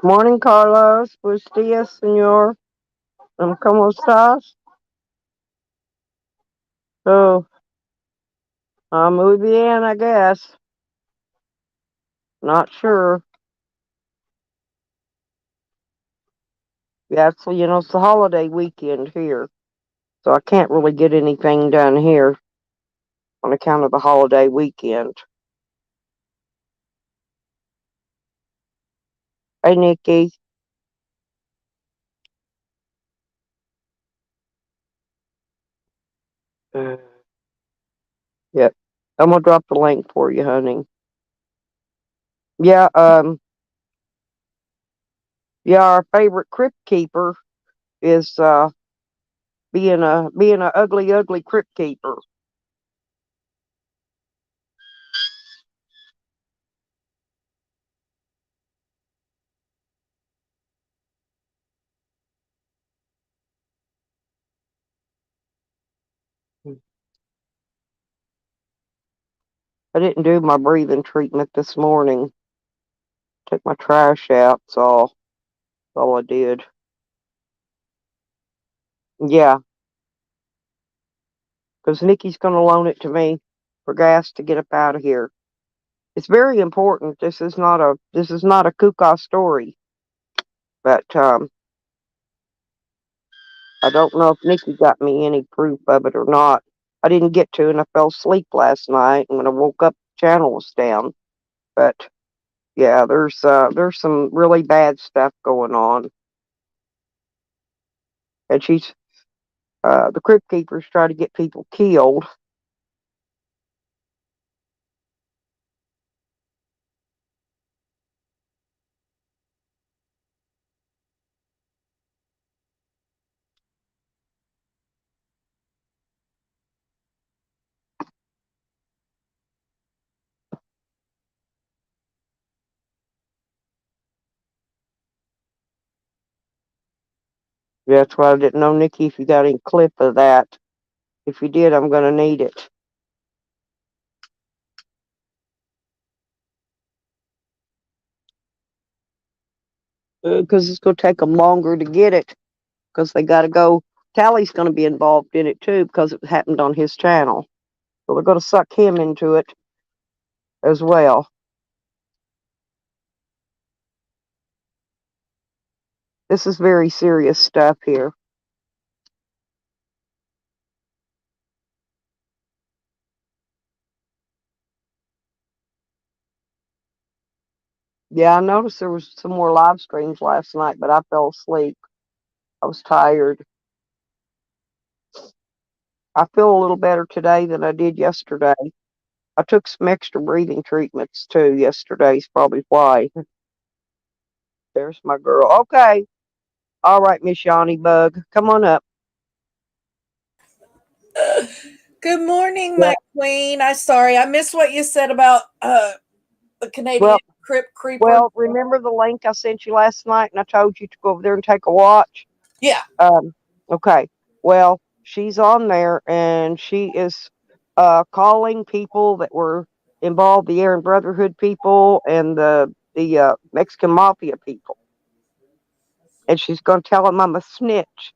Morning, Carlos. Buenos días, señor. ¿Cómo estás? Oh, muy bien, I guess. Not sure. Yeah, it's the holiday weekend here, so I can't really get anything done here on account of the holiday weekend. Hey, Nikki. Uh, yep. I'm gonna drop the link for you, honey. Yeah, yeah, our favorite crypt keeper is being a ugly crypt keeper. I didn't do my breathing treatment this morning. Took my trash out, so that's all I did. Yeah, because Nikki's going to loan it to me for gas to get up out of here. It's very important. This is not a kuka story, but I don't know if Nikki got me any proof of it or not. I didn't get to, and I fell asleep last night. And when I woke up, the channel was down. But yeah, there's some really bad stuff going on, and the crypt keepers try to get people killed. Yeah, that's why I didn't know, Nikki, if you got any clip of that. If you did, I'm going to need it. Because it's going to take them longer to get it. Because they got to go. Tally's going to be involved in it too because it happened on his channel. So they're going to suck him into it as well. This is very serious stuff here. Yeah, I noticed there was some more live streams last night, but I fell asleep. I was tired. I feel a little better today than I did yesterday. I took some extra breathing treatments too yesterday. Is probably why. There's my girl. Okay. All right, Miss Yanni Bug. Come on up. Good morning, Yeah. my queen. I sorry I missed what you said about the Canadian Well, crypt creeper. well, remember the link I sent you last night and I told you to go over there and take a watch? Yeah. Um, okay. Well, she's on there and she is calling people that were involved, the Aryan Brotherhood people and the Mexican Mafia people. And she's going to tell them I'm a snitch.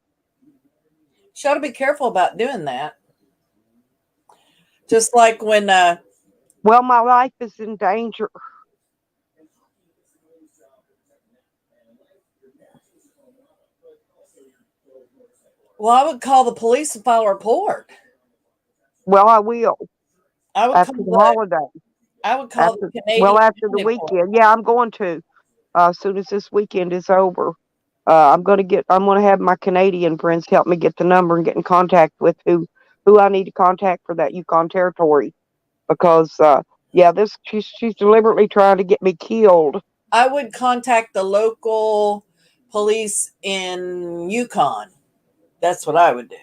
She ought to be careful about doing that. Just like when Well, my life is in danger. well, I would call the police and file a report. Well, I will I would call after the holiday. the After Canadian after the report. weekend. Yeah, I'm going to. As soon as this weekend is over, I'm gonna have my Canadian friends help me get the number and get in contact with who I need to contact for that Yukon territory because yeah, this she's deliberately trying to get me killed. I would contact the local police in Yukon. That's what I would do.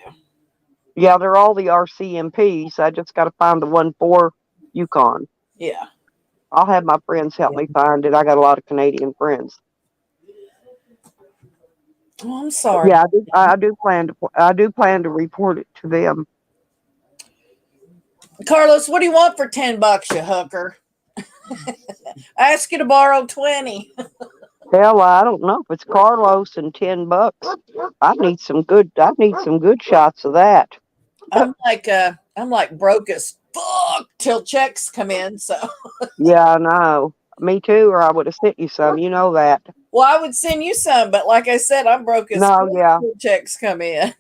Yeah, they're all the RCMPs. I just got to find the one for Yukon. Yeah. I'll have my friends help me find it. I got a lot of Canadian friends. Oh, I'm But sorry. yeah, I do plan to report it to them. Carlos, what do you want for $10, you hooker? I ask you to borrow 20. Hell, I don't know if it's Carlos and $10. I need some good shots of that. I'm like broke as fuck till checks come in. So, Yeah, I know. Me too, or I would have sent you some. You know that. well, I would send you some, but like I said, I'm broke as No, fuck yeah. till checks come in.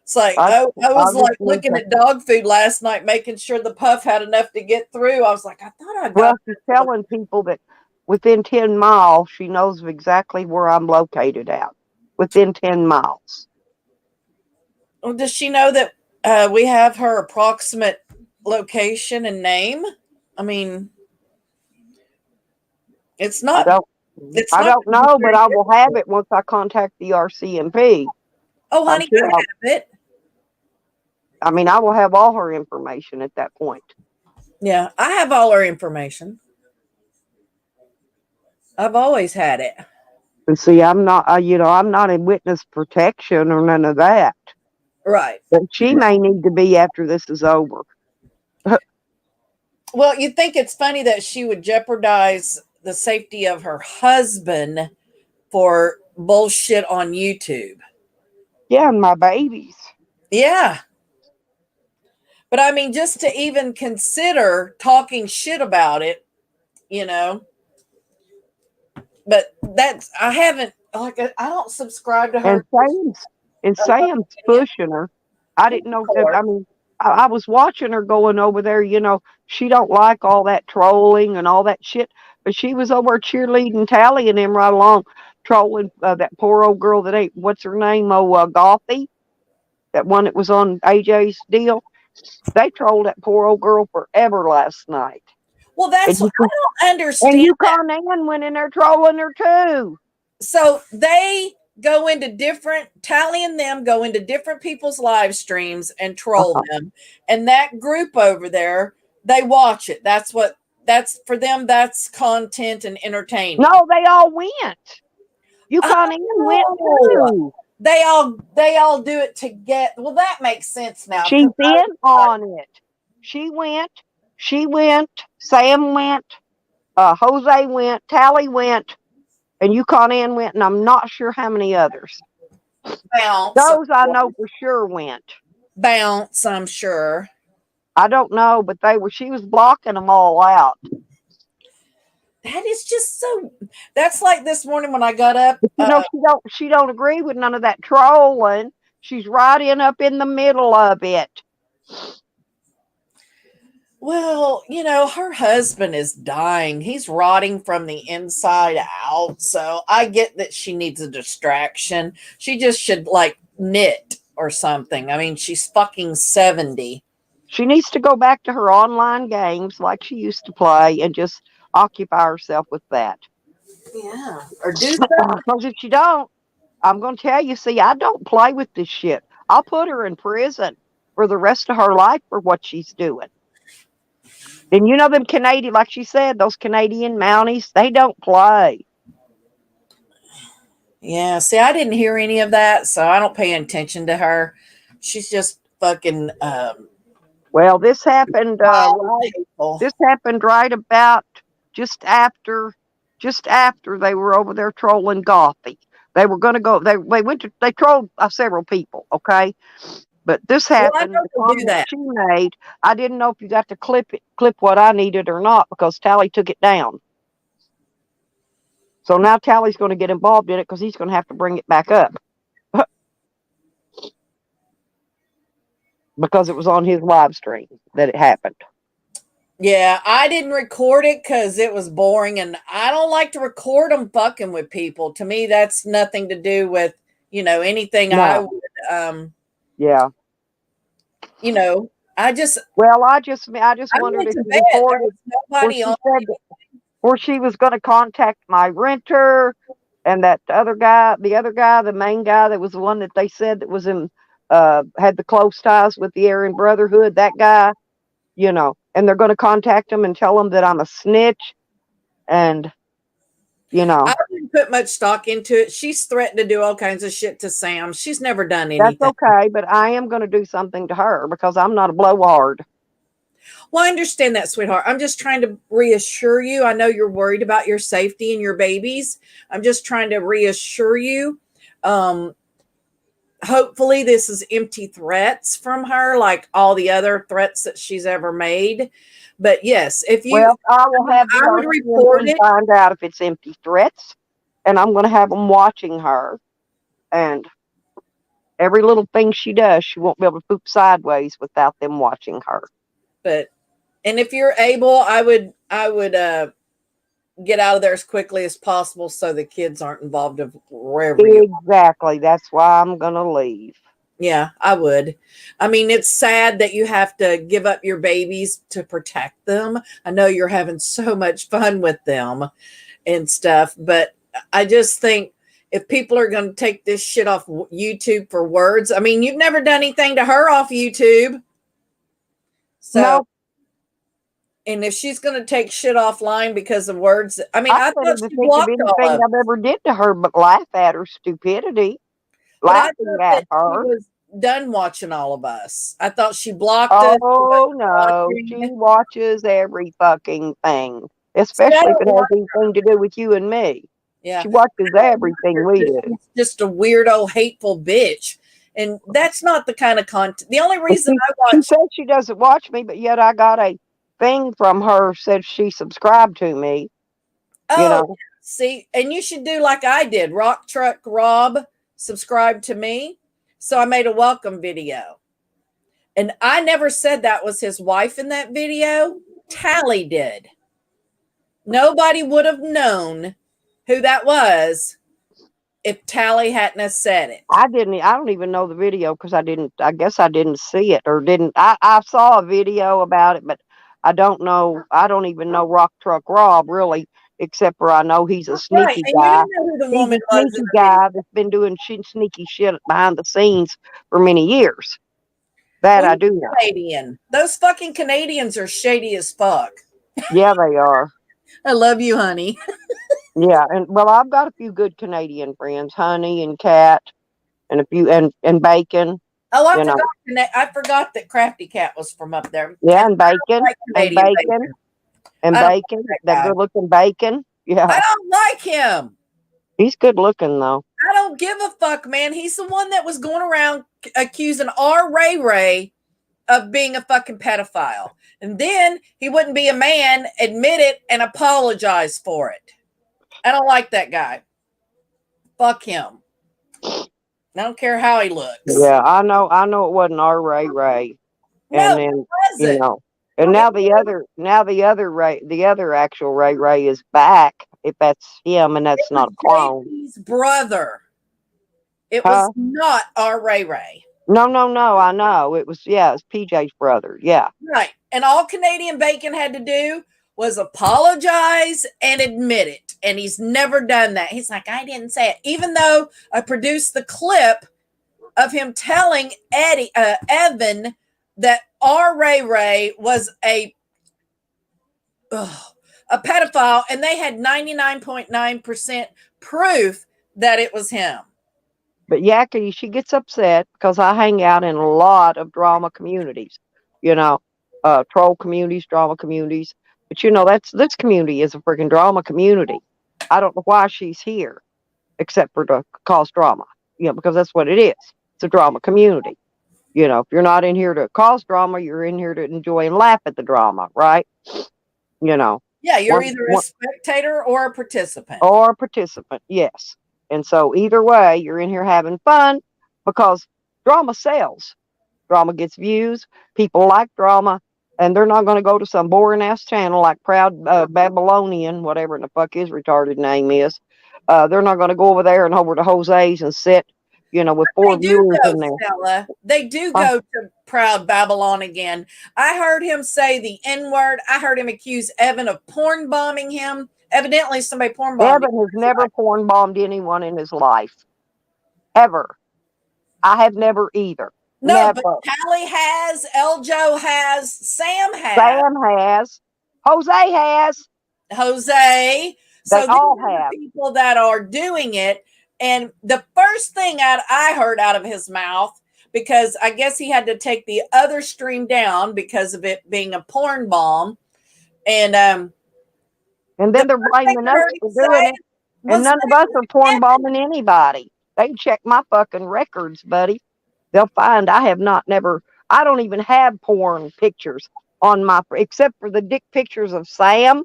It's like I I I was just like need looking to. at dog food last night, making sure the puff had enough to get through. I was like, I thought I got Well, she's telling people that within 10 miles, she knows exactly where I'm located at. Within 10 miles. Well, does she know that we have her approximate location and name? I mean, it's I not. don't. It's I not don't gonna be know, but very I will have difficult. it once I contact the RCMP. Oh, I'm honey, sure. I have it. I mean, I will have all her information at that point. Yeah, I have all her information. I've always had it. And see, I'm not. I'm not in witness protection or none of that. Right. But she may need to be after this is over. Well, you'd think it's funny that she would jeopardize the safety of her husband for bullshit on YouTube. Yeah, and my babies. Yeah. But I mean, just to even consider talking shit about it, you know, but that's, I haven't, like, I don't subscribe to And her. Sam's pushing her. I didn't know that. I mean, I was watching her going over there. She don't like all that trolling and all that shit. But she was over cheerleading Tally and them right along, trolling that poor old girl that ain't, what's her name? Gothy. That one that was on AJ's deal. They trolled that poor old girl forever last night. Well, And that's what you, I don't and understand that. Yukon Ann went in there trolling her too. So they go into different, Tally and them go into different people's live streams and troll Uh-huh. them. And that group over there, they watch it. That's for them, that's content and entertaining. No, they all went. Yukon Ann went Oh, too. they all do it together. Well, that makes sense now. She's in on it. She went. She went. Sam went. Jose went. Tally went. And Yukon Ann went. And I'm not sure how many others. Bounce, Those I know for sure went. bounce, I'm sure. I don't know, but she was blocking them all out. That is just so. That's like this morning when I got up. But she don't agree with none of that trolling. She's right up in the middle of it. Well, her husband is dying. He's rotting from the inside out. So I get that she needs a distraction. She just should like knit or something. I mean, she's fucking 70. She needs to go back to her online games like she used to play and just occupy herself with that. Yeah. Or do something. Because if she don't, I'm going to tell you, see, I don't play with this shit. I'll put her in prison for the rest of her life for what she's doing. And them Canadian, like she said, those Canadian Mounties, they don't play. Yeah. See, I didn't hear any of that. So I don't pay attention to her. She's just fucking. Well, this happened. People. This happened right about just after they were over there trolling Gothy. They were going to go. They trolled several people. Okay, but this happened. Well, I The don't do comment that. she made. I didn't know if you got to clip what I needed or not because Tally took it down. So now Tally's going to get involved in it because he's going to have to bring it back up because it was on his live stream that it happened. Yeah, I didn't record it because it was boring, and I don't like to record them fucking with people. To me, that's nothing to do with anything. No. I would Yeah. I just Well, I just I wondered went if to you bed. There recorded was where nobody she on. said that, where she was going to contact my renter and that the other guy, the main guy that was the one that they said that was in had the close ties with the Aryan Brotherhood, that guy, and they're going to contact him and tell him that I'm a snitch and I didn't put much stock into it. She's threatened to do all kinds of shit to Sam. She's never done that's anything. okay, but I am going to do something to her because I'm not a blowhard. Well, I understand that, sweetheart. I'm just trying to reassure you. I know you're worried about your safety and your babies. I'm just trying to reassure you. Um, Hopefully, this is empty threats from her, like all the other threats that she's ever made. But yes, if you, Well, I will have the I would report RCMP it. find out if it's empty threats, and I'm going to have them watching her. And every little thing she does, she won't be able to poop sideways without them watching her. But and if you're able, I would get out of there as quickly as possible so the kids aren't involved of wherever you are. Exactly. That's why I'm going to leave. Yeah, I would. I mean, it's sad that you have to give up your babies to protect them. I know you're having so much fun with them and stuff, but I just think if people are going to take this shit off YouTube for words, I mean, you've never done anything to her off YouTube. So, No, and if she's going to take shit offline because of words, I mean, I I couldn't thought even she think of blocked all anything of I've them. ever did to her but laugh at her stupidity, But I laughing thought at that she her. was done watching all of us. I thought she blocked us. She Oh wasn't no, she watching. watches every fucking thing, See, I especially if it don't has like. anything to do with you and me. Yeah, She watches I don't like everything her we 'cause do. she's just a weirdo, hateful bitch, and that's not the kind of content. The only And reason I she watch. says she doesn't watch me, but yet I got a thing from her said she subscribed to me. You Oh, know, see, and you should do like I did. Rock Truck Rob subscribed to me, so I made a welcome video, and I never said that was his wife in that video. Tally did. Nobody would have known who that was if Tally hadn't have said it. I didn't. I don't even know the video because I didn't. I guess I didn't see it or didn't. I saw a video about it, but I don't know. I don't even know Rock Truck Rob really, except for I know he's a Right, sneaky and you guy. didn't know who the He's woman a was in sneaky the video. guy that's been doing sneaky shit behind the scenes for many years. That Well, I he's do know. Canadian. Those fucking Canadians are shady as fuck. Yeah, they are. I love you, honey. Yeah, and well, I've got a few good Canadian friends, Honey and Cat, and a few and Bacon. Oh, You know, I forgot that Crafty Cat was from up there. yeah, And and I don't Bacon like and Canadian Bacon bacon. and I don't Bacon. like That that guy. good-looking Bacon. Yeah, I don't like him. he's good looking though. I don't give a fuck, man. He's the one that was going around accusing R. Ray Ray of being a fucking pedophile. And then he wouldn't be a man, admit it, and apologize for it. I don't like that guy. Fuck him. I don't care how he looks. Yeah, I know. I know it wasn't our Ray Ray, No, and it then you wasn't. know, and It now the other Ray, the other actual Ray Ray is back. If that's him, and that's was not a clone, JP's brother. It was huh? not our Ray Ray. No, no, no. I know it was. Yeah, it's PJ's brother. Yeah. Right. And all Canadian Bacon had to do was apologize and admit it. And he's never done that. He's like, I didn't say it. Even though I produced the clip of him telling Evan that our Ray Ray was a pedophile, and they had 99.9% proof that it was him. But Yaki, she gets upset because I hang out in a lot of drama communities, you know, troll communities, drama communities. But you know, this community is a freaking drama community. I don't know why she's here, except for to cause drama, you know, because that's what it is. It's a drama community. You know, if you're not in here to cause drama, you're in here to enjoy and laugh at the drama, right? You know, Yeah, you're one, either a one spectator or a participant. or a participant, yes. And so either way, you're in here having fun because drama sells. Drama gets views. People like drama, and they're not going to go to some boring ass channel like Proud Babylonian, whatever the fuck his retarded name is. They're not going to go over there and over to Jose's and sit, you know, with They 4 do viewers go, in there. Stella. They do Uh, go to Proud Babylon again. I heard him say the N word. I heard him accuse Evan of porn bombing him. Evidently, somebody porn bombed him. Evan has never porn bombed anyone in his life, ever. I have never either. No, but Never. Callie has, Eljo has, Sam has, Sam has. Jose has. Jose. They So these all are the have. people that are doing it. And the first thing I heard out of his mouth, because I guess he had to take the other stream down because of it being a porn bomb. And And the then they're first thing blaming I us heard for him doing say it. And was none of that us it are was porn Evan. bombing anybody. They check my fucking records, buddy. They'll find I have not never. I don't even have porn pictures on my, except for the dick pictures of Sam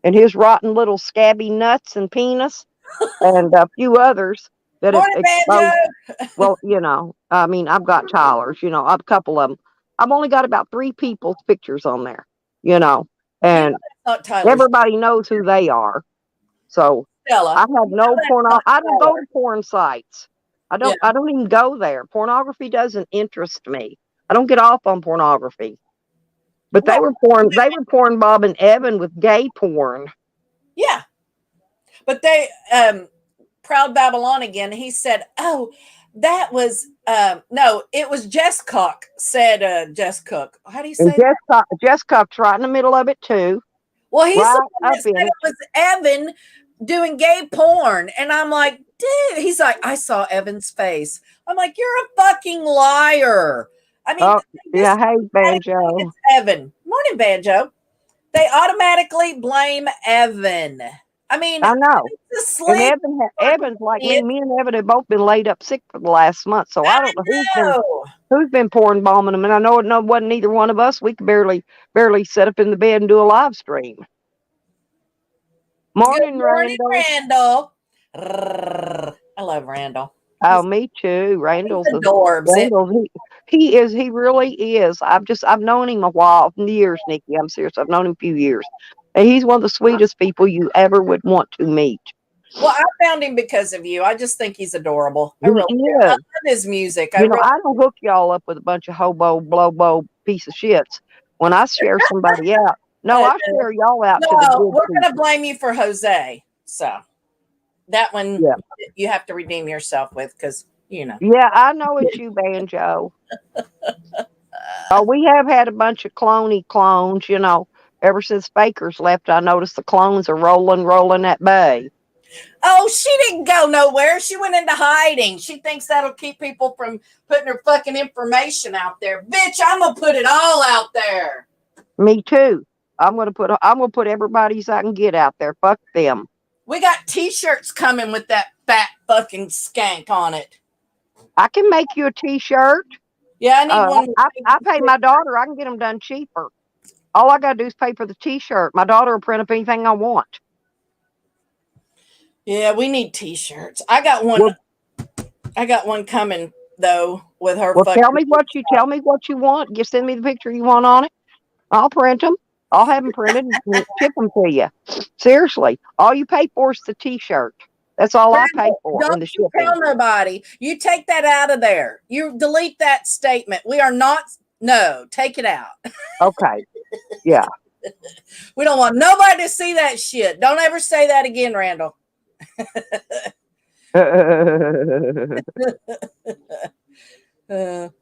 and his rotten little scabby nuts and penis, and a few others that have Morning, Banjo. exposed. Well, I mean, I've got Tyler's, a couple of them. I've only got about 3 people's pictures on there, You know and that's not Tyler's. everybody knows who they are. So I Stella. have You know no that's porn. not I don't go Tyler. to porn sites. I Yeah. don't. I don't even go there. Pornography doesn't interest me. I don't get off on pornography. But Well, They were porn Bob and Evan with gay porn. yeah. But they Proud Babylon again, he said, "Oh, that was no, it was Jess Cook," said Jess Cook. How do you And say that? Jess Cook's right in the middle of it too. Well, he's the Right one up that said in it it. was Evan doing gay porn. And I'm like, dude, he's like, I saw Evan's face. I'm like, you're a fucking liar. I mean, Oh, they just yeah, hey, automatically, Banjo. it's Evan. Morning, Banjo. They automatically blame Evan. I mean, I know. he's And asleep. Evan's like me. Me and Evan have both been laid up sick for the last month, so I I don't know know. who's been porn bombing them. And I know it wasn't either one of us. We could barely sit up in the bed and do a live stream. Good Morning, morning, Randall. Randall. I love Randall. Oh, He's me too. the Dorbs. He really is. I've known him a while, years, Nikki. I'm serious. I've known him a few years. And he's one of the sweetest people you ever would want to meet. Well, I found him because of you. I just think he's adorable. I He really do. I is. love his music. I really I don't hook y'all up with a bunch of hobo, blowbo piece of shits. When I share somebody out, no, I share y'all out to the no, good we're gonna people. blame you for Jose. So that one Yeah. you have to redeem yourself with because Yeah, I know it's you, Banjo. Oh, we have had a bunch of clones, ever since Baker's left. I noticed the clones are rolling that bay. Oh, she didn't go nowhere. She went into hiding. She thinks that'll keep people from putting her fucking information out there. Bitch, I'm gonna put it all out there. Me too. I'm gonna put everybody's I can get out there. Fuck them. We got t-shirts coming with that fat fucking skank on it. I can make you a T-shirt. Yeah, I need one. I pay my daughter. I can get them done cheaper. All I gotta do is pay for the T-shirt. My daughter will print up anything I want. Yeah, we need t-shirts. I got one. Well, I got one coming though with her well, fucking. tell me what you want. Just send me the picture you want on it. I'll print them. I'll have them printed and ship them to you. Seriously, all you pay for is the T-shirt. That's all I pay for in Don't the you shipping. tell nobody. You take that out of there. You delete that statement. We are not. No, take it out. Okay. Yeah. We don't want nobody to see that shit. Don't ever say that again, Randall.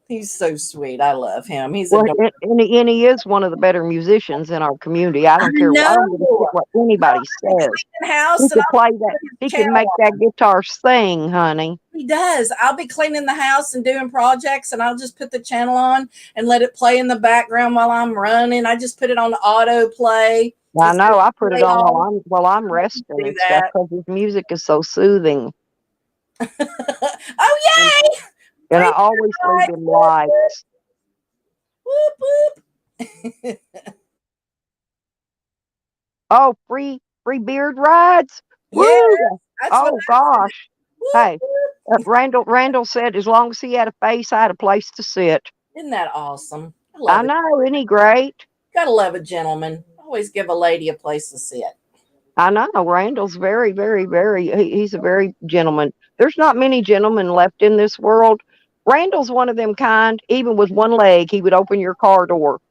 He's so sweet. I love him. He's Well, adorable. and he is one of the better musicians in our community. I I don't care. I don't give a shit know. what anybody says. House He and can play that. He can make that guitar sing, honey. He does. I'll be cleaning the house and doing projects, and I'll just put the channel on and let it play in the background while I'm running. I just put it on auto play. I know. I put it on while I'm resting and stuff because his music is so soothing. Oh yay! And I always leave him likes. Whoop whoop. Oh, free beard rides. Yeah, Woo! that's what Oh I gosh. said. Hey, Randall said as long as he had a face, I had a place to sit. Isn't that awesome? I love I it. know, isn't he great? Gotta love a gentleman. Always give a lady a place to sit. I know. Randall's very, very, very, he's a very gentleman. There's not many gentlemen left in this world. Randall's one of them kind, even with one leg, he would open your car door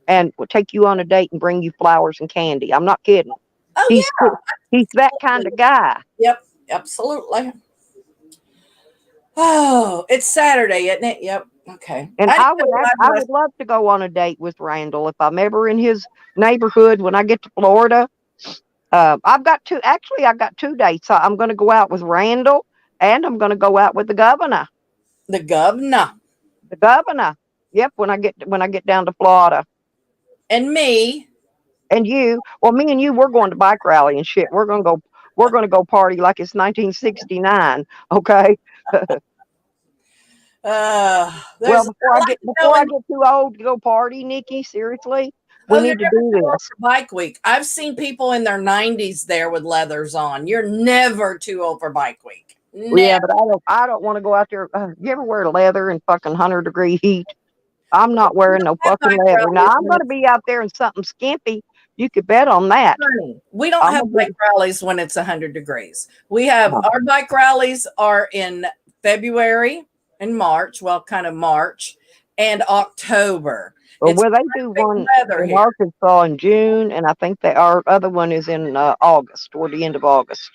and would take you on a date and bring you flowers and candy. I'm not kidding. Oh He's yeah. he's that kind of guy. Yep, absolutely. Oh, it's Saturday, isn't it? Yep. Okay. And I would love to go on a date with Randall if I'm ever in his neighborhood when I get to Florida. I've got 2 dates. I'm going to go out with Randall and I'm going to go out with the governor. The governor. The governor. Yep, when I get down to Florida. And me. And you, well, me and you, we're going to bike rally and shit. We're gonna go party like it's 1969. Okay. Well, There's I like before I going. get too old to go party, Nikki, seriously, we Oh, you're need to never do too old this. for bike week. I've seen people in their 90s there with leathers on. You're never too old for bike week. Well, yeah, Never. but I don't want to go out there. You ever wear leather in fucking 100-degree heat? I'm not We wearing no don't have fucking bike leather. Now rallies I'm when going to it's be out there in something skimpy. You could bet on that. sunny. We don't I'm have gonna bike be. rallies when it's 100 degrees. We have our bike rallies are in February and March, well, kind of March and October. Well, It's where they do perfect one weather in here. Arkansas in June, and I think our other one is in August, toward the end of August.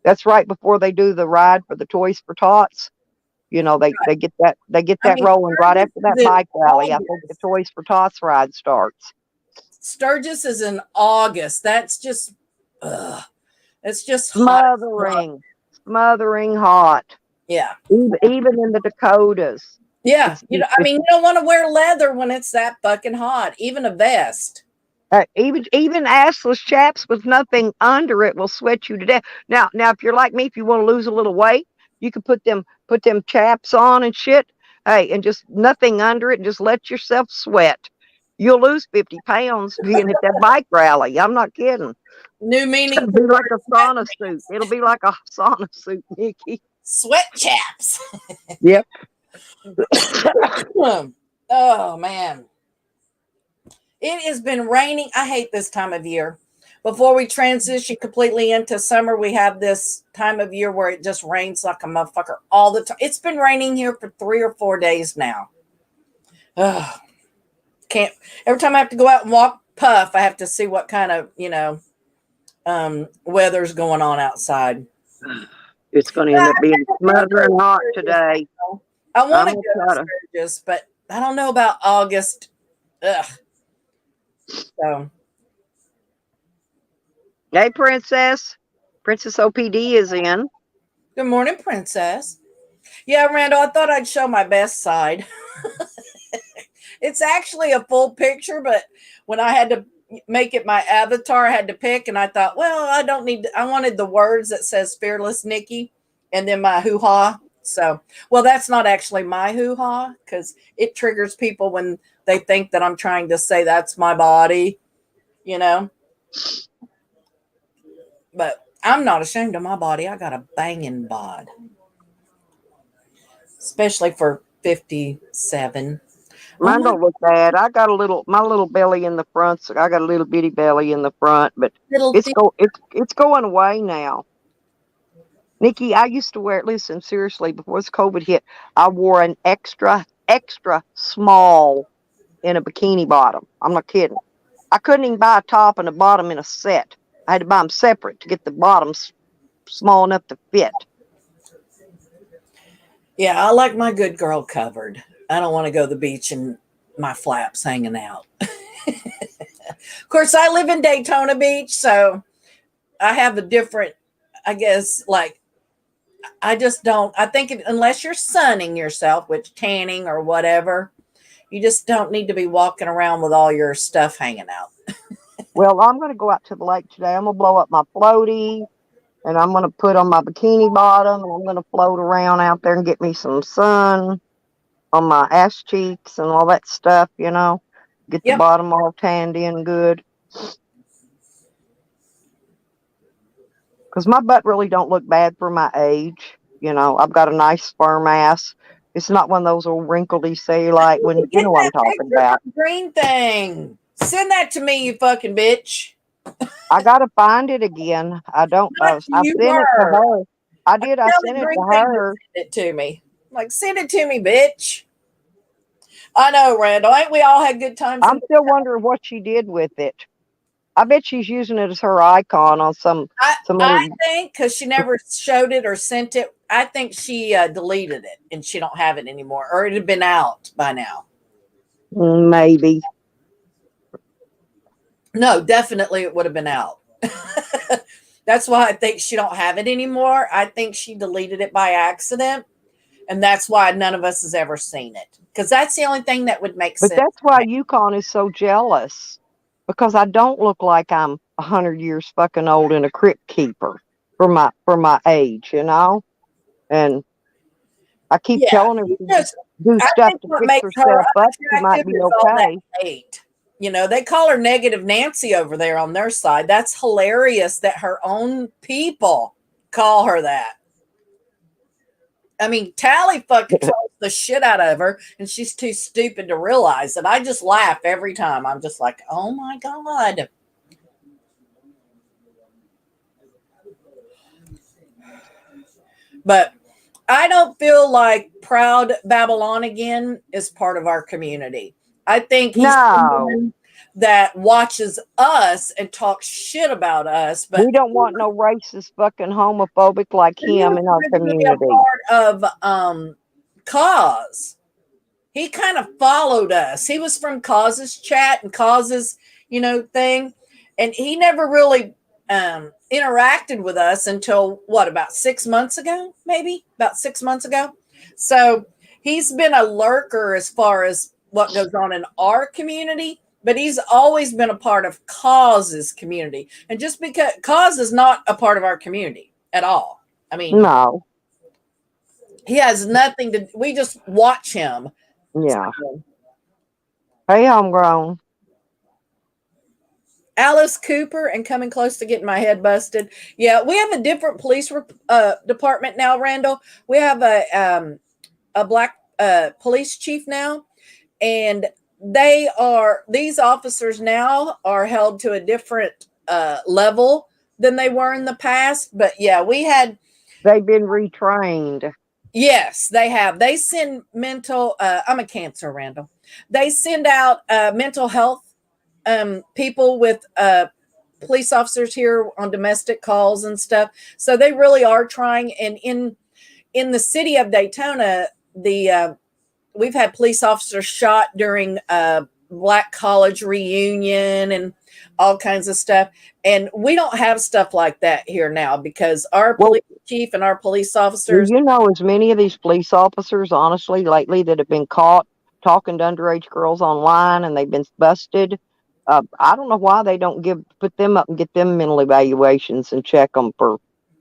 That's right before they do the ride for the Toys for Tots. You know, they get I that mean, rolling right Sturgis after is that in bike rally. I think the August. Toys for Tots ride starts. Sturgis is in August. That's just, it's just hot. Smothering, smothering hot. Yeah. Even in the Dakotas, Yeah. it's I mean, you don't want to wear leather when it's that fucking hot, even a vest. even assless chaps with nothing under it will sweat you to death. Now, if you're like me, if you want to lose a little weight, you could put them chaps on and shit. Hey, and just nothing under it, and just let yourself sweat. You'll lose 50 pounds being at that bike rally. I'm not kidding. New meaning It'll for be like a sweat, sauna suit. It'll be like a sauna suit, Nikki. sweat chaps. Yep. Oh, man. It has been raining. I hate this time of year. Before we transition completely into summer, we have this time of year where it just rains like a motherfucker all the time. It's been raining here for 3 or 4 days now. Ugh. Can't every time I have to go out and walk puff, I have to see what kind of, weather's going on outside. It's going to But end I up being think we'll go smothering to hot Sturgis today. now. I want I'm to gonna go to try to. Sturgis, but I don't know about August. Ugh. So Hey, Princess OPD is in. good morning, princess. Yeah, Randall, I thought I'd show my best side. It's actually a full picture, but when I had to make it my avatar, I had to pick, and I thought, well, I don't need. I wanted the words that says "Fearless Nikki," and then my hoo ha. So, well, that's not actually my hoo ha because it triggers people when they think that I'm trying to say that's my body, you know. But I'm not ashamed of my body. I got a banging bod, especially for 57. Oh Mine my don't look bad. My little belly in the front. So I got a little bitty belly in the front, but little it's going away now. Nikki, I used to wear. Listen, seriously, before this COVID hit, I wore an extra small in a bikini bottom. I'm not kidding. I couldn't even buy a top and a bottom in a set. I had to buy them separate to get the bottoms small enough to fit. Yeah, I like my good girl covered. I don't want to go to the beach and my flaps hanging out. Of course, I live in Daytona Beach, so I have a different, I guess, like, I just don't, I think unless you're sunning yourself, with tanning or whatever, you just don't need to be walking around with all your stuff hanging out. Well, I'm going to go out to the lake today. I'm going to blow up my floaty, and I'm going to put on my bikini bottom, and I'm going to float around out there and get me some sun on my ass cheeks and all that stuff, get the Yep. bottom all tanned in good. Because my butt really don't look bad for my age. I've got a nice firm ass. It's not one of those old wrinkledy cellulite when you Get know what I'm that talking picture about. from green thing. Send that to me, you fucking bitch. I gotta find it again. I don't. Not I you, sent it to her. her. I I did. I tell sent the it to green thing to her. send it to me. Like, send it to me, bitch. I know, Randall. Ain't we all had good times in I'm the still wondering what she did with it. I bet she's using it as her icon on some I little. think because she never showed it or sent it, I think she deleted it and she don't have it anymore, or it had been out by now. Maybe. No, definitely it would have been out. That's why I think she don't have it anymore. I think she deleted it by accident And that's why none of us has ever seen it. Because that's the only thing that would make But sense. that's why Yukon is so jealous, because I don't look like I'm 100 years fucking old and a crypt keeper for my age, you know. And I keep Yeah, telling her she to just, do I stuff think to what fix makes her herself up. She might unattractive be is all that okay. hate. You know, they call her Negative Nancy over there on their side. That's hilarious that her own people call her that. I mean, Tally fucking trolls the shit out of her, and she's too stupid to realize it. I just laugh every time. I'm just like, oh my God. But I don't feel like Proud Babylon again is part of our community. I think he's No, someone that watches us and talks shit about us, we don't want no racist, fucking homophobic like he him was in our originally a community. part of Cause. He kind of followed us. He was from Cause's chat and Cause's, thing. And he never really interacted with us until what, about 6 months ago, maybe about 6 months ago. So he's been a lurker as far as what goes on in our community, but he's always been a part of Cause's community. And just because Cause is not a part of our community at all. I mean, No, he has nothing to, we just watch him. yeah. Hey, homegrown. Alice Cooper and coming close to getting my head busted. Yeah, we have a different police department now, Randall. We have a black police chief now, and these officers now are held to a different level than they were in the past. But yeah, we had. They've been retrained. Yes, they have. They send mental. I'm a cancer, Randall. They send out mental health people with police officers here on domestic calls and stuff. So they really are trying. And in the city of Daytona, the we've had police officers shot during Black College reunion and all kinds of stuff. And we don't have stuff like that here now because our Well, police chief and our police do officers. you know as many of these police officers, honestly, lately that have been caught talking to underage girls online and they've been busted? I don't know why they don't put them up and get them mental evaluations and check them for,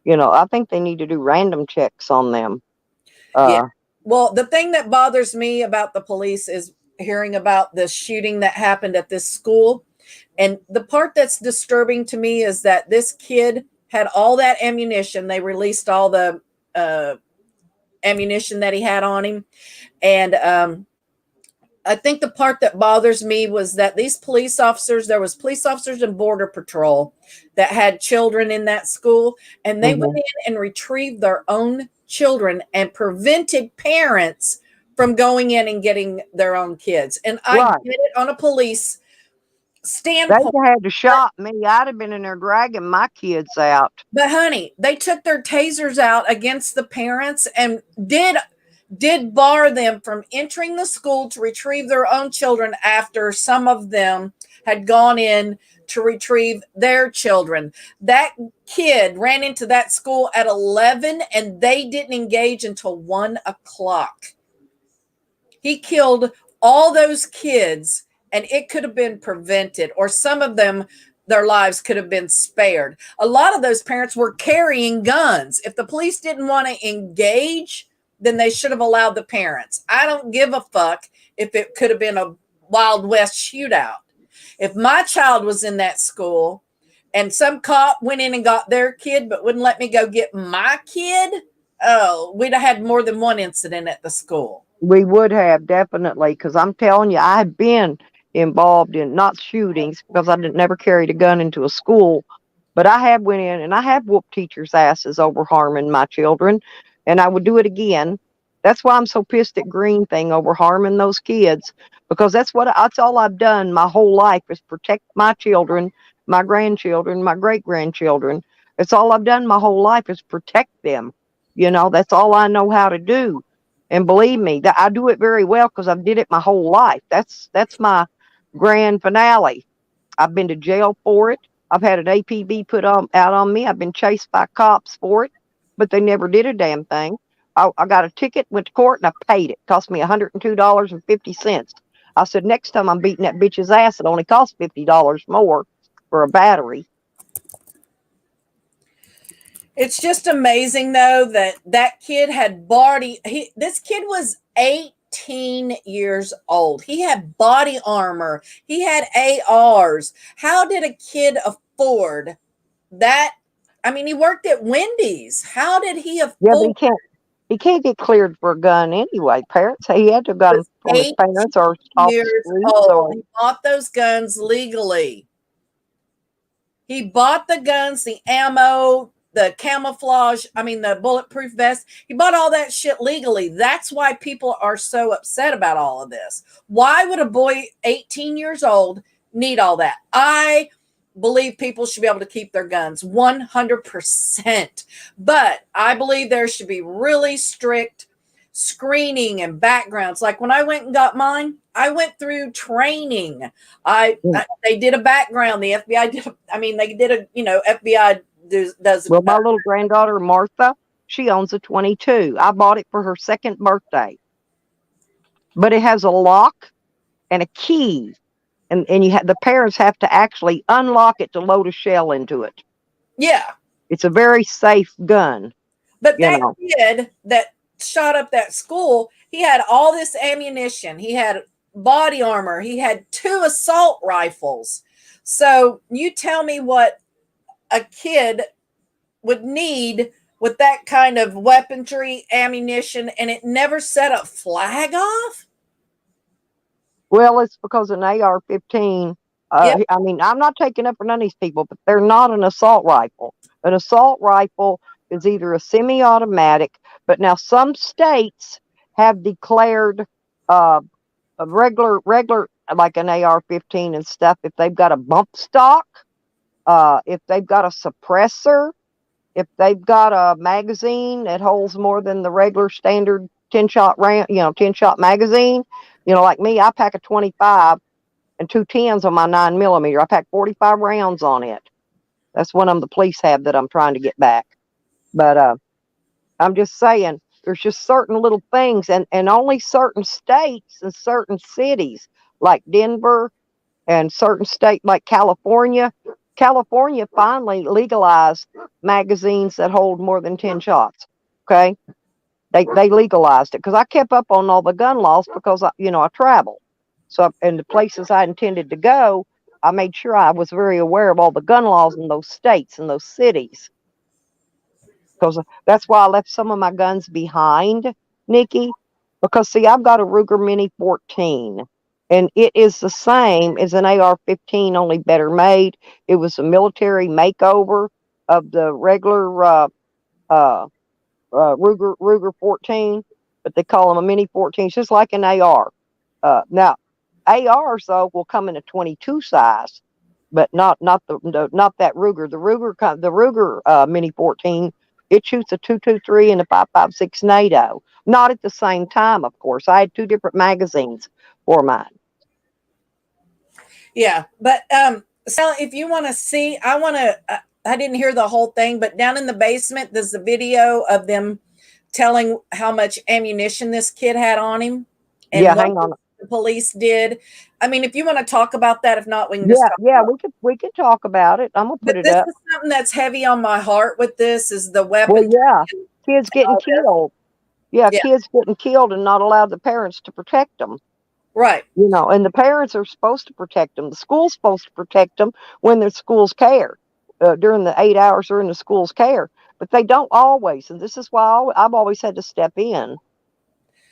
I think they need to do random checks on them. Yeah. Uh, Well, the thing that bothers me about the police is hearing about the shooting that happened at this school. And the part that's disturbing to me is that this kid had all that ammunition. They released all the uh, ammunition that he had on him. And I think the part that bothers me was that these police officers, there was police officers and border patrol that had children in that school, and they went mhm. in and retrieved their own children and prevented parents from going in and getting their own kids. And I Right. get it on a police They'd standpoint, have had to shot me. I'd have been in there dragging my kids out. but honey, they took their tasers out against the parents and did bar them from entering the school to retrieve their own children after some of them had gone in to retrieve their children. That kid ran into that school at 11 and they didn't engage until 1 o'clock. He killed all those kids and it could have been prevented, or some of them, their lives could have been spared. A lot of those parents were carrying guns. If the police didn't want to engage, then they should have allowed the parents. I don't give a fuck if it could have been a Wild West shootout. If my child was in that school and some cop went in and got their kid but wouldn't let me go get my kid, oh, we'd have had more than one incident at the school. We would have, definitely, because I'm telling you, I have been involved in not shootings because I didn't never carried a gun into a school, but I have went in and I have whooped teachers' asses over harming my children, and I would do it again. That's why I'm so pissed at Green thing over harming those kids, because that's all I've done my whole life is protect my children, my grandchildren, my great grandchildren. That's all I've done my whole life is protect them. That's all I know how to do. And believe me, that I do it very well because I've did it my whole life. That's my grand finale. I've been to jail for it. I've had an APB put out on me. I've been chased by cops for it, but they never did a damn thing. I got a ticket, went to court, and I paid it. Cost me $102.50. I said, next time I'm beating that bitch's ass, it only costs $50 more for a battery. It's just amazing though that that kid had body. This kid was 18 years old. He had body armor. He had ARs. How did a kid afford that? I mean, he worked at Wendy's. How did he Yeah, but afford? he can't get cleared for a gun anyway. Parents, he had to have gotten Was from his 18 parents or off the years streets old. or. He bought those guns legally. He bought the guns, the ammo, the camouflage, I mean, the bulletproof vest. He bought all that shit legally. That's why people are so upset about all of this. Why would a boy 18 years old need all that? I believe people should be able to keep their guns 100%. But I believe there should be really strict screening and backgrounds. Like when I went and got mine, I went through training. They did a background. The FBI did. They did a FBI does. Well, my little granddaughter Martha, she owns a 22. I bought it for her second birthday, but it has a lock and a key, and the parents have to actually unlock it to load a shell into it. Yeah, it's a very safe gun. But that kid that shot up that school, he had all this ammunition. He had body armor. He had 2 assault rifles. So you tell me what a kid would need with that kind of weaponry, ammunition, and it never set a flag off? Well, it's because an AR-15, Yep. I mean, I'm not taking up for none of these people, but they're not an assault rifle. An assault rifle is either a semi-automatic, but now some states have declared a regular, like an AR-15 and stuff, if they've got a bump stock, if they've got a suppressor, if they've got a magazine that holds more than the regular standard 10-shot round, 10-shot magazine. Like me, I pack a 25 and 2 10s on my 9mm. I pack 45 rounds on it. That's one of them the police have that I'm trying to get back. But I'm just saying, there's just certain little things, and only certain states and certain cities like Denver and certain states like California. California finally legalized magazines that hold more than 10 shots. Okay. They legalized it because I kept up on all the gun laws because I travel. So in the places I intended to go, I made sure I was very aware of all the gun laws in those states and those cities. Because that's why I left some of my guns behind, Nikki. Because see, I've got a Ruger Mini 14, and it is the same as an AR-15, only better made. It was a military makeover of the regular Ruger 14, but they call them a Mini 14. It's just like an AR. Now, ARs though will come in a 22 size, but not that Ruger. The Ruger Mini 14, it shoots a 223 and a 5.56 NATO. Not at the same time, of course. I had 2 different magazines for mine. Yeah, but Sally, if you want to see, I didn't hear the whole thing, but down in the basement, there's the video of them telling how much ammunition this kid had on him, and yeah, hang on. The police did. I mean, if you want to talk about that, if not, we can Yeah, just talk we could talk about it. I'm gonna put but it this up. is something that's heavy on my heart with this is the Well, weapon. yeah, kids getting killed. Yeah, Yeah. kids getting killed and not allowed the parents to protect them. Right. And the parents are supposed to protect them. The school's supposed to protect them when the school's care, during the 8 hours they're in the school's care. But they don't always, and this is why I've always had to step in.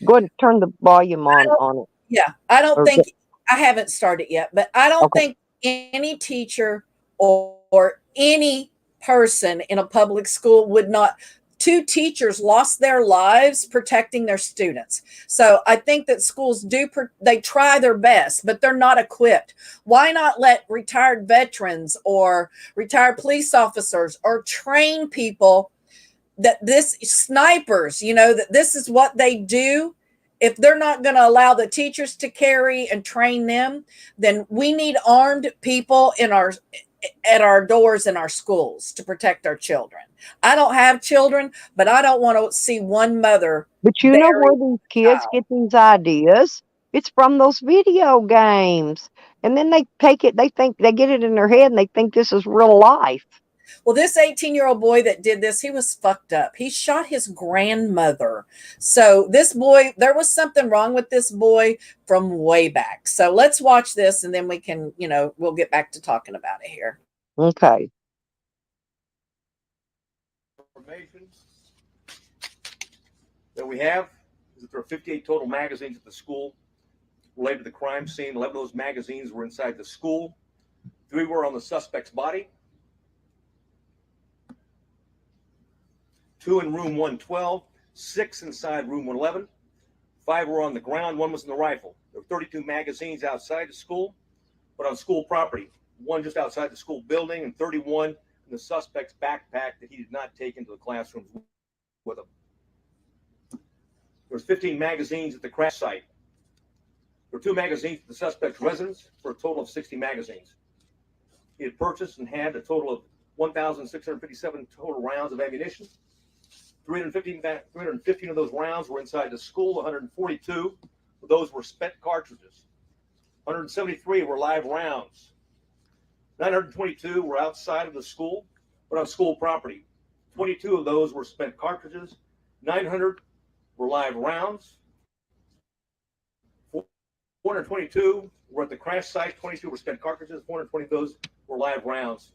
Go ahead and turn the volume on it. Yeah, I don't think I haven't started yet, but I don't think any teacher or any person in a public school would not. 2 teachers lost their lives protecting their students. So I think that schools they try their best, but they're not equipped. Why not let retired veterans or retired police officers or train people that this snipers, that this is what they do? If they're not going to allow the teachers to carry and train them, then we need armed people at our doors in our schools to protect our children. I don't have children, but I don't want to see one mother But you know bury where these a kids child. get these ideas? It's from those video games. And then they take it, they think they get it in their head and they think this is real life. Well, this 18-year-old boy that did this, he was fucked up. He shot his grandmother. So this boy, there was something wrong with this boy from way back. So let's watch this and then we can, we'll get back to talking about it here. Okay. Information that we have is that there are 58 total magazines at the school related to the crime scene. 11 of those magazines were inside the school. 3 were on the suspect's body. 2 in room 112, 6 inside room 111. 5 were on the ground, 1 was in the rifle. There were 32 magazines outside the school, but on school property. 1 just outside the school building and 31 in the suspect's backpack that he did not take into the classrooms with him. There was 15 magazines at the crash site. There were 2 magazines at the suspect's residence for a total of 60 magazines. He had purchased and had a total of 1,657 total rounds of ammunition. 315 of those rounds were inside the school. 142 of those were spent cartridges. 173 were live rounds. 922 were outside of the school, but on school property. 22 of those were spent cartridges. 900 were live rounds. 422 were at the crash site. 22 were spent cartridges. 420 of those were live rounds.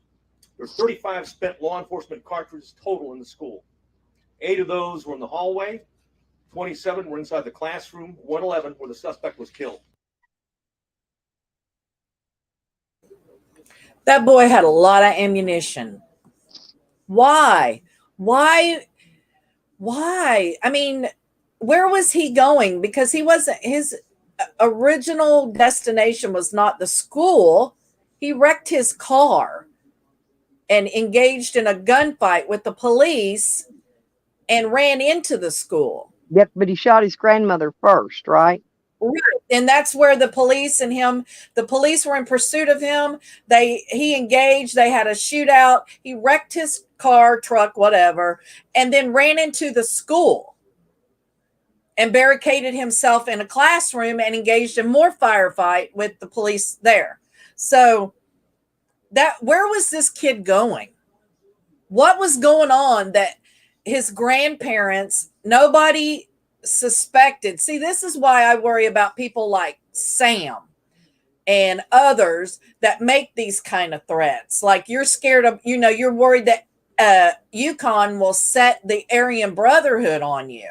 There's 35 spent law enforcement cartridges total in the school. 8 of those were in the hallway. 27 were inside the classroom. 111 where the suspect was killed. That boy had a lot of ammunition. Why? Why? I mean, where was he going? Because his original destination was not the school. He wrecked his car and engaged in a gunfight with the police and ran into the school. Yep, but he shot his grandmother first, right? Right. And that's where the police were in pursuit of him. He engaged, they had a shootout. He wrecked his car, truck, whatever, and then ran into the school and barricaded himself in a classroom and engaged in more firefight with the police there. So where was this kid going? What was going on that his grandparents, nobody suspected? See, this is why I worry about people like Sam and others that make these kind of threats. Like you're scared of, you're worried that Yukon will set the Aryan Brotherhood on you.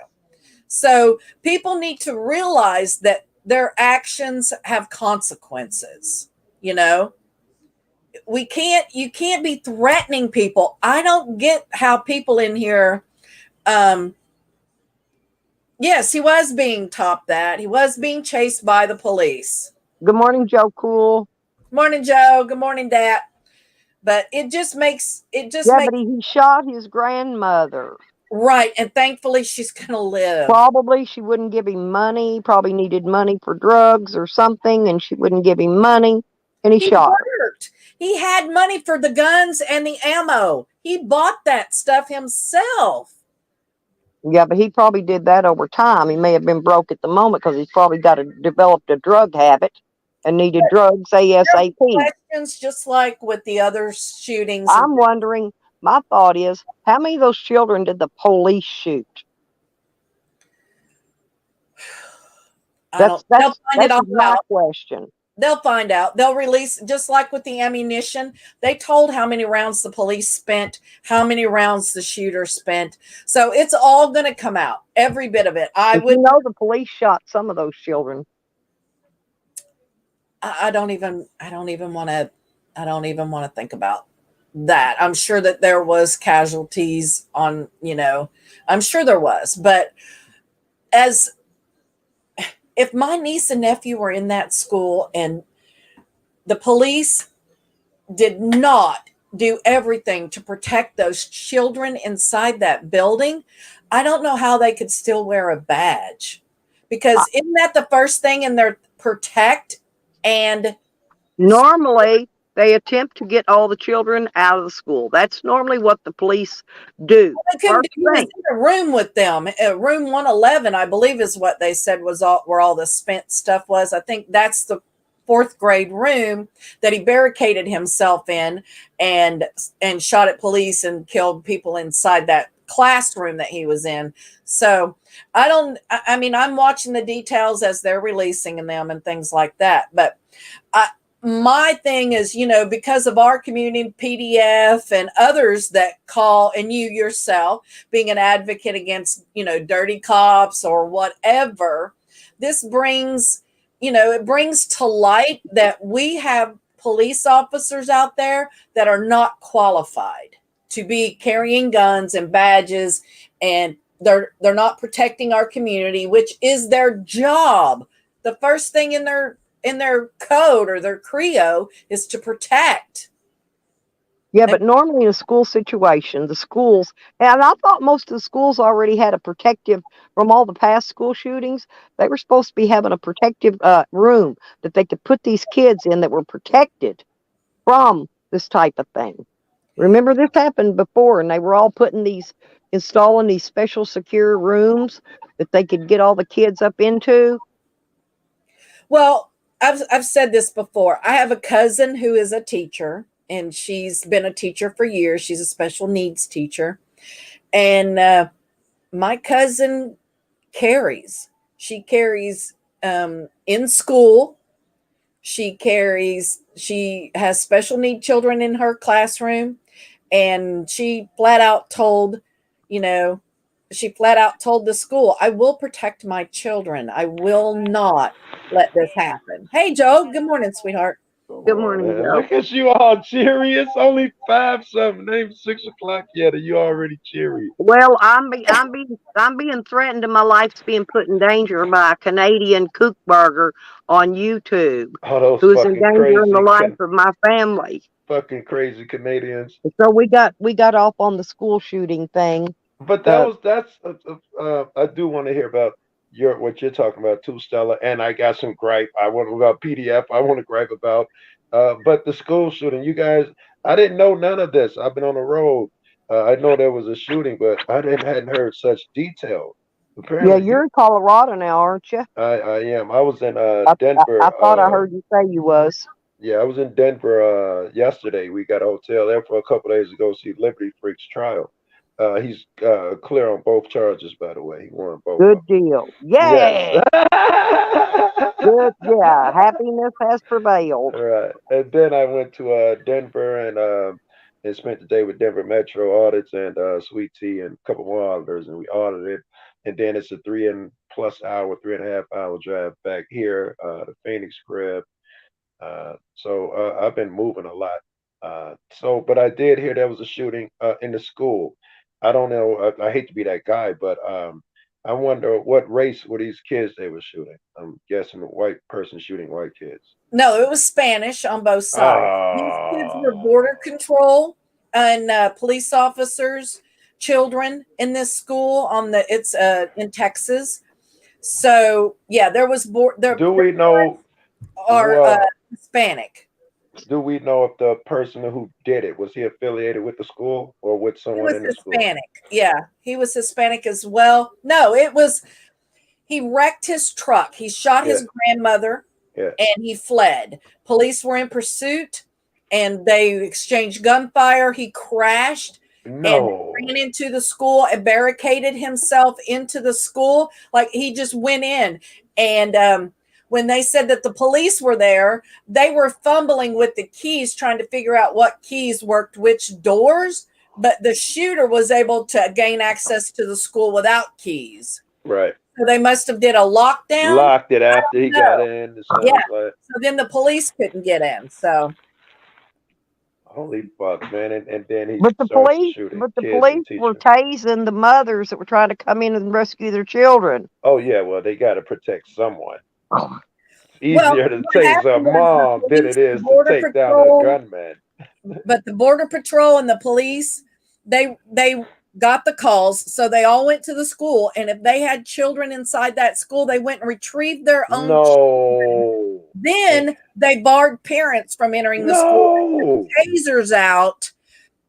So people need to realize that their actions have consequences. You can't be threatening people. I don't get how people in here, yes, he was being topped that. He was being chased by the police. Good morning, Joe Cool. Morning, Joe. Good morning, Dad. But it just makes but he shot his grandmother. Right. And thankfully she's going to live. Probably she wouldn't give him money, probably needed money for drugs or something, and she wouldn't give him money, and he shot her. He had money for the guns and the ammo. He bought that stuff himself. Yeah, but he probably did that over time. He may have been broke at the moment because he's probably developed a drug habit and needed drugs ASAP. Questions just like with the other shootings. I'm wondering, my thought is, how many of those children did the police shoot? That's my question. They'll find out. They'll release, just like with the ammunition. They told how many rounds the police spent, how many rounds the shooter spent. So it's all going to come out, every bit of it. The police shot some of those children. I don't even want to think about that. I'm sure that there was casualties on, I'm sure there was, but if my niece and nephew were in that school and the police did not do everything to protect those children inside that building, I don't know how they could still wear a badge. Because isn't that the first thing in their protect? And normally They attempt to get all the children out of the school. That's normally what the police do. They couldn't, First he was thing. in a room with them. Room 111, I believe, is what they said was where all the spent stuff was. I think that's the fourth grade room that he barricaded himself in and shot at police and killed people inside that classroom that he was in. So I mean, I'm watching the details as they're releasing them and things like that. But my thing is, because of our community, PDF and others that call, and you yourself being an advocate against, dirty cops or whatever, this brings, it brings to light that we have police officers out there that are not qualified to be carrying guns and badges, and they're not protecting our community, which is their job. The first thing in their code or their credo is to protect. Yeah, but normally in a school situation, the schools, and I thought most of the schools already had a protective, from all the past school shootings, they were supposed to be having a protective room that they could put these kids in that were protected from this type of thing. Remember, this happened before, and they were all installing these special secure rooms that they could get all the kids up into. Well, I've said this before. I have a cousin who is a teacher, and she's been a teacher for years. She's a special needs teacher. And my cousin carries. She carries in school. She has special need children in her classroom. And she flat out told the school, I will protect my children. I will not let this happen. Hey, Joe. Good morning, sweetheart. Come Good on, morning, man. Joe. Look at you all cheery. It's only 5 something. Ain't 6 o'clock yet, and you already cheery. Well, I'm being threatened, and my life's being put in danger by a Canadian kook burger on YouTube, All those who is endangering the life of my family. fucking crazy Canadians. So we got off on the school shooting thing. But Uh, I do want to hear about what you're talking about too, Stella. And I got some gripe. I want about PDF. I want to gripe about. But the school shooting, you guys, I didn't know none of this. I've been on the road. I know there was a shooting, but hadn't heard such detail. yeah, Apparently, you're in Colorado now, aren't you? I am. I was in I, I, Denver. I thought I heard you say you was. Yeah, I was in Denver yesterday. We got a hotel there for a couple days to go see Liberty Freak's trial. He's clear on both charges, by the way. He won both of Good them. deal. Yes. Yay! Good. Yeah, happiness has prevailed. Right. And then I went to Denver and spent the day with Denver Metro audits and Sweet Tea and a couple more auditors, and we audited. And then it's a 3.5 hour drive back here to Phoenix crib. So I've been moving a lot. But I did hear there was a shooting in the school. I don't know. I hate to be that guy, but I wonder what race were these kids they were shooting. I'm guessing a white person shooting white kids. No, it was Spanish on both sides. These kids were Oh, border control and police officers, children in this school it's in Texas. So yeah, there was do we know? are Well, Hispanic. do we know if the person who did it was he affiliated with the school or with He someone was in the school? Hispanic. Yeah, he was Hispanic as well. No, he wrecked his truck. He shot Yeah, his grandmother yeah. and he fled. Police were in pursuit and they exchanged gunfire. He crashed and No, ran into the school and barricaded himself into the school. Like he just went in. And when they said that the police were there, they were fumbling with the keys, trying to figure out what keys worked which doors. But the shooter was able to gain access to the school without keys. right. So they must have did a lockdown. Locked it after he got No. in. It Yeah. sounds like. So then the police couldn't get in. So Holy fuck, man! And then he But the starts police, shooting but the kids and police were teachers. tasing the mothers that were trying to come in and rescue their children. Oh yeah, well they got to protect someone. Oh, It's well, easier to what tase a happened was mom the than police, it is to border take down a patrol, gunman. but the border patrol and the police, they got the calls, so they all went to the school. And if they had children inside that school, they went and retrieved their own children No. Then they barred parents from entering the school, No. tasers out,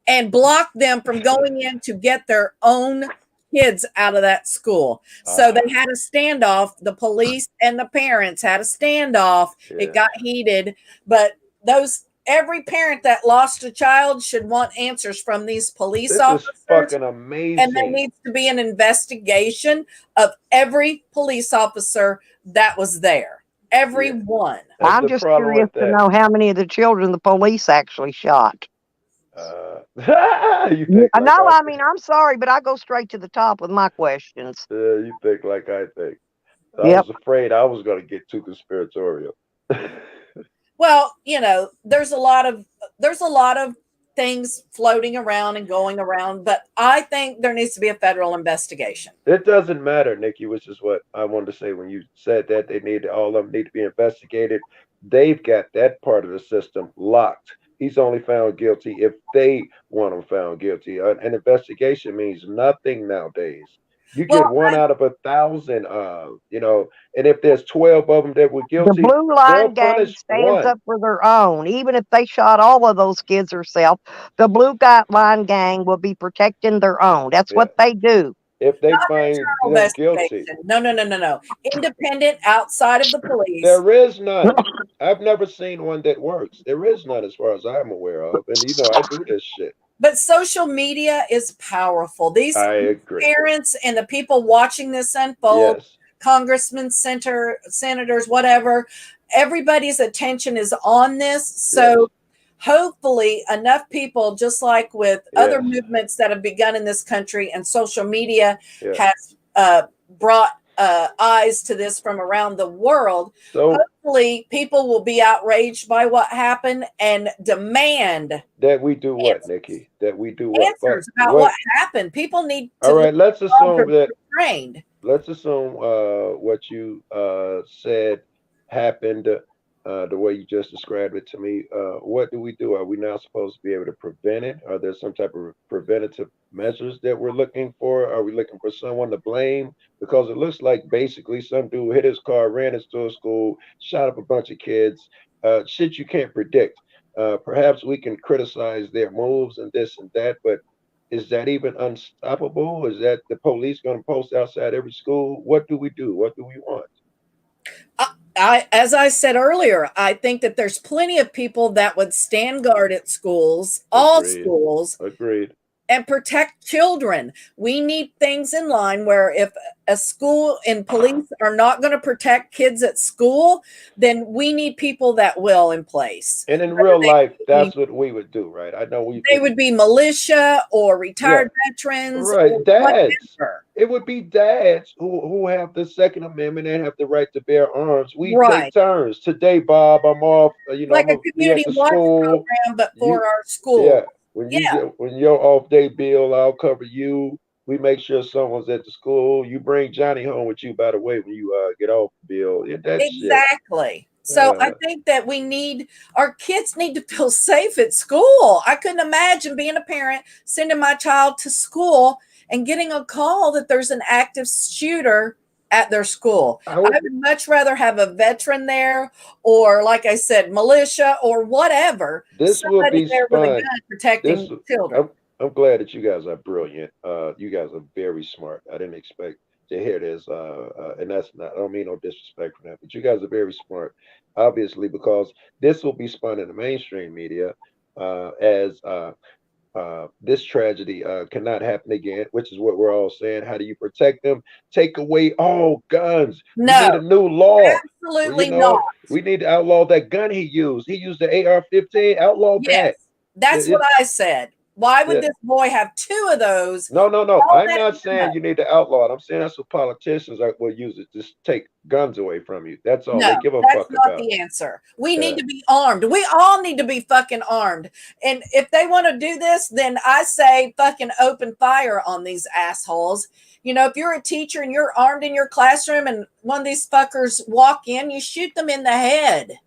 and blocked them from going in to get their own kids out of that school. So they had a standoff. The police and the parents had a standoff. It Yeah. got heated, but every parent that lost a child should want answers from these police This is officers. fucking And there amazing. needs to be an investigation of every police officer that was there. Every one. That's I'm the just problem curious with to that. know how many of the children the police actually shot. You think like No, I I think. mean, I'm sorry, but I go straight to the top with my questions. You think like I think. I Yep. was afraid I was going to get too conspiratorial. Well, there's a lot of things floating around and going around, but I think there needs to be a federal investigation. It doesn't matter, Nikki, which is what I wanted to say when you said that all of them need to be investigated. They've got that part of the system locked. He's only found guilty if they want him found guilty. An investigation means nothing nowadays. You Well, get one out of 1,000, and if there's 12 of them that were The guilty, Blue they'll Line Gang punish stands one. up for their own. Even if they shot all of those kids herself, the Line Gang will be protecting their own. That's Yeah. what they do. If they not find internal them guilty, investigation. No. Independent outside of the police. there is none. I've never seen one that works. There is none as far as I'm aware of. And I do this shit. But social media is powerful. These I agree. parents and the people watching this unfold, Yes. congressmen, senators, whatever, everybody's attention is on this. So hopefully enough people, just like with other movements that have begun in this country, and social media has brought eyes to this from around the world. So hopefully people will be outraged by what happened and demand that we do what, Nikki? That we do what? answers about what happened. People need to all right, let's assume that trained. Let's assume what you said happened the way you just described it to me. What do we do? Are we now supposed to be able to prevent it? Are there some type of preventative measures that we're looking for? Are we looking for someone to blame? Because it looks like basically some dude hit his car, ran into a school, shot up a bunch of kids. Shit you can't predict. Perhaps we can criticize their moves and this and that, but is that even unstoppable? Is that the police going to post outside every school? What do we do? What do we want? As I said earlier, I think that there's plenty of people that would stand guard at schools, all schools. Agreed. And protect children. We need things in line where if a school and police are not going to protect kids at school, then we need people that will in place. And in real life, that's what we would do, right? I know they would be militia or retired veterans. Right, dads. Whatever. It would be dads who have the Second Amendment and have the right to bear arms. We take turns. Today, Bob, I'm off. Like a community watch program, but for our school. Yeah. When you're off day, Bill, I'll cover you. We make sure someone's at the school. You bring Johnny home with you, by the way, when you get off, Bill. Exactly. So I think that our kids need to feel safe at school. I couldn't imagine being a parent, sending my child to school and getting a call that there's an active shooter at their school. I would much rather have a veteran there, or like I said, militia or whatever. This will be there with a gun protecting children. I'm glad that you guys are brilliant. You guys are very smart. I didn't expect to hear this, and I don't mean no disrespect for that, but you guys are very smart, obviously, because this will be spun in the mainstream media as this tragedy cannot happen again, which is what we're all saying. How do you protect them? Take away all guns. No, we need a new law. Absolutely not. We need to outlaw that gun he used. He used the AR-15. Outlaw that. That's what I said. Why would this boy have two of those? No. I'm not saying you need to outlaw it. I'm saying that's what politicians will use it. Just take guns away from you. That's all. They give a fuck about. That's not the answer. We need to be armed. We all need to be fucking armed. And if they want to do this, then I say fucking open fire on these assholes. If you're a teacher and you're armed in your classroom and one of these fuckers walk in, you shoot them in the head.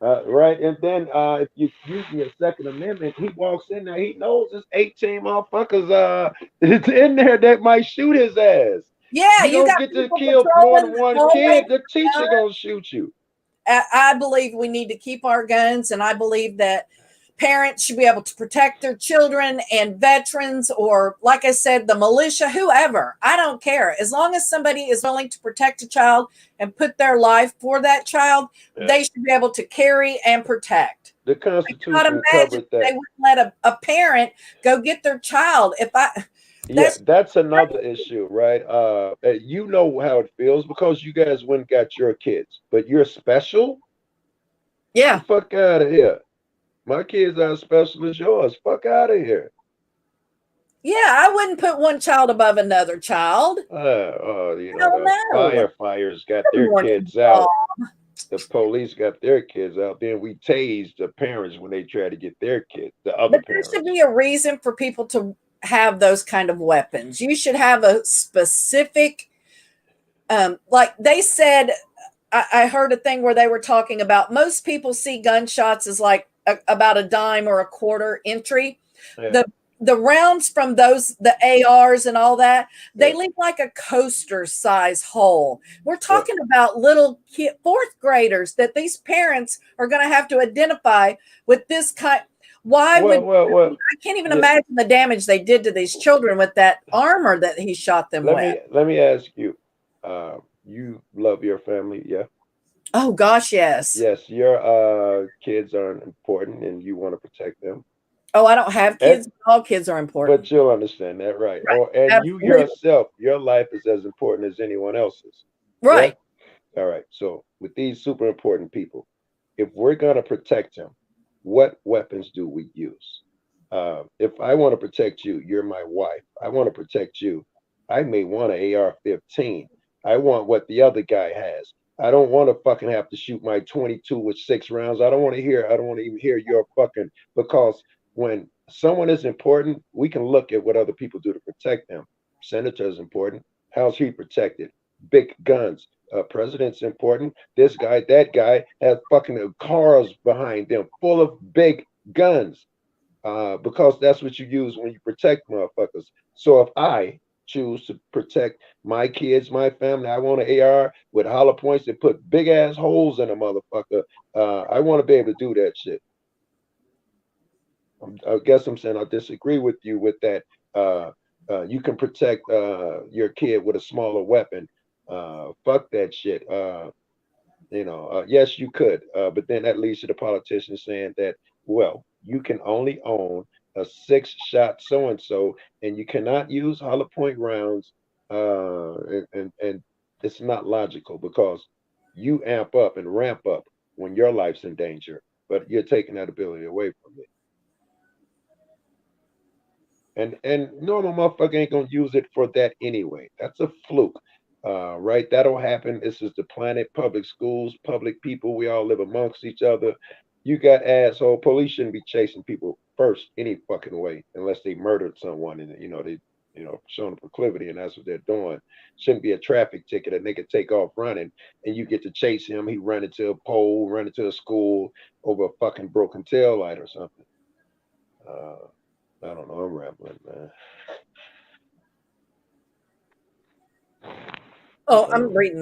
Right, and then if you use your Second Amendment, he walks in there, he knows there's 18 motherfuckers it's in there that might shoot his ass. Yeah, you don't get to kill more than one kid, the teacher gonna shoot you. I believe we need to keep our guns, and I believe that parents should be able to protect their children, and veterans, or like I said, the militia, whoever. I don't care. As long as somebody is willing to protect a child and put their life for that child, they should be able to carry and protect. The I cannot Constitution imagine covered they that. wouldn't let a parent go get their child. Yeah, That's that's another issue, right? You know how it feels because you guys went and got your kids, but you're special? The yeah. fuck out of here. My kids are as special as yours. Fuck out of here. Yeah, I wouldn't put one child above another child. You know, Hell the no. firefighters got Good their morning, kids Bob. out. The police got their kids out. Then we tased the parents when they try to get their kids, the other But there should parents. be a reason for people to have those kind of weapons. You should have a specific, like they said, I heard a thing where they were talking about most people see gunshots as like about a dime or a quarter entry. Yeah, The rounds from the ARs and all that, they yeah, leave like a coaster size hole. We're yeah. talking about little fourth graders that these parents are going to have to identify with this kind. Why would Well. I can't even The, imagine the damage they did to these children with that armor that he shot them with. let me ask you. You love your family, yeah? Oh gosh, yes. Yes, your kids are important, and you want to protect them. Oh, I don't have And kids. All kids are important. but you'll understand that, right? Right. Or and you Absolutely. yourself, your life is as important as anyone else's. Yeah. Right. All right. So with these super important people, if we're gonna protect them, what weapons do we use? If I want to protect you, you're my wife. I want to protect you. I may want an AR-15. I want what the other guy has. I don't want to fucking have to shoot my 22 with 6 rounds. I don't want to hear. I don't want to even hear your fucking because when someone is important, we can look at what other people do to protect them. Senator is important. How's he protected? Big guns. President's important. This guy, that guy has fucking cars behind them full of big guns because that's what you use when you protect motherfuckers. So if I choose to protect my kids, my family, I want an AR with hollow points that put big ass holes in a motherfucker. I want to be able to do that shit. I guess I'm saying I disagree with you with that. You can protect your kid with a smaller weapon. Fuck that shit. Yes, you could, but then that leads to the politicians saying that, well, you can only own a 6-shot so and so, and you cannot use hollow point rounds, and it's not logical because you amp up and ramp up when your life's in danger, but you're taking that ability away from me. And normal motherfucker ain't gonna use it for that anyway. That's a fluke. Right? That'll happen. This is the planet, public schools, public people. We all live amongst each other. You got asshole police shouldn't be chasing people first any fucking way unless they murdered someone and they showing a proclivity and that's what they're doing. Shouldn't be a traffic ticket and they could take off running and you get to chase him. He run into a pole, run into a school over a fucking broken tail light or something. I don't know. I'm rambling, man. Oh, I'm reading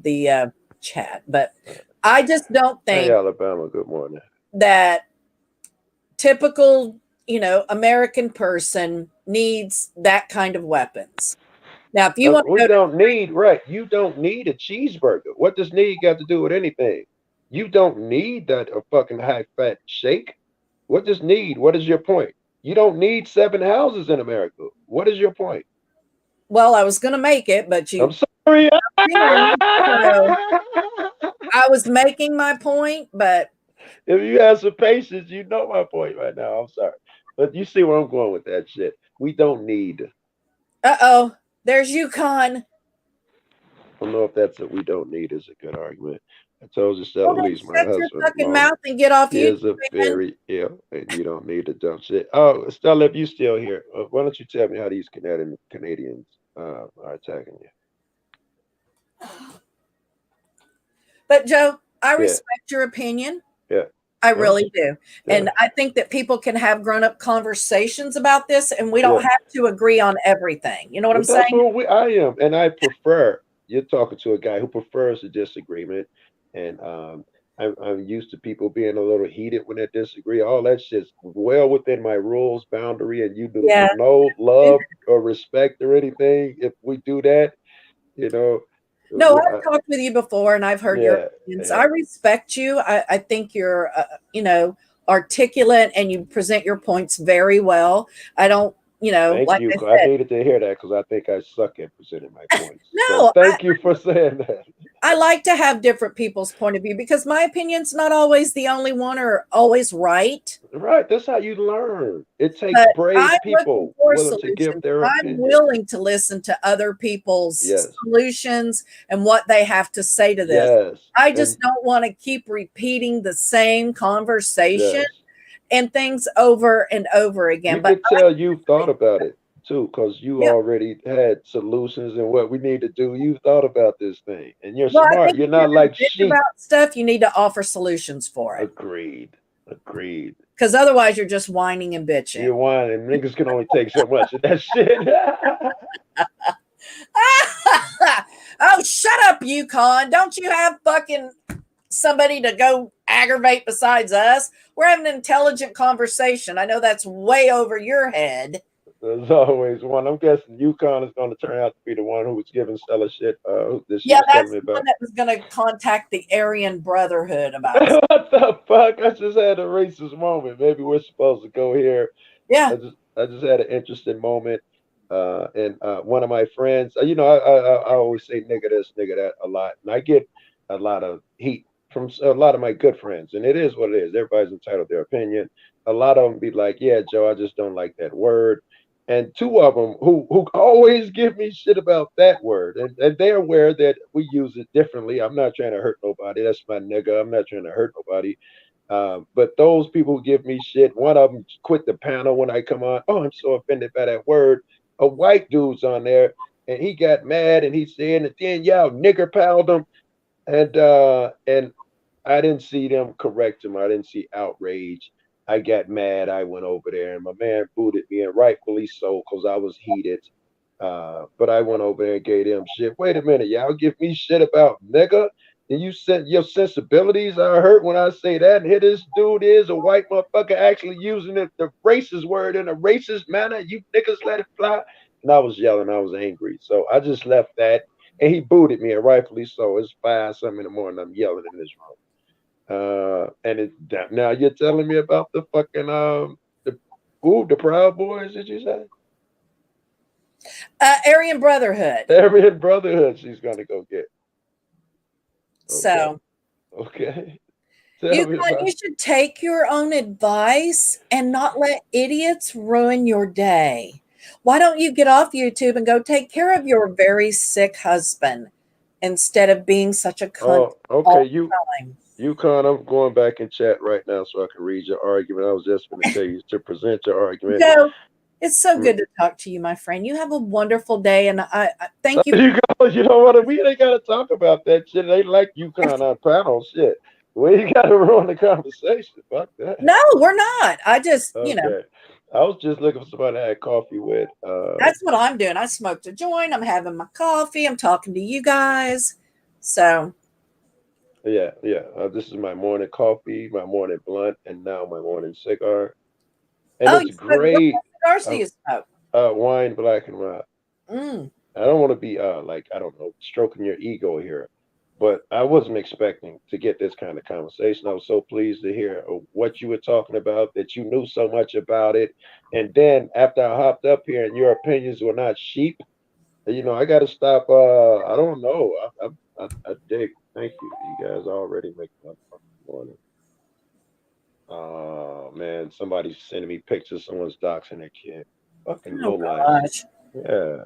the chat, but I just don't Hey, think Alabama. Good morning. that typical, American person needs that kind of weapons. Now, if you want to We go to, don't need right. You don't need a cheeseburger. What does need got to do with anything? You don't need that a fucking high fat shake. What does need? What is your point? You don't need 7 houses in America. What is your point? well, I was going to make it, but I'm you sorry. didn't. So I was making my point, but If you have some patience, you know my point right now. I'm sorry, but you see where I'm going with that shit. We don't need. there's UConn. I don't know if that's a we don't need is a good argument. I told you, Well, Stella then Lee's my shut your husband. fucking Mom. mouth and get off He is YouTube, a man. very ill, and you don't need to dump shit. Oh, Stella, if you still here, why don't you tell me how these Canadians are attacking you? But Joe, I Yeah, respect your opinion. yeah. I Well, really do. yeah, And I think that people can have grown-up conversations about this, and we don't yeah. have to agree on everything. You know what I'm But that's saying? what I am, and I prefer you're talking to a guy who prefers a disagreement, and I'm used to people being a little heated when they disagree. All that shit's well within my rules boundary, and you do Yeah. no love or respect or anything if we do that. You know, No, we, I've talked with you before and I've heard your yeah, opinions. I yeah. respect you. I think you're, articulate and you present your points very well. I don't, Thank like you. I 'Cause I said, needed to hear that because I think I suck at presenting my points. So no, thank you for saying that. I like to have different people's point of view because my opinion's not always the only one or always right. Right, that's how you learn. It takes But brave I'm looking people for willing to give solutions. their I'm opinion. willing to listen to other people's Yes, solutions and what they have to say to this. yes, I and just don't want to keep repeating the same conversation yes. and things over and over again. You But could tell you thought about it too, because you yeah, already had solutions and what we need to do. You thought about this thing, and you're well, I smart. think You're if you're not going like to bitch sheep. about stuff, you need to offer solutions for it Agreed. Agreed. because otherwise you're just whining and bitching. You're whining. Niggas can only take so much of that shit. Oh, shut up, Yukon. Don't you have fucking somebody to go aggravate besides us? We're having an intelligent conversation. I know that's way over your head. There's always one. I'm guessing Yukon is going to turn out to be the one who was giving Stella shit that she Yeah, was telling that's me the one about. that was going to contact the Aryan Brotherhood about. What the fuck? I just had a racist moment. Maybe we're supposed to go here. Yeah, I just had an interesting moment. And one of my friends, I always say nigga this, nigga that a lot, and I get a lot of heat from a lot of my good friends, and it is what it is. Everybody's entitled to their opinion. A lot of them be like, "Yeah, Joe, I just don't like that word." And two of them who always give me shit about that word, and they're aware that we use it differently. I'm not trying to hurt nobody. That's my nigga. I'm not trying to hurt nobody. But those people who give me shit, one of them quit the panel when I come on. Oh, I'm so offended by that word. A white dude's on there, and he got mad, and he said, and then y'all nigger palled him, and I didn't see them correct him. I didn't see outrage. I got mad. I went over there, and my man booted me, and rightfully so, because I was heated. But I went over there and gave them shit. Wait a minute, y'all give me shit about nigga? And you said your sensibilities are hurt when I say that. And here this dude is a white motherfucker actually using the racist word in a racist manner. You niggas let it fly. And I was yelling. I was angry. So I just left that. And he booted me, and rightfully so. It's 5 something in the morning. I'm yelling in this room. Now you're telling me about the fucking the Proud Boys, did you say? Aryan Brotherhood. Aryan Brotherhood she's gonna go get. Okay. So Okay. you Tell me you about should take your own advice and not let idiots ruin your day. Why don't you get off YouTube and go take care of your very sick husband instead of being such a cunt oh okay, all you the time? Yukon, I'm going back in chat right now so I can read your argument. I was just gonna tell you to present your argument. Joe, it's so Mm. good to talk to you, my friend. You have a wonderful day, and I thank you. You go, you know what? We ain't gotta talk about that shit. They like Yukon on panel shit. We ain't gotta ruin the conversation. Fuck that. No, we're not. I just, Okay. I was just looking for somebody to have coffee with. that's what I'm doing. I smoked a joint. I'm having my coffee. I'm talking to you guys. So, Yeah, yeah. This is my morning coffee, my morning blunt, and now my morning cigar. And oh, it's you smoke what great. cigars do Uh, you smoke? wine, black and white. Mm. I don't want to be like I don't know, stroking your ego here, but I wasn't expecting to get this kind of conversation. I was so pleased to hear what you were talking about, that you knew so much about it, and then after I hopped up here and your opinions were not sheep, I got to stop. I don't know. I dig. Thank you. You guys already make my morning. Oh man, somebody's sending me pictures. Someone's doxing their kid. Fucking Oh low lives. gosh. Yeah.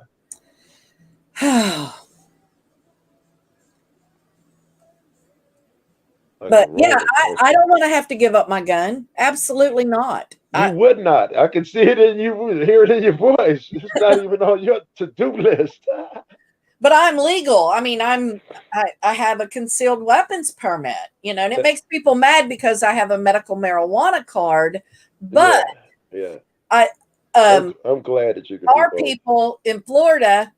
Like a But yeah, roller I coaster. don't want to have to give up my gun. Absolutely not. You would not. I can see it in you, hear it in your voice. It's not even on your to-do list. But I'm legal. I mean, I have a concealed weapons permit, and it makes people mad because I have a medical marijuana card. But Yeah, yeah. I I'm glad that you can do our both. people in Florida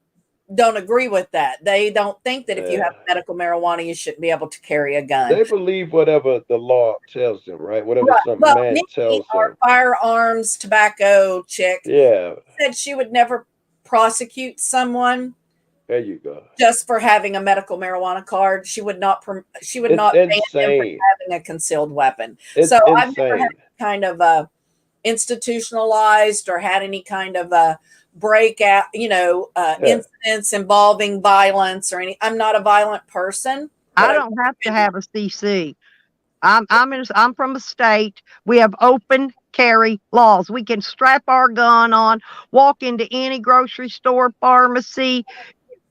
don't agree with that. They don't think that if you have Yeah. medical marijuana, you shouldn't be able to carry a gun. They believe whatever the law tells them, right? Whatever Right. some Well, man Nikki, tells our them. firearms tobacco chick, Yeah, said she would never prosecute someone there you go. just for having a medical marijuana card. She would not. She would It's not ban them for insane. having a concealed weapon. It's So I've never had insane. kind of institutionalized or had any kind of a breakout, Yeah. incidents involving violence or any. I'm not a violent person, but I I don't have to have a CC. I'm from a state. We have open carry laws. We can strap our gun on, walk into any grocery store, pharmacy,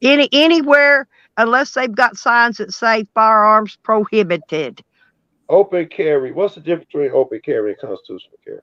anywhere, unless they've got signs that say firearms prohibited. Open carry. What's the difference between open carry and constitutional carry?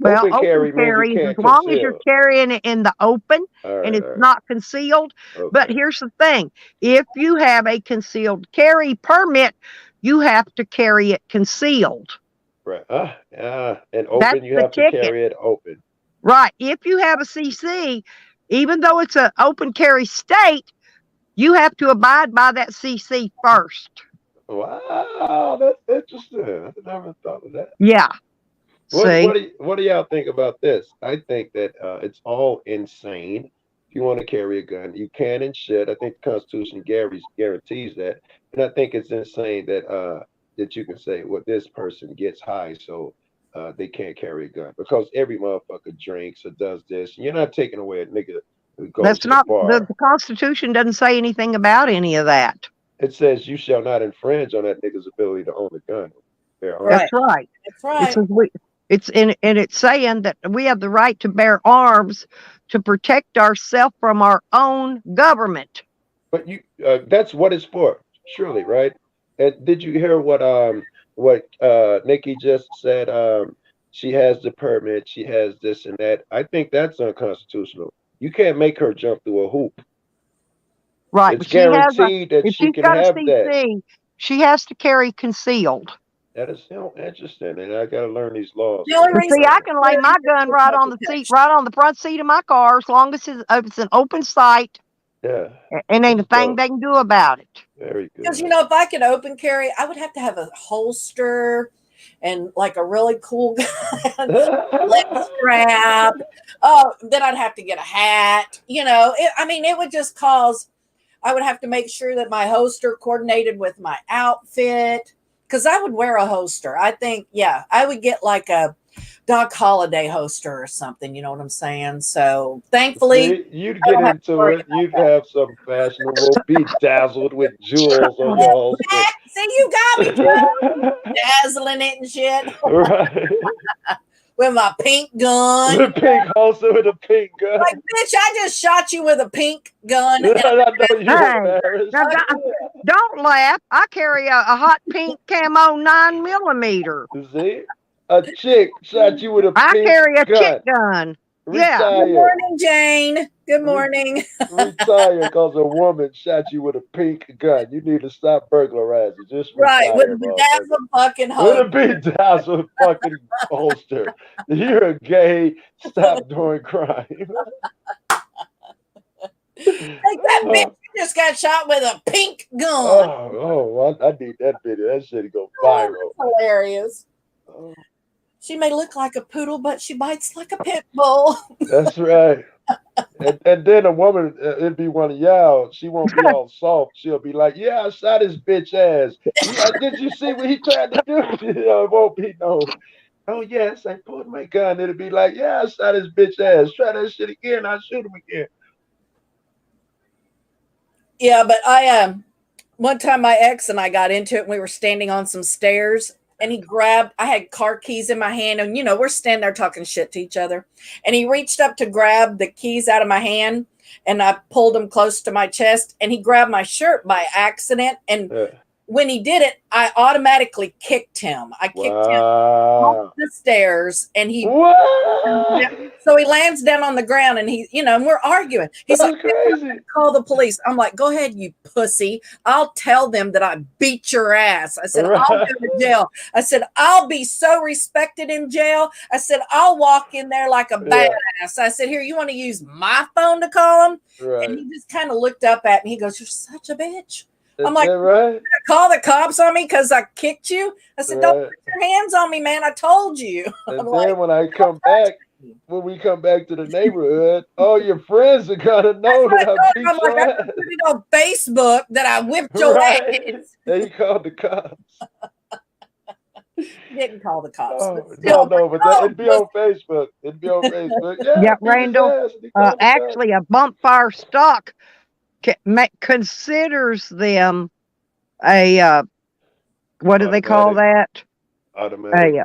Well, Open open carry means you carry is as can't long as you're conceal. carrying it in the open All and right, it's all right. not concealed. But Okay. here's the thing, if you have a concealed carry permit, you have to carry it concealed. Right. And That's open, you the have to ticket. carry it open. Right. If you have a CC, even though it's an open carry state, you have to abide by that CC first. Wow, that's interesting. I never thought of that. Yeah. See, What do y'all think about this? I think that it's all insane. If you want to carry a gun, you can and should. I think the Constitution guarantees that, and I think it's insane that you can say, well, this person gets high, so they can't carry a gun because every motherfucker drinks or does this. And you're not taking away a nigga who goes that's to the not bar. the Constitution doesn't say anything about any of that. It says you shall not infringe on that nigga's ability to own a gun. Bear arms. right. That's right. That's It's right. and it's saying that we have the right to bear arms to protect ourselves from our own government. But that's what it's for, surely, right? And did you hear what Nikki just said? She has the permit, she has this and that. I think that's unconstitutional. You can't make her jump through a hoop. Right. It's But she has guaranteed that if she she's can got a have that. CC, she has to carry concealed. That is interesting, and I gotta learn these laws. The only reason See, I can lay my gun right on the seat, right on the front seat of my car, as long as it's an open sight, Yeah, and ain't a that's thing dope. they can do about it. Very because good. if I could open carry, I would have to have a holster and like a really cool gun, lip strap. Oh, then I'd have to get a hat. It would just cause. I would have to make sure that my holster coordinated with my outfit because I would wear a holster. I think, yeah, I would get like a Doc Holiday holster or something. You know what I'm saying? So thankfully, See, you'd I get don't have to into worry it. You'd have some fashionable, be dazzled with jewels on about your holster. that. See, you got me, dazzling it and shit Right. with my pink gun. The pink holster with a pink gun. Like, bitch, I just shot you with a pink gun. And I know you Hey, embarrassed. now don't laugh. I carry a hot pink camo 9mm. See? A chick shot you with a I pink carry a chick gun. gun. Yeah. Good Retire. morning, Jane. Good morning. Retire because a woman shot you with a pink gun. You need to stop burglarizing. Just Right, with retire, a motherfucker. bedazzled fucking With hoe. a big dazzle fucking holster. You're gay. Stop doing crime. Like that bitch just got shot with a pink gun. I need that video. That shit go Oh, viral. that's hilarious. Oh, She may look like a poodle, but she bites like a pit bull. that's right. And then a woman, it'd be one of y'all. She won't be all soft. She'll be like, "Yeah, I shot his bitch ass. Did you see what he tried to do?" It won't be no. Oh yes, I pulled my gun. It'll be like, "Yeah, I shot his bitch ass. Try that shit again. I'll shoot him again." Yeah, but I one time my ex and I got into it and we were standing on some stairs and I had car keys in my hand and we're standing there talking shit to each other. And he reached up to grab the keys out of my hand and I pulled them close to my chest and he grabbed my shirt by accident and when he did it, I automatically kicked him. I kicked him Wow. off the stairs, and he What? so he lands down on the ground, and and we're arguing. He's like, That's crazy. call the police. I'm like, go ahead, you pussy. I'll tell them that I beat your ass. I said, I'll Right. go to jail. I said, I'll be so respected in jail. I said, I'll walk in there like a Yeah. badass. I said, here, you want to use my phone to call him? Right. And he just kind of looked up at me. He goes, you're such a bitch. I'm Is like, that right? call the cops on me because I kicked you. I said, don't Right. put your hands on me, man. I told you. And I'm then like, when I come back, when we come back to the neighborhood, all your friends are gonna know that's that what I I told him. beat I'm like, your I ass. put it on Facebook that I whipped your Right. ass. And he called the cops. He didn't call the cops, Oh, but no, still, no, but oh, it'd be on Facebook. It'd be on Facebook. Yeah, Yeah, I beat his Randall. ass and he called the cops. Actually, a bump fire stock considers them a what do they call that? Automatic.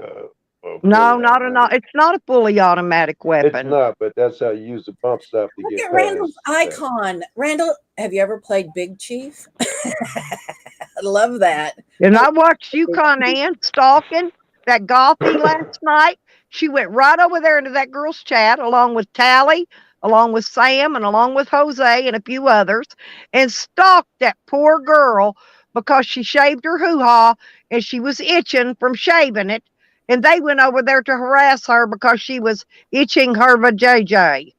Or No, fully not automatic. it's not a fully automatic It's weapon. not, but that's how you use the bump stuff to look get at past Randall's that. icon. Randall, have you ever played Big Chief? I love that. And I watched Yukon Ann stalking that Gothy last night. She went right over there into that girl's chat, along with Tally, along with Sam, and along with Jose and a few others, and stalked that poor girl because she shaved her hoo-ha and she was itching from shaving it. And they went over there to harass her because she was itching her vajayjay,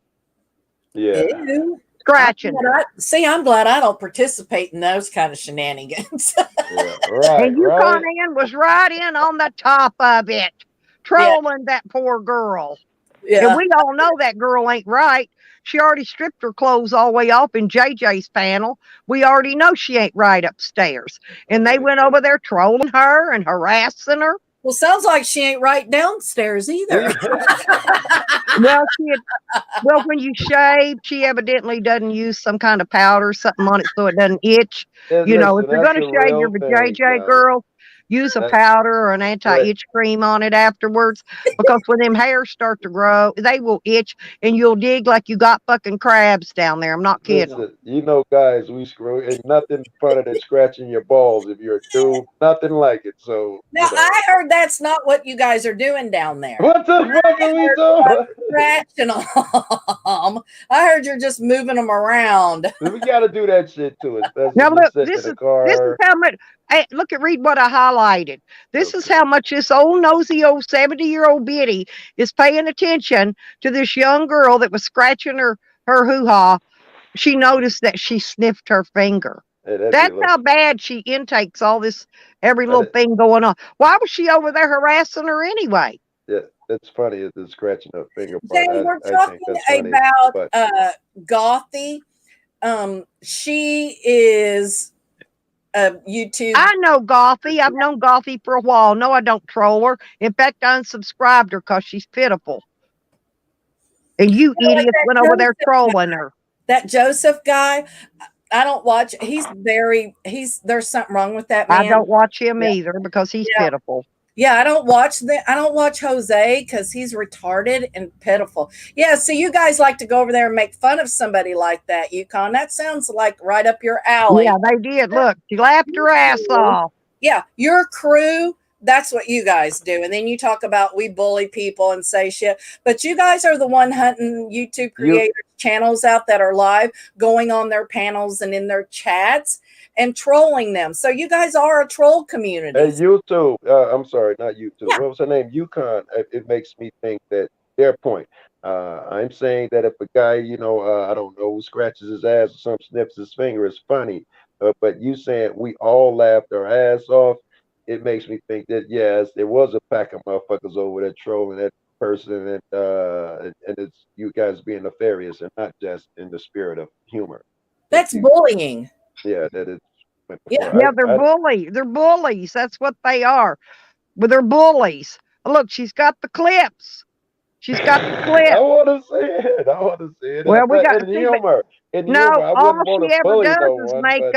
Yeah. Ew. scratching. I'm glad I don't participate in those kind of shenanigans. Yeah. Right. And Yukon Right. Ann was right in on the top of it, trolling that poor girl. Yeah. And we all know that girl ain't right. She already stripped her clothes all the way off in JJ's panel. We already know she ain't right upstairs. And they went over there trolling her and harassing her. Well, sounds like she ain't right downstairs either. Well, when you shave, she evidently doesn't use some kind of powder or something on it so it doesn't itch. And You know, listen, if you're that's going to a shave your real thing, JJ guys. girl, use a That- powder or an anti-itch cream on it afterwards, because when them hairs start to grow, they will itch and you'll dig like you got fucking crabs down there. I'm not kidding. Listen, you know, guys, we screw. Ain't nothing funner than scratching your balls if you're a dude. Nothing like it. So Now, you know. I heard that's not what you guys are doing down there. What the fuck are we doing? Scratching them. I heard you're just moving them around. We got to do that shit too, especially Now if we look, sit this in is the car. how much. Hey, look at read what I highlighted. This is how much this old nosy old 70-year-old biddy is paying attention to this young girl that was scratching her hoo-ha. She noticed that she sniffed her finger. Hey, that'd be a That's little- how bad she intakes all this, every little thing going on. Why was she over there harassing her anyway? Yeah, that's funny. Is the scratching her finger part. Jane, we're I talking think that's funny, about but Gothy. She is a YouTube. I know Gothy. I've known Gothy for a while. No, I don't troll her. In fact, I unsubscribed her because she's pitiful. And you idiots went over there trolling her. That Joseph guy, I don't watch. There's something wrong with that man. I don't watch him either because he's pitiful. Yeah, I don't watch Jose because he's retarded and pitiful. Yeah, so you guys like to go over there and make fun of somebody like that, Yukon. That sounds like right up your alley. Yeah, they did. Look, she laughed her ass off. Yeah, your crew, that's what you guys do. And then you talk about we bully people and say shit. But you guys are the one hunting YouTube creators channels out that are live, going on their panels and in their chats and trolling them. So you guys are a troll community. Hey, YouTube. I'm sorry, not YouTube. Yeah. What was her name? Yukon. It makes me think that their point. I'm saying that if a guy, I don't know, scratches his ass or something, snips his finger, it's funny. But you saying we all laughed our ass off, it makes me think that yes, there was a pack of motherfuckers over there trolling that person, and it's you guys being nefarious and not just in the spirit of humor. That's bullying. Yeah, that is. Yeah, they're bullies. They're bullies. That's what they are. But they're bullies. Look, she's got the clips. She's got the clips. I want to see it. Well, we got in humor. In no, humor, I all wouldn't want she to ever bully does no is one, make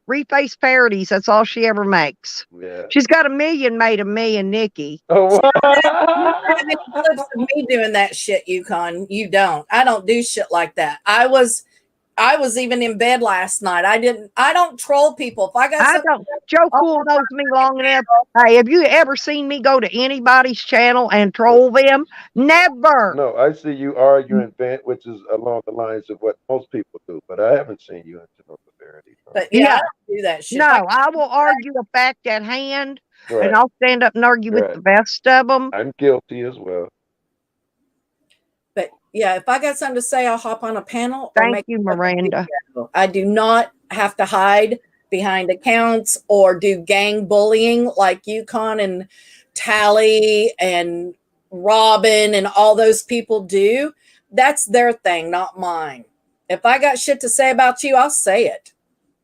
reface parodies. That's all she ever makes. Yeah. She's got a million made of me and Nikki. Oh, you don't have any clips of me doing that shit, Yukon. You don't. I don't do shit like that. I was I was even in bed last night. I don't troll people. If I got I something, don't. Joe I'll Cool put knows me long enough. Hey, have you ever seen me go to anybody's channel and troll them? Never. No, I see you argue and vent, which is along the lines of what most people do, but I haven't seen you into no severity. No. but yeah, I Yeah. don't do that shit. If No, I will argue a fact at hand, and Right, I'll stand up and argue with right. the best of them. I'm guilty as well. But yeah, if I got something to say, I'll hop on a panel or Thank make you, a fucking Miranda. video. I do not have to hide behind accounts or do gang bullying like Yukon and Tally and Robin and all those people do. That's their thing, not mine. If I got shit to say about you, I'll say it.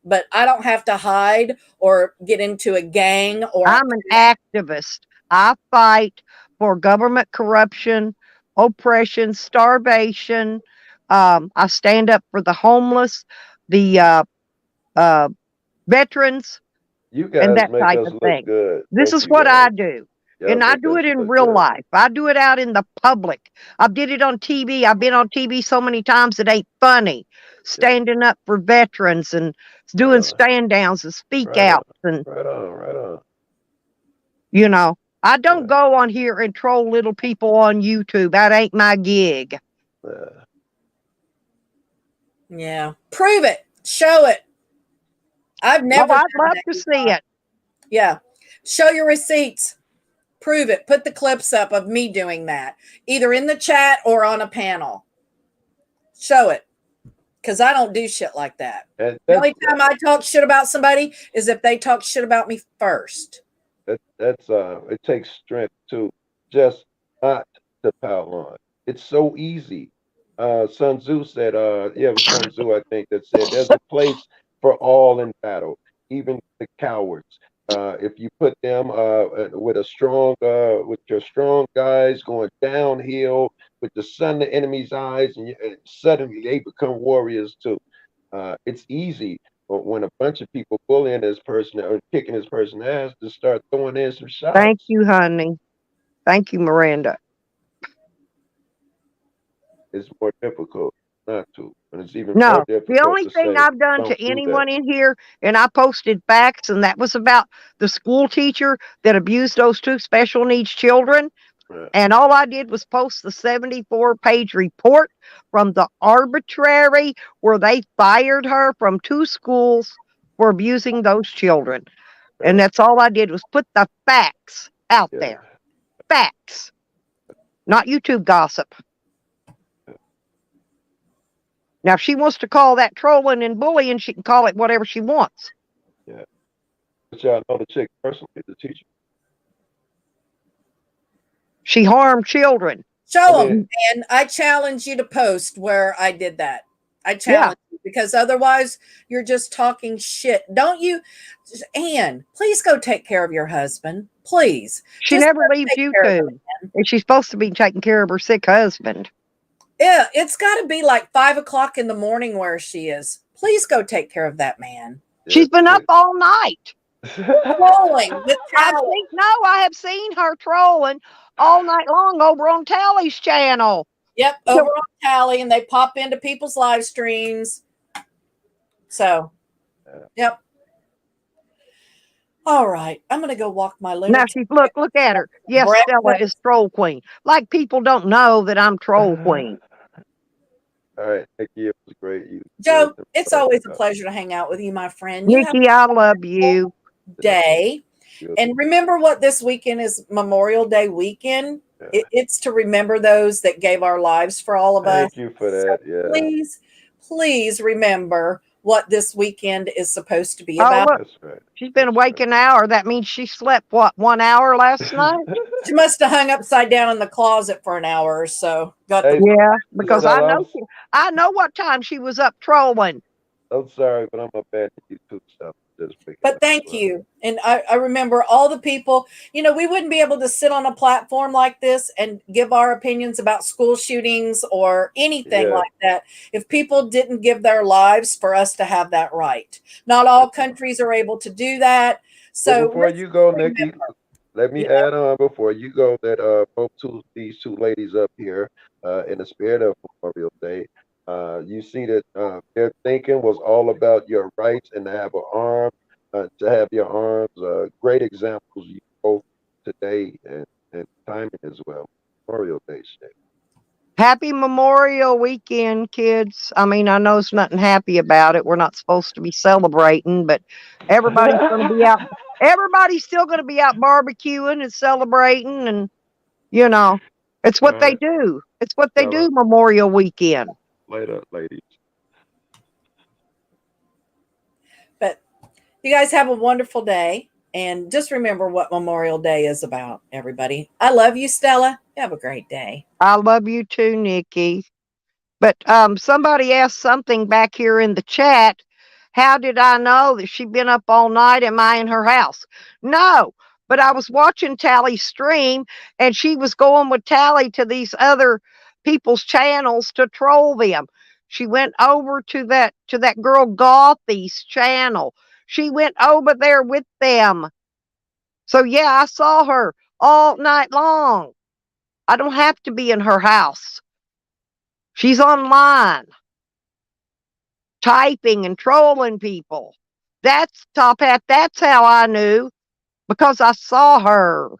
But I don't have to hide or get into a gang or I'm an activist. I fight for government corruption, oppression, starvation. I stand up for the homeless, the uh, veterans, You and guys that make type us of look thing. good, This both is you what I guys. do. Y'all And I make do us it in look real good. life. I do it out in the public. I did it on TV. I've been on TV so many times it ain't funny. Yeah, Standing up for veterans and right doing on, stand downs and speak right on, outs and right on, right on. you know. I don't Yeah, go on here and troll little people on YouTube. That ain't my gig. yeah. yeah. Prove it. Show it. I've Oh, never I'd done love that. to see it. Yeah. Show your receipts. Prove it. Put the clips up of me doing that, either in the chat or on a panel. Show it. Because I don't do shit like that. And The only time I talk shit about somebody is if they talk shit about me first. that's it takes strength to just not to pile on. It's so easy. Sun Tzu said, yeah, it was Sun Tzu, I think, that said there's a place for all in battle, even the cowards. If you put them with with your strong guys going downhill with the sun in the enemy's eyes, and suddenly they become warriors too. It's easy, but when a bunch of people bullying this person or kicking this person ass, to start throwing in some Thank shots, you, honey. Thank you, Miranda. it's more difficult not to, and it's even more No, the difficult only to thing say, I've done don't to do that. anyone in here, and I posted facts, and that was about the school teacher that abused those two special needs children. Yeah, And all I did was post the 74-page report from the arbitrary where they fired her from two schools for abusing those children. And yeah, that's all I did was put the facts out yeah. there. Facts, not YouTube gossip. Now, if she wants to call that trolling and bullying, she can call it whatever she wants. Yeah. But y'all know the chick personally, the teacher. She harmed children. I Show mean, them. And I challenge you to post where I did that. I Yeah. challenge you because otherwise you're just talking shit. Don't you, Anne, please go take care of your husband. Please. She Just never go leaves take care of him. YouTube. And she's supposed to be taking care of her sick husband. Yeah, it's got to be like 5 o'clock in the morning where she is. Please go take care of that man. yeah, She's been up all night. Trolling with Tally. I have seen her trolling all night long over on Tally's channel. Yep, over on Tally, and they pop into people's live streams. So, yep. All right, I'm gonna go walk my little. Now she's look at her. Yes, Stella breakfast. is troll queen. Like people don't know that I'm troll queen. All right, thank you. It was great. You Joe, shared it's some always a about pleasure to hang out with you, my friend. You have Nikki, I love you. a day. it. And remember what this weekend is, Memorial Day weekend. Yeah. It's to remember those that gave our lives for all of us. Thank you for that. Yeah, Please remember what this weekend is supposed to be Oh, about. look, that's right. she's been That's awake an hour. That means she slept, what, 1 hour last night? She must have hung upside down in the closet for an hour or so. Got Hey, the Yeah, because Stella, I know what time she was up trolling. I'm sorry, but I'm abandoning YouTube stuff this weekend. But thank you. And I remember all the people, we wouldn't be able to sit on a platform like this and give our opinions about school shootings or anything Yeah. like that if people didn't give their lives for us to have that right. Not all countries are able to do that. But So before you go, Nikki, remember, let me Yeah. add on before you go that these two ladies up here, in the spirit of Memorial Day, You see that their thinking was all about your rights and to have an arm, to have your arms. Great examples you both today and timing as well. Memorial Day shit. Happy Memorial Weekend, kids. I mean, I know it's nothing happy about it. We're not supposed to be celebrating, but everybody's going to be out. Everybody's still going to be out barbecuing and celebrating, and you know, it's All what they right, do. It's what they fella. do Memorial Weekend. Later, ladies. But you guys have a wonderful day. And just remember what Memorial Day is about, everybody. I love you, Stella. Have a great day. I love you too, Nikki. But somebody asked something back here in the chat. How did I know that she'd been up all night? Am I in her house? No, but I was watching Tally stream, and she was going with Tally to these other people's channels to troll them. She went over to that girl Gothy's channel. She went over there with them. So yeah, I saw her all night long. I don't have to be in her house. She's online typing and trolling people. That's Top Hat. That's how I knew because I saw her.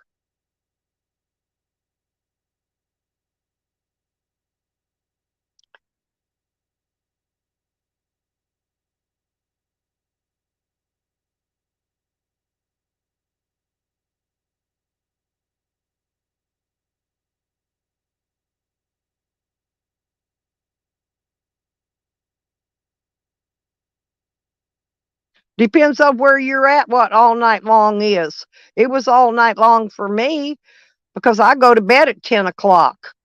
Depends on where you're at, what all night long is. It was all night long for me because I go to bed at 10 o'clock.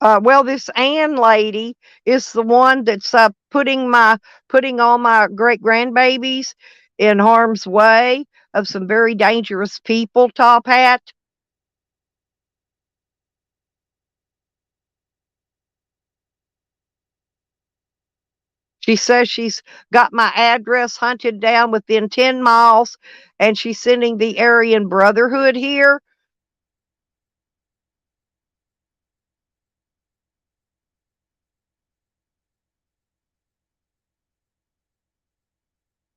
Well, this Ann lady is the one that's putting all my great grandbabies in harm's way of some very dangerous people. Top Hat. She says she's got my address hunted down within 10 miles, and she's sending the Aryan Brotherhood here.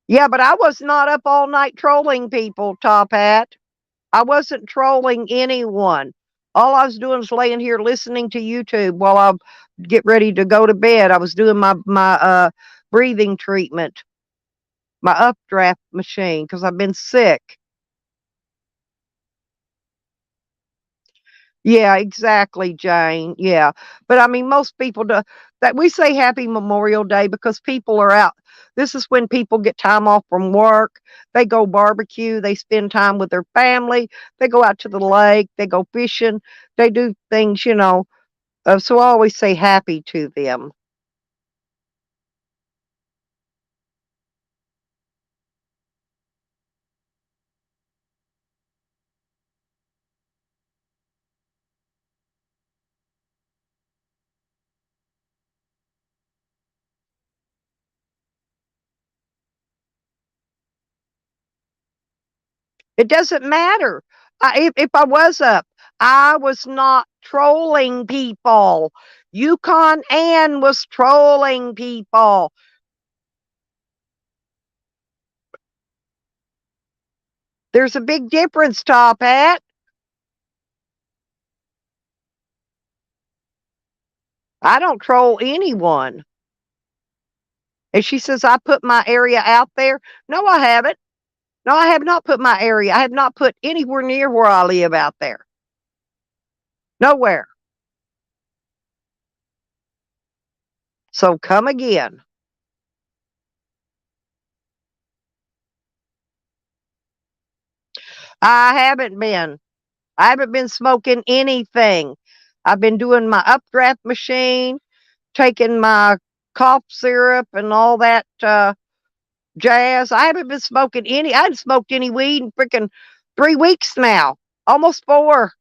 Yeah, but I was not up all night trolling people, Top Hat. I wasn't trolling anyone. All I was doing was laying here listening to YouTube while I get ready to go to bed. I was doing my breathing treatment, my updraft machine, because I've been sick. Yeah, exactly, Jane. Yeah. But I mean, most people do that. We say happy Memorial Day because people are out. This is when people get time off from work. They go barbecue. They spend time with their family. They go out to the lake. They go fishing. They do things, you know. So I always say happy to them. It doesn't matter. If I was up, I was not trolling people. Yukon Ann was trolling people. There's a big difference, Top Hat. I don't troll anyone. And she says, I put my area out there. No, I haven't. No, I have not put my area. I have not put anywhere near where I live out there. Nowhere. So come again. I haven't been. I haven't been smoking anything. I've been doing my updraft machine, taking my cough syrup and all that jazz. I haven't been smoking any. I haven't smoked any weed in freaking 3 weeks now, almost 4.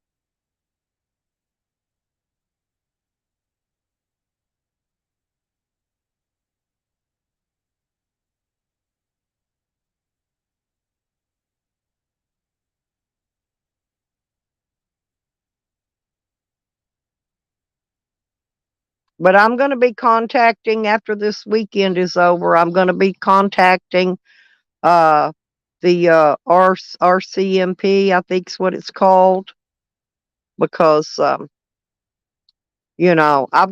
But I'm going to be contacting after this weekend is over. I'm going to be contacting uh, the RCMP, I think's what it's called, because I've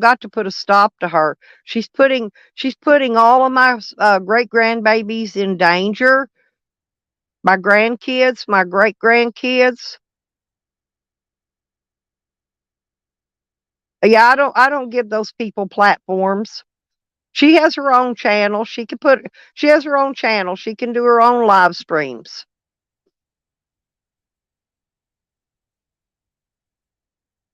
got to put a stop to her. She's putting all of my great grandbabies in danger. My grandkids, my great grandkids. Yeah, I don't give those people platforms. She has her own channel. She has her own channel. She can do her own live streams.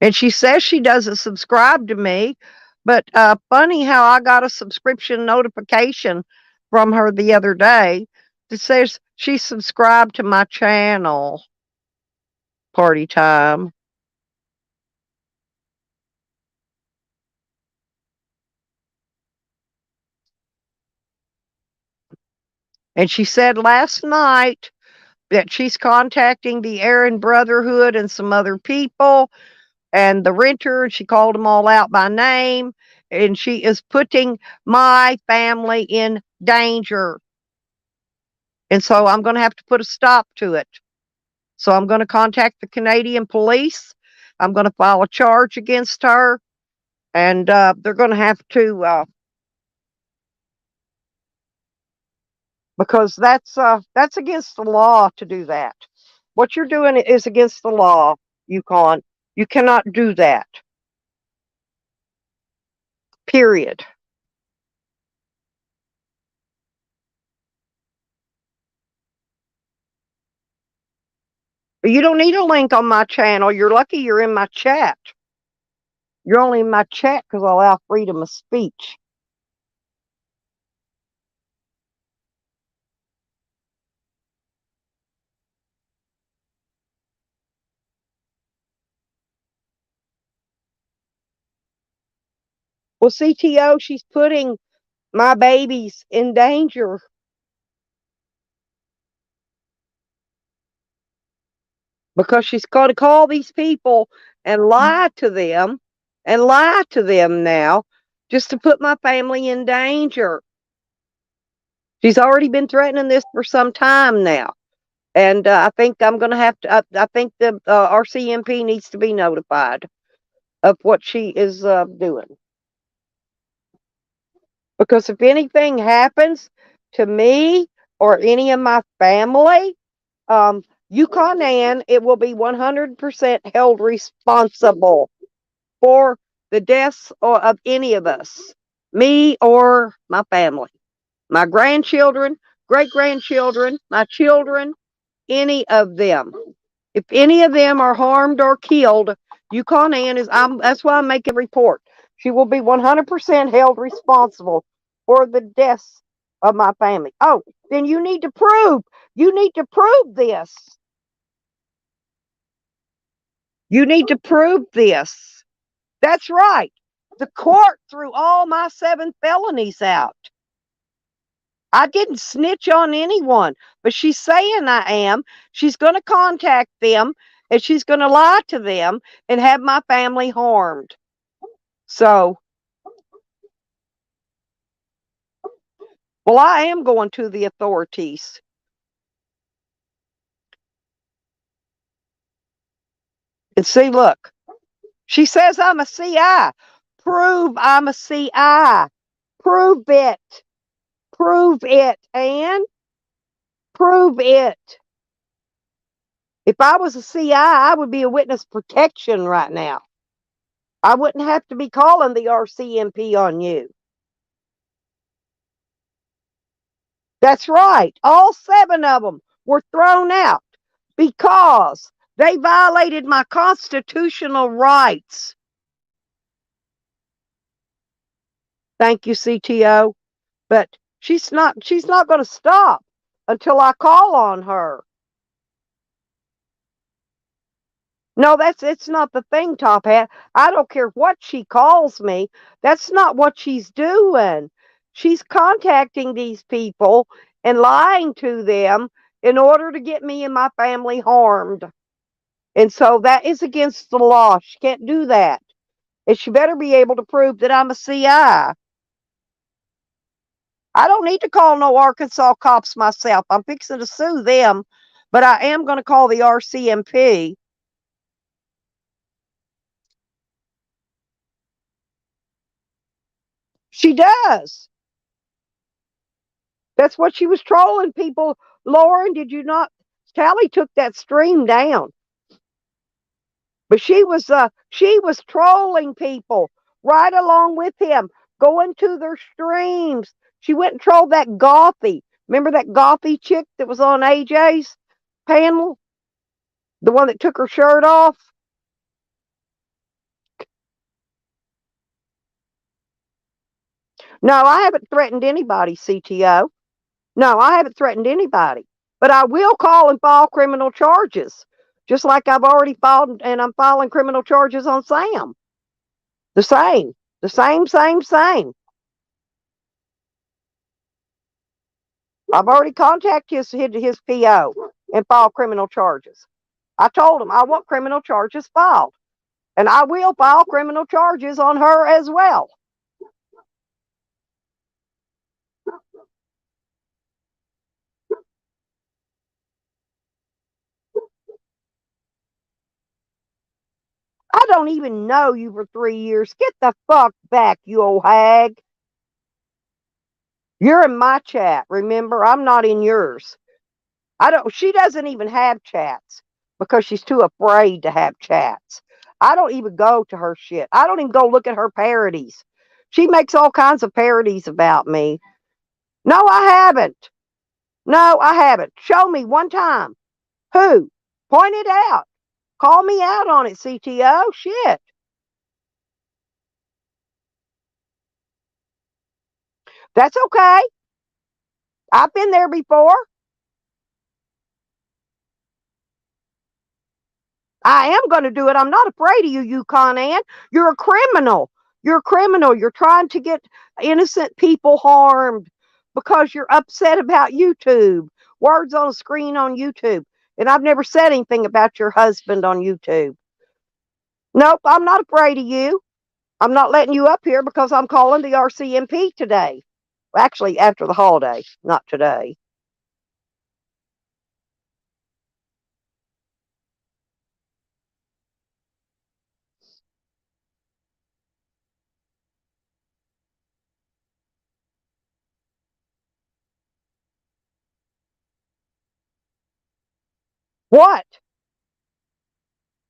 And she says she doesn't subscribe to me, but funny how I got a subscription notification from her the other day that says she subscribed to my channel. Party time. And she said last night that she's contacting the Aaron Brotherhood and some other people and the renter. She called them all out by name, and she is putting my family in danger. And so I'm going to have to put a stop to it. So I'm going to contact the Canadian police. I'm going to file a charge against her, and they're going to have to, because that's against the law to do that. What you're doing is against the law, Yukon. You cannot do that. Period. You don't need a link on my channel. You're lucky you're in my chat. You're only in my chat because I allow freedom of speech. Well, CTO, she's putting my babies in danger because she's going to call these people and lie to them now just to put my family in danger. She's already been threatening this for some time now. And I think I'm going to have to, I think the RCMP needs to be notified of what she is doing. Because if anything happens to me or any of my family, Yukon Ann, it will be 100% held responsible for the deaths of any of us, me or my family, my grandchildren, great grandchildren, my children, any of them. If any of them are harmed or killed, Yukon Ann that's why I'm making a report. She will be 100% held responsible for the deaths of my family. Oh, then you need to prove this. You need to prove this. That's right. The court threw all my 7 felonies out. I didn't snitch on anyone, but she's saying I am. She's going to contact them and she's going to lie to them and have my family harmed. So, well, I am going to the authorities. And see, look, she says I'm a CI. Prove I'm a CI. Prove it. Prove it, Ann. Prove it. If I was a CI, I would be a witness protection right now. I wouldn't have to be calling the RCMP on you. That's right. All 7 of them were thrown out because they violated my constitutional rights. Thank you, CTO. But she's not going to stop until I call on her. No, it's not the thing, Top Hat. I don't care what she calls me. That's not what she's doing. She's contacting these people and lying to them in order to get me and my family harmed. And so that is against the law. She can't do that. And she better be able to prove that I'm a CI. I don't need to call no Arkansas cops myself. I'm fixing to sue them, but I am going to call the RCMP. She does. That's what she was trolling people. Lauren, did you not? Tally took that stream down. But she was trolling people right along with him, going to their streams. She went and trolled that Gothy. Remember that Gothy chick that was on AJ's panel? The one that took her shirt off? No, I haven't threatened anybody, CTO. No, I haven't threatened anybody. But I will call and file criminal charges, just like I've already filed, and I'm filing criminal charges on Sam. The same. The same. I've already contacted his PO and filed criminal charges. I told him I want criminal charges filed. And I will file criminal charges on her as well. I don't even know you for 3 years. Get the fuck back, you old hag. You're in my chat, remember? I'm not in yours. She doesn't even have chats because she's too afraid to have chats. I don't even go to her shit. I don't even go look at her parodies. She makes all kinds of parodies about me. No, I haven't. No, I haven't. Show me one time. Who? Point it out. Call me out on it, CTO. Shit. That's okay. I've been there before. I am going to do it. I'm not afraid of you, Yukon Ann. You're a criminal. You're a criminal. You're trying to get innocent people harmed because you're upset about YouTube. Words on a screen on YouTube. And I've never said anything about your husband on YouTube. Nope, I'm not afraid of you. I'm not letting you up here because I'm calling the RCMP today. Well, actually, after the holiday, not today. What?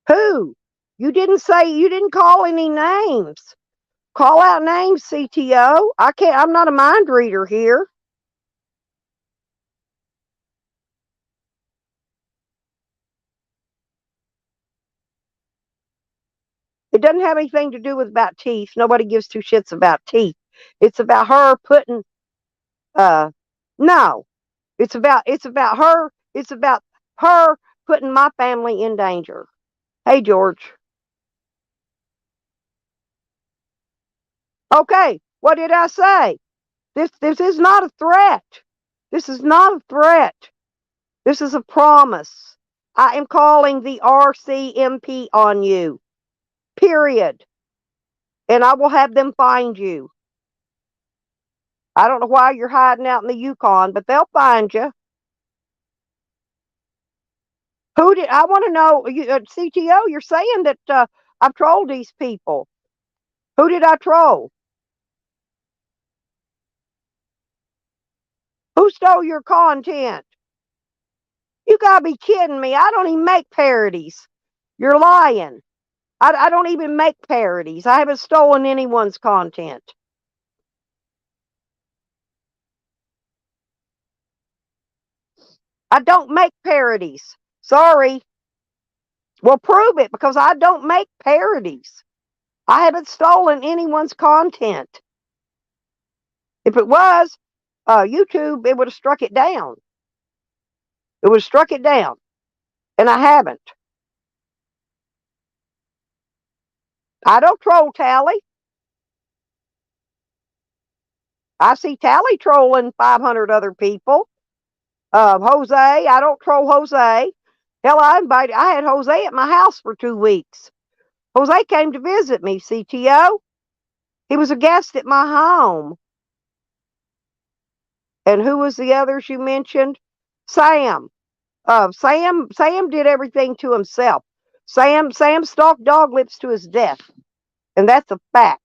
Who? You didn't call any names. Call out names, CTO. I can't, I'm not a mind reader here. It doesn't have anything to do with about teeth. Nobody gives two shits about teeth. It's about her putting no. It's about her putting my family in danger. Hey George. Okay, what did I say? This is not a threat. This is not a threat. This is a promise. I am calling the RCMP on you. Period. And I will have them find you. I don't know why you're hiding out in the Yukon, but they'll find you. Who did I want to know? CTO, you're saying that I've trolled these people. Who did I troll? Who stole your content? You gotta be kidding me. I don't even make parodies. You're lying. I don't even make parodies. I haven't stolen anyone's content. I don't make parodies. Sorry. Well, prove it because I don't make parodies. I haven't stolen anyone's content. If it was YouTube, it would have struck it down. It would have struck it down. And I haven't. I don't troll Tally. I see Tally trolling 500 other people. Jose, I don't troll Jose. Hell, I had Jose at my house for 2 weeks. Jose came to visit me, CTO. He was a guest at my home. And who was the others you mentioned? Sam. Sam did everything to himself. Sam stalked Dog Lips to his death. And that's a fact.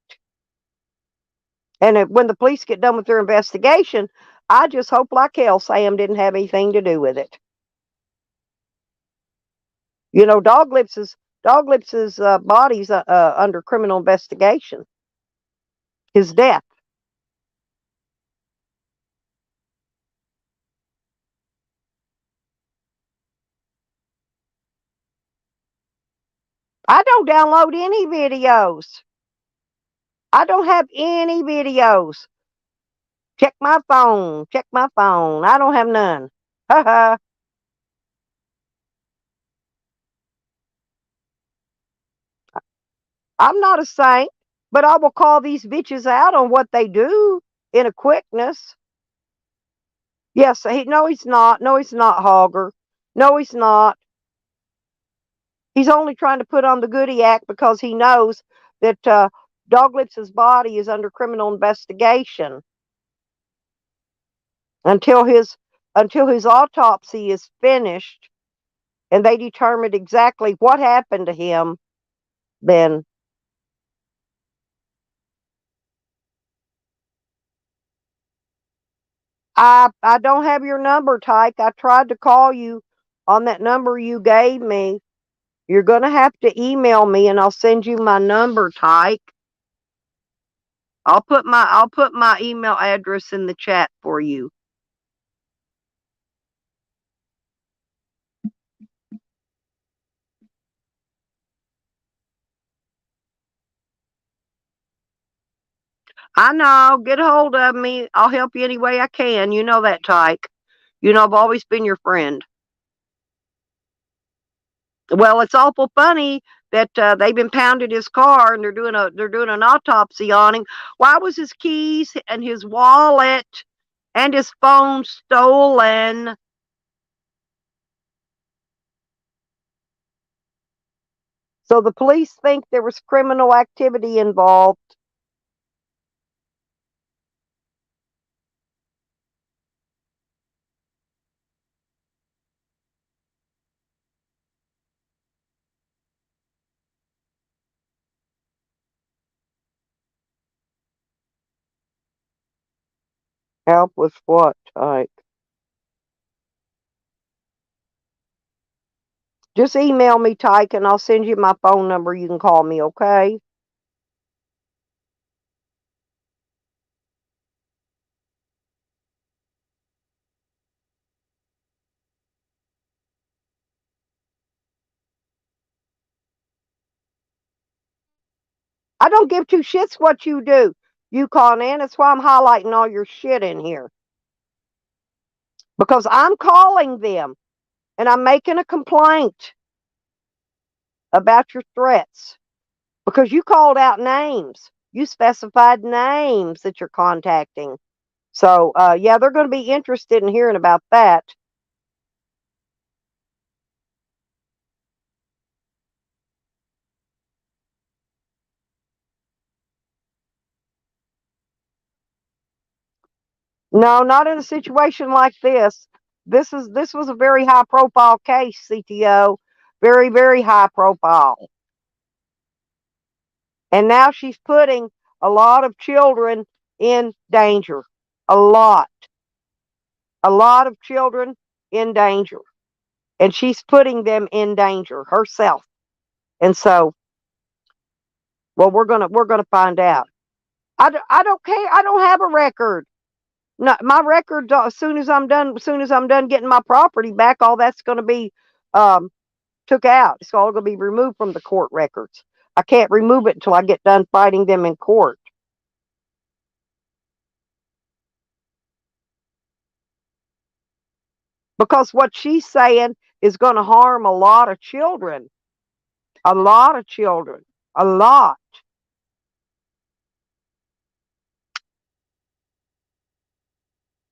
And when the police get done with their investigation, I just hope like hell Sam didn't have anything to do with it. You know, Dog Lips's body's under criminal investigation. His death. I don't download any videos. I don't have any videos. Check my phone. Check my phone. I don't have none. Ha ha. I'm not a saint, but I will call these bitches out on what they do in a quickness. Yes, no, he's not. No, he's not, Hogger. No, he's not. He's only trying to put on the goody act because he knows that Doglips's body is under criminal investigation until his autopsy is finished and they determined exactly what happened to him. Then I don't have your number, Tyke. I tried to call you on that number you gave me. You're gonna have to email me and I'll send you my number, Tyke. I'll put my email address in the chat for you. I know. Get a hold of me. I'll help you any way I can. You know that, Tyke. You know I've always been your friend. Well, it's awful funny that they've impounded his car and they're doing an autopsy on him. Why was his keys and his wallet and his phone stolen? So the police think there was criminal activity involved. Help with what, Tyke? Just email me, Tyke, and I'll send you my phone number. You can call me, okay? I don't give two shits what you do, you call in. That's why I'm highlighting all your shit in here. Because I'm calling them and I'm making a complaint about your threats. Because you called out names. You specified names that you're contacting. So, yeah, they're going to be interested in hearing about that. No, not in a situation like this. This was a very high profile case, CTO. Very, very high profile. And now she's putting a lot of children in danger. A lot. A lot of children in danger. And she's putting them in danger herself. And so, well, we're gonna find out. I don't care. I don't have a record. No, my record. As soon as I'm done getting my property back, all that's going to be um, took out. It's all going to be removed from the court records. I can't remove it until I get done fighting them in court. Because what she's saying is going to harm a lot of children. A lot of children. A lot.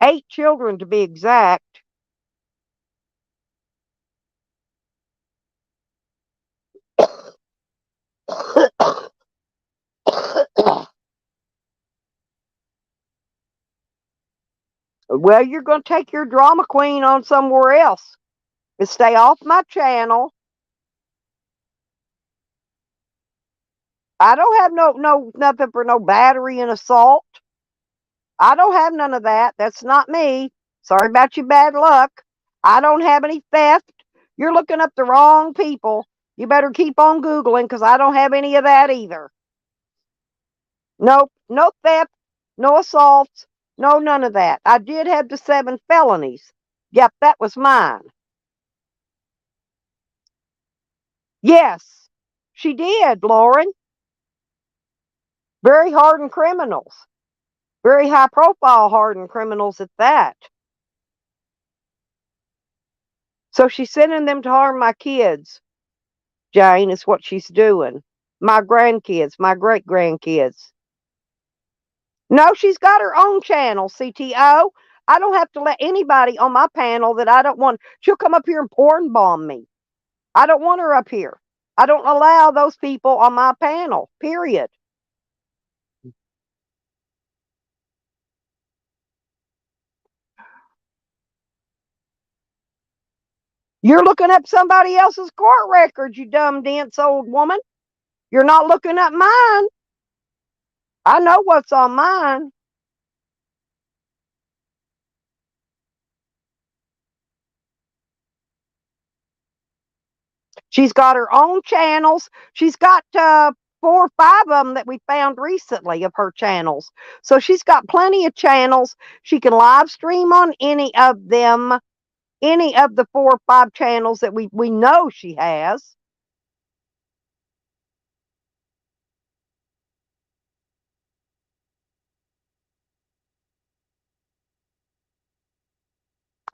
Eight children to be exact. Well, you're going to take your drama queen on somewhere else and stay off my channel. I don't have nothing for no battery and assault. I don't have none of that. That's not me. Sorry about your bad luck. I don't have any theft. You're looking up the wrong people. You better keep on Googling because I don't have any of that either. Nope, no theft, no assaults, no none of that. I did have the 7 felonies. Yep, that was mine. Yes, she did, Lauren. Very hardened criminals. Very high profile hardened criminals at that. So she's sending them to harm my kids. Jane is what she's doing. My grandkids, my great grandkids. No, she's got her own channel, CTO. I don't have to let anybody on my panel that I don't want. She'll come up here and porn bomb me. I don't want her up here. I don't allow those people on my panel, period. You're looking up somebody else's court records, you dumb, dense old woman. You're not looking up mine. I know what's on mine. She's got her own channels. She's got 4 or 5 of them that we found recently of her channels. So she's got plenty of channels. She can live stream on any of them, any of the 4 or 5 channels that we know she has.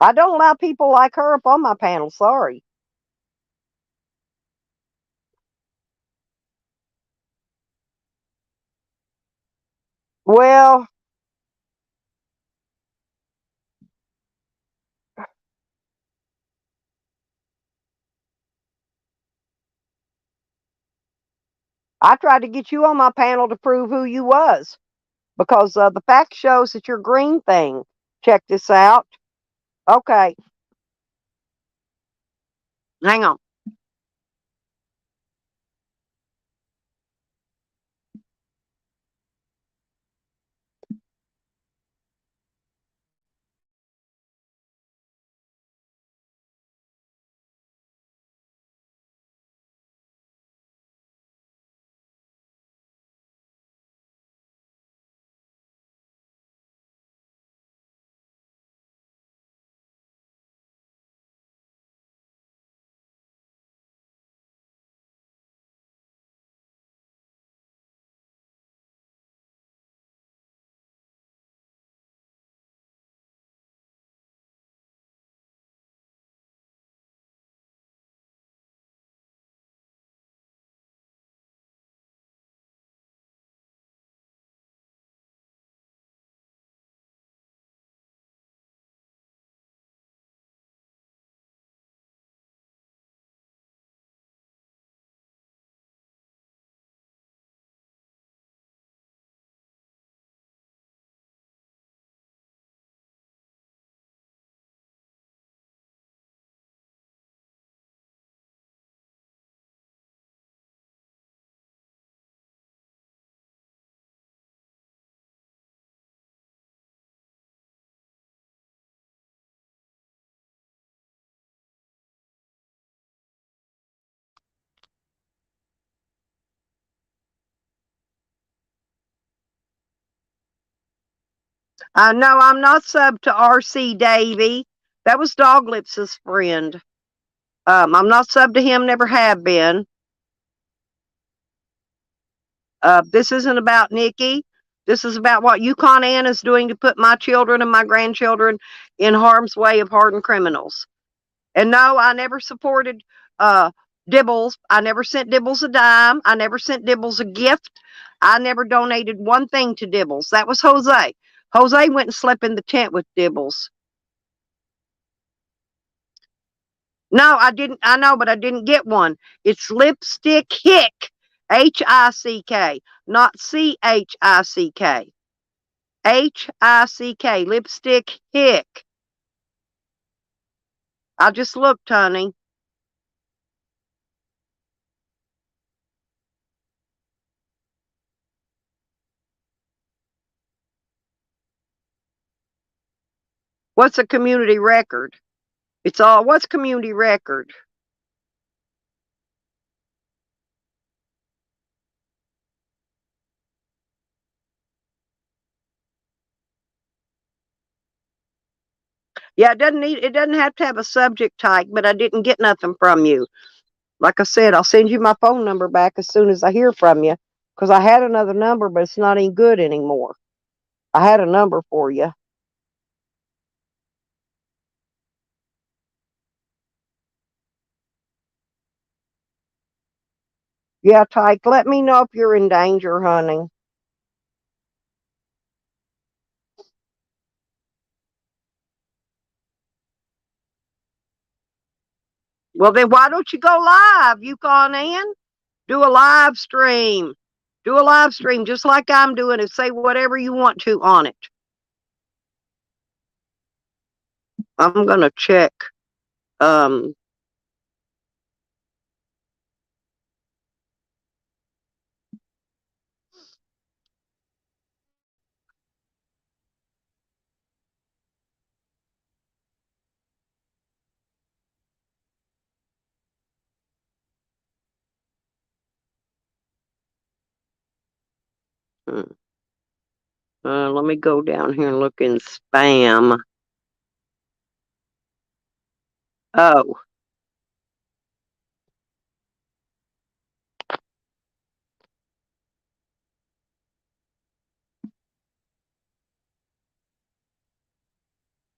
I don't allow people like her up on my panel. Sorry. Well, I tried to get you on my panel to prove who you was because the fact shows that you're green thing. Check this out. Okay, hang on. No, I'm not sub to RC Davy. That was Doglips's friend. I'm not sub to him, never have been. This isn't about Nikki. This is about what Yukon Ann is doing to put my children and my grandchildren in harm's way of hardened criminals. And no, I never supported Dibbles. I never sent Dibbles a dime. I never sent Dibbles a gift. I never donated one thing to Dibbles. That was Jose. Jose went and slept in the tent with Dibbles. No, I didn't. I know, but I didn't get one. It's Lipstick Hick, Hick, not Chick. Hick. Lipstick Hick. I just looked, honey. What's a community record? What's community record? Yeah, it doesn't have to have a subject type, but I didn't get nothing from you. Like I said, I'll send you my phone number back as soon as I hear from you. Because I had another number, but it's not any good anymore. I had a number for you. Yeah, Tyke, let me know if you're in danger, honey. Well, then why don't you go live? You gone in? Do a live stream. Do a live stream just like I'm doing and say whatever you want to on it. I'm going to check. Um, let me go down here and look in spam. Oh,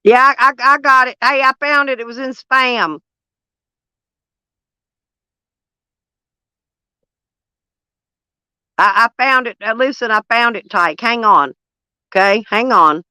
yeah, I got it. Hey, I found it. It was in spam. I found it. Listen, I found it, Tyke. Hang on. Okay, hang on.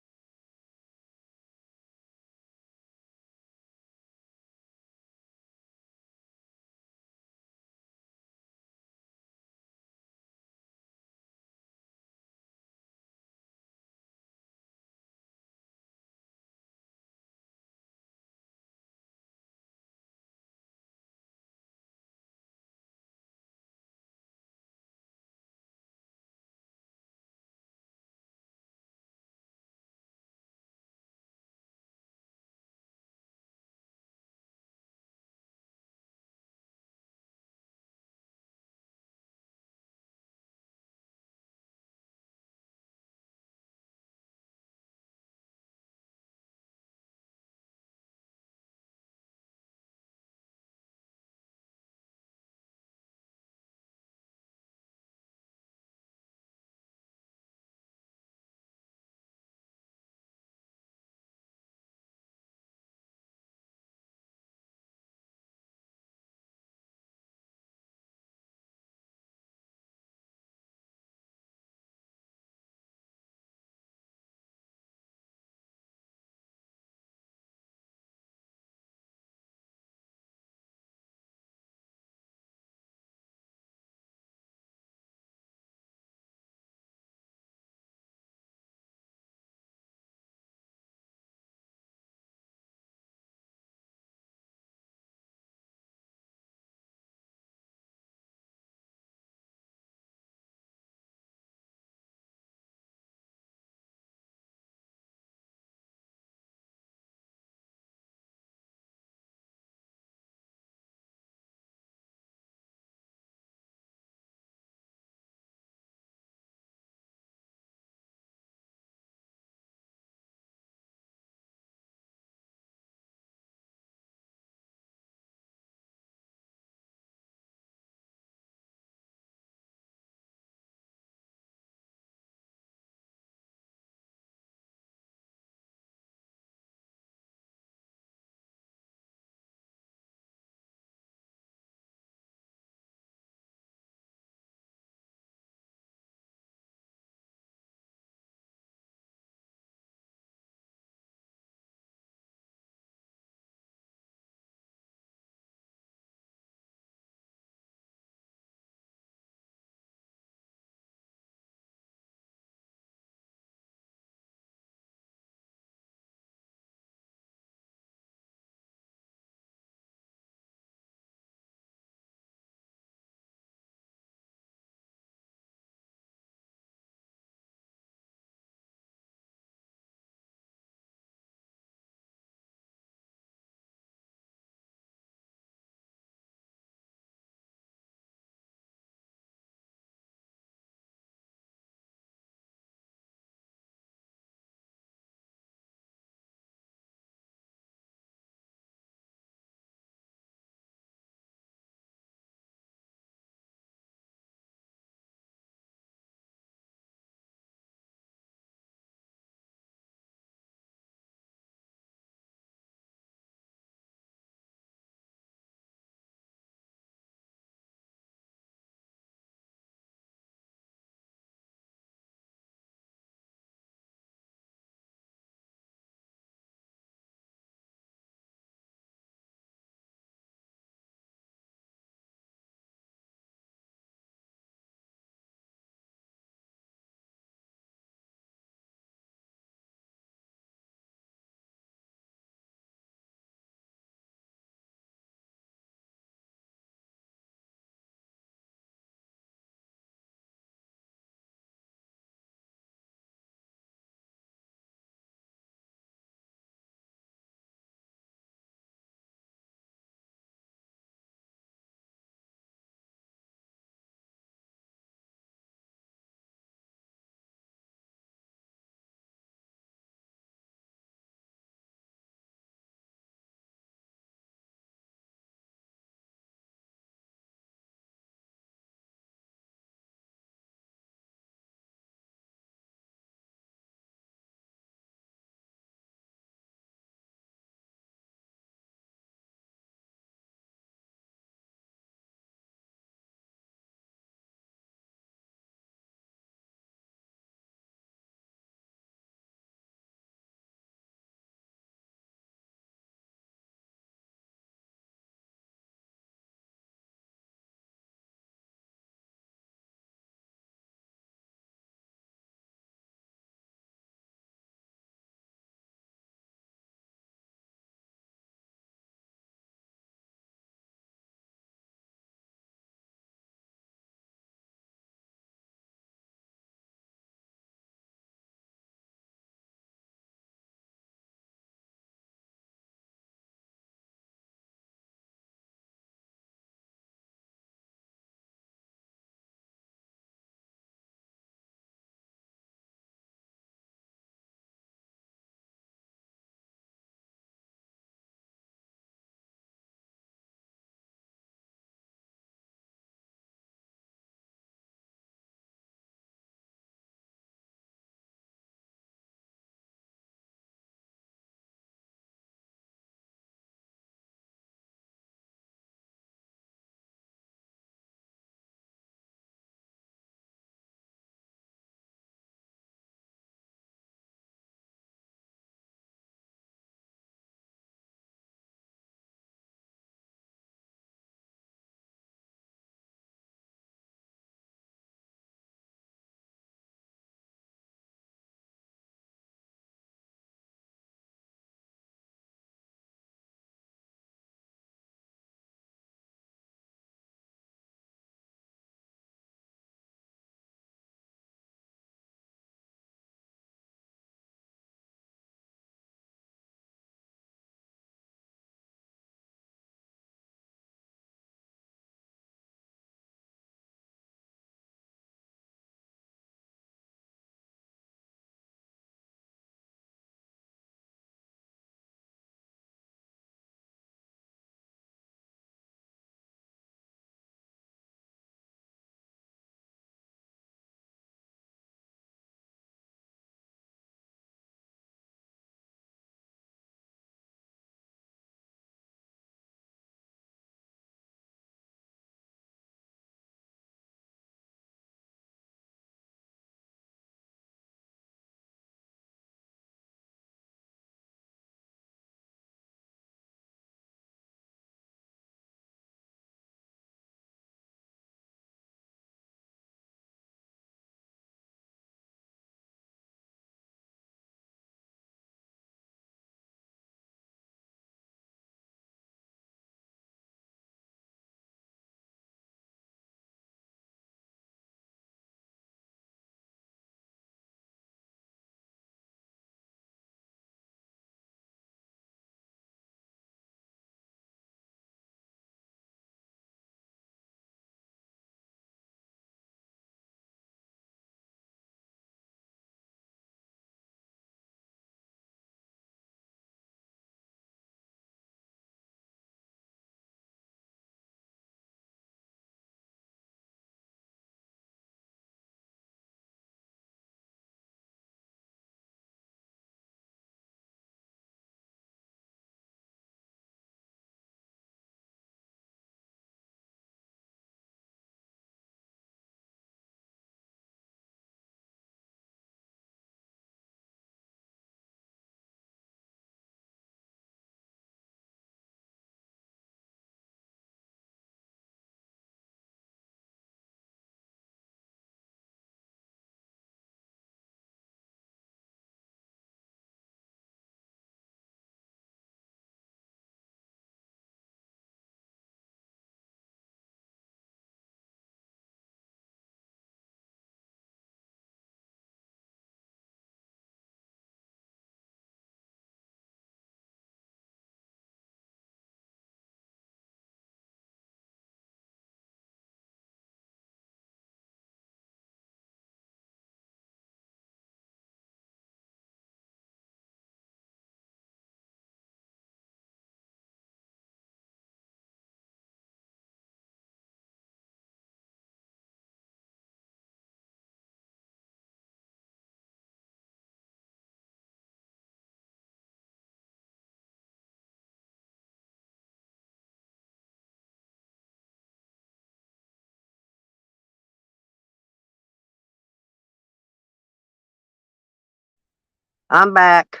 I'm back.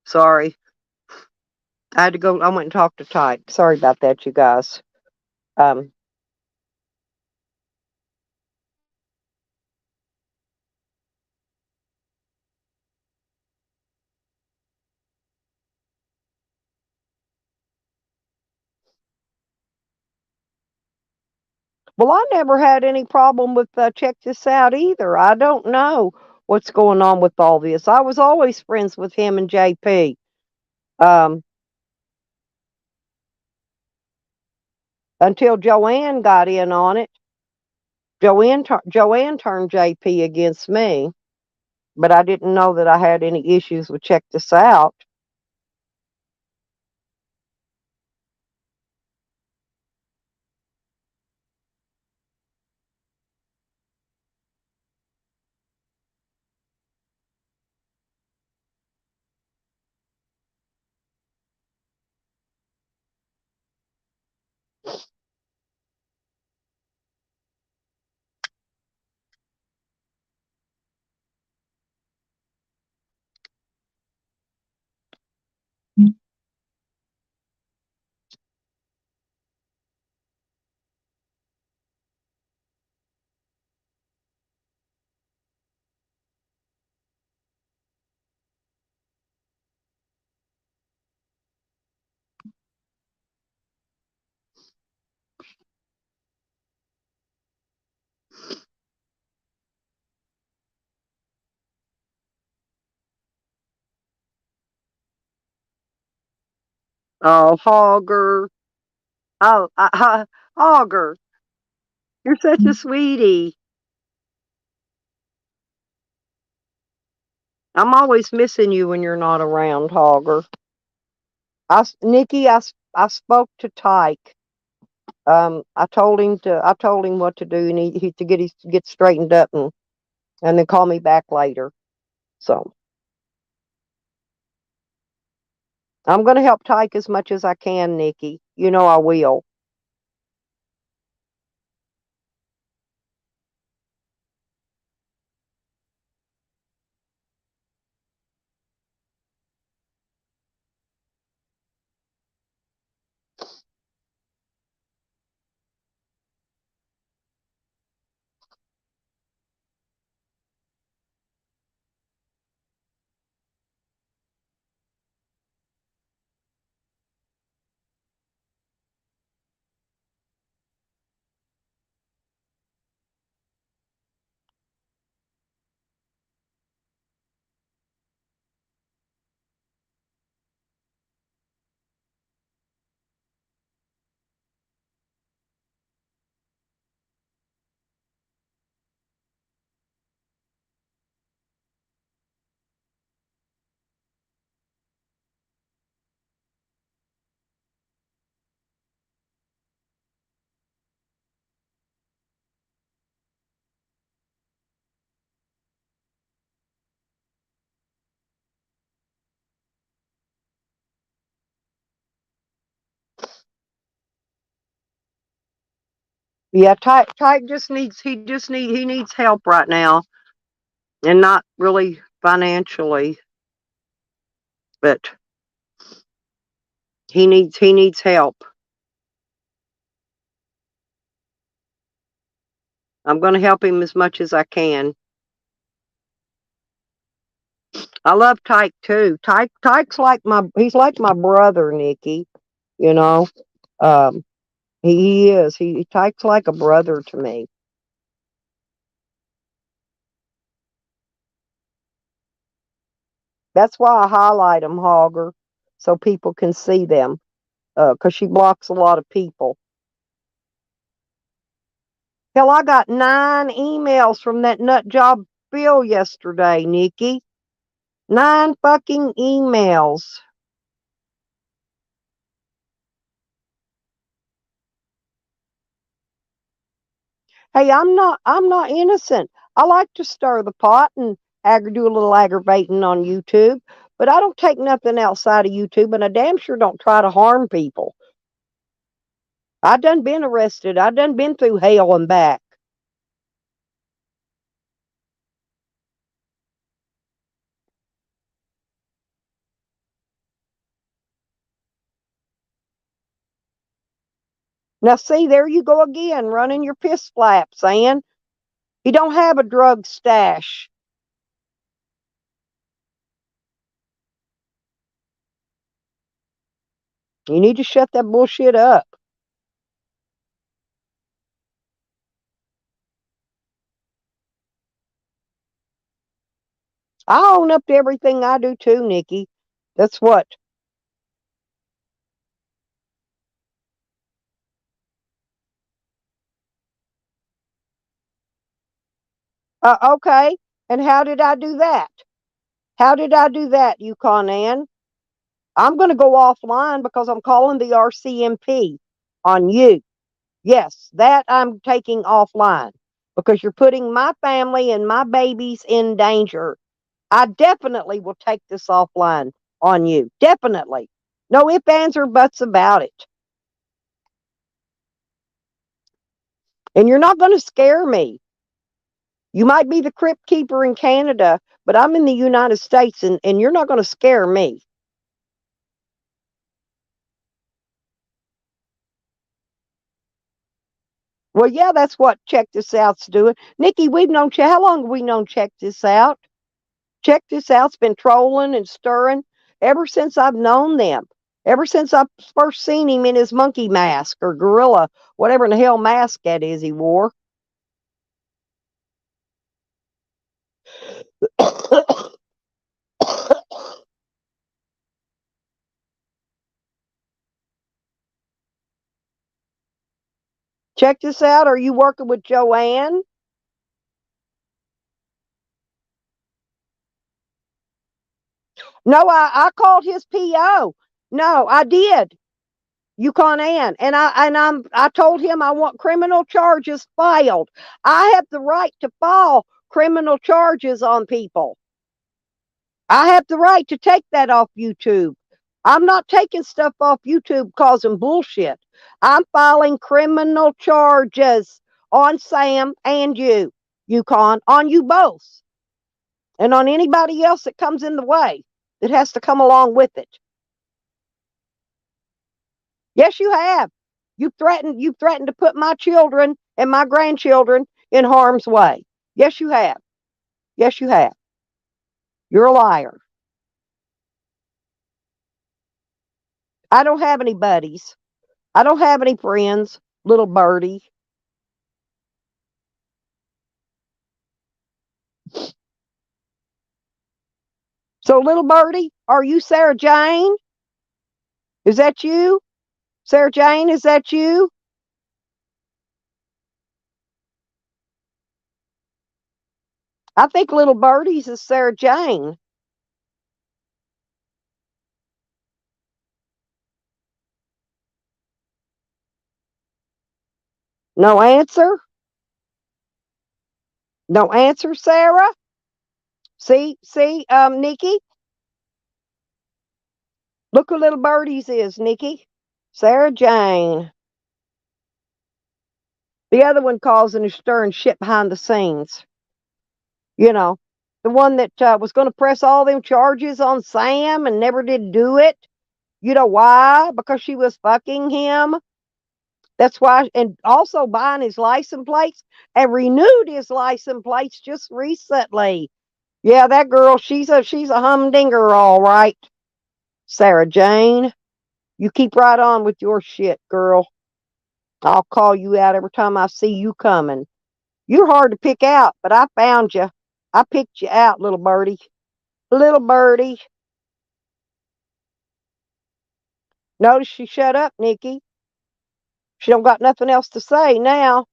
Sorry. I had to go. I went and talked to Tyke. Sorry about that, you guys. Um, well, I never had any problem with check this out either. I don't know what's going on with all this. I was always friends with him and JP. Um, until Joanne got in on it. Joanne turned JP against me, but I didn't know that I had any issues with check this out. Oh, Hogger. Oh, Hogger, you're such a sweetie. I'm always missing you when you're not around, Hogger. Nikki, I spoke to Tyke. I told him what to do, and he to get straightened up and then call me back later. So I'm going to help Tyke as much as I can, Nikki. You know I will. Yeah, Tyke he needs help right now, and not really financially, but he needs help. I'm going to help him as much as I can. I love Tyke too. Tyke's like he's like my brother, Nikki. You know, um, he is. He Tyke's like a brother to me. That's why I highlight them, Hogger, so people can see them. 'Cause she blocks a lot of people. Hell, I got 9 emails from that nut job Bill yesterday, Nikki. 9 fucking emails. Hey, I'm not innocent. I like to stir the pot and do a little aggravating on YouTube, but I don't take nothing outside of YouTube, and I damn sure don't try to harm people. I done been arrested. I done been through hell and back. Now, see, there you go again, running your piss flaps, Ann. He don't have a drug stash. You need to shut that bullshit up. I own up to everything I do too, Nikki. That's what. Okay. And how did I do that? How did I do that, Yukon Ann? I'm going to go offline because I'm calling the RCMP on you. Yes, that I'm taking offline because you're putting my family and my babies in danger. I definitely will take this offline on you. Definitely. No ifs, ands, or buts about it. And you're not going to scare me. You might be the crypt keeper in Canada, but I'm in the United States and you're not going to scare me. Well, yeah, that's what Check This Out's doing. Nikki, we've known, how long have we known Check This Out? Check This Out's been trolling and stirring ever since I've known them. Ever since I first seen him in his monkey mask or gorilla, whatever in the hell mask that is he wore. Check this out. Are you working with Joanne? No, I called his PO. No, I did. Yukon Ann. I told him I want criminal charges filed. I have the right to file criminal charges on people. I have the right to take that off YouTube. I'm not taking stuff off YouTube causing bullshit. I'm filing criminal charges on Sam and you, Yukon, on you both, and on anybody else that comes in the way that has to come along with it. Yes, you have. You've threatened to put my children and my grandchildren in harm's way. Yes, you have. Yes, you have. You're a liar. I don't have any buddies. I don't have any friends, little birdie. So, little birdie, are you Sarah Jane? Is that you? Sarah Jane, is that you? I think little birdie's is Sarah Jane. No answer? No answer, Sarah? See, Nikki? Look who little birdie's is, Nikki. Sarah Jane. The other one causing a stirring shit behind the scenes. You know, the one that was going to press all them charges on Sam and never did do it. You know why? Because she was fucking him. That's why, and also buying his license plates and renewed his license plates just recently. Yeah, that girl, she's a humdinger, all right. Sarah Jane, you keep right on with your shit, girl. I'll call you out every time I see you coming. You're hard to pick out, but I found you. I picked you out, little birdie. Little birdie. Notice she shut up, Nikki. She don't got nothing else to say now.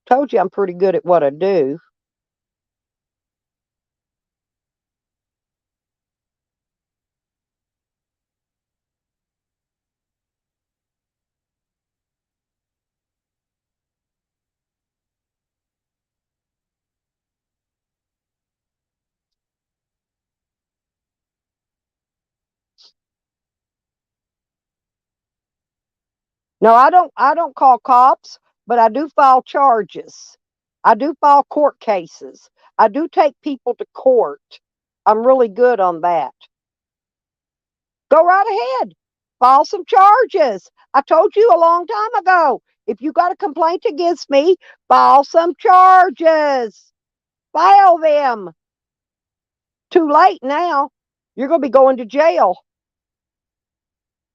Told you I'm pretty good at what I do. No, I don't call cops, but I do file charges. I do file court cases. I do take people to court. I'm really good on that. Go right ahead. File some charges. I told you a long time ago. If you got a complaint against me, file some charges. File them. Too late now. You're going to be going to jail.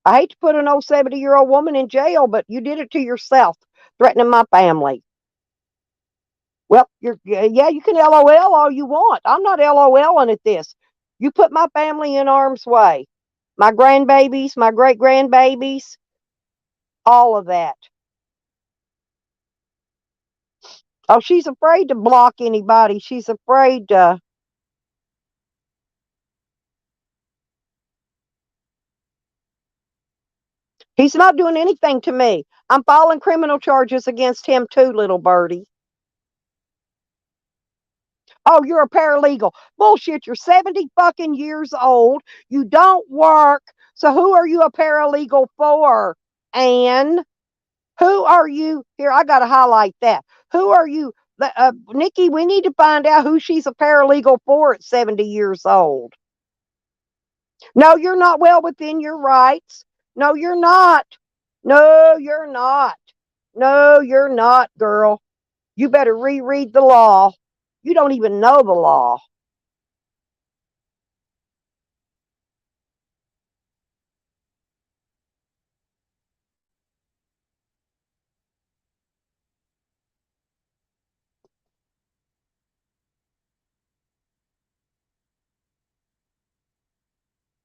I hate to put an old 70-year-old woman in jail, but you did it to yourself, threatening my family. Well, yeah, you can LOL all you want. I'm not LOLing at this. You put my family in harm's way. My grandbabies, my great-grandbabies, all of that. Oh, she's afraid to block anybody. She's afraid to... He's not doing anything to me. I'm filing criminal charges against him too, little birdie. Oh, you're a paralegal. Bullshit, you're 70 fucking years old. You don't work. So who are you a paralegal for? Anne? Who are you? Here, I got to highlight that. Who are you? Nikki, we need to find out who she's a paralegal for at 70 years old. No, you're not well within your rights. No, you're not. No, you're not. No, you're not, girl. You better reread the law. You don't even know the law.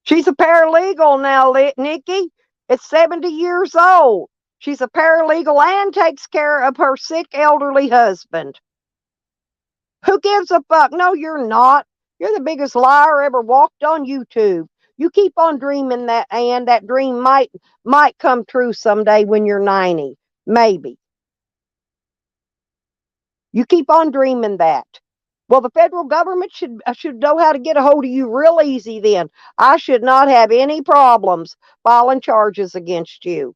She's a paralegal now, Nikki. It's 70 years old. She's a paralegal and takes care of her sick elderly husband. Who gives a fuck? No, you're not. You're the biggest liar ever walked on YouTube. You keep on dreaming that, and that dream might come true someday when you're 90. Maybe. You keep on dreaming that. Well, the federal government should know how to get a hold of you real easy then. I should not have any problems filing charges against you.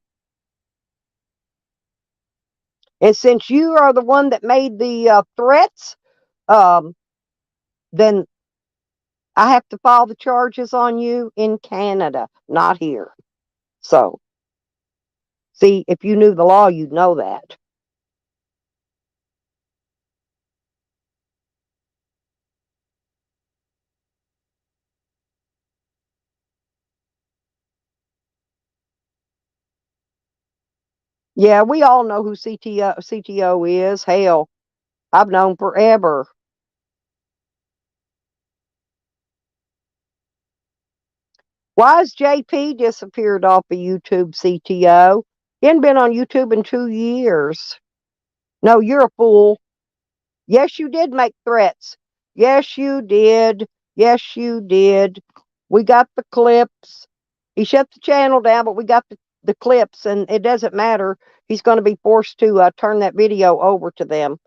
And since you are the one that made the threats, then I have to file the charges on you in Canada, not here. So, see, if you knew the law, you'd know that. Yeah, we all know who CTO is. Hell, I've known forever. Why has JP disappeared off of YouTube, CTO? He hadn't been on YouTube in 2 years. No, you're a fool. Yes, you did make threats. Yes, you did. Yes, you did. We got the clips. He shut the channel down, but we got the clips, and it doesn't matter. He's going to be forced to turn that video over to them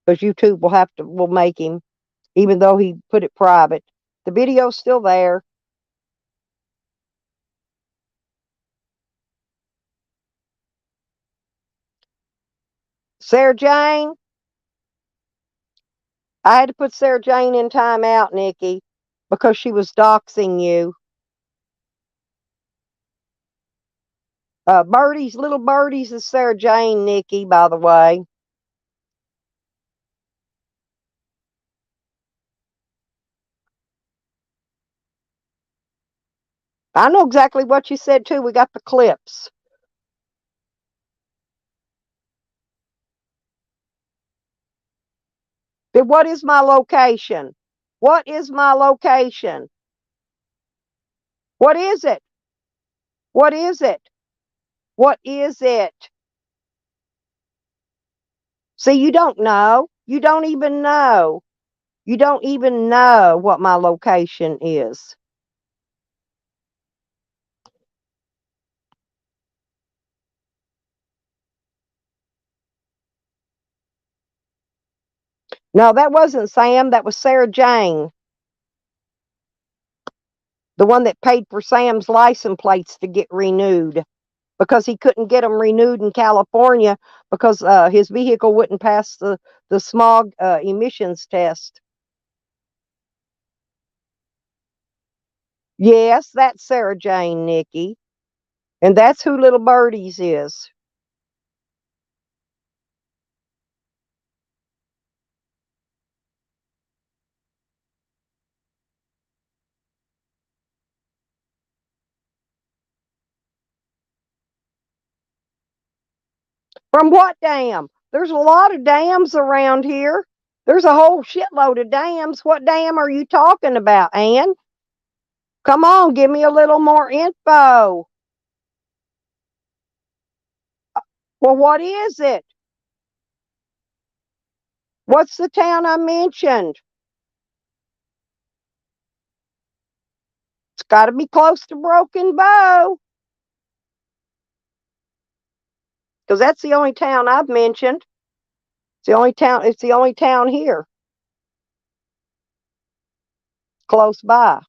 because YouTube will make him, even though he put it private. The video's still there. Sarah Jane, I had to put Sarah Jane in timeout, Nikki, because she was doxing you. Little Birdie's is Sarah Jane, Nikki, by the way. I know exactly what you said, too. We got the clips. Then what is my location? What is my location? What is it? What is it? What is it? See, you don't know. You don't even know. You don't even know what my location is. No, that wasn't Sam. That was Sarah Jane. The one that paid for Sam's license plates to get renewed because he couldn't get them renewed in California because his vehicle wouldn't pass the smog emissions test. Yes, that's Sarah Jane, Nikki. And that's who Little Birdies is. From what dam? There's a lot of dams around here. There's a whole shitload of dams. What dam are you talking about, Ann? Come on, give me a little more info. Well, what is it? What's the town I mentioned? It's got to be close to Broken Bow, because that's the only town I've mentioned. It's the only town. It's the only town here close by.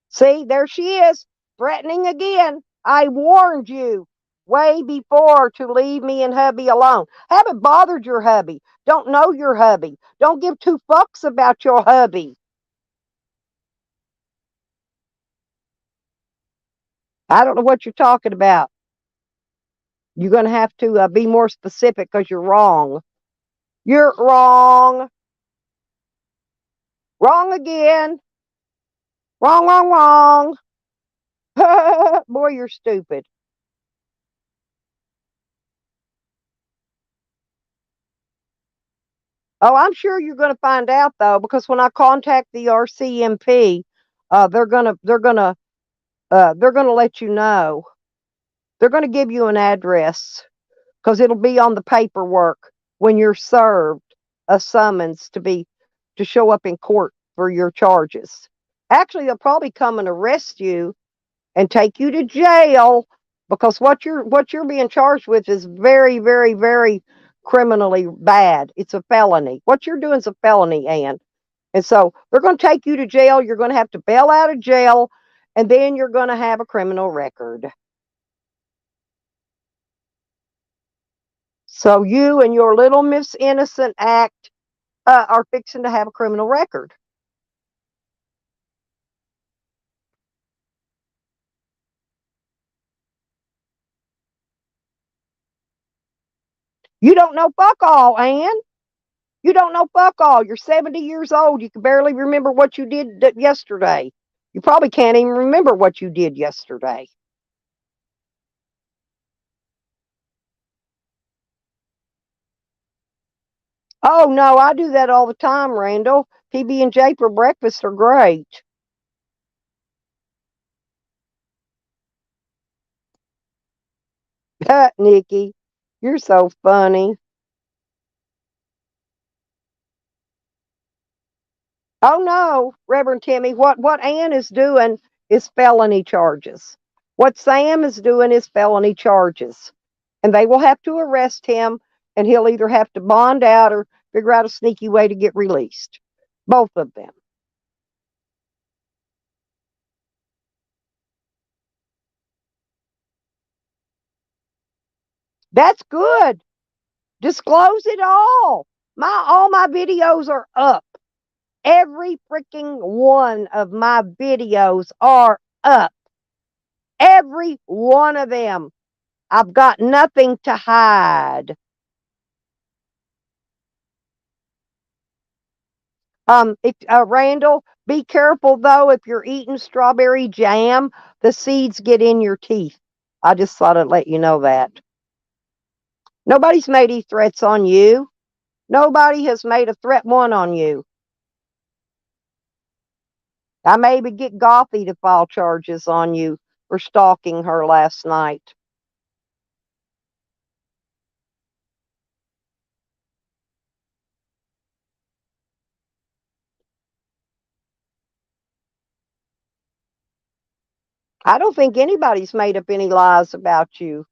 See, there she is, threatening again. I warned you way before to leave me and hubby alone. Haven't bothered your hubby. Don't know your hubby. Don't give two fucks about your hubby. I don't know what you're talking about. You're going to have to be more specific because you're wrong. You're wrong. Wrong again. Wrong, wrong, wrong. Boy, you're stupid. Oh, I'm sure you're going to find out though, because when I contact the RCMP, they're gonna let you know. They're gonna give you an address because it'll be on the paperwork when you're served a summons to show up in court for your charges. Actually, they'll probably come and arrest you and take you to jail because what you're being charged with is very, very, very criminally bad. It's a felony. What you're doing is a felony, Ann. And so they're going to take you to jail. You're going to have to bail out of jail, and then you're going to have a criminal record. So you and your little Miss Innocent act are fixing to have a criminal record. You don't know fuck all, Ann. You don't know fuck all. You're 70 years old. You can barely remember what you did yesterday. You probably can't even remember what you did yesterday. Oh no, I do that all the time, Randall. PB&J for breakfast are great. Nikki, you're so funny. Oh no, Reverend Timmy, what Ann is doing is felony charges. What Sam is doing is felony charges. And they will have to arrest him, and he'll either have to bond out or figure out a sneaky way to get released. Both of them. That's good. Disclose it all. All my videos are up. Every freaking one of my videos are up. Every one of them. I've got nothing to hide. Randall, be careful though. If you're eating strawberry jam, the seeds get in your teeth. I just thought I'd let you know that. Nobody's made any threats on you. Nobody has made a threat one on you. I maybe get Gothy to file charges on you for stalking her last night. I don't think anybody's made up any lies about you.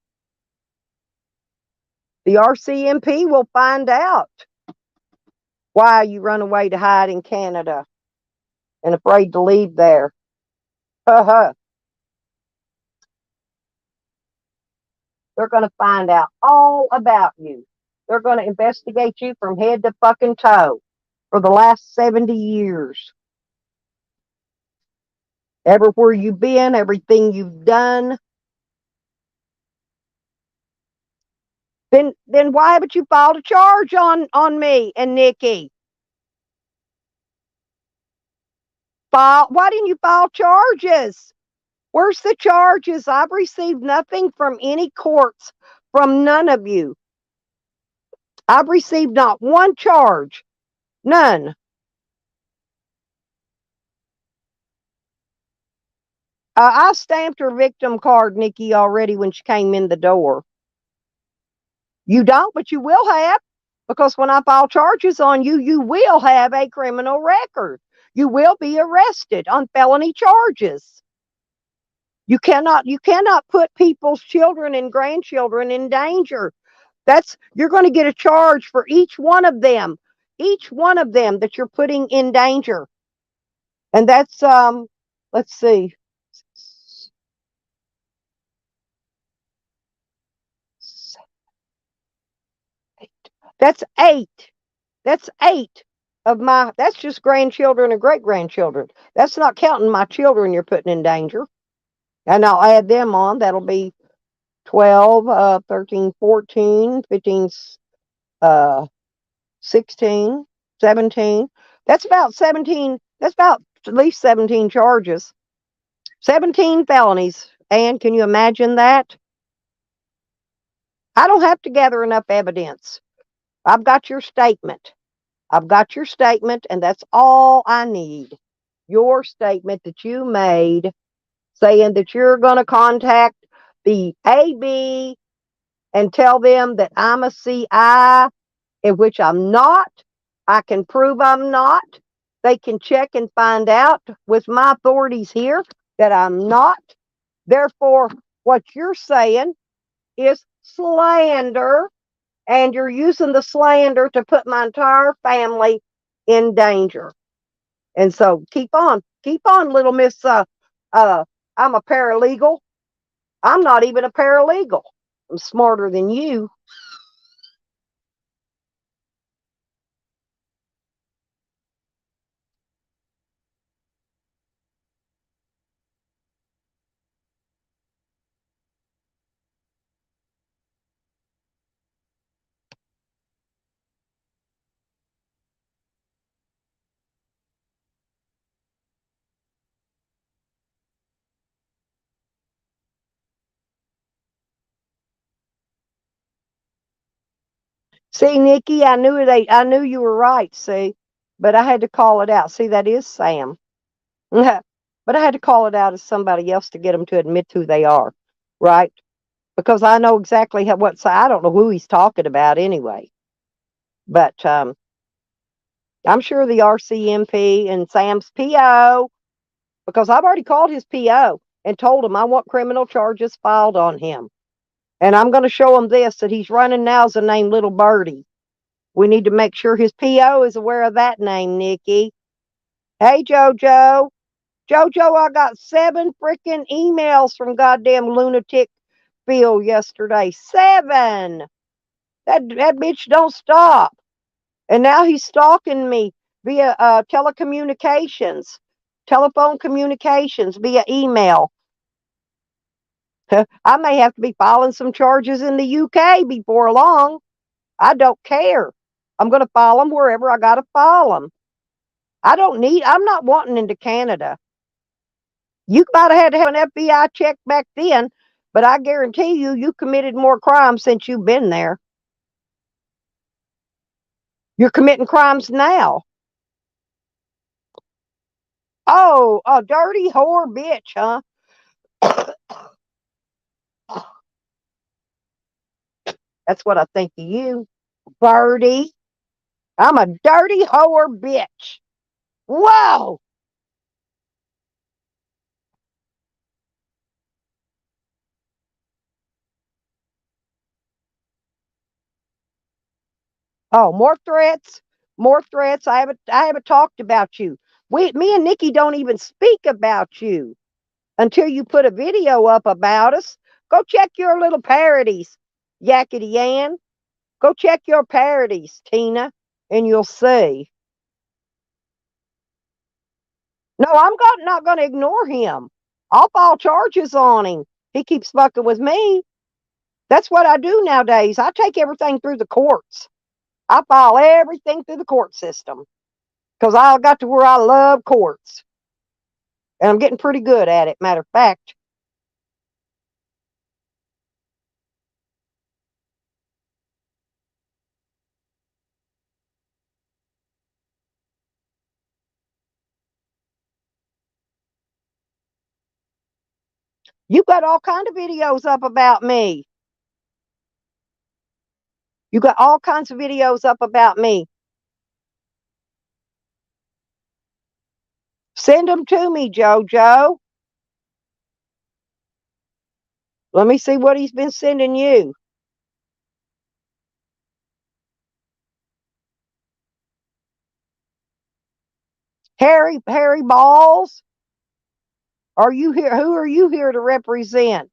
The RCMP will find out why you run away to hide in Canada and afraid to leave there. They're going to find out all about you. They're going to investigate you from head to fucking toe. for the last 70 years. Everywhere you've been, everything you've done. Then why haven't you filed a charge on me and Nikki? Why didn't you file charges? Where's the charges? I've received nothing from any courts, from none of you. I've received not one charge. None. I stamped her victim card, Nikki, already when she came in the door. You don't, but you will have, because when I file charges on you, you will have a criminal record. You will be arrested on felony charges. You cannot put people's children and grandchildren in danger. You're going to get a charge for each one of them that you're putting in danger. And that's let's see. That's eight. That's eight of my, that's just grandchildren and great grandchildren. That's not counting my children you're putting in danger. And I'll add them on. That'll be 12, 13, 14, 15, 16, 17. That's about 17. That's about at least 17 charges. 17 felonies. And can you imagine that? I don't have to gather enough evidence. I've got your statement. I've got your statement, and that's all I need. Your statement that you made saying that you're going to contact the AB and tell them that I'm a CI, in which I'm not. I can prove I'm not. They can check and find out with my authorities here that I'm not. Therefore, what you're saying is slander, and you're using the slander to put my entire family in danger. And so keep on, little miss. I'm a paralegal. I'm not even a paralegal. I'm smarter than you. See, Nikki, I knew you were right, see, but I had to call it out. See, that is Sam. But I had to call it out as somebody else to get them to admit who they are, right? Because I know exactly what side. I don't know who he's talking about anyway. But I'm sure the RCMP and Sam's PO, because I've already called his PO and told him I want criminal charges filed on him. And I'm going to show him this, that he's running now as a name Little Birdie. We need to make sure his PO is aware of that name, Nikki. Hey, JoJo. JoJo, I got 7 freaking emails from goddamn Lunatic Phil yesterday. 7. That bitch don't stop. And now he's stalking me via telecommunications, telephone communications, via email. I may have to be filing some charges in the UK before long. I don't care. I'm going to file them wherever I got to file them. I'm not wanting into Canada. You might have had to have an FBI check back then, but I guarantee you committed more crimes since you've been there. You're committing crimes now. Oh, a dirty whore bitch, huh? That's what I think of you, Birdie. I'm a dirty whore bitch. Whoa. Oh, more threats. More threats. I haven't talked about you. Me and Nikki don't even speak about you until you put a video up about us. Go check your little parodies, Yakety Yan. Go check your parodies, Tina, and you'll see. No, not going to ignore him. I'll file charges on him. He keeps fucking with me. That's what I do nowadays. I take everything through the courts. I file everything through the court system because I got to where I love courts. And I'm getting pretty good at it, matter of fact. You got all kind of videos up about me. You got all kinds of videos up about me. Send them to me, JoJo. Let me see what he's been sending you. Harry Balls. Are you here? Who are you here to represent?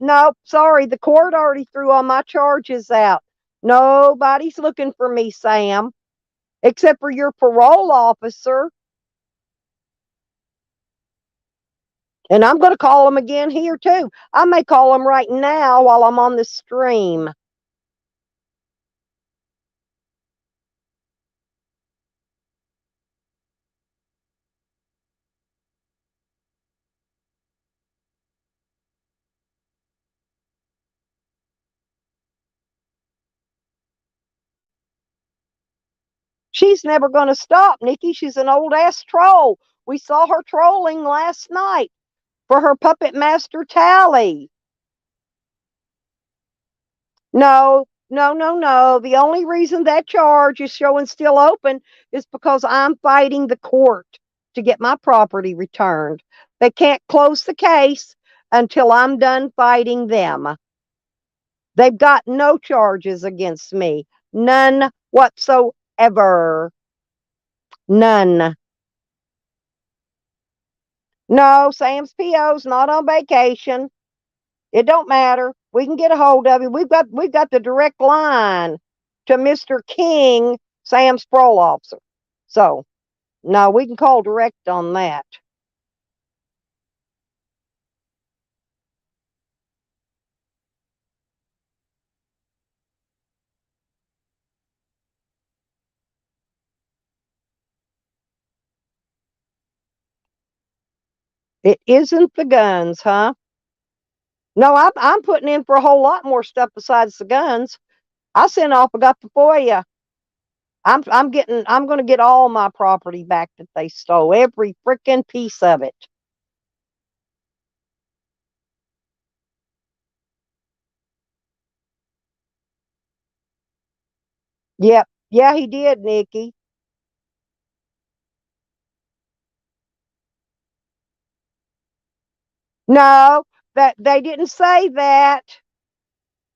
No, sorry, the court already threw all my charges out. Nobody's looking for me, Sam, except for your parole officer. And I'm going to call him again here too. I may call him right now while I'm on the stream. She's never going to stop, Nikki. She's an old ass troll. We saw her trolling last night for her puppet master tally. No. The only reason that charge is showing still open is because I'm fighting the court to get my property returned. They can't close the case until I'm done fighting them. They've got no charges against me. None whatsoever. None. No, Sam's PO's not on vacation. It don't matter. We can get a hold of him. We've got the direct line to Mr. King, Sam's parole officer. So, no, we can call direct on that. It isn't the guns, huh? No, I'm putting in for a whole lot more stuff besides the guns. I got the FOIA. I'm going to get all my property back that they stole, every freaking piece of it. Yep. Yeah, he did, Nikki. No, that they didn't say that.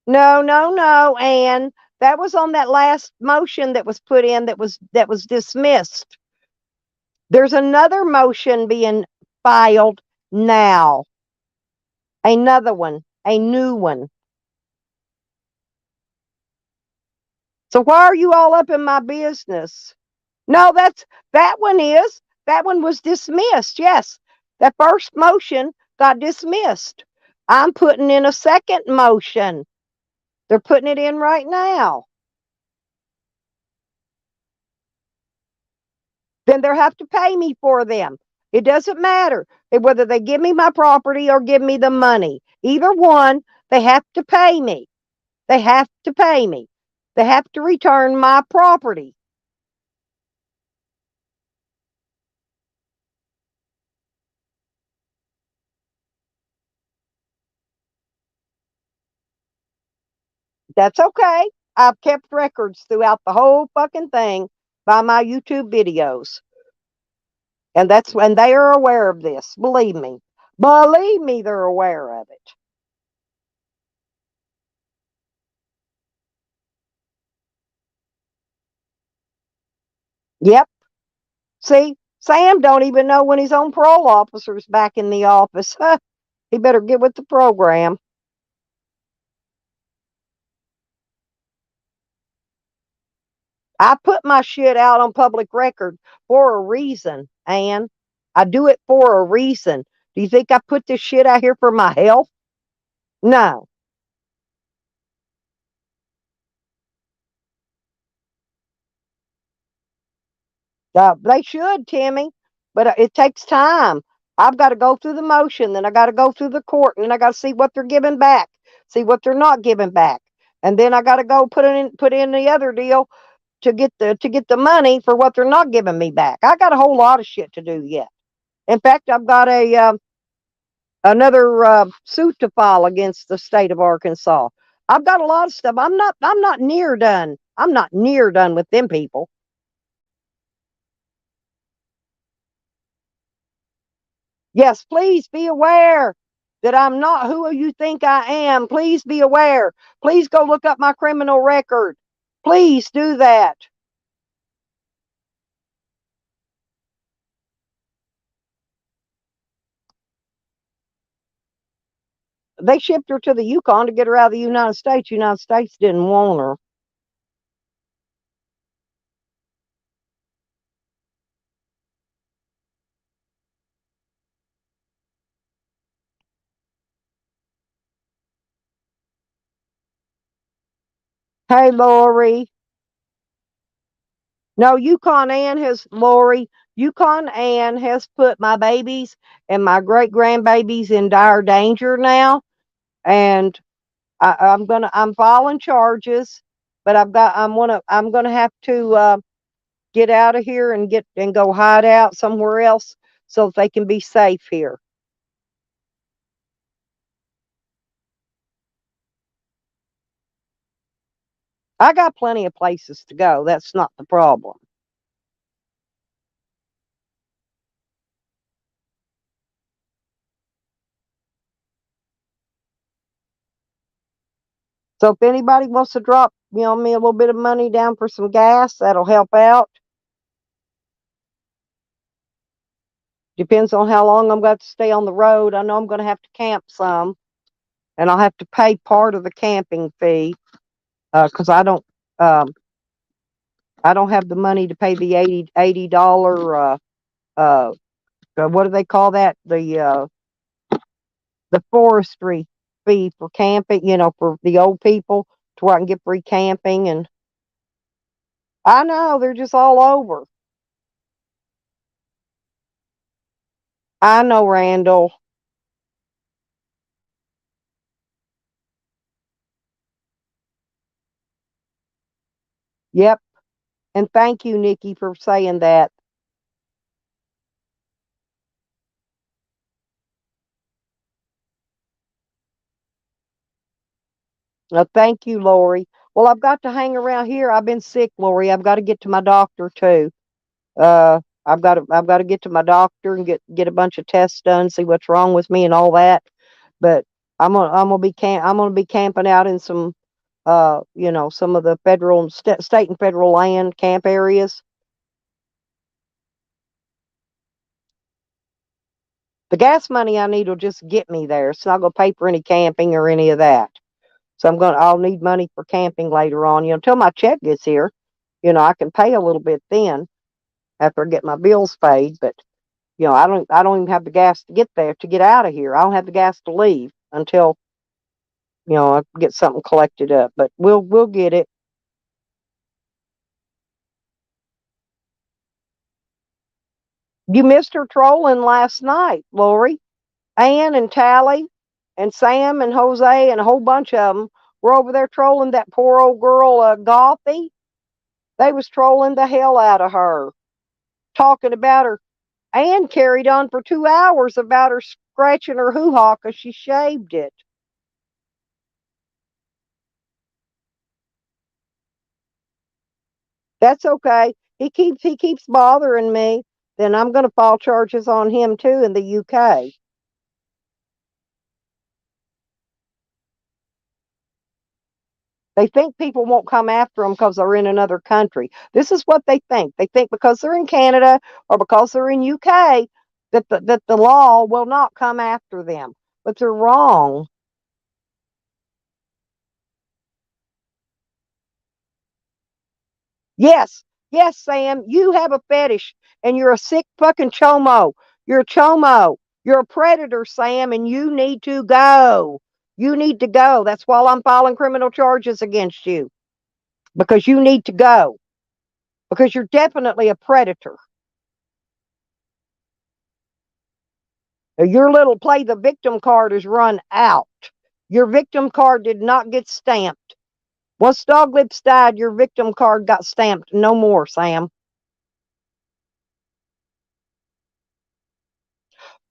No. And that was on that last motion that was put in that was dismissed. There's another motion being filed now. Another one, a new one. So why are you all up in my business? No, that one was dismissed. Yes. That first motion got dismissed. I'm putting in a second motion. They're putting it in right now. Then they'll have to pay me for them. It doesn't matter whether they give me my property or give me the money. Either one, they have to pay me. They have to pay me. They have to return my property. That's okay. I've kept records throughout the whole fucking thing by my YouTube videos. And they are aware of this. Believe me. Believe me, they're aware of it. Yep. See, Sam don't even know when his own parole officer's back in the office. He better get with the program. I put my shit out on public record for a reason, Ann. I do it for a reason. Do you think I put this shit out here for my health? No. They should, Timmy, but it takes time. I've got to go through the motion, then I got to go through the court, and then I got to see what they're giving back, see what they're not giving back, and then I got to go put in the other deal to get the money for what they're not giving me back. I got a whole lot of shit to do yet. In fact, I've got another suit to file against the state of Arkansas. I've got a lot of stuff. I'm not near done. I'm not near done with them people. Yes, please be aware that I'm not who you think I am. Please be aware. Please go look up my criminal record. Please do that. They shipped her to the Yukon to get her out of the United States. United States didn't want her. Hey, Lori. No, Yukon Ann has put my babies and my great grandbabies in dire danger now. And I'm filing charges, but I'm gonna have to get out of here and go hide out somewhere else so that they can be safe here. I got plenty of places to go. That's not the problem. So if anybody wants to drop, me a little bit of money down for some gas, that'll help out. Depends on how long I'm going to stay on the road. I know I'm going to have to camp some, and I'll have to pay part of the camping fee because um, I don't have the money to pay the $80 uh, what do they call that? The forestry fee for camping, for the old people to where I can get free camping. And I know they're just all over. I know, Randall. Yep. And thank you, Nikki, for saying that. Thank you, Lori. Well, I've got to hang around here. I've been sick, Lori. I've got to get to my doctor too. I've got to get to my doctor and get a bunch of tests done, see what's wrong with me and all that. But I'm gonna be camping out in some some of the state and federal land camp areas. The gas money I need will just get me there. It's not gonna pay for any camping or any of that. So I'll need money for camping later on. Until my check gets here, I can pay a little bit then after I get my bills paid. But I don't even have the gas to get there to get out of here. I don't have the gas to leave until I get something collected up. But we'll get it. You missed her trolling last night, Lori. Ann and Tally and Sam and Jose and a whole bunch of them were over there trolling that poor old girl, Gothy. They was trolling the hell out of her, talking about her. Ann carried on for 2 hours about her scratching her hoo-ha because she shaved it. That's okay. He keeps bothering me. Then I'm going to file charges on him too in the UK. They think people won't come after them because they're in another country. This is what they think. They think because they're in Canada or because they're in UK that the law will not come after them. But they're wrong. Yes, yes, Sam, you have a fetish and you're a sick fucking chomo. You're a chomo. You're a predator, Sam, and you need to go. You need to go. That's why I'm filing criminal charges against you because you need to go because you're definitely a predator. Your little play the victim card is run out. Your victim card did not get stamped. Once Dog Lips died, your victim card got stamped. No more, Sam.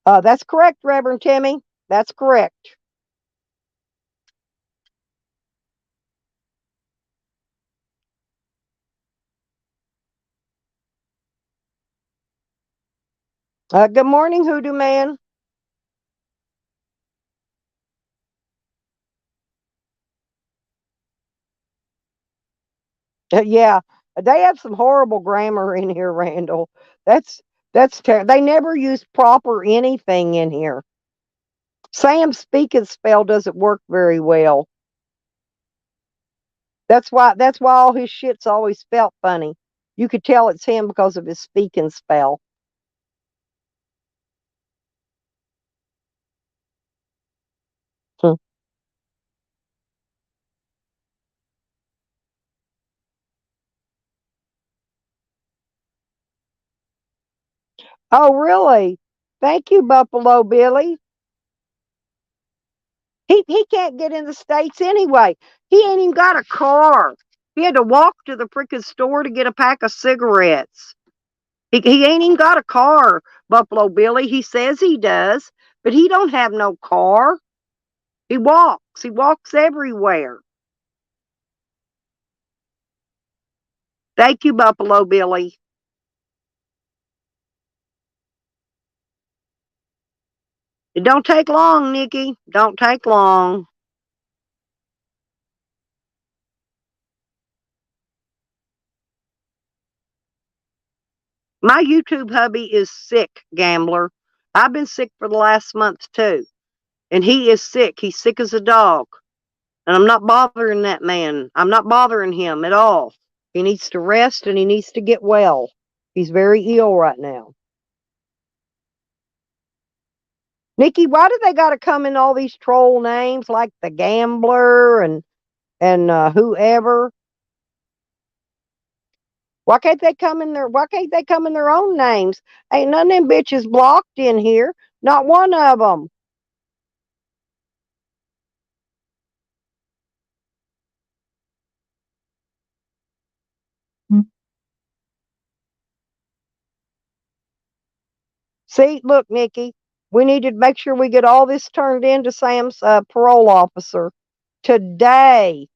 That's correct, Reverend Timmy. That's correct. Good morning, Hoodoo Man. Yeah, they have some horrible grammar in here, Randall. That's they never use proper anything in here. Sam's speak and spell doesn't work very well. That's why all his shit's always felt funny. You could tell it's him because of his speak and spell. Hmm. Oh, really? Thank you, Buffalo Billy. He can't get in the States anyway. He ain't even got a car. He had to walk to the freaking store to get a pack of cigarettes. He ain't even got a car, Buffalo Billy. He says he does, but he don't have no car. He walks. He walks everywhere. Thank you, Buffalo Billy. It don't take long, Nikki. Don't take long. My YouTube hubby is sick, gambler. I've been sick for the last month too. And he is sick. He's sick as a dog. And I'm not bothering that man. I'm not bothering him at all. He needs to rest and he needs to get well. He's very ill right now. Nikki, why do they got to come in all these troll names like the gambler and whoever? Why can't they come in their Why can't they come in their own names? Ain't none of them bitches blocked in here. Not one of them. See, look, Nikki, we need to make sure we get all this turned into Sam's parole officer today.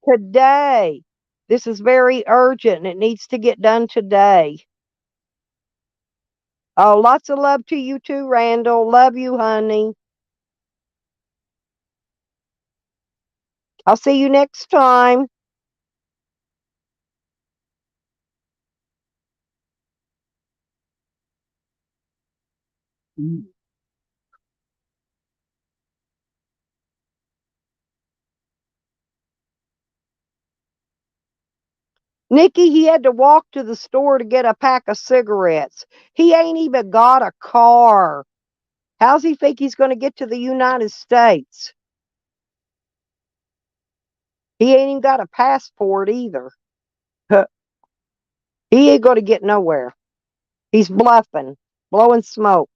Today. This is very urgent and it needs to get done today. Oh, lots of love to you too, Randall. Love you, honey. I'll see you next time. Nikki, he had to walk to the store to get a pack of cigarettes. He ain't even got a car. How's he think he's going to get to the United States? He ain't even got a passport either. He ain't going to get nowhere. He's bluffing, blowing smoke.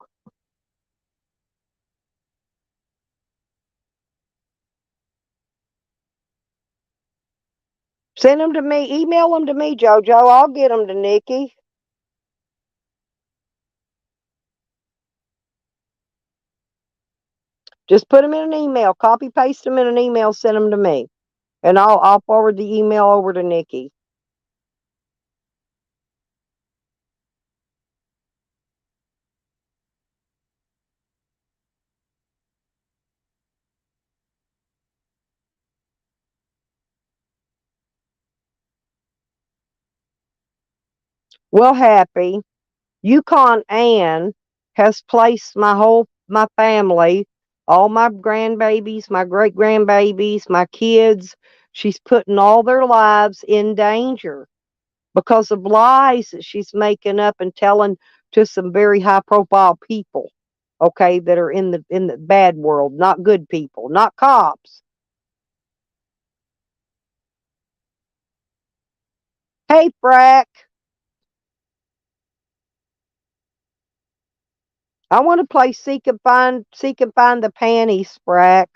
Send them to me. Email them to me, JoJo. I'll get them to Nikki. Just put them in an email. Copy paste them in an email. Send them to me, and I'll forward the email over to Nikki. Well, Happy, Yukon Ann has placed my family, all my grandbabies, my great grandbabies, my kids. She's putting all their lives in danger. because of lies that she's making up and telling to some very high profile people, okay, that are in the bad world, not good people, not cops. Hey, Frack, I want to play seek and find the panties, Frack.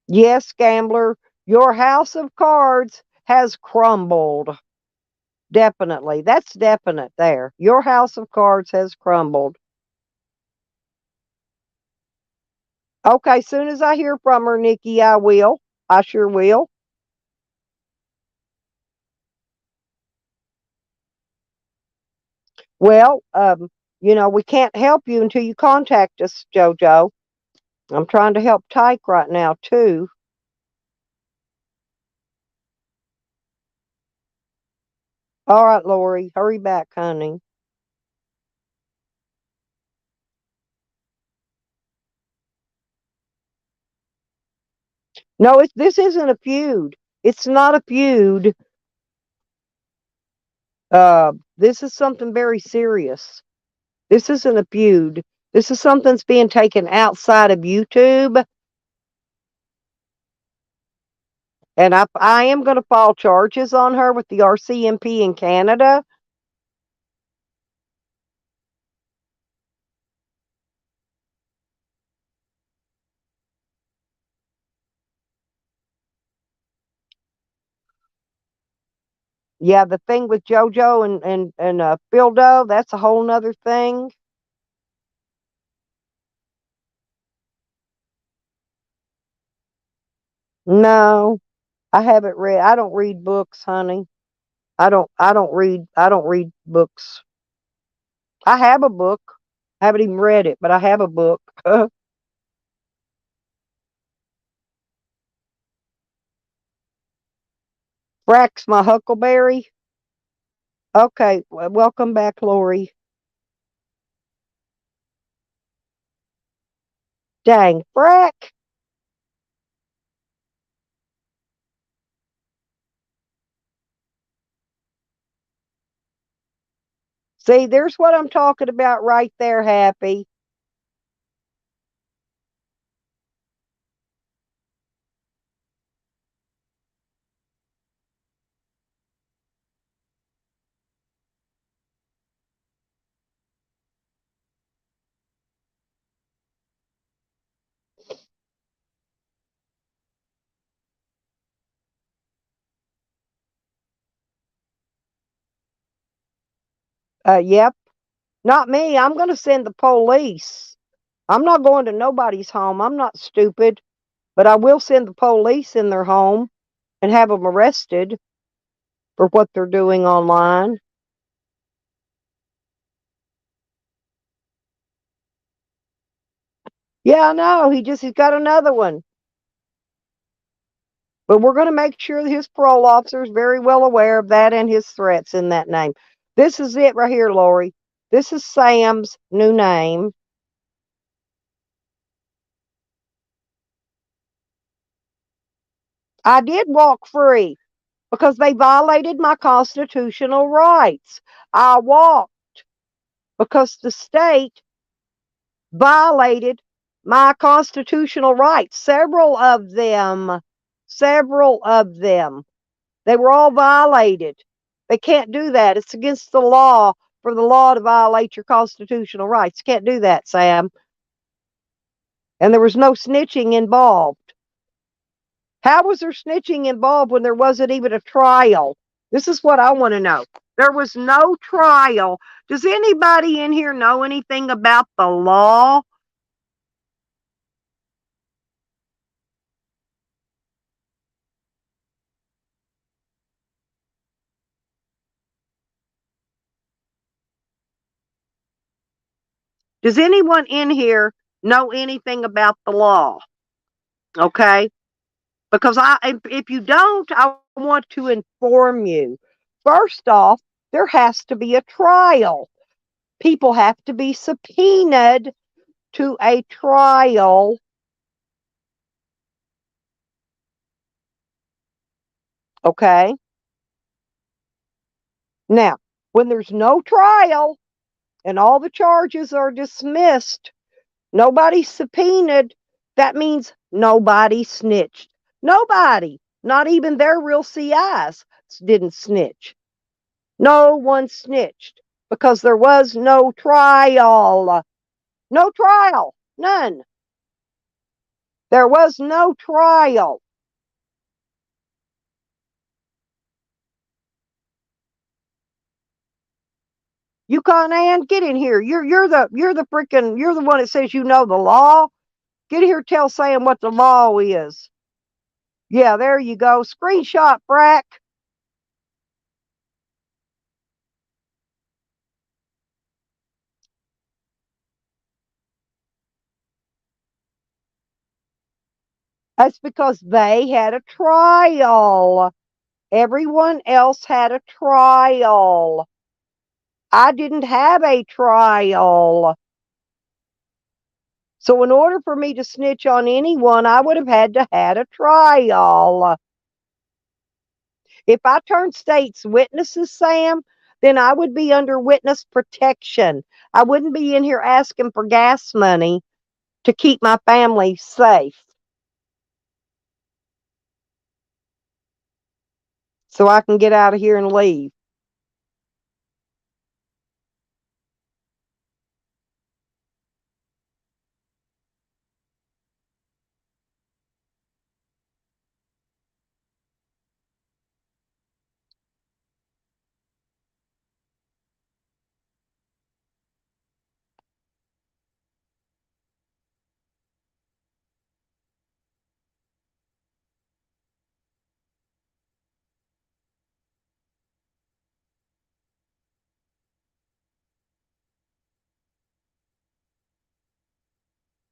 Yes, gambler, your house of cards has crumbled. Definitely. That's definite there. Your house of cards has crumbled. Okay, soon as I hear from her, Nikki, I will. I sure will. Well, we can't help you until you contact us, JoJo. I'm trying to help Tyke right now, too. All right, Lori, hurry back, honey. No, this isn't a feud. It's not a feud. This is something very serious. This isn't a feud. This is something that's being taken outside of YouTube. And I am going to file charges on her with the RCMP in Canada. Yeah, the thing with JoJo and Phildo, that's a whole nother thing. No, I haven't read. I don't read books, honey. I don't read books. I have a book. I haven't even read it, but I have a book. Frax my huckleberry. Okay, welcome back, Lori. Dang, Frack. See, there's what I'm talking about right there, Happy. Yep. Not me. I'm going to send the police. I'm not going to nobody's home. I'm not stupid. But I will send the police in their home and have them arrested for what they're doing online. Yeah, I know. He's got another one. But we're going to make sure that his parole officer is very well aware of that and his threats in that name. This is it right here, Lori. This is Sam's new name. I did walk free because they violated my constitutional rights. I walked because the state violated my constitutional rights. Several of them. Several of them. They were all violated. They can't do that. It's against the law for the law to violate your constitutional rights. You can't do that, Sam. And there was no snitching involved. How was there snitching involved when there wasn't even a trial? This is what I want to know. There was no trial. Does anybody in here know anything about the law? Does anyone in here know anything about the law? Okay. Because if you don't, I want to inform you. First off, there has to be a trial. People have to be subpoenaed to a trial, okay? Now, when there's no trial and all the charges are dismissed, nobody subpoenaed, that means nobody snitched. Nobody, not even their real CIs, didn't snitch. No one snitched because there was no trial. No trial. None. There was no trial. Yukon Ann, get in here. You're the one that says you know the law. Get here, tell Sam what the law is. Yeah, there you go. Screenshot, Brack. That's because they had a trial. Everyone else had a trial. I didn't have a trial. So in order for me to snitch on anyone, I would have had to had a trial. If I turned state's witnesses, Sam, then I would be under witness protection. I wouldn't be in here asking for gas money to keep my family safe. So I can get out of here and leave.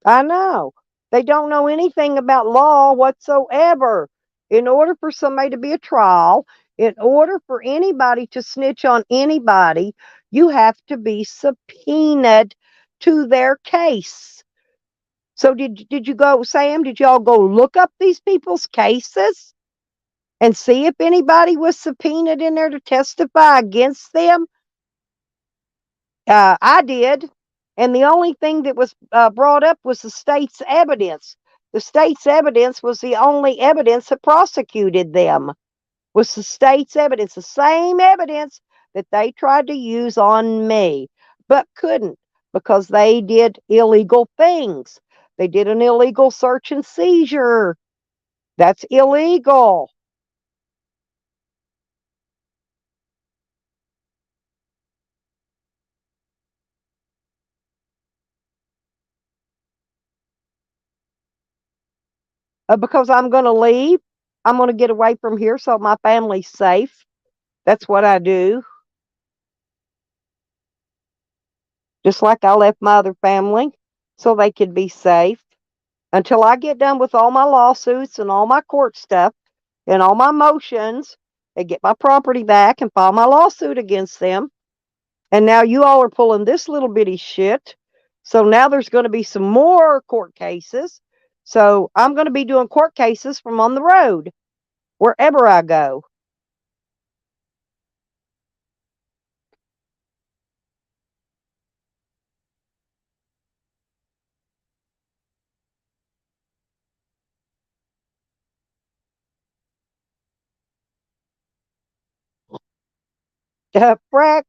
I know. They don't know anything about law whatsoever. In order for somebody to be a trial, in order for anybody to snitch on anybody, you have to be subpoenaed to their case. So did you go, Sam, did y'all go look up these people's cases and see if anybody was subpoenaed in there to testify against them? I did. And the only thing that was brought up was the state's evidence. The state's evidence was the only evidence that prosecuted them, was the state's evidence, the same evidence that they tried to use on me, but couldn't because they did illegal things. They did an illegal search and seizure. That's illegal. Because I'm going to leave. I'm going to get away from here so my family's safe. That's what I do. Just like I left my other family so they could be safe. Until I get done with all my lawsuits and all my court stuff and all my motions and get my property back and file my lawsuit against them. And now you all are pulling this little bitty shit. So now there's going to be some more court cases. So I'm going to be doing court cases from on the road, wherever I go. Frack,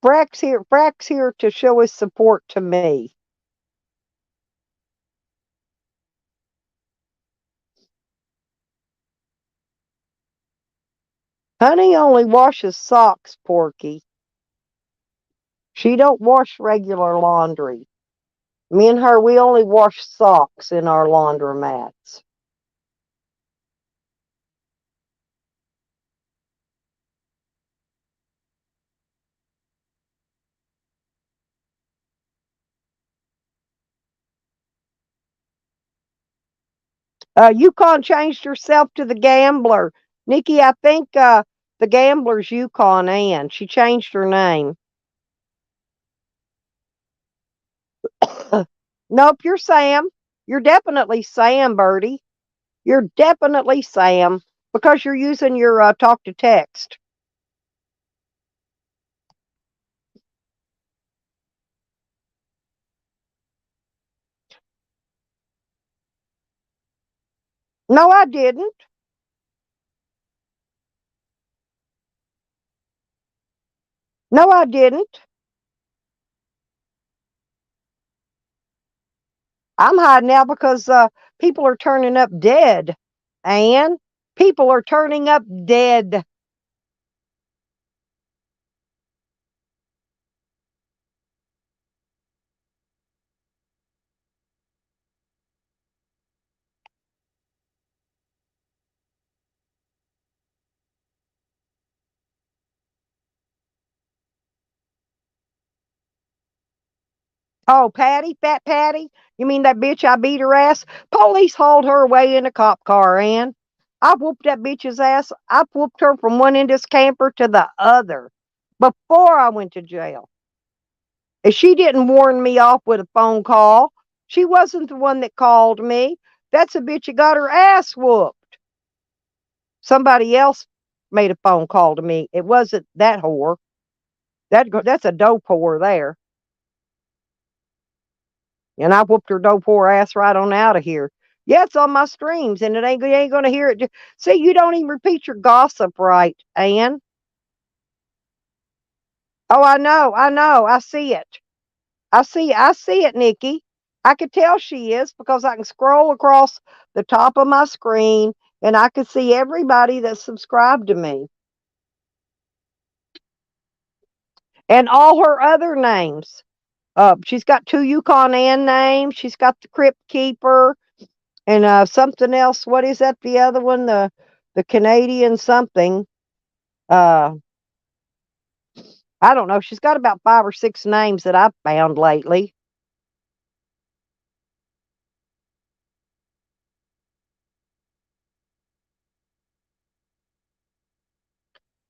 Frack's here to show his support to me. Honey only washes socks, Porky. She don't wash regular laundry. Me and her, we only wash socks in our laundromats. Yukon changed herself to the Gambler. Nikki, I think the Gambler's Yukon Ann. She changed her name. Nope, you're Sam. You're definitely Sam, Birdie. You're definitely Sam because you're using your talk to text. No, I didn't. No, I didn't. I'm hiding out because people are turning up dead. And people are turning up dead. Oh, Patty, Fat Patty? You mean that bitch I beat her ass? Police hauled her away in a cop car, Ann. I whooped that bitch's ass. I whooped her from one end of this camper to the other before I went to jail. And she didn't warn me off with a phone call. She wasn't the one that called me. That's a bitch that got her ass whooped. Somebody else made a phone call to me. It wasn't that whore. That's a dope whore there. And I whooped her dope whore ass right on out of here. Yeah, it's on my streams, and you ain't gonna hear it. See, you don't even repeat your gossip right, Ann. Oh, I know, I see it. I see it, Nikki. I could tell she is because I can scroll across the top of my screen and I can see everybody that's subscribed to me and all her other names. She's got two Yukon Ann names. She's got the Crypt Keeper and something else. What is that? The other one, the Canadian something. Uh, I don't know. She's got about 5 or 6 names that I've found lately.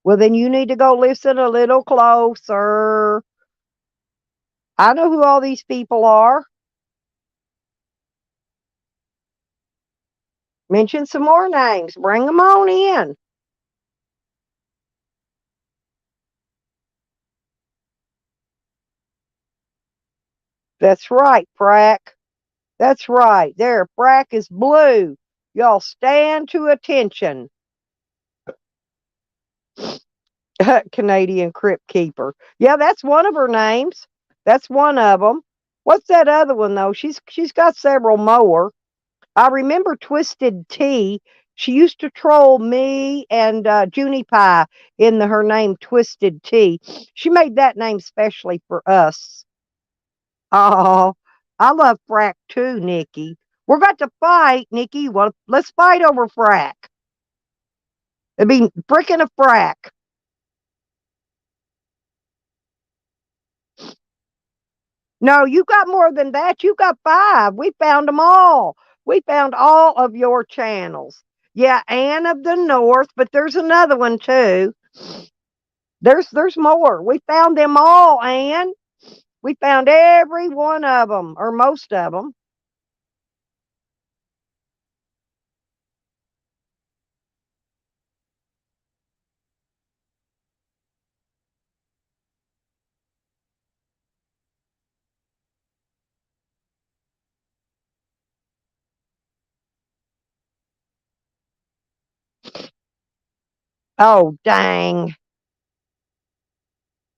Well, then you need to go listen a little closer. I know who all these people are. Mention some more names. Bring them on in. That's right, Frack. That's right. There, Frack is blue. Y'all stand to attention. Canadian Crypt Keeper. Yeah, that's one of her names. That's one of them. What's that other one though? She's got several more. I remember Twisted Tea. She used to troll me and Junie Pie in her name Twisted Tea. She made that name specially for us. Oh, I love Frack too, Nikki. We're about to fight, Nikki. Well, let's fight over Frack. It'd be freaking a Frack. No, you got more than that. You got 5. We found them all. We found all of your channels. Yeah, Anne of the North, but there's another one too. There's more. We found them all, Anne. We found every one of them, or most of them. Oh, dang.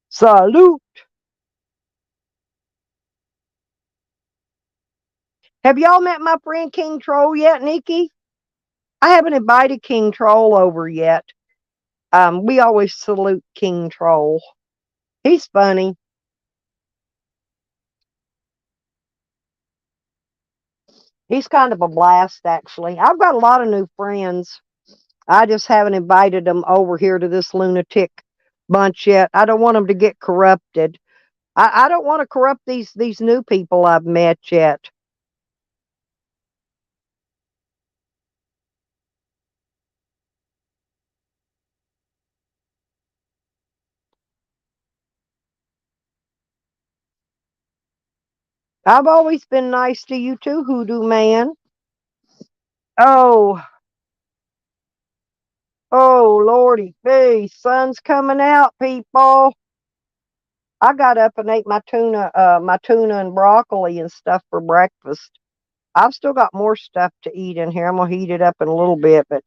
Salute. Have y'all met my friend King Troll yet, Nikki? I haven't invited King Troll over yet. We always salute King Troll. He's funny. He's kind of a blast, actually. I've got a lot of new friends. I just haven't invited them over here to this lunatic bunch yet. I don't want them to get corrupted. I don't want to corrupt these new people I've met yet. I've always been nice to you too, Hoodoo Man. Oh, oh, Lordy B, sun's coming out, people. I got up and ate my tuna and broccoli and stuff for breakfast. I've still got more stuff to eat in here. I'm gonna heat it up in a little bit, but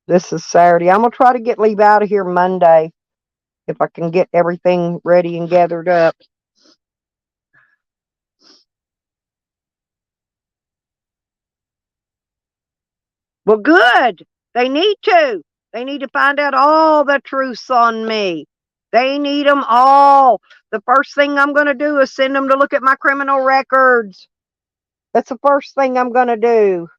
this is Saturday. I'm gonna try to leave out of here Monday if I can get everything ready and gathered up. Well, good. They need to. They need to find out all the truths on me. They need them all. The first thing I'm going to do is send them to look at my criminal records. That's the first thing I'm going to do.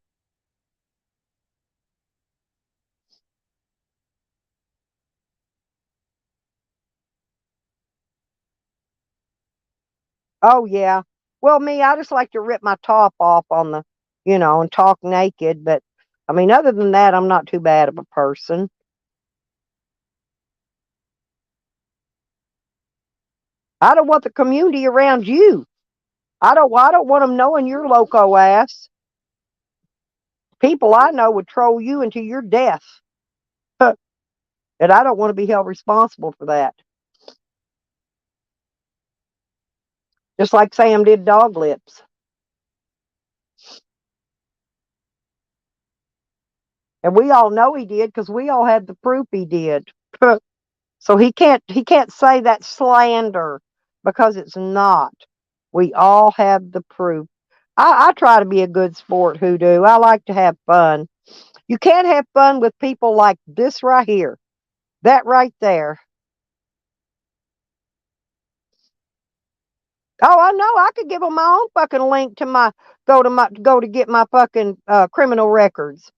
Oh, yeah. Well, me, I just like to rip my top off on and talk naked. But, I mean, other than that, I'm not too bad of a person. I don't want the community around you. I don't want them knowing your loco ass. People I know would troll you into your death. And I don't want to be held responsible for that. Just like Sam did dog lips. And we all know he did because we all had the proof he did. So he can't say that slander because it's not. We all have the proof. I try to be a good sport, Hoodoo. I like to have fun. You can't have fun with people like this right here. That right there. Oh, I know. I could give them my own fucking link to go to get my fucking criminal records.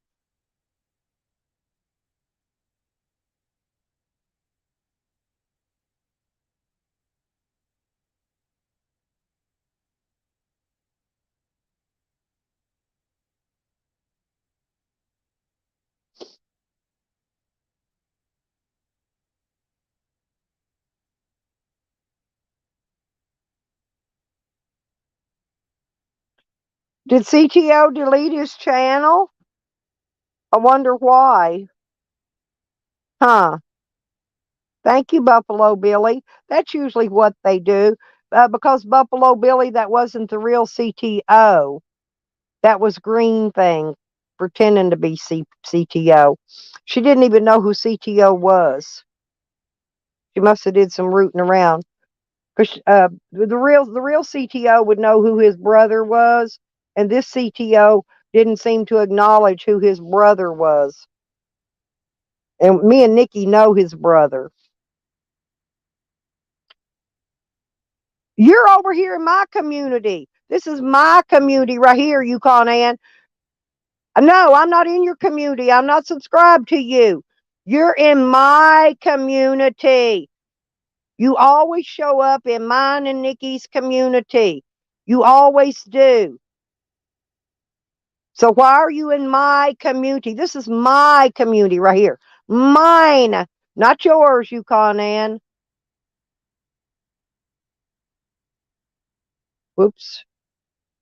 Did CTO delete his channel? I wonder why. Huh. Thank you, Buffalo Billy. That's usually what they do. Because Buffalo Billy, that wasn't the real CTO. That was Green Thing pretending to be CTO. She didn't even know who CTO was. She must have did some rooting around. Because the real CTO would know who his brother was, and this CTO didn't seem to acknowledge who his brother was. And me and Nikki know his brother. You're over here in my community. This is my community right here, Yukon Ann. No, I'm not in your community. I'm not subscribed to you. You're in my community. You always show up in mine and Nikki's community. You always do. So why are you in my community? This is my community right here. Mine, not yours, Yukon Ann. Whoops.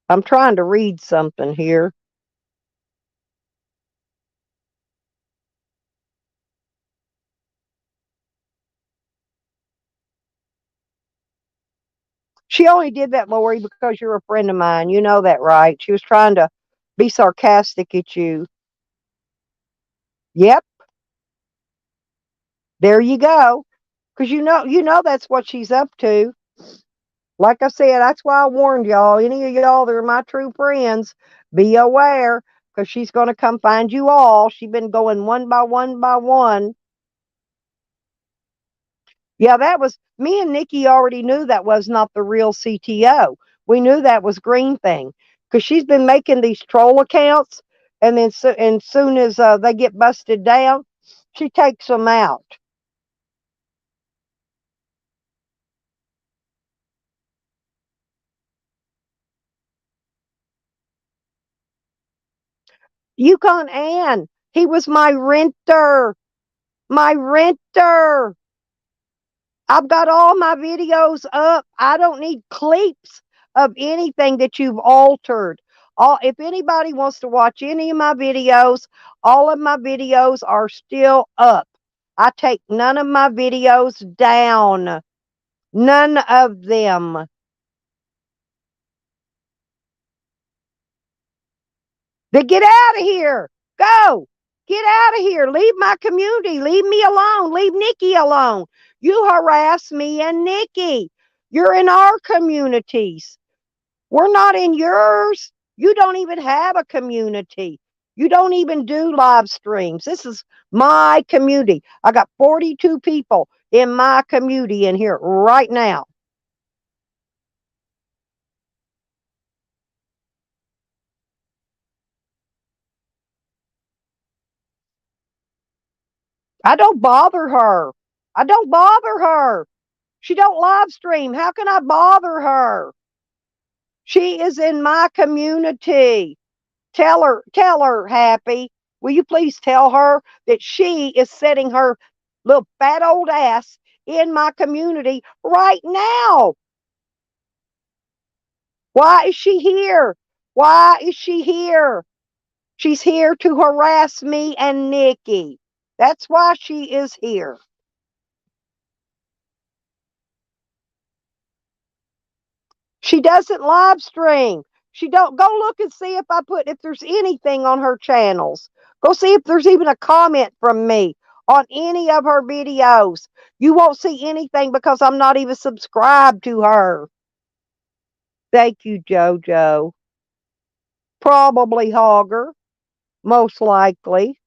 I'm trying to read something here. She only did that, Lori, because you're a friend of mine. You know that, right? She was trying to be sarcastic at you. Yep, there you go. Because you know that's what she's up to. Like I said, that's why I warned y'all. Any of y'all that are my true friends, be aware, because she's going to come find you all. She's been going one by one by one. Yeah, that was me and Nikki already knew that was not the real CTO. We knew that was Green Thing because she's been making these troll accounts, and then soon as they get busted down, she takes them out. Yukon Ann, He was my renter. My renter. I've got all my videos up. I don't need clips of anything that you've altered. If anybody wants to watch any of my videos, all of my videos are still up. I take none of my videos down. None of them. Then get out of here. Go. Get out of here. Leave my community. Leave me alone. Leave Nikki alone. You harass me and Nikki. You're in our communities. We're not in yours. You don't even have a community. You don't even do live streams. This is my community. I got 42 people in my community in here right now. I don't bother her. I don't bother her. She don't live stream. How can I bother her? She is in my community. Tell her, Happy. Will you please tell her that she is setting her little fat old ass in my community right now? Why is she here? Why is she here? She's here to harass me and Nikki. That's why she is here. She doesn't live stream. She don't go look and see if there's anything on her channels. Go see if there's even a comment from me on any of her videos. You won't see anything because I'm not even subscribed to her. Thank you, JoJo. Probably Hogger, most likely.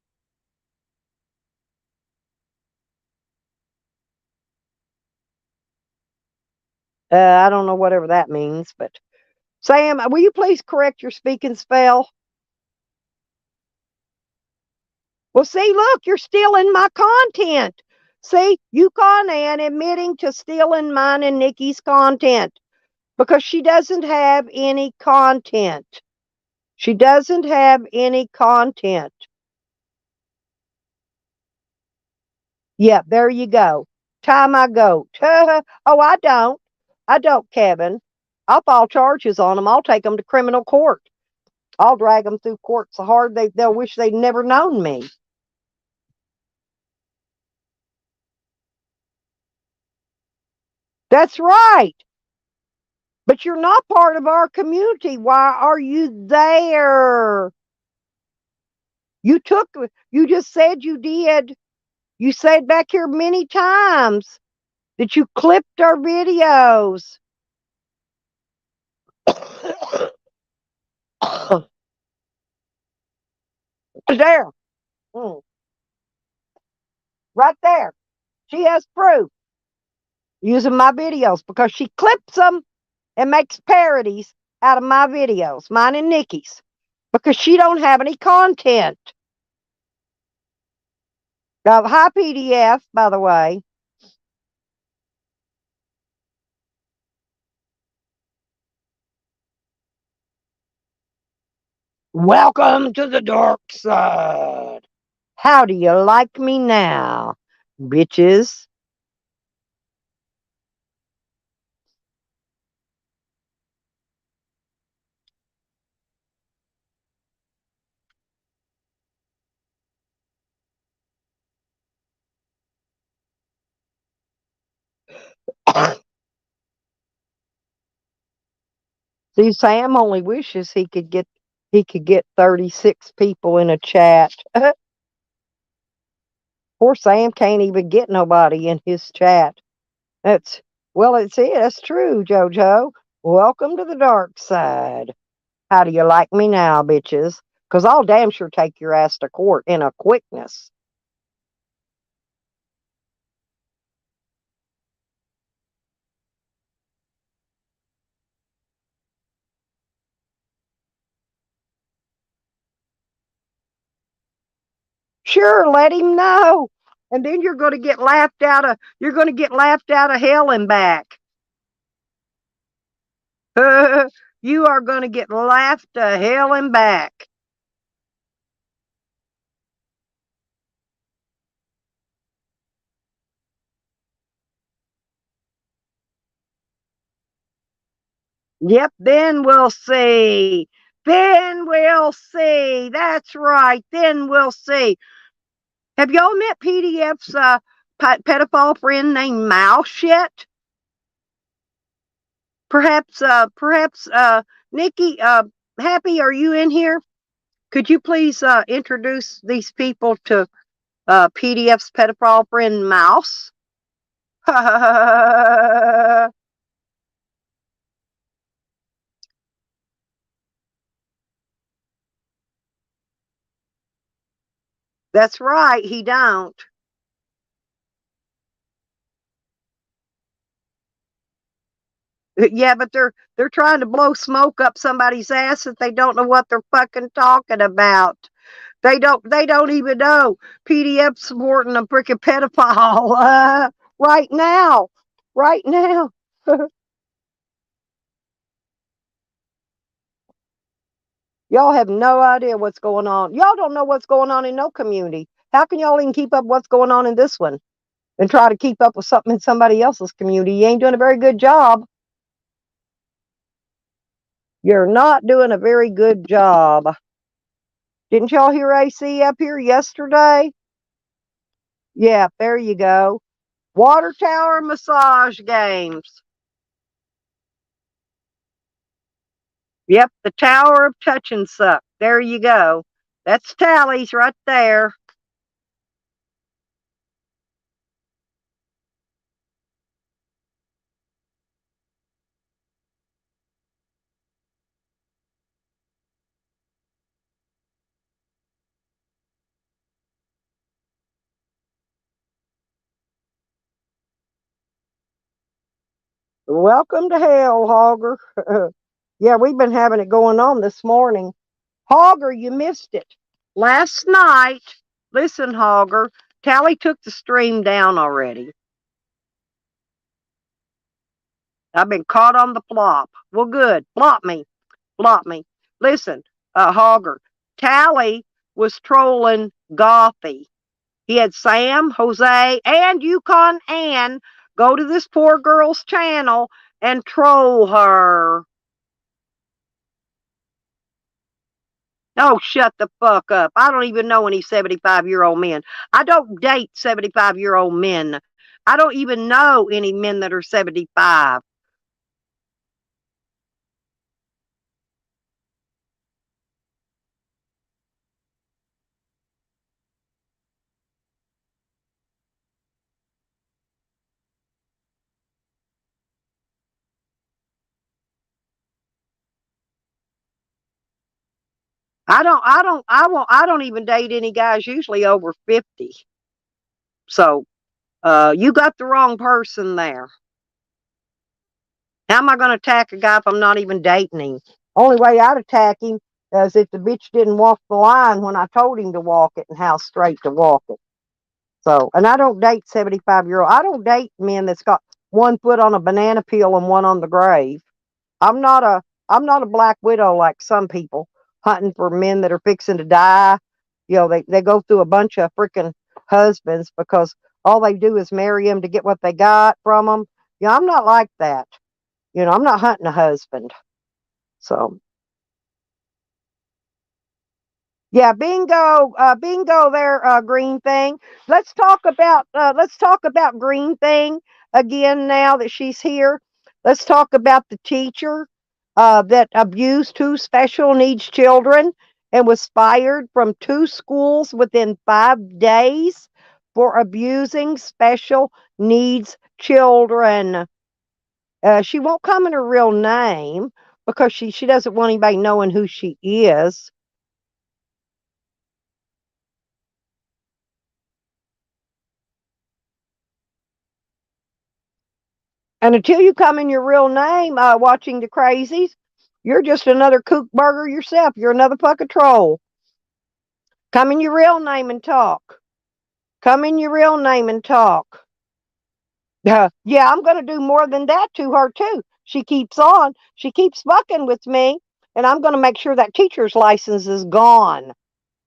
I don't know whatever that means, but Sam, will you please correct your speaking spell? Well, see, look, you're stealing my content. See, Yukon Ann admitting to stealing mine and Nikki's content because she doesn't have any content. She doesn't have any content. Yeah, there you go. Tie my goat. Oh, I don't. I don't, Kevin. I'll file charges on them. I'll take them to criminal court. I'll drag them through court so hard they'll wish they'd never known me. That's right. But you're not part of our community. Why are you there? You just said you did. You said back here many times that you clipped our videos. There. Right there. She has proof using my videos because she clips them and makes parodies out of my videos, mine and Nikki's, because she don't have any content. Hi, PDF, by the way. Welcome to the dark side. How do you like me now, bitches? See, Sam only wishes he could get 36 people in a chat. Poor Sam can't even get nobody in his chat. That's that's true, JoJo. Welcome to the dark side. How do you like me now, bitches? Because I'll damn sure take your ass to court in a quickness. Sure, let him know. And then you're going to get laughed out of hell and back. You are going to get laughed to hell and back. Yep, then we'll see. Then we'll see. That's right. Then we'll see. Have y'all met PDF's pedophile friend named Mouse yet? Perhaps, Nikki, Happy, are you in here? Could you please introduce these people to PDF's pedophile friend Mouse? That's right, he don't. Yeah, but they're trying to blow smoke up somebody's ass that they don't know what they're fucking talking about. They don't even know PDF supporting a freaking pedophile right now. Right now. Y'all have no idea what's going on. Y'all don't know what's going on in no community. How can y'all even keep up what's going on in this one and try to keep up with something in somebody else's community? You ain't doing a very good job. You're not doing a very good job. Didn't y'all hear AC up here yesterday? Yeah, there you go. Water tower massage games. Yep, the Tower of Touch and Suck. There you go. That's Tally's right there. Welcome to hell, Hogger. Yeah, we've been having it going on this morning. Hogger, you missed it. Last night, listen, Hogger, Tally took the stream down already. I've been caught on the flop. Well, good. Flop me. Flop me. Listen, Hogger, Tally was trolling Gothy. He had Sam, Jose, and Yukon Ann go to this poor girl's channel and troll her. Oh, shut the fuck up. I don't even know any 75-year-old men. I don't date 75-year-old men. I don't even know any men that are 75. I don't even date any guys usually over 50. So, you got the wrong person there. How am I going to attack a guy if I'm not even dating him? Only way I'd attack him is if the bitch didn't walk the line when I told him to walk it and how straight to walk it. So, and I don't date 75-year-old. I don't date men that's got one foot on a banana peel and one on the grave. I'm not a I'm not a black widow like some people hunting for men that are fixing to die. They go through a bunch of freaking husbands because all they do is marry them to get what they got from them. I'm not like that. I'm not hunting a husband. So yeah, bingo there, Green Thing. Let's talk about Green Thing again now that she's here. Let's talk about the teacher that abused two special needs children and was fired from two schools within 5 days for abusing special needs children. She won't come in her real name because she doesn't want anybody knowing who she is. And until you come in your real name, watching the crazies, you're just another kook burger yourself. You're another fucking troll. Come in your real name and talk. Come in your real name and talk. Yeah, I'm going to do more than that to her, too. She keeps on. She keeps fucking with me. And I'm going to make sure that teacher's license is gone.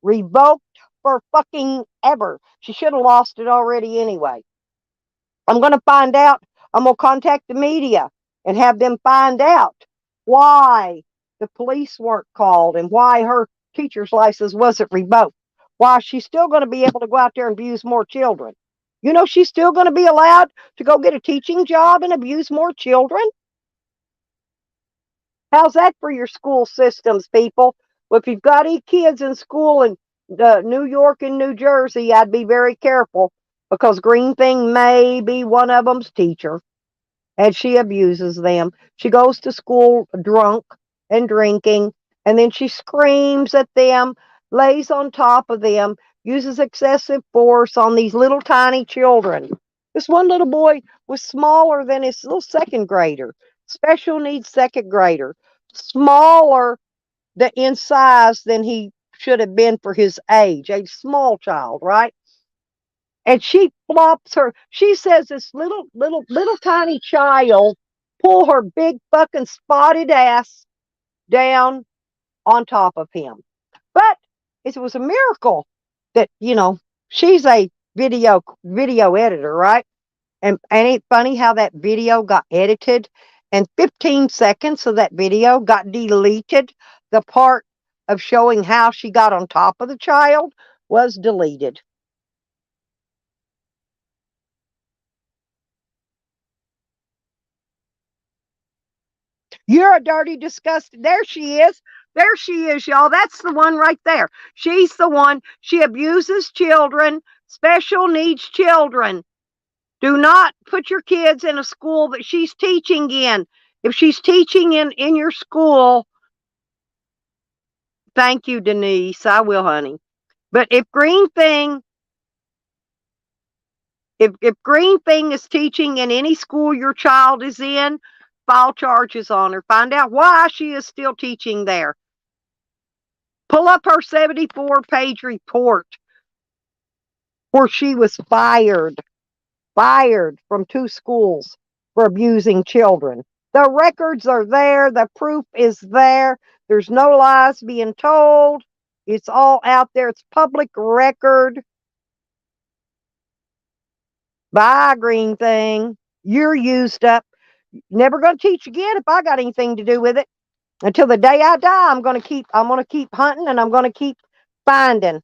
Revoked for fucking ever. She should have lost it already anyway. I'm going to find out. I'm going to contact the media and have them find out why the police weren't called and why her teacher's license wasn't revoked. Why she's still going to be able to go out there and abuse more children. You know, she's still going to be allowed to go get a teaching job and abuse more children. How's that for your school systems, people? Well, if you've got any kids in school in New York and New Jersey, I'd be very careful because Green Thing may be one of them's teacher, and she abuses them. She goes to school drunk and drinking, and then she screams at them, lays on top of them, uses excessive force on these little tiny children. This one little boy was smaller than his little second grader, special needs second grader, smaller in size than he should have been for his age, a small child, right? And she flops her. She says this little tiny child pull her big fucking spotted ass down on top of him. But it was a miracle that, you know, she's a video editor, right? And ain't it funny how that video got edited and 15 seconds of that video got deleted? The part of showing how she got on top of the child was deleted. You're a dirty, disgusting. There she is. There she is, y'all. That's the one right there. She's the one. She abuses children, special needs children. Do not put your kids in a school that she's teaching in. If she's teaching in your school, thank you, Denise. I will, honey. But if Green Thing is teaching in any school your child is in, file charges on her. Find out why she is still teaching there. Pull up her 74-page report where she was fired from 2 schools for abusing children. The records are there. The proof is there. There's no lies being told. It's all out there. It's public record. Bye, Green Thing. You're used up. Never going to teach again if I got anything to do with it. Until the day I die, I'm going to keep hunting and I'm going to keep finding.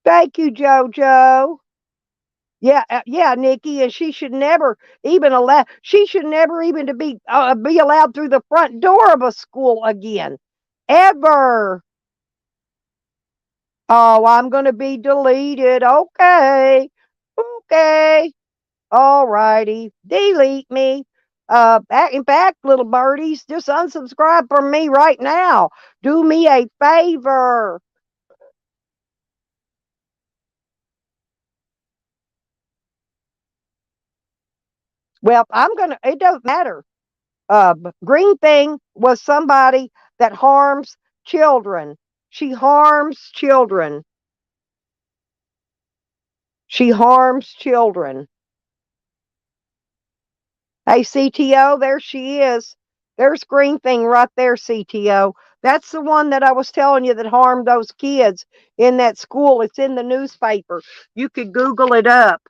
Thank you, JoJo. Yeah, Nikki, and she should never even to be allowed through the front door of a school again, ever. Oh, I'm going to be deleted. Okay, all righty, delete me. In fact, little birdies, just unsubscribe from me right now. Do me a favor. Well, it doesn't matter. Green Thing was somebody that harms children. She harms children. She harms children. Hey, CTO, there she is. There's Green Thing right there, CTO. That's the one that I was telling you that harmed those kids in that school. It's in the newspaper. You could Google it up.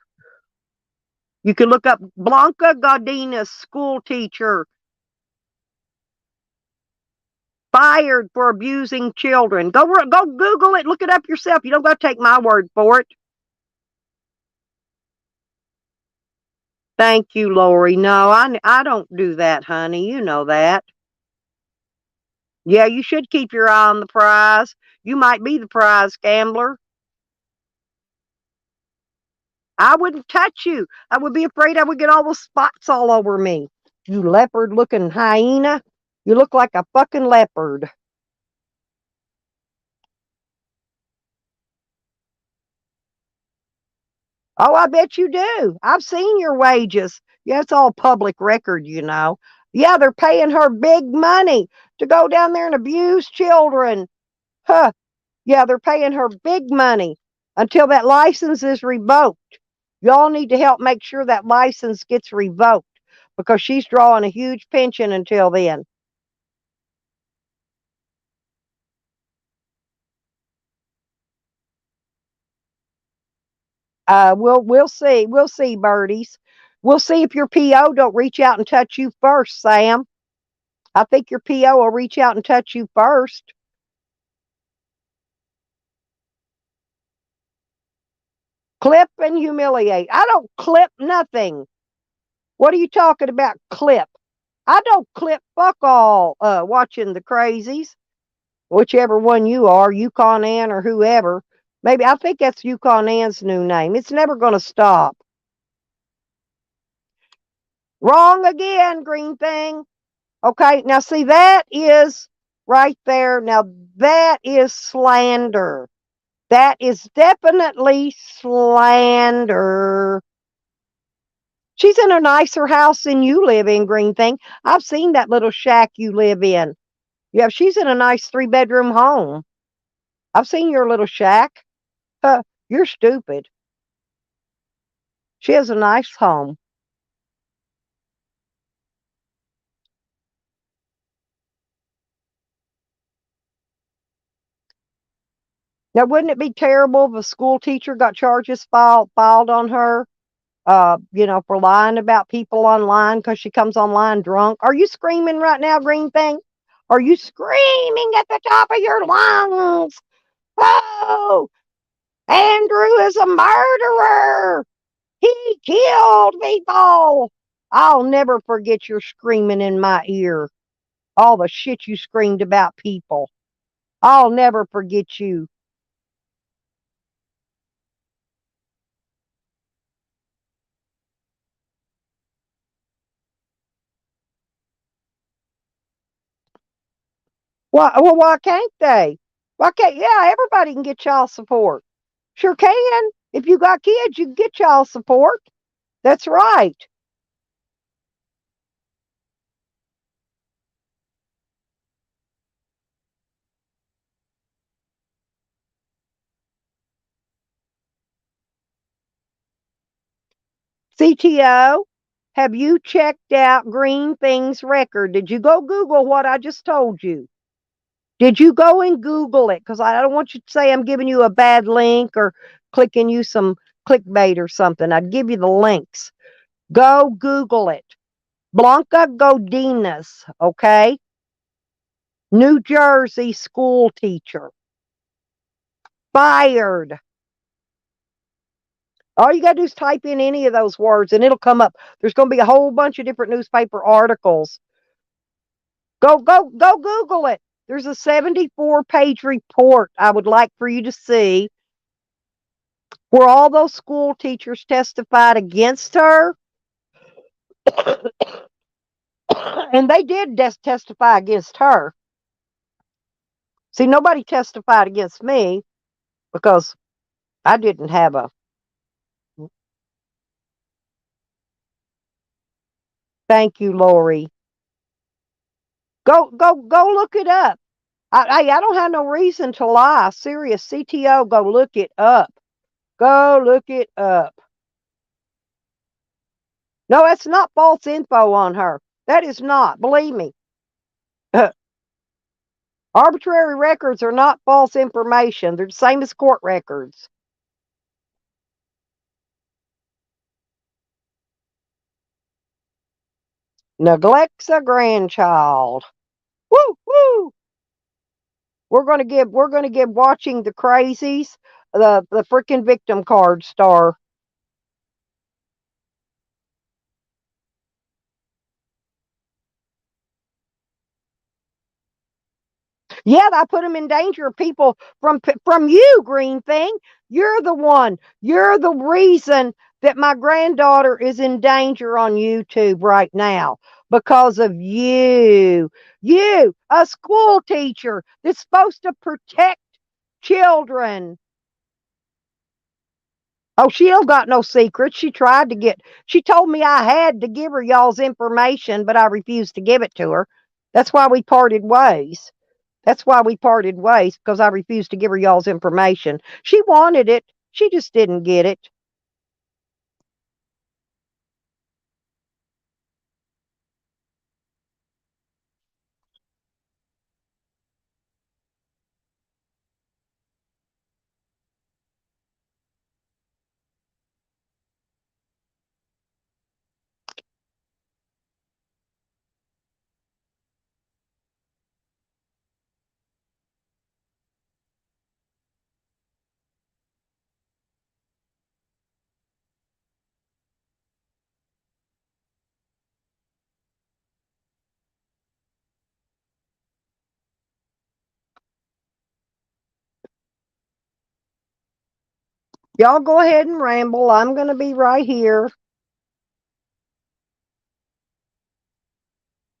You can look up Blanca Godinez, school teacher, fired for abusing children. Go Google it. Look it up yourself. You don't got to take my word for it. Thank you, Lori. No, I don't do that, honey. You know that. Yeah, you should keep your eye on the prize. You might be the prize gambler. I wouldn't touch you. I would be afraid I would get all those spots all over me. You leopard-looking hyena. You look like a fucking leopard. Oh, I bet you do. I've seen your wages. Yeah, it's all public record, you know. Yeah, they're paying her big money to go down there and abuse children. Huh. Yeah, they're paying her big money until that license is revoked. Y'all need to help make sure that license gets revoked because she's drawing a huge pension until then. We'll see. We'll see, birdies. We'll see if your PO don't reach out and touch you first, Sam. I think your PO will reach out and touch you first. Clip and humiliate. I don't clip nothing. What are you talking about, clip? I don't clip fuck all watching the crazies. Whichever one you are, Yukon Ann or whoever. Maybe I think that's Yukon Ann's new name. It's never going to stop. Wrong again, green thing. Okay, now see, that is right there. Now that is slander. That is definitely slander. She's in a nicer house than you live in, green thing. I've seen that little shack you live in. Yeah, she's in a nice 3-bedroom home. I've seen your little shack. You're stupid. She has a nice home. Now, wouldn't it be terrible if a school teacher got charges filed on her, for lying about people online because she comes online drunk? Are you screaming right now, green thing? Are you screaming at the top of your lungs? Oh, Andrew is a murderer. He killed people. I'll never forget your screaming in my ear. All the shit you screamed about people. I'll never forget you. Why can't they? Why can't, yeah, everybody can get child support. Sure can. If you got kids, you can get child support. That's right. CTO, have you checked out Green Thing's record? Did you go Google what I just told you? Did you go and Google it? Because I don't want you to say I'm giving you a bad link or clicking you some clickbait or something. I'd give you the links. Go Google it. Blanca Godinez, okay? New Jersey school teacher. Fired. All you got to do is type in any of those words and it'll come up. There's going to be a whole bunch of different newspaper articles. Go Google it. There's a 74-page report I would like for you to see where all those school teachers testified against her. And they did testify against her. See, nobody testified against me because I didn't have a. Thank you, Lori. Go look it up. I don't have no reason to lie. Serious CTO, go look it up. Go look it up. No, that's not false info on her. That is not. Believe me. Arbitrary records are not false information. They're the same as court records. Neglects a grandchild. Woo woo. We're gonna give watching the crazies the freaking victim card star. Yeah, I put them in danger. People from you, green thing. You're the one. You're the reason that my granddaughter is in danger on YouTube right now because of you. You, a school teacher that's supposed to protect children. Oh, she don't got no secrets. She told me I had to give her y'all's information, but I refused to give it to her. That's why we parted ways. That's why we parted ways, because I refused to give her y'all's information. She wanted it. She just didn't get it. Y'all go ahead and ramble. I'm going to be right here.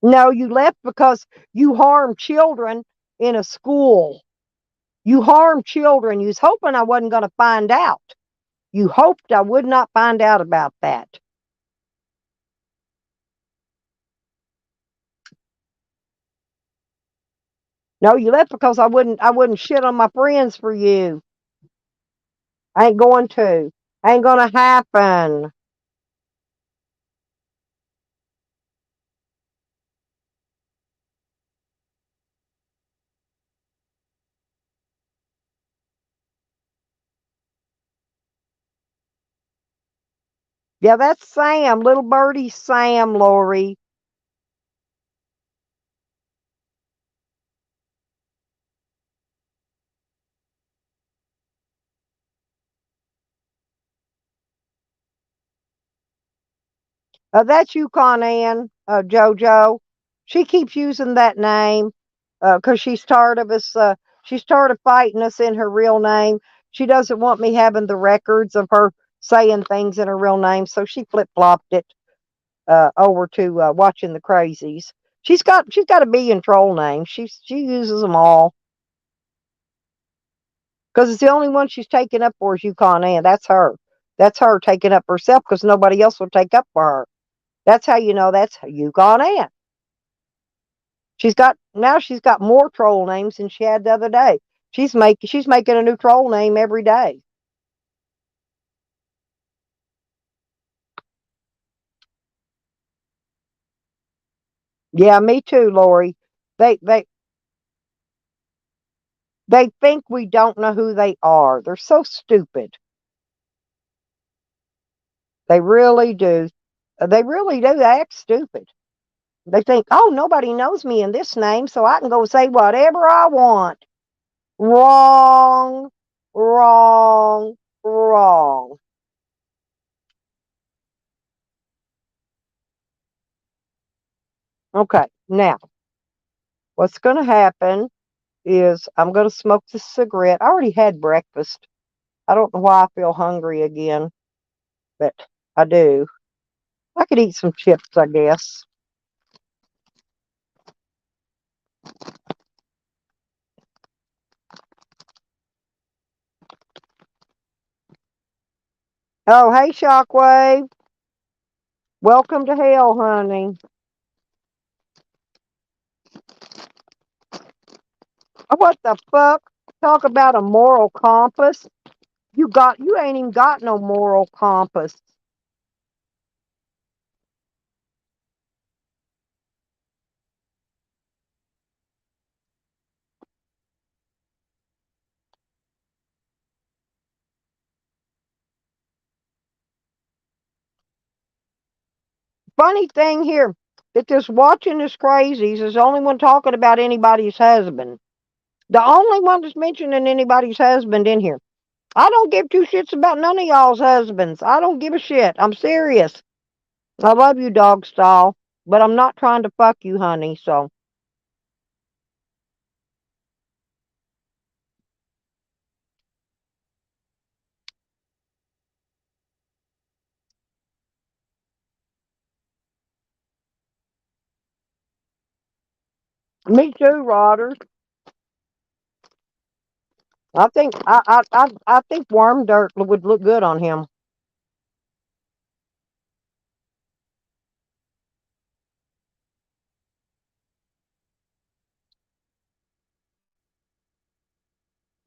No, you left because you harmed children in a school. You harmed children. You was hoping I wasn't going to find out. You hoped I would not find out about that. No, you left because I wouldn't shit on my friends for you. I ain't going to. Ain't gonna happen. Yeah, that's Sam, little birdie Sam, Lori. That's Yukon Ann, JoJo. She keeps using that name because she's tired of us. She's tired of fighting us in her real name. She doesn't want me having the records of her saying things in her real name, so she flip flopped it over to watching the crazies. She's got a billion troll names. She uses them all because it's the only one she's taken up for is Yukon Ann. That's her. That's her taking up herself because nobody else will take up for her. That's how you know that's Yukon Ann. She's got more troll names than she had the other day. She's making a new troll name every day. Yeah, me too, Lori. They they they think we don't know who they are. They're so stupid. They really do. They really do. They act stupid. They think, oh, nobody knows me in this name, so I can go say whatever I want. Wrong, wrong, wrong. Okay, now what's going to happen is I'm going to smoke this cigarette. I already had breakfast. I don't know why I feel hungry again, but I do. I could eat some chips, I guess. Oh, hey, Shockwave. Welcome to hell, honey. What the fuck? Talk about a moral compass. You ain't even got no moral compass. Funny thing here, that this watching this crazies is the only one talking about anybody's husband. The only one that's mentioning anybody's husband in here. I don't give two shits about none of y'all's husbands. I don't give a shit. I'm serious. I love you, dog style, but I'm not trying to fuck you, honey. So me too, Roder. I think worm dirt would look good on him.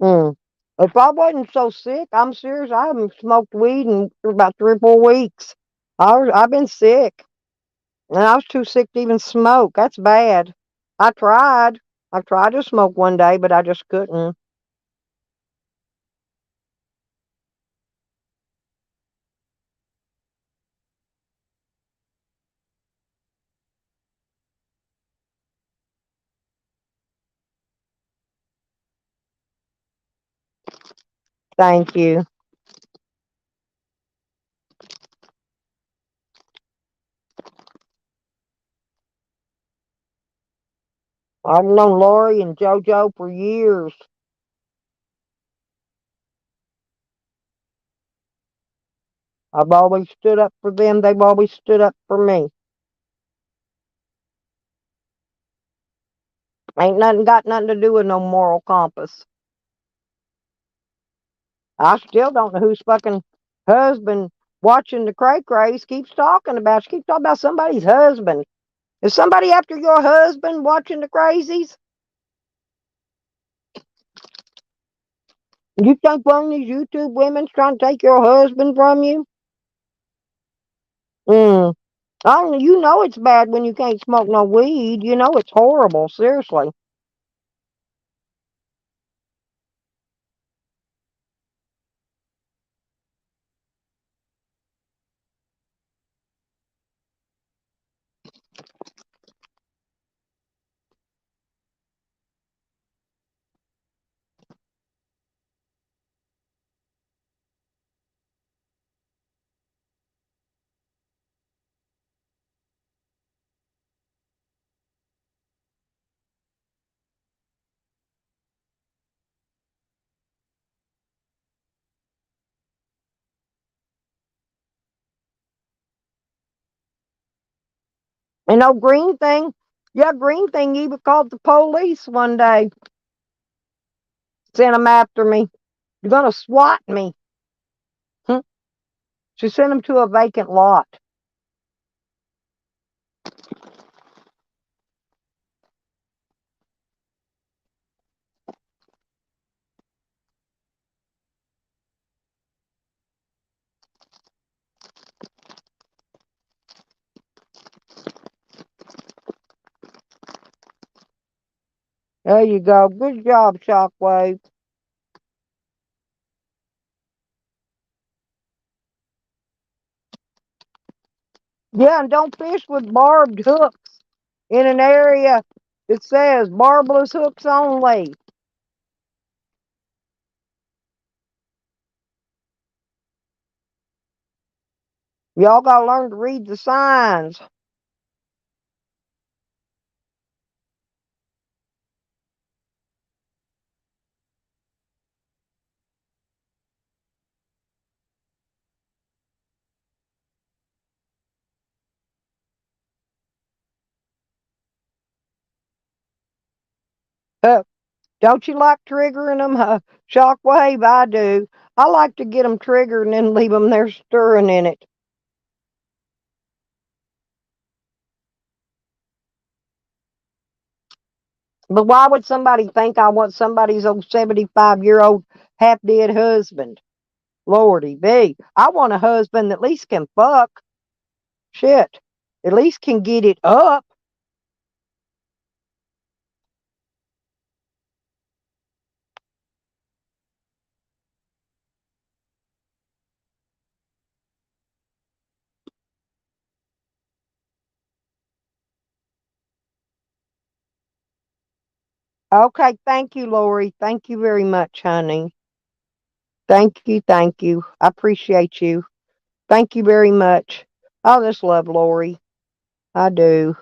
Mm. If I wasn't so sick, I'm serious. I haven't smoked weed in about 3 or 4 weeks. I've been sick, and I was too sick to even smoke. That's bad. I tried. I tried to smoke one day, but I just couldn't. Thank you. I've known Lori and JoJo for years. I've always stood up for them. They've always stood up for me. Ain't nothing got nothing to do with no moral compass. I still don't know whose fucking husband watching the cray crays keeps talking about. She keeps talking about somebody's husband. Is somebody after your husband watching the crazies? You think one of these YouTube women's trying to take your husband from you? Mm. You know it's bad when you can't smoke no weed. You know it's horrible, seriously. And no green thing, yeah, green thing even called the police one day. Sent them after me. You're gonna swat me. Hmm. She sent him to a vacant lot. There you go. Good job, Shockwave. Yeah, and don't fish with barbed hooks in an area that says barbless hooks only. Y'all gotta learn to read the signs. Uh, don't you like triggering them, Shockwave? I do. I like to get them triggered and then leave them there stirring in it. But why would somebody think I want somebody's old 75-year-old half-dead husband? Lordy be. I want a husband that at least can fuck. Shit. At least can get it up. Okay, thank you, Lori. Thank you very much, honey. Thank you, thank you. I appreciate you. Thank you very much. I just love Lori. I do.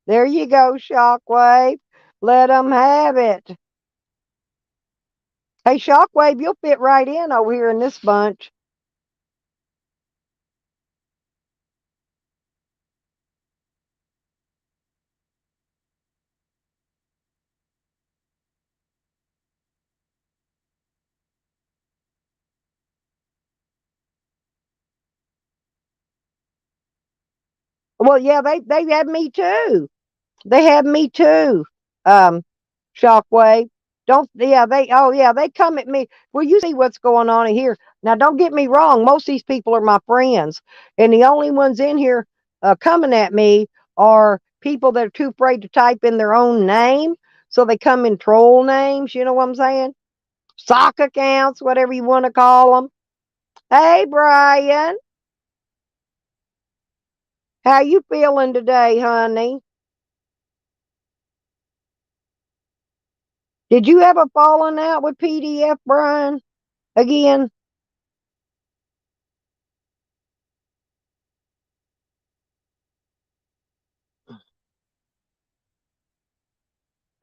There you go, Shockwave. Let 'em have it. Hey, Shockwave, you'll fit right in over here in this bunch. Well, yeah, they had me too. They have me too. Um, Shockwave. Don't yeah, they come at me. Well, you see what's going on in here. Now don't get me wrong, most of these people are my friends. And the only ones in here coming at me are people that are too afraid to type in their own name. So they come in troll names, you know what I'm saying? Sock accounts, whatever you want to call them. Hey Brian, how you feeling today, honey? Did you have a falling out with PDF, Brian? Again?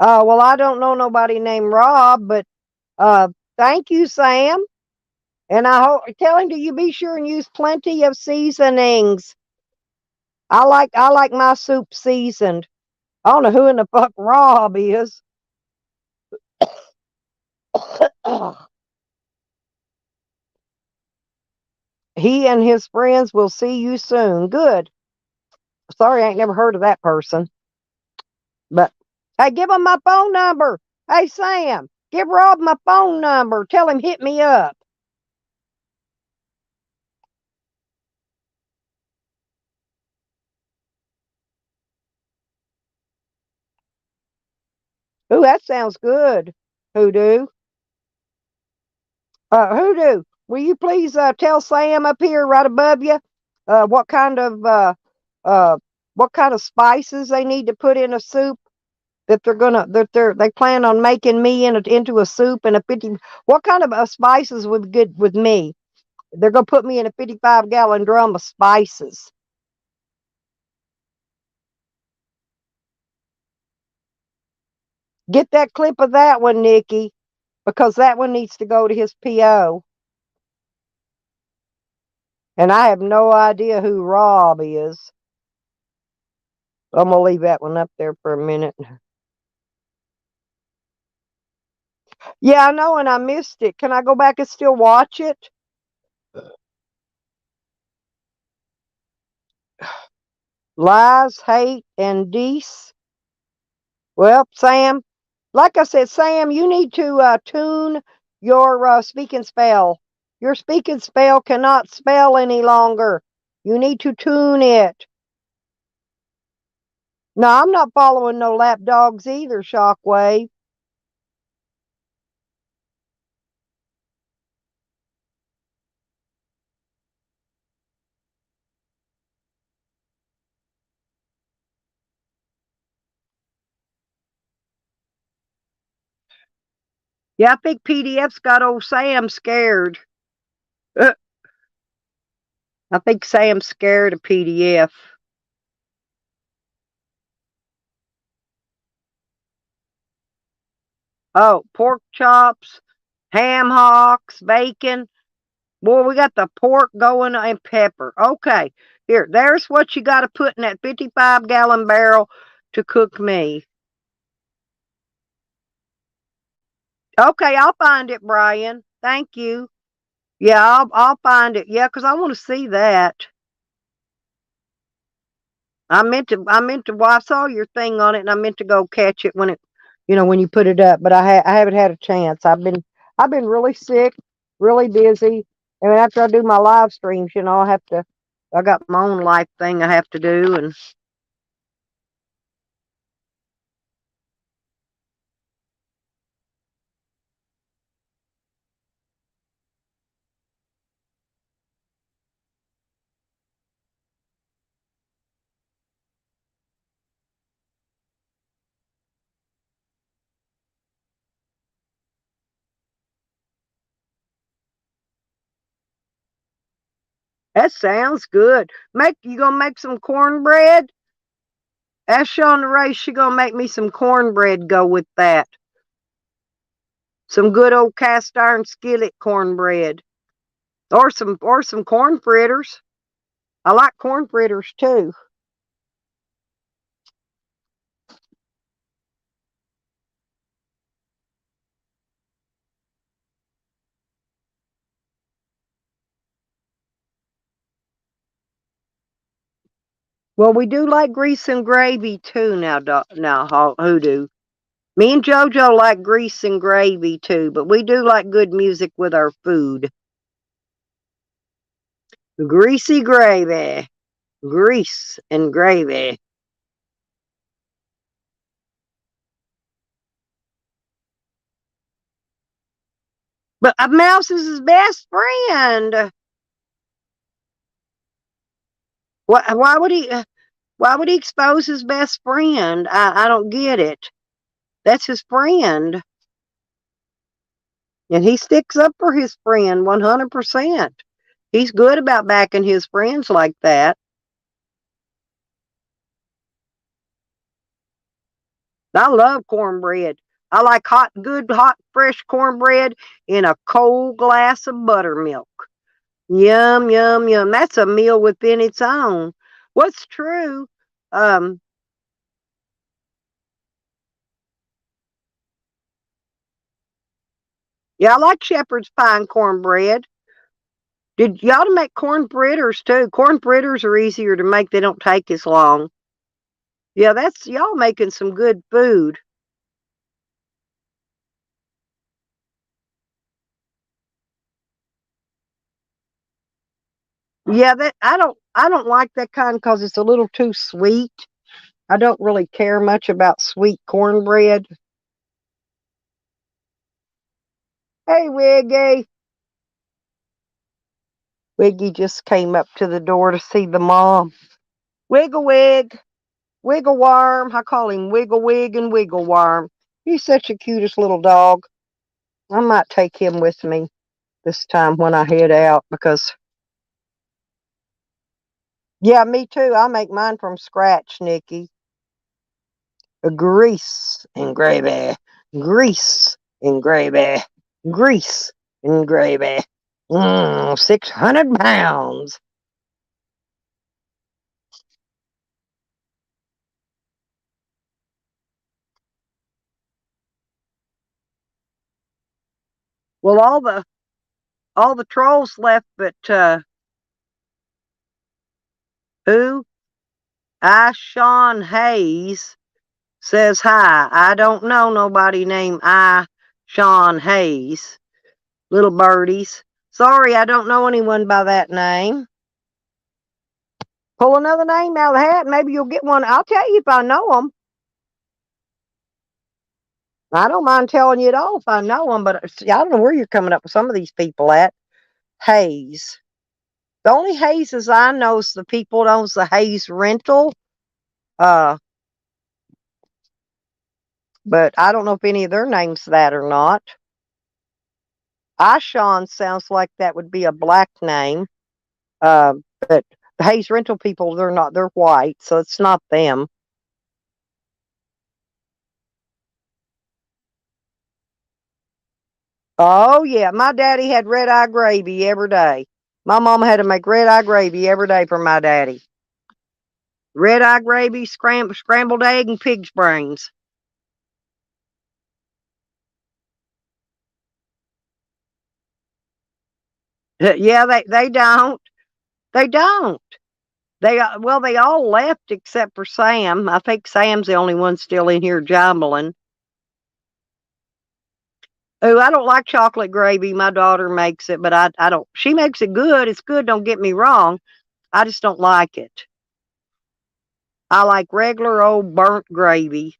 Well, I don't know nobody named Rob, but uh, thank you, Sam. And tell him to you be sure and use plenty of seasonings. I like my soup seasoned. I don't know who in the fuck Rob is. He and his friends will see you soon. Good. Sorry, I ain't never heard of that person. But hey, give him my phone number. Hey, Sam, give Rob my phone number. Tell him hit me up. Ooh, that sounds good. Hoodoo. Hoodoo, will you please tell Sam up here right above you uh, what kind of uh, uh, what kind of spices they need to put in a soup that they plan on making me into a soup and a 50. What kind of spices would be good with me? They're gonna put me in a 55-gallon drum of spices. Get that clip of that one, Nikki, because that one needs to go to his PO. And I have no idea who Rob is. I'm gonna leave that one up there for a minute. Yeah, I know, and I missed it. Can I go back and still watch it? Lies, hate, and Dees. Well, Sam, like I said, Sam, you need to tune your speaking spell. Your speaking spell cannot spell any longer. You need to tune it. No, I'm not following no lap dogs either, Shockwave. Yeah, I think PDF's got old Sam scared. Uh, I think Sam's scared of PDF. Oh, pork chops, ham hocks, bacon. Boy, we got the pork going and pepper. Okay, here, there's what you got to put in that 55-gallon barrel to cook me. Okay, I'll find it, Brian. Thank you. Yeah, I'll find it. Yeah, because I want to see that. Well, I saw your thing on it, and I meant to go catch it when you put it up. But I haven't had a chance. I've been really sick, really busy, and after I do my live streams, I got my own life thing I have to do, and that sounds good. You gonna make some cornbread? Ask Shauna Ray. She gonna make me some cornbread. Go with that. Some good old cast iron skillet cornbread, or some corn fritters. I like corn fritters too. Well, we do like grease and gravy too. Now, Hoodoo. Me and JoJo like grease and gravy too, but we do like good music with our food. Greasy gravy, grease and gravy. But a mouse is his best friend. Why would he? Why would he expose his best friend? I don't get it. That's his friend, and he sticks up for his friend 100%. He's good about backing his friends like that. I love cornbread. I like hot, good, hot, fresh cornbread in a cold glass of buttermilk. Yum, yum, yum. That's a meal within its own. What's true? Um, yeah, I like shepherd's pie and cornbread. Did y'all to make corn fritters too? Corn fritters are easier to make. They don't take as long. Yeah, that's y'all making some good food. Yeah, that I don't like that kind because it's a little too sweet. I don't really care much about sweet cornbread. Hey, Wiggy. Wiggy just came up to the door to see the mom. Wiggle Wig, Wiggle Worm. I call him Wiggle Wig and Wiggle Worm. He's such a cutest little dog. I might take him with me this time when I head out because, yeah, me too. I make mine from scratch, Nikki. Grease and gravy, grease and gravy, grease and gravy. 600 pounds. Well, all the trolls left, but who? I Sean Hayes says hi. I don't know nobody named I Sean Hayes. Little birdies. Sorry, I don't know anyone by that name. Pull another name out of the hat. Maybe you'll get one. I'll tell you if I know them. I don't mind telling you at all if I know them, but see, I don't know where you're coming up with some of these people at. Hayes. The only Hayes I know is the people that owns the Hayes rental. Uh, but I don't know if any of their names that or not. Ishon sounds like that would be a black name. But the Hayes rental people, they're not. They're white, so it's not them. Oh yeah, my daddy had red eye gravy every day. My mama had to make red eye gravy every day for my daddy. Red eye gravy, scrambled egg, and pig's brains. Yeah, they don't. They don't. Well, they all left except for Sam. I think Sam's the only one still in here jumbling. Oh, I don't like chocolate gravy. My daughter makes it, but I don't. She makes it good. It's good. Don't get me wrong. I just don't like it. I like regular old burnt gravy,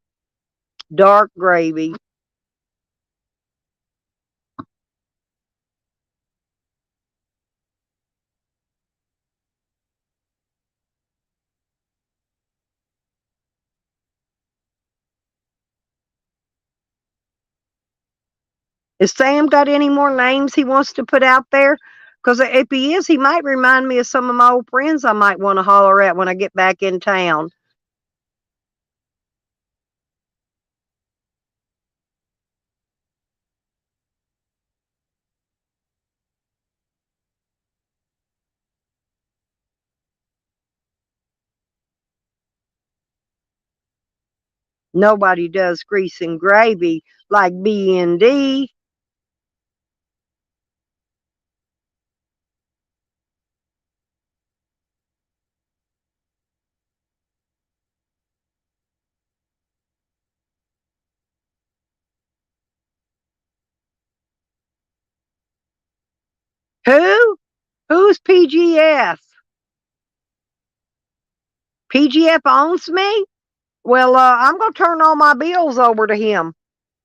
dark gravy. Has Sam got any more names he wants to put out there? Because if he is, he might remind me of some of my old friends I might want to holler at when I get back in town. Nobody does grease and gravy like B&D. Who? Who's PGF? PGF owns me? Well, I'm going to turn all my bills over to him.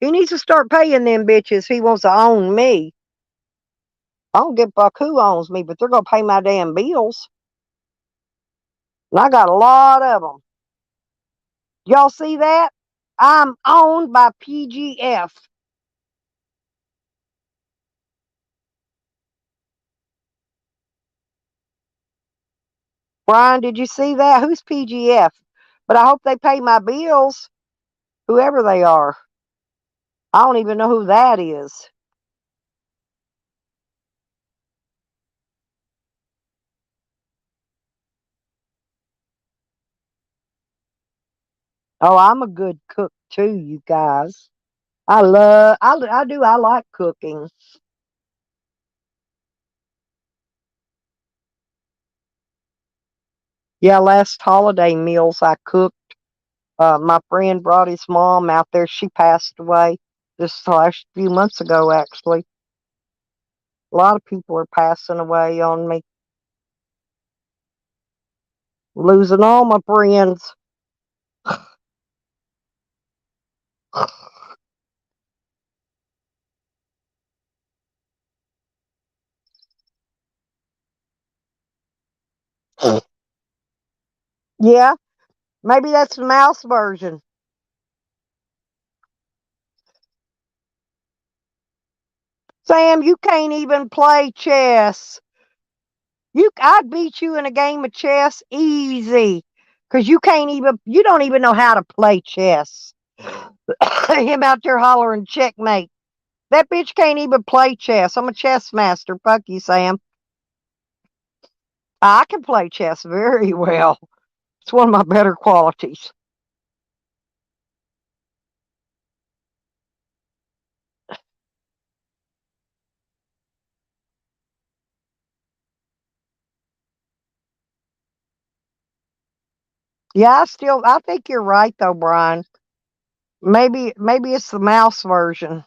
He needs to start paying them bitches if he wants to own me. I don't give a fuck who owns me, but they're going to pay my damn bills. And I got a lot of them. Y'all see that? I'm owned by PGF. Brian, did you see that? Who's PGF? But I hope they pay my bills. whoever they are. I don't even know who that is. Oh, I'm a good cook too, you guys. I like cooking. Yeah, last holiday meals I cooked. My friend brought his mom out there. She passed away this last few months ago, actually. A lot of people are passing away on me. Losing all my friends. Yeah, maybe that's the mouse version. Sam, you can't even play chess. I'd beat you in a game of chess easy. Cause you don't even know how to play chess. Him out there hollering checkmate. That bitch can't even play chess. I'm a chess master. Fuck you, Sam. I can play chess very well. It's one of my better qualities. Yeah, I think you're right though, Brian. Maybe it's the mouse version.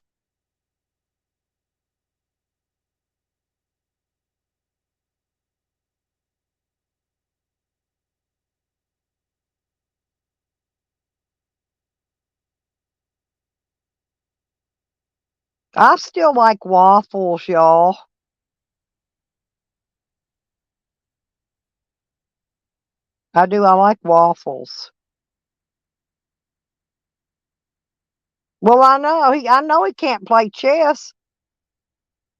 I still like waffles, y'all. I do. I like waffles. Well, I know he can't play chess.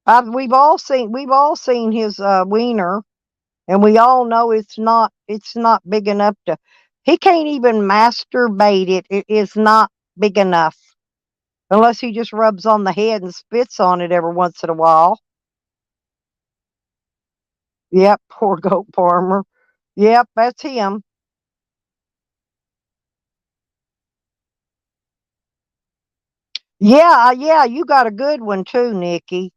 We've all seen his wiener, and we all know it's not big enough to. He can't even masturbate it. It is not big enough unless he just rubs on the head and spits on it every once in a while. Yep, poor goat farmer. Yep, that's him. Yeah, yeah, you got a good one too, Nikki.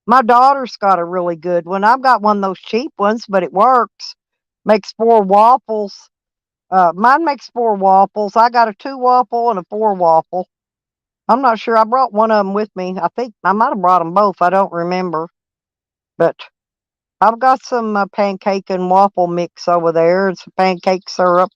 My daughter's got a really good one. I've got one of those cheap ones, but it works. Makes four waffles. Mine makes four waffles. I got a two waffle and a four waffle. I'm not sure. I brought one of them with me. I think I might have brought them both. I don't remember. But I've got some pancake and waffle mix over there and some pancake syrup.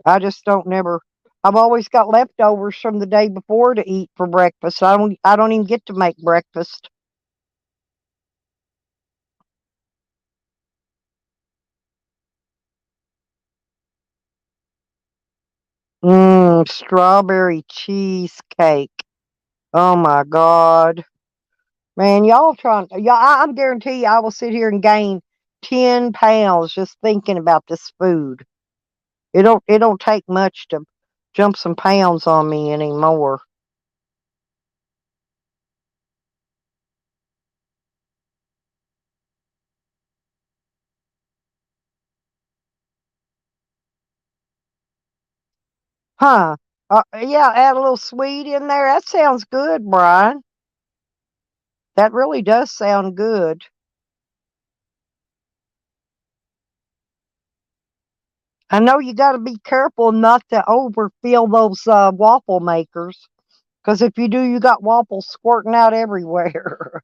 I just don't never. I've always got leftovers from the day before to eat for breakfast. I don't even get to make breakfast. Strawberry cheesecake. Oh my God. Man, I'm guarantee you I will sit here and gain 10 pounds just thinking about this food. It don't take much to jump some pounds on me anymore. Huh. Yeah, add a little sweet in there. That sounds good, Brian. That really does sound good. I know you got to be careful not to overfill those waffle makers. Because if you do, you got waffles squirting out everywhere.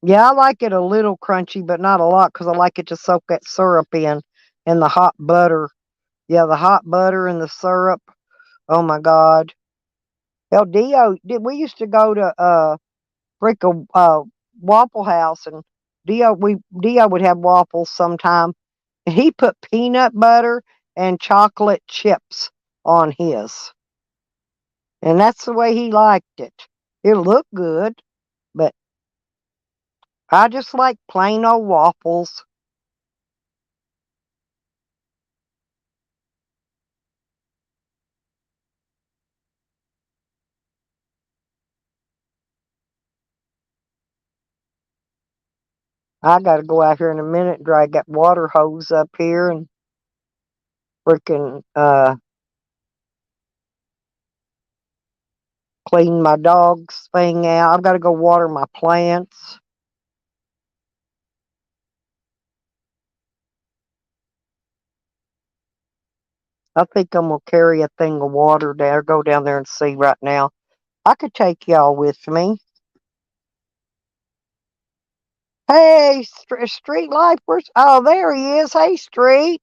Yeah, I like it a little crunchy, but not a lot because I like it to soak that syrup in and the hot butter. Yeah, the hot butter and the syrup. Oh my God. Hell, we used to go to Brick a Waffle House and Dio would have waffles sometime. And he put peanut butter and chocolate chips on his. And that's the way he liked it. It looked good, but I just like plain old waffles. I gotta go out here in a minute and drag that water hose up here and freaking clean my dog's thing out. I've got to go water my plants. I think I'm gonna carry a thing of water down, or go down there and see right now. I could take y'all with me. Hey, Street Life, where's? Oh, there he is. Hey, Street.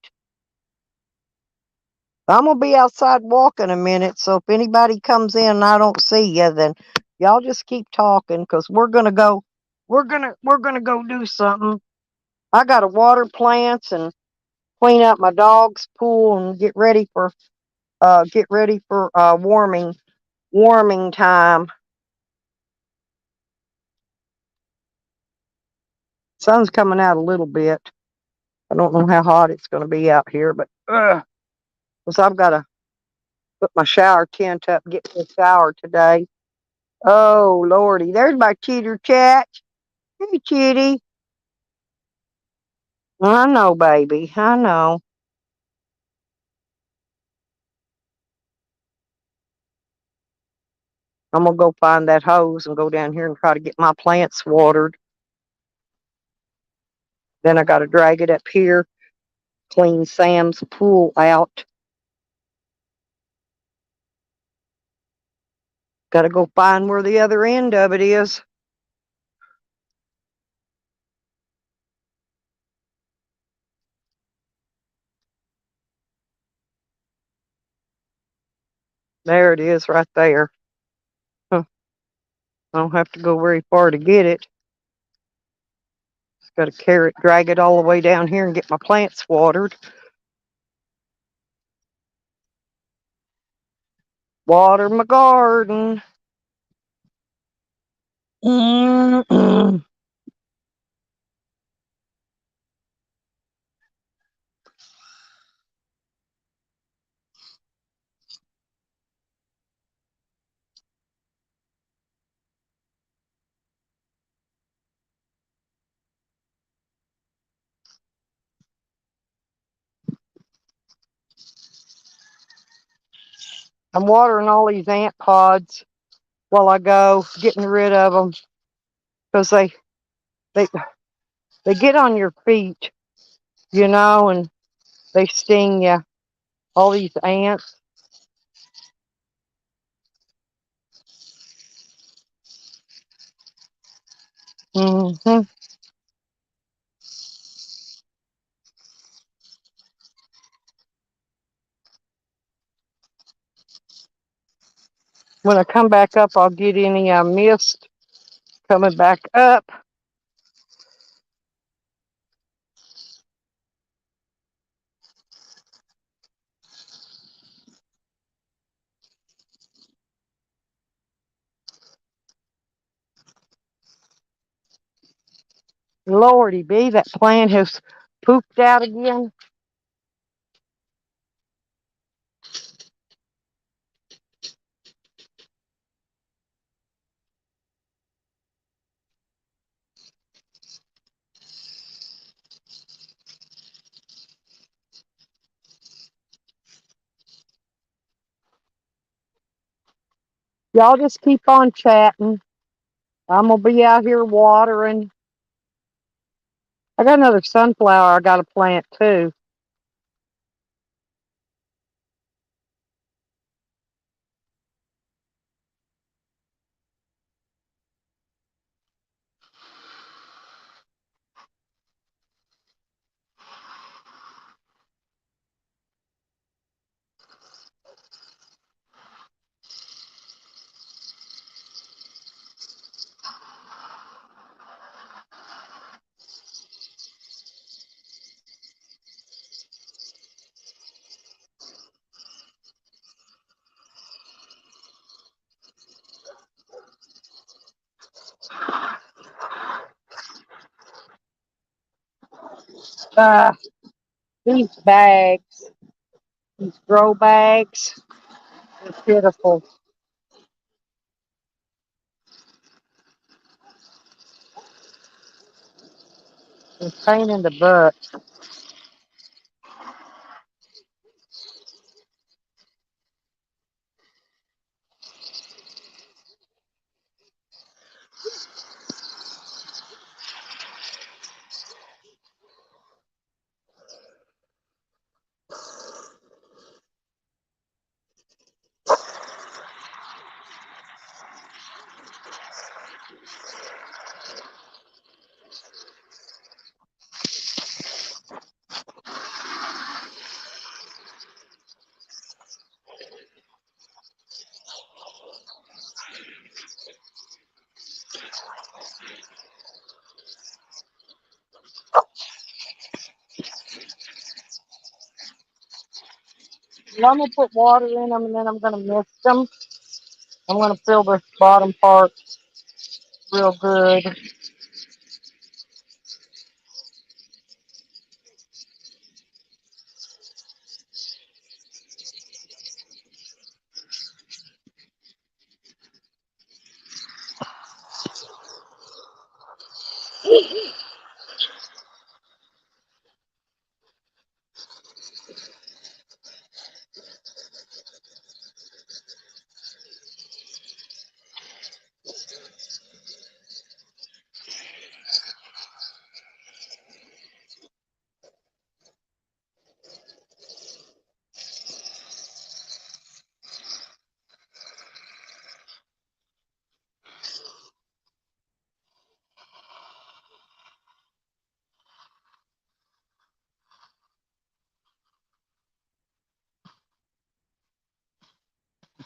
I'm gonna be outside walking a minute, so if anybody comes in and I don't see you, then y'all just keep talking, cause we're gonna go. We're gonna go do something. I gotta water plants and clean up my dog's pool and get ready for warming time. Sun's coming out a little bit. I don't know how hot it's going to be out here, but because I've got to put my shower tent up, get me a shower today. Oh Lordy, there's my cheater chat. Hey, Chitty. I know, baby. I know. I'm gonna go find that hose and go down here and try to get my plants watered. Then I got to drag it up here, clean Sam's pool out. Got to go find where the other end of it is. There it is, right there. Huh. I don't have to go very far to get it. Just got to carry it, drag it all the way down here and get my plants watered. Water my garden. Mm-mm. I'm watering all these ant pods while I go, getting rid of them because they they get on your feet, and they sting you. All these ants. hmm When I come back up, I'll get any mist coming back up. Lordy be, that plant has pooped out again. Y'all just keep on chatting. I'm gonna be out here watering. I got another sunflower I gotta plant too. Uh, these bags, these grow bags, are pitiful. They're a pain in the butt. Well, I'm gonna put water in them and then I'm gonna mix them. I'm gonna fill the bottom part real good.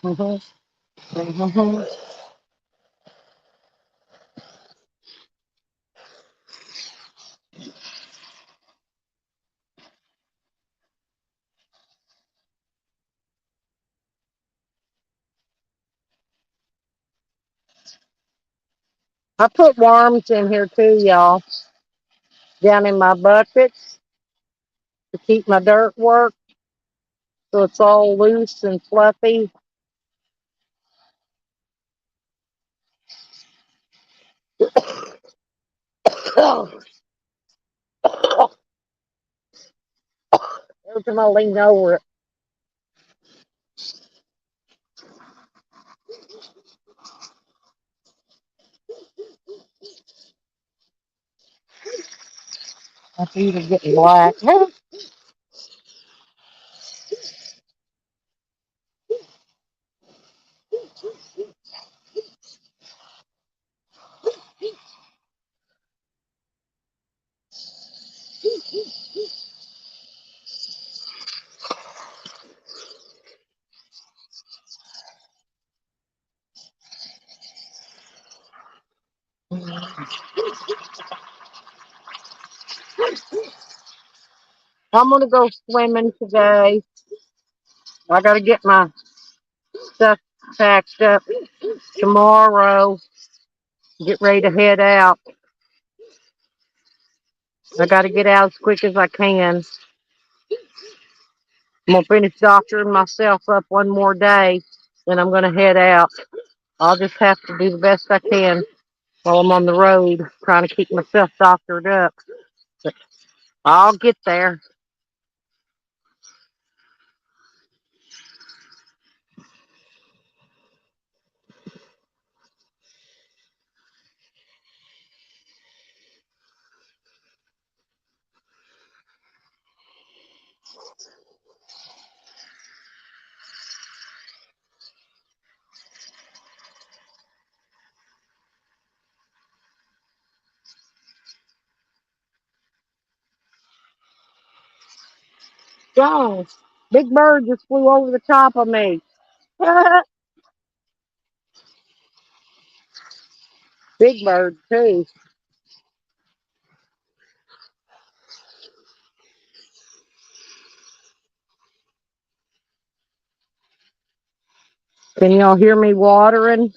Mhm. Mhm. I put worms in here too, y'all, down in my buckets to keep my dirt work so it's all loose and fluffy. Every time I lean over it, my feet are getting black. I'm gonna go swimming today. I gotta get my stuff packed up tomorrow. Get ready to head out. I gotta get out as quick as I can. I'm gonna finish doctoring myself up one more day, then I'm gonna head out. I'll just have to do the best I can while I'm on the road, trying to keep myself doctored up. But I'll get there. Jones, big bird just flew over the top of me. Big bird too. Can y'all hear me watering?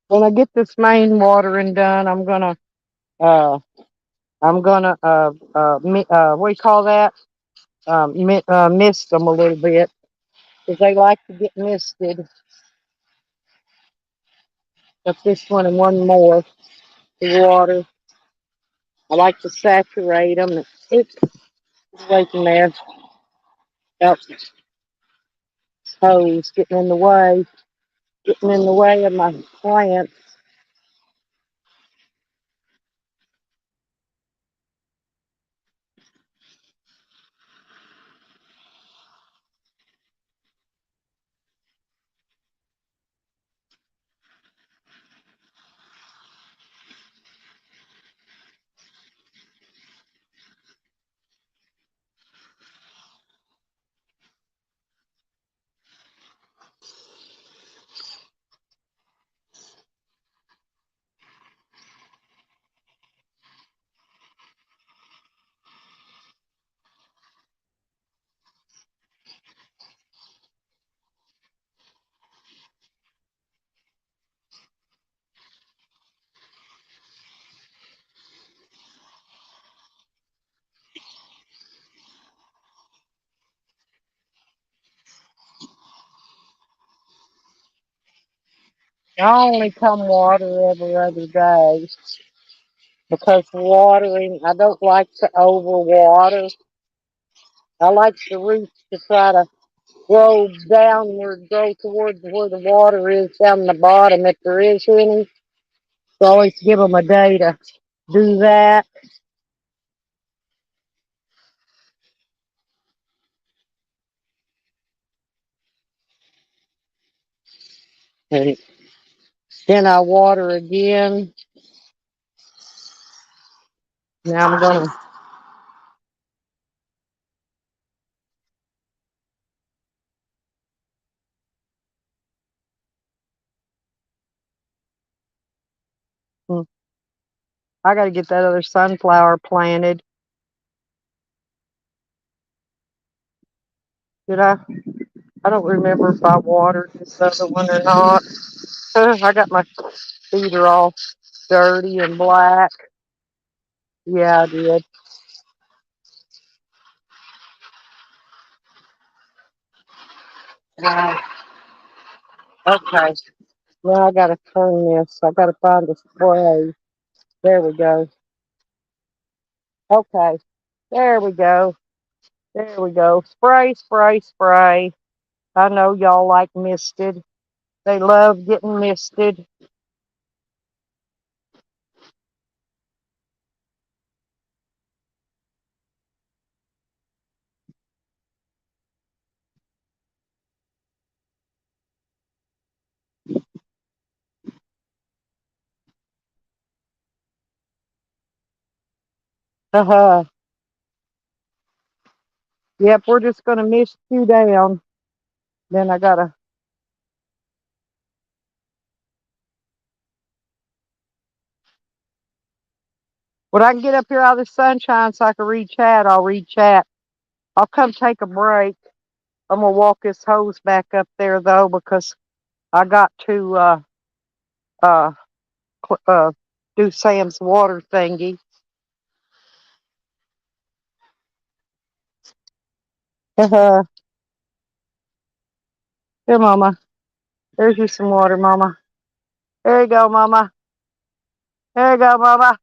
when I get this main watering done, uh, what do you call that? Mist them a little bit because they like to get misted. But this one and one more to water. I like to saturate them. It's away from there. Yep, hose getting in the way of my plants. I only come water every other day because watering, I don't like to overwater. I like the roots to try to grow downward, grow towards where the water is down the bottom if there is any. So I always give them a day to do that. And then I water again. Now I'm gonna hmm, I gotta get that other sunflower planted. Did I? I don't remember if I watered this other one or not. I got my feet are all dirty and black. Yeah, I did. Uh, okay. Now I gotta turn this. I gotta find a spray. There we go. Okay. There we go. There we go. Spray, spray, spray. I know y'all like misted. They love getting misted. Uh-huh. Yep, we're just gonna mist you down. Then I gotta when I can get up here out of the sunshine so I can read chat, I'll read chat. I'll come take a break. I'm gonna walk this hose back up there though because I got to uh do Sam's water thingy. Uh-huh. Here, Mama. There's you some water, Mama. There you go, Mama. There you go, Mama.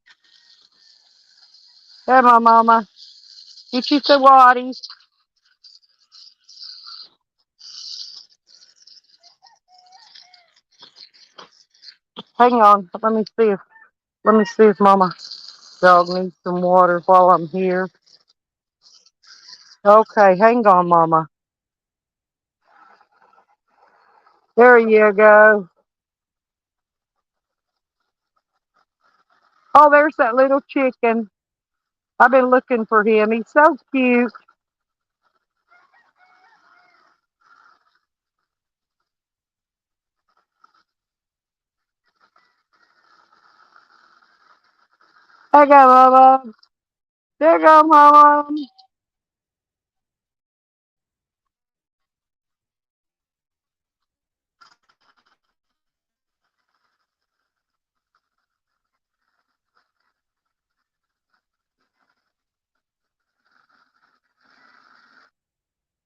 There, my Mama. Get you some water. Hang on. Let me see if Mama dog needs some water while I'm here. Okay, hang on, Mama. There you go. Oh, there's that little chicken. I've been looking for him. He's so cute. There you go, Mama. There you go, Mama.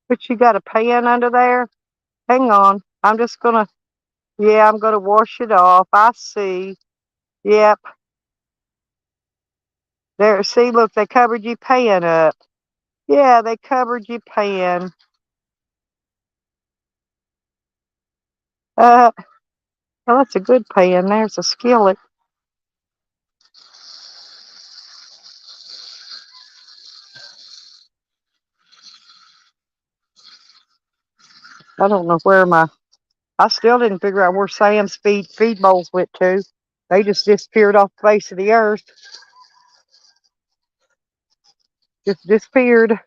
But you got a pan under there? Hang on. I'm just gonna, yeah, I'm gonna wash it off. I see. Yep. There, see, look, they covered your pan up. Yeah, they covered your pan. Uh, well, that's a good pan. There's a skillet. I don't know where I still didn't figure out where Sam's feed bowls went to. They just disappeared off the face of the earth. Just disappeared.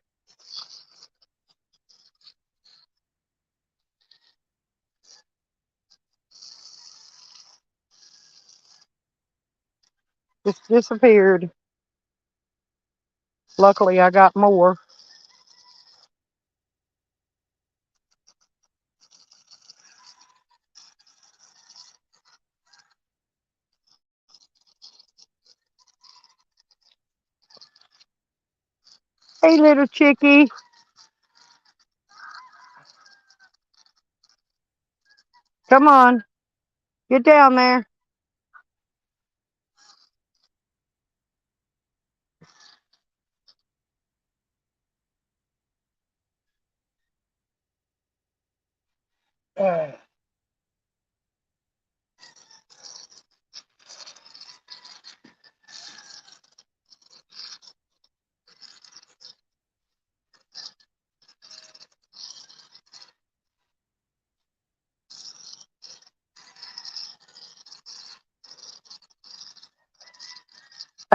Just disappeared. Luckily, I got more. Hey, little chickie. Come on. Get down there.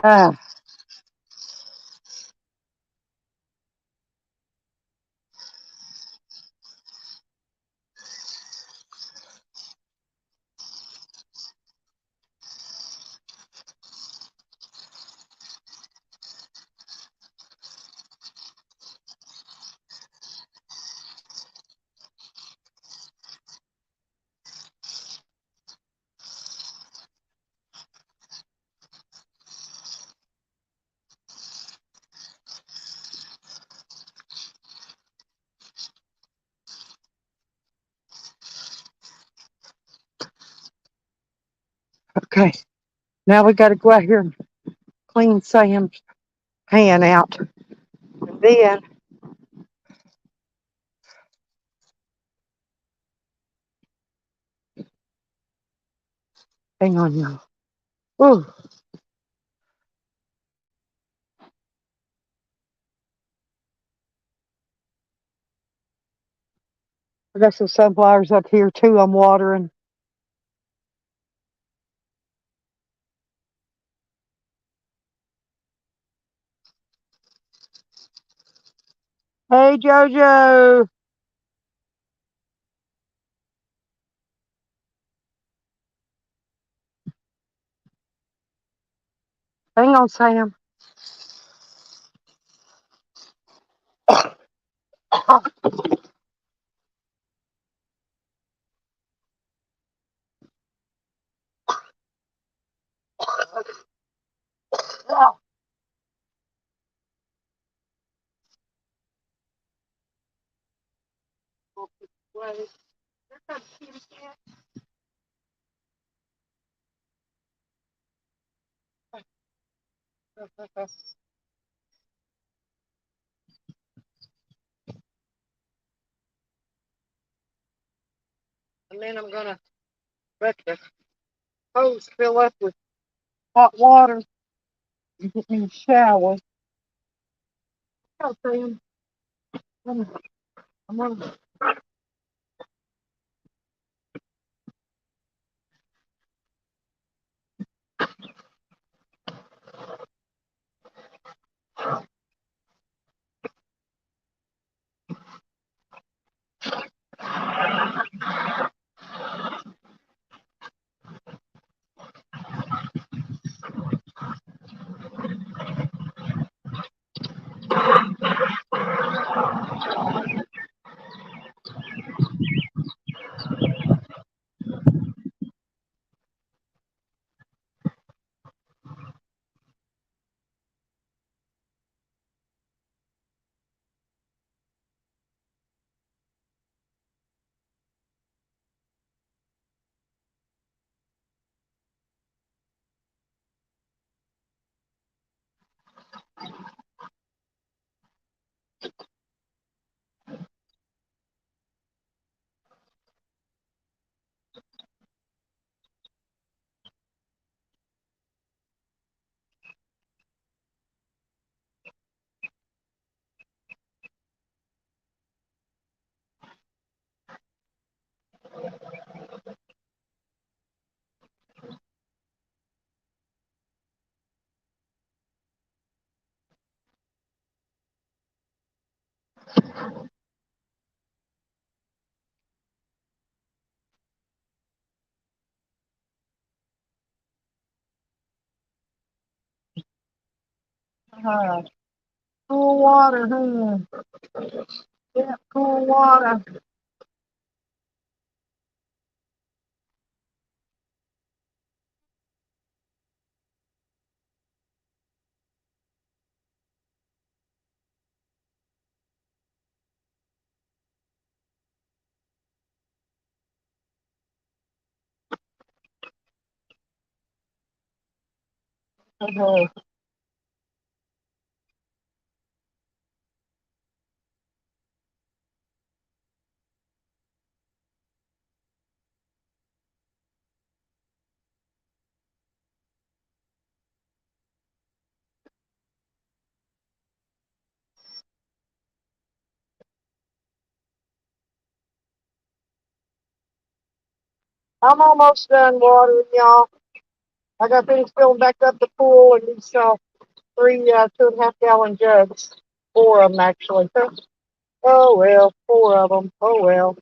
Ah, okay. Now we got to go out here and clean Sam's pan out. And then, hang on, y'all. Ooh, I got some sunflowers up here too. I'm watering. Hey, JoJo. Hang on, Sam. And then I'm gonna let the hose fill up with hot water and get me a shower. Oh, Sam. I'm gonna Uh, cool water, Yeah, cool water. Uh-huh. I'm almost done watering, y'all. I got things filling back up the pool and these three 2.5 gallon jugs. Four of them actually. Oh well, four of them. Oh well.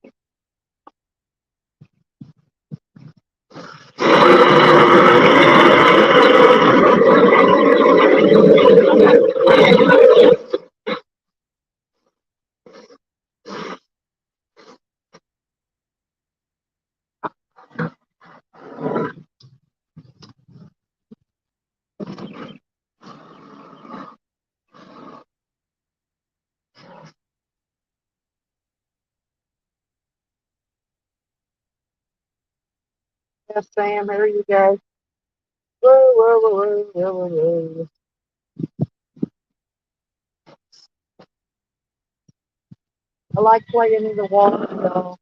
Yes, Sam, here you go. Whoa, whoa, whoa, whoa, whoa, whoa. I like playing in the water, y'all.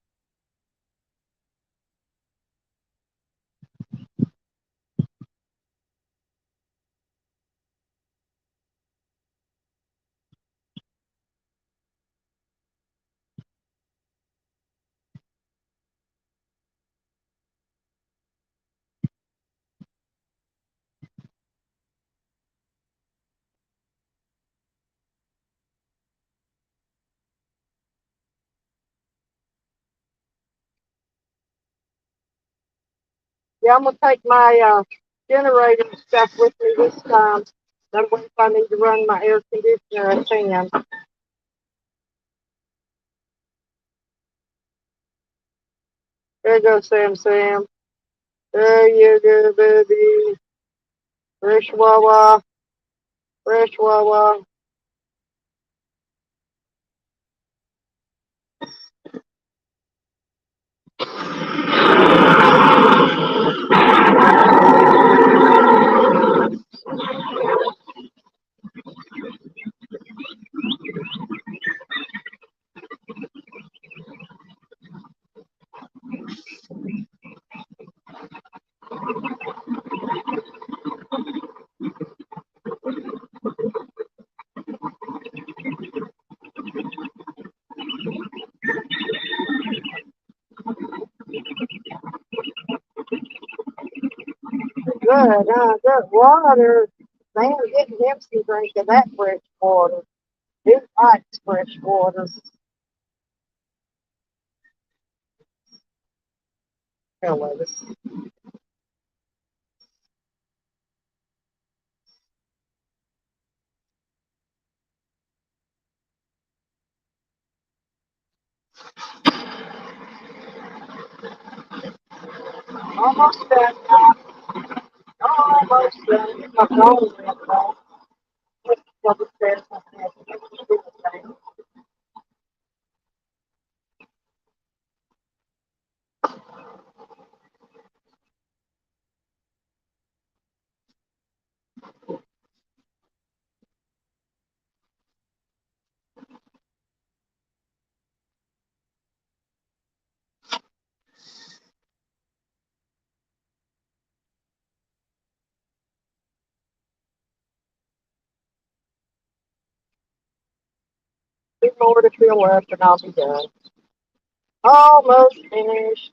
Yeah, I'm gonna take my generator and stuff with me this time. That way, if I need to run my air conditioner, I can. There you go, Sam. Sam. There you go, baby. Fresh Wawa. Fresh Wawa. Good, good water. Man, getting him some drink of that fresh water. He likes fresh water. Hello. Almost done, y'all. Almost done. Get my phone in, though. Just double check something. Two more to fill up and I'll be done. Almost finished.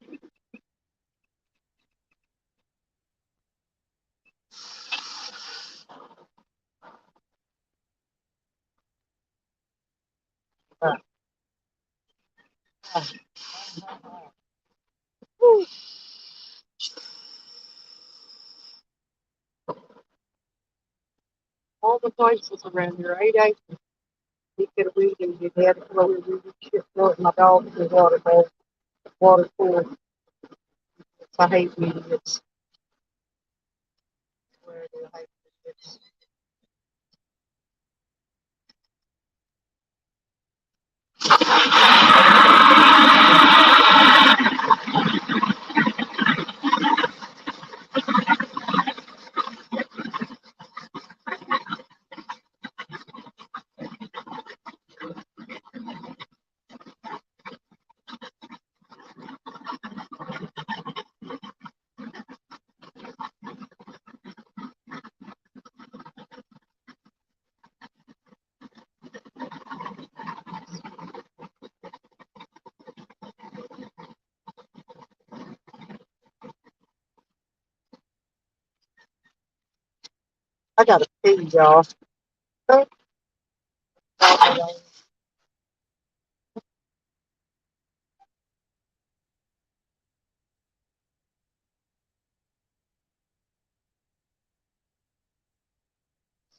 Uh, whew. All the places around here, 8 acres. He could have weeded it. He had to throw it, my dog in the water bowl, water pool. I hate weeding. It's where I hate it. I gotta pee, y'all. Oh,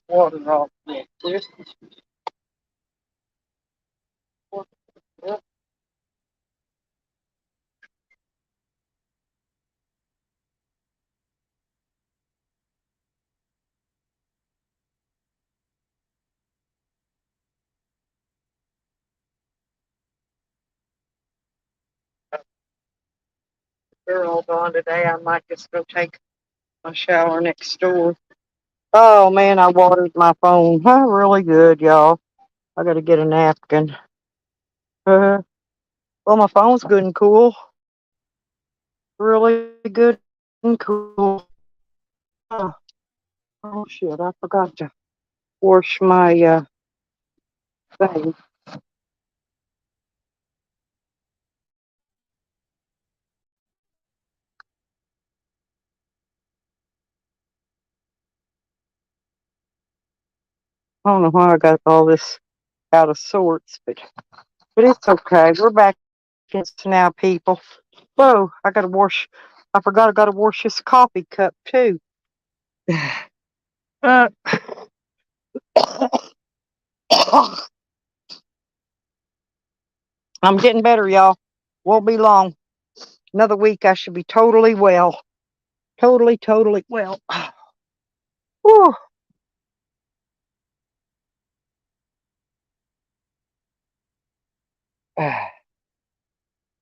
water off there. They're all gone today. I might just go take a shower next door. Oh man, I watered my phone. Really good, y'all. I gotta get a napkin. Well, my phone's good and cool. Really good and cool. Oh, oh shit, I forgot to wash my thing. I don't know why I got all this out of sorts, but it's okay. We're back now, people. Whoa, I gotta wash. I forgot I gotta wash this coffee cup too. Uh, I'm getting better, y'all. Won't be long. Another week, I should be totally well. Totally well. Whew.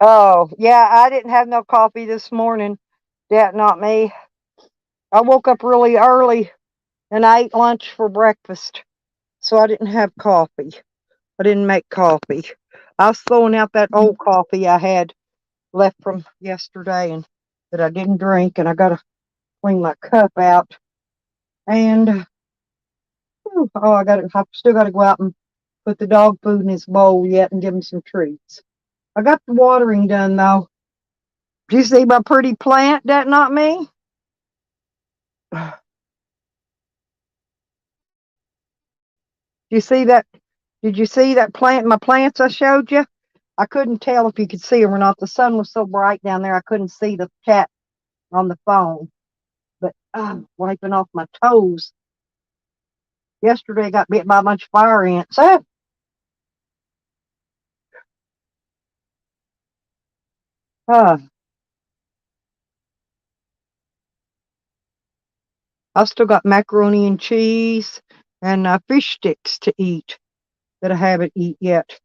Oh, yeah, I didn't have no coffee this morning. That not me. I woke up really early and I ate lunch for breakfast, so I didn't have coffee. I didn't make coffee. I was throwing out that old coffee I had left from yesterday and that I didn't drink, and I gotta clean my cup out. And oh, I still gotta go out and put the dog food in his bowl yet and give him some treats. I got the watering done though. Do you see my pretty plant? That not me? You see that? Did you see that plant? My plants I showed you. I couldn't tell if you could see them or not. The sun was so bright down there, I couldn't see the chat on the phone. But I'm wiping off my toes. Yesterday, I got bit by a bunch of fire ants. Uh, I've still got macaroni and cheese and fish sticks to eat that I haven't eat yet.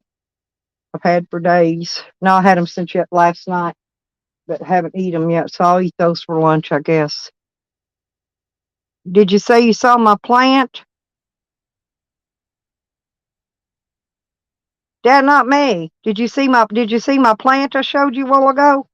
I've had for days. No, I had them since yet last night, but haven't eat them yet. So I'll eat those for lunch, I guess. Did you say you saw my plant? Dad, not me. Did you see my plant I showed you a while ago?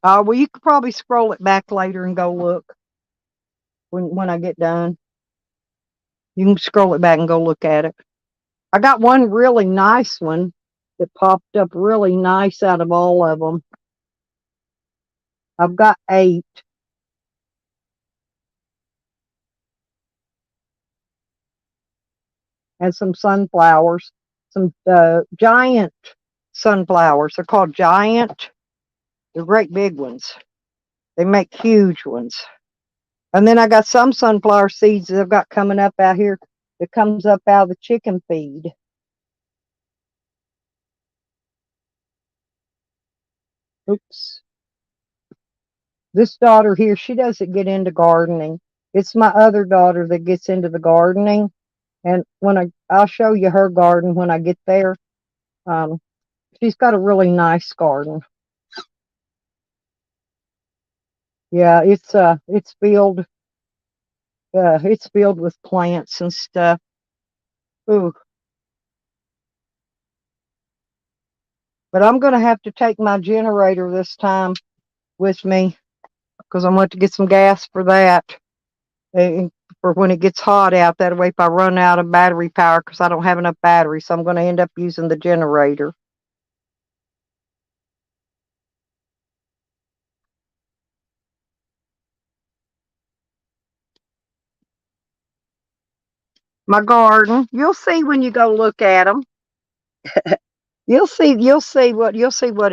Well, you could probably scroll it back later and go look when I get done. You can scroll it back and go look at it. I got one really nice one that popped up really nice out of all of them. I've got 8. And some sunflowers, some giant sunflowers. They're called giant. They're great big ones. They make huge ones. And then I got some sunflower seeds that I've got coming up out here that comes up out of the chicken feed. Oops. This daughter here, she doesn't get into gardening. It's my other daughter that gets into the gardening. And I'll show you her garden when I get there. She's got a really nice garden. Yeah, it's filled with plants and stuff. Ooh. But I'm gonna have to take my generator this time with me because I'm going to get some gas for that. For when it gets hot out. That way if I run out of battery power, because I don't have enough battery, so I'm going to end up using the generator. My garden, you'll see when you go look at them. You'll see what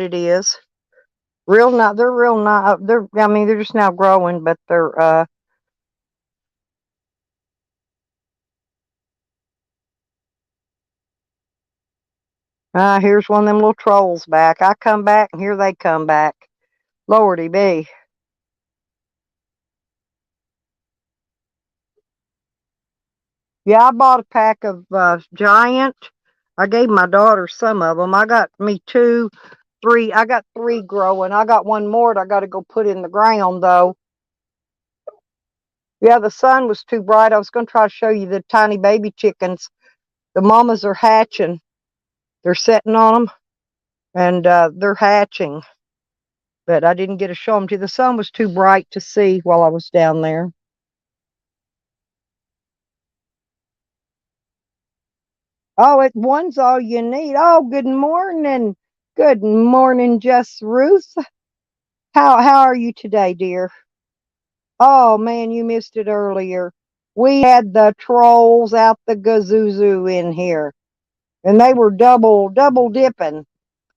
it is. Real not they're real not they're just now growing, but they're here's one of them little trolls back. I come back and here they come back. Lordy be. Yeah, I bought a pack of giant. I gave my daughter some of them. I got me 2, 3. I got 3 growing. I got one more that I got to go put in the ground though. Yeah, the sun was too bright. I was going to try to show you the tiny baby chickens. The mamas are hatching. They're sitting on them, and they're hatching. But I didn't get to show them to you. The sun was too bright to see while I was down there. Oh, one's all you need. Oh, good morning. Good morning, Just Ruth. How are you today, dear? Oh man, you missed it earlier. We had the trolls out the gazoozoo in here, and they were double dipping.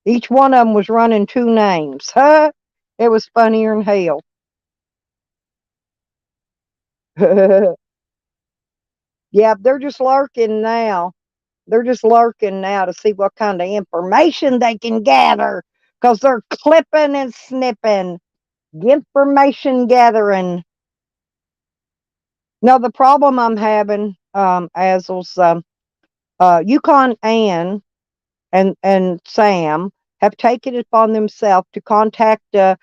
Each one of them was running 2 names. Huh? It was funnier than hell. Yeah, they're just lurking now. They're just lurking now to see what kind of information they can gather, because they're clipping and snipping. Information gathering. Now, the problem I'm having, Azels, Yukon Ann and Sam have taken it upon themselves to contact the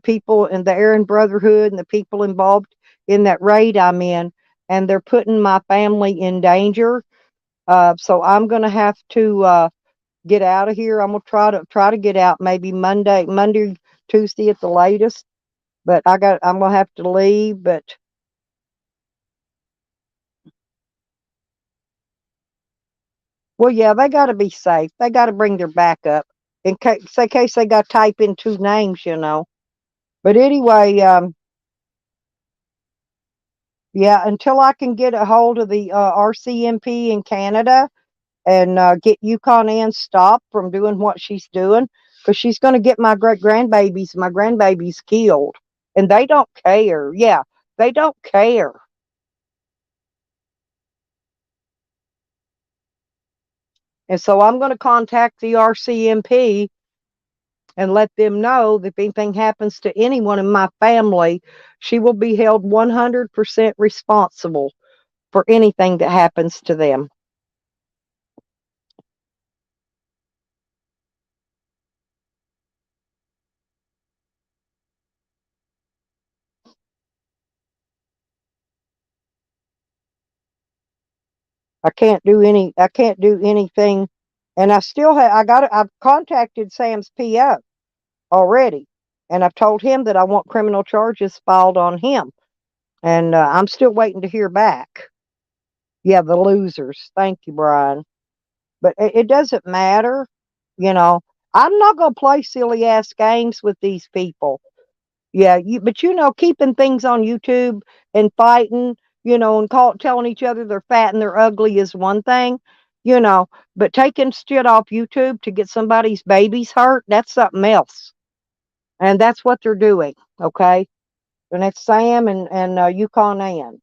people in the Aryan Brotherhood and the people involved in that raid I'm in, and they're putting my family in danger. So I'm going to have to get out of here. I'm going to try to get out maybe Monday, Tuesday at the latest. But I'm going to have to leave. But well, yeah, they got to be safe. They got to bring their backup in case they got to type in 2 names, you know. But anyway, yeah, until I can get a hold of the RCMP in Canada and get Yukon Ann stopped from doing what she's doing, because she's going to get my grandbabies killed, and they don't care. Yeah, they don't care. And so I'm going to contact the RCMP and let them know that if anything happens to anyone in my family, she will be held 100% responsible for anything that happens to them. I can't do anything. And I've contacted Sam's PO already. And I've told him that I want criminal charges filed on him. And I'm still waiting to hear back. Yeah, the losers. Thank you, Brian. But it doesn't matter. You know, I'm not going to play silly ass games with these people. Yeah, but keeping things on YouTube and fighting, and telling each other they're fat and they're ugly is one thing, you know, but taking shit off YouTube to get somebody's babies hurt, that's something else. And that's what they're doing, okay? And that's Sam and Yukon Ann.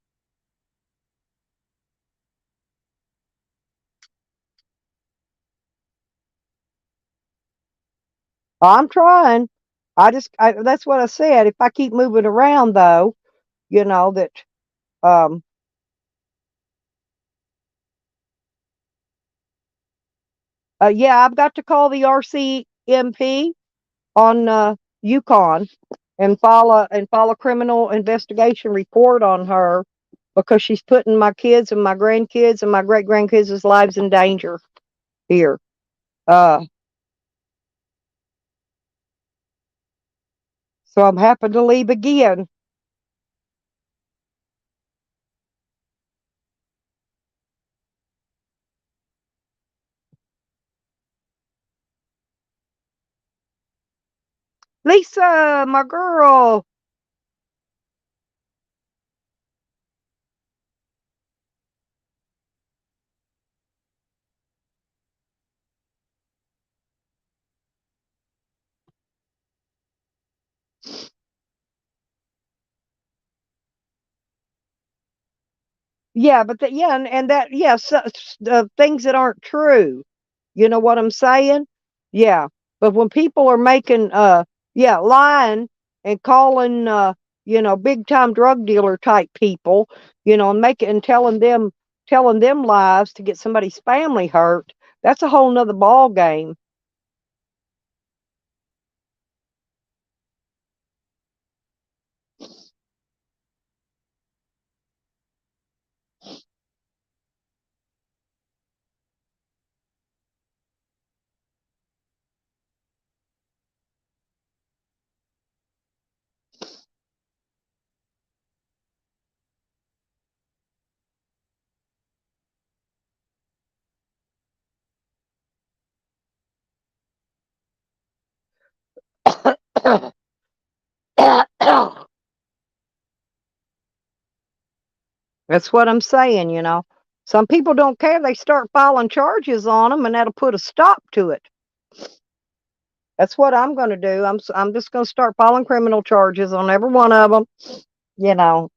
I'm trying. That's what I said. If I keep moving around, though, that, um, yeah, I've got to call the RCMP on Yukon and file a criminal investigation report on her because she's putting my kids and my grandkids and my great grandkids' lives in danger here. Uh, so I'm having to leave again. Lisa, my girl. Yeah, but yeah, and that, yeah, things that aren't true. You know what I'm saying? Yeah. But when people are making yeah, lying and calling big time drug dealer type people, and making and telling them lies to get somebody's family hurt, that's a whole nother ball game. That's what I'm saying. Some people don't care. They start filing charges on them, and that'll put a stop to it. That's what I'm going to do. I'm just going to start filing criminal charges on every one of them,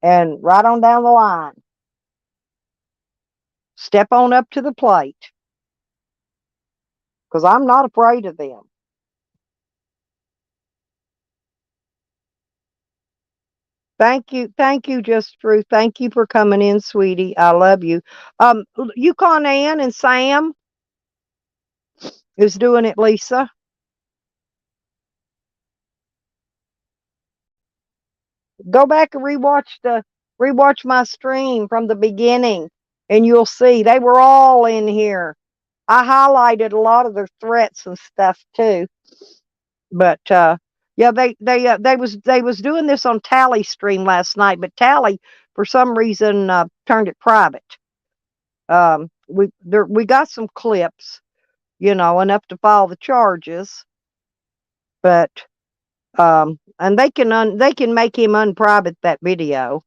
and right on down the line. Step on up to the plate, because I'm not afraid of them. Thank you, Just Truth. Thank you for coming in, sweetie. I love you. Yukon Ann and Sam is doing it, Lisa. Go back and rewatch my stream from the beginning, and you'll see they were all in here. I highlighted a lot of their threats and stuff too. But yeah, they was doing this on Tally stream last night, but Tally for some reason turned it private. We got some clips, enough to file the charges, but and they can make him unprivate that video.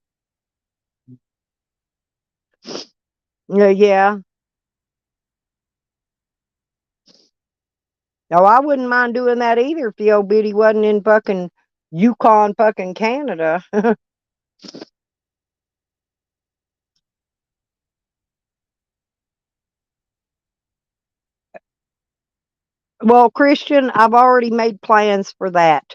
Yeah. No, I wouldn't mind doing that either if the old biddy wasn't in fucking Yukon, fucking Canada. Well, Christian, I've already made plans for that.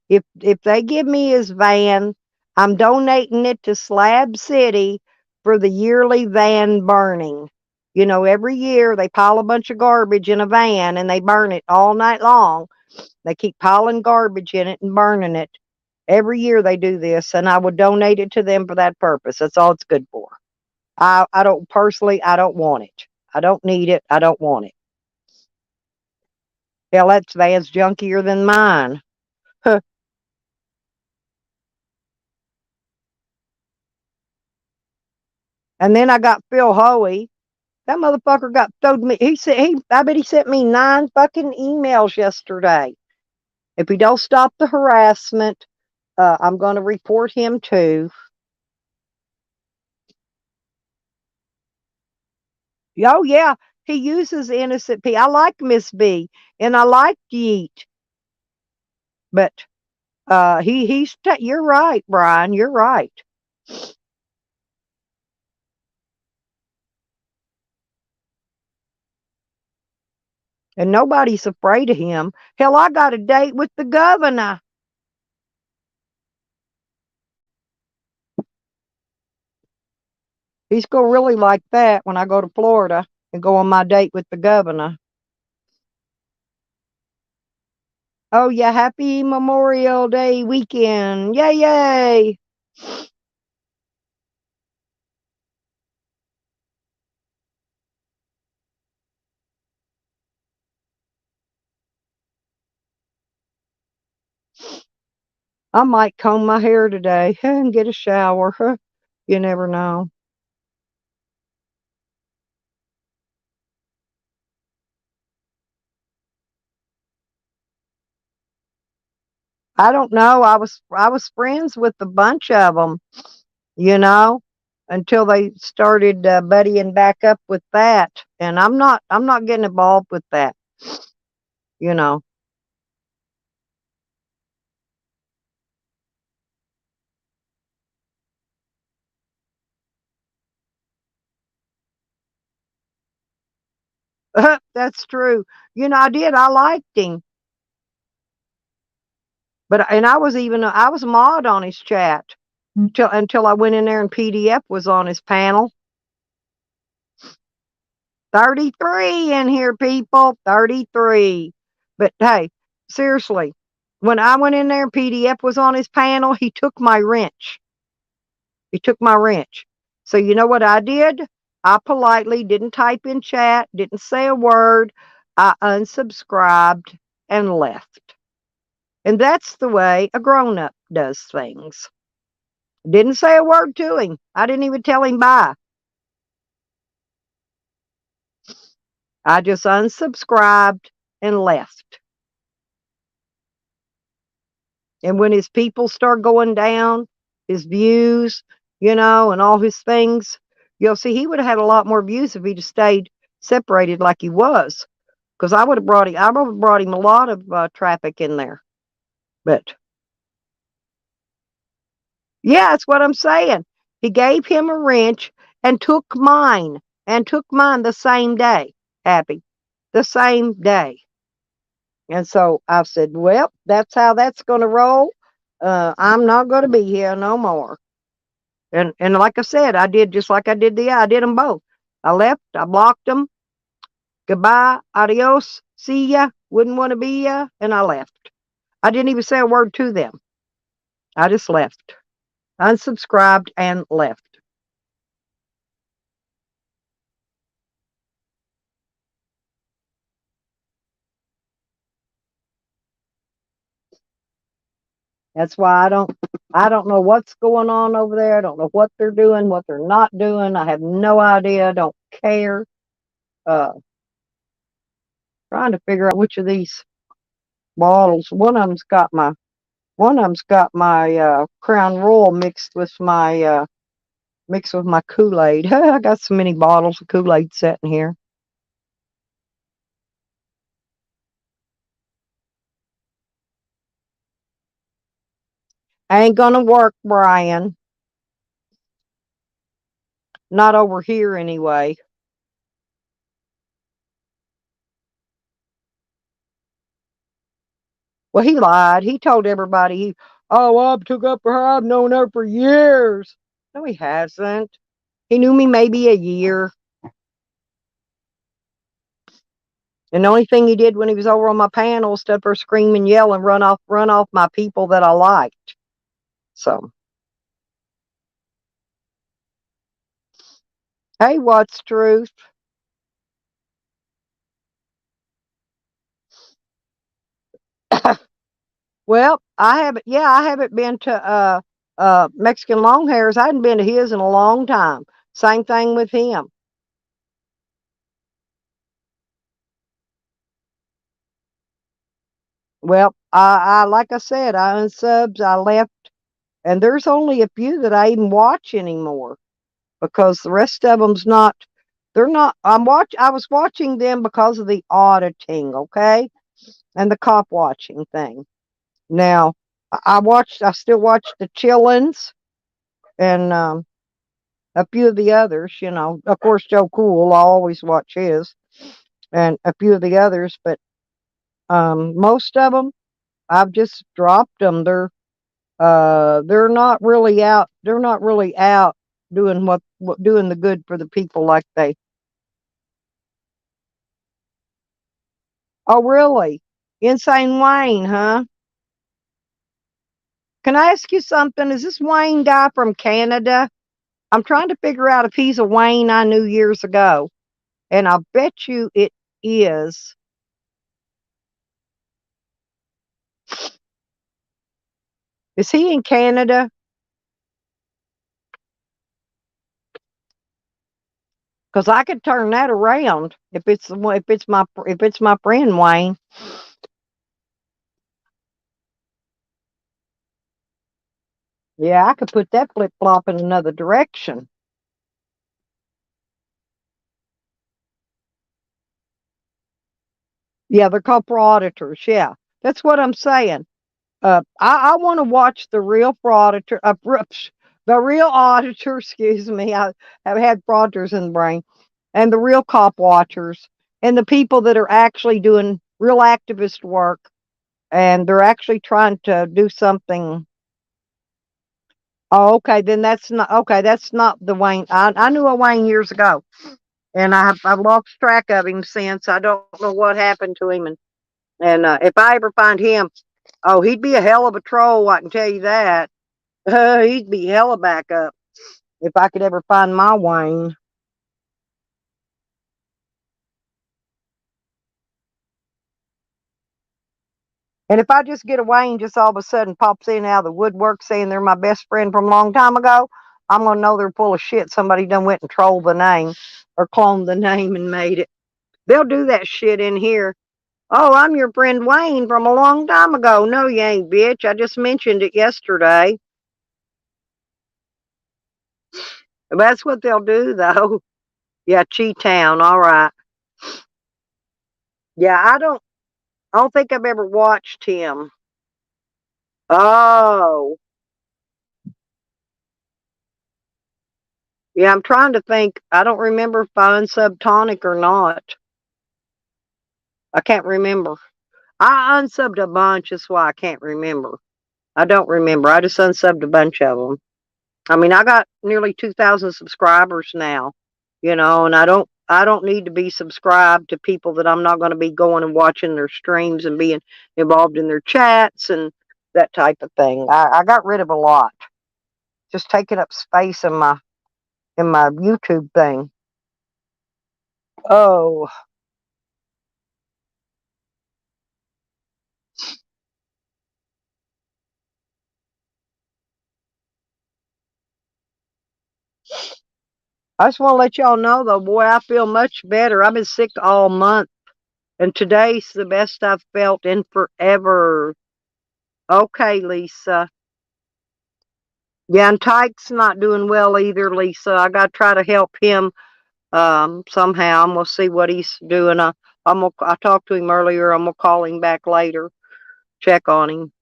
If they give me his van, I'm donating it to Slab City for the yearly van burning. Every year they pile a bunch of garbage in a van and they burn it all night long. They keep piling garbage in it and burning it. Every year they do this, and I would donate it to them for that purpose. That's all it's good for. I don't personally, I don't want it. I don't need it. I don't want it. Hell, that van's junkier than mine. And then I got Phil Hoey. That motherfucker got throwed me. I bet he sent me 9 fucking emails yesterday. If he don't stop the harassment, I'm going to report him too. Oh yeah, he uses innocent people. I like Miss B and I like Yeet, but you're right, Brian. You're right. And nobody's afraid of him. Hell, I got a date with the governor. He's gonna really like that when I go to Florida and go on my date with the governor. Oh yeah, happy Memorial Day weekend. Yay, yay. I might comb my hair today and get a shower. You never know. I don't know. I was friends with a bunch of them, you know, until they started buddying back up with that, and I'm not getting involved with that, you know. That's true. I did. I liked him, and I was a mod on his chat until I went in there and PDF was on his panel. 33 in here, people. 33. But hey, seriously, when I went in there and PDF was on his panel, he took my wrench. He took my wrench. So you know what I did? I politely didn't type in chat, didn't say a word. I unsubscribed and left. And that's the way a grown up does things. Didn't say a word to him. I didn't even tell him bye. I just unsubscribed and left. And when his people start going down, his views, and all his things, you'll see he would have had a lot more views if he'd have stayed separated like he was. Because I would have brought him a lot of traffic in there. But yeah, that's what I'm saying. He gave him a wrench and took mine the same day, Happy, the same day. And so I said, well, that's how that's going to roll. I'm not going to be here no more. And like I said, I did just like I did them both. I left, I blocked them. Goodbye, adios, see ya, wouldn't want to be ya, and I left. I didn't even say a word to them. I just left, unsubscribed and left. That's why I don't know what's going on over there. I don't know what they're doing, what they're not doing. I have no idea. I don't care. Uh, Trying to figure out which of these bottles. One of them's got my Crown Royal mixed with my Kool-Aid. I got so many bottles of Kool-Aid sitting here. Ain't gonna work, Brian. Not over here anyway. Well, he lied. He told everybody I took up for her. I've known her for years. No, he hasn't. He knew me maybe a year. And the only thing he did when he was over on my panel was stood there scream and yell and run off my people that I liked. So, hey, what's truth? Well, I haven't been to Mexican Longhairs. I hadn't been to his in a long time. Same thing with him. Well, I like I said, I unsubs, I left, and there's only a few that I even watch anymore because the rest of them's not. They're not. I was watching them because of the auditing, okay, and the cop watching thing. Now, I watched. I still watch the Chillins and a few of the others. You know, of course, Joe Cool. I always watch his, and a few of the others, but most of them I've just dropped them. They're not really out. They're not really out doing what doing the good for the people like they. Oh, really? Insane Wayne, huh? Can I ask you something? Is this Wayne guy from Canada? I'm trying to figure out if he's a Wayne I knew years ago, and I bet you it is. Is he in Canada? Because I could turn that around if if it's my friend Wayne. Yeah, I could put that flip flop in another direction. Yeah, they're called frauditors. Yeah, that's what I'm saying. I want to watch the real frauditor, the real auditor. Excuse me, I have had frauditors in the brain, and the real cop watchers, and the people that are actually doing real activist work, and they're actually trying to do something. Oh, okay, then that's not okay. That's not the Wayne. I knew a Wayne years ago, and I've lost track of him since. I don't know what happened to him, and if I ever find him, oh, he'd be a hell of a troll. I can tell you that. He'd be hella back up if I could ever find my Wayne. And if I just get a Wayne just all of a sudden pops in out of the woodwork saying they're my best friend from a long time ago, I'm gonna know they're full of shit. Somebody done went and trolled the name or cloned the name and made it. They'll do that shit in here. Oh, I'm your friend Wayne from a long time ago. No, you ain't, bitch. I just mentioned it yesterday. That's what they'll do, though. Yeah, Cheetown. All right. Yeah, I don't think I've ever watched him. Oh, yeah. I'm trying to think. I don't remember if I unsubtonic or not. I can't remember. I unsubbed a bunch. That's why I can't remember. I don't remember. I just unsubbed a bunch of them. I mean, I got nearly 2,000 subscribers now, and I don't need to be subscribed to people that I'm not going to be going and watching their streams and being involved in their chats and that type of thing. I got rid of a lot, just taking up space in my YouTube thing. Oh, I just want to let y'all know though, boy, I feel much better. I've been sick all month, and today's the best I've felt in forever. Okay, Lisa. Yeah, and Tyke's not doing well either, Lisa. I got to try to help him somehow. I'm gonna see what he's doing. I talked to him earlier. I'm gonna call him back later, check on him.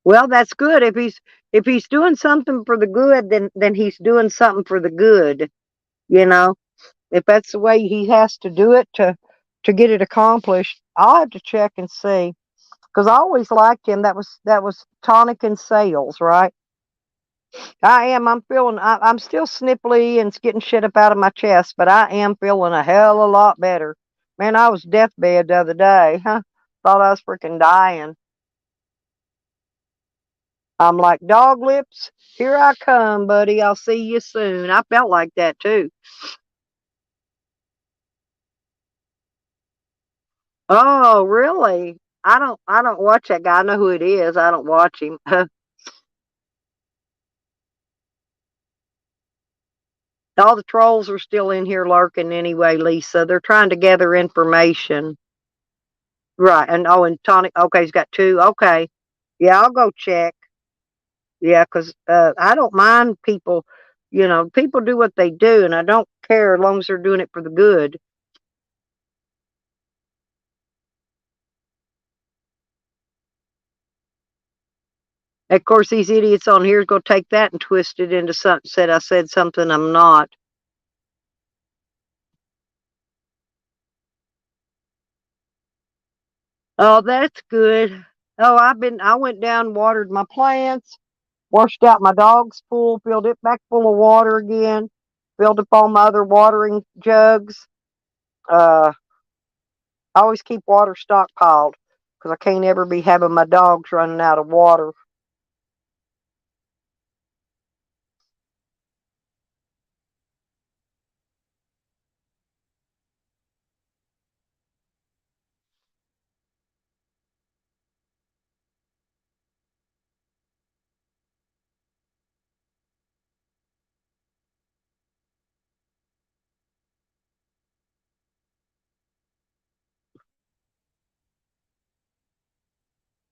Well, that's good. If he's doing something for the good, then he's doing something for the good. You know, if that's the way he has to do it to get it accomplished, I'll have to check and see. Because I always liked him. That was tonic and sales, right? I am. I'm feeling. I'm still snipply and it's getting shit up out of my chest, but I am feeling a hell of a lot better. Man, I was deathbed the other day. Huh? Thought I was freaking dying. I'm like, dog lips, here I come, buddy. I'll see you soon. I felt like that too. Oh, really? I don't watch that guy. I know who it is. I don't watch him. All the trolls are still in here lurking anyway, Lisa. They're trying to gather information. Right. And oh, and Tonic. Okay, he's got two. Okay. Yeah, I'll go check. Yeah, because I don't mind people. People do what they do, and I don't care as long as they're doing it for the good. Of course, these idiots on here is going to take that and twist it into something. Said I said something I'm not. Oh, that's good. Oh, I went down, watered my plants, washed out my dog's pool, filled it back full of water again, filled up all my other watering jugs. I always keep water stockpiled because I can't ever be having my dogs running out of water.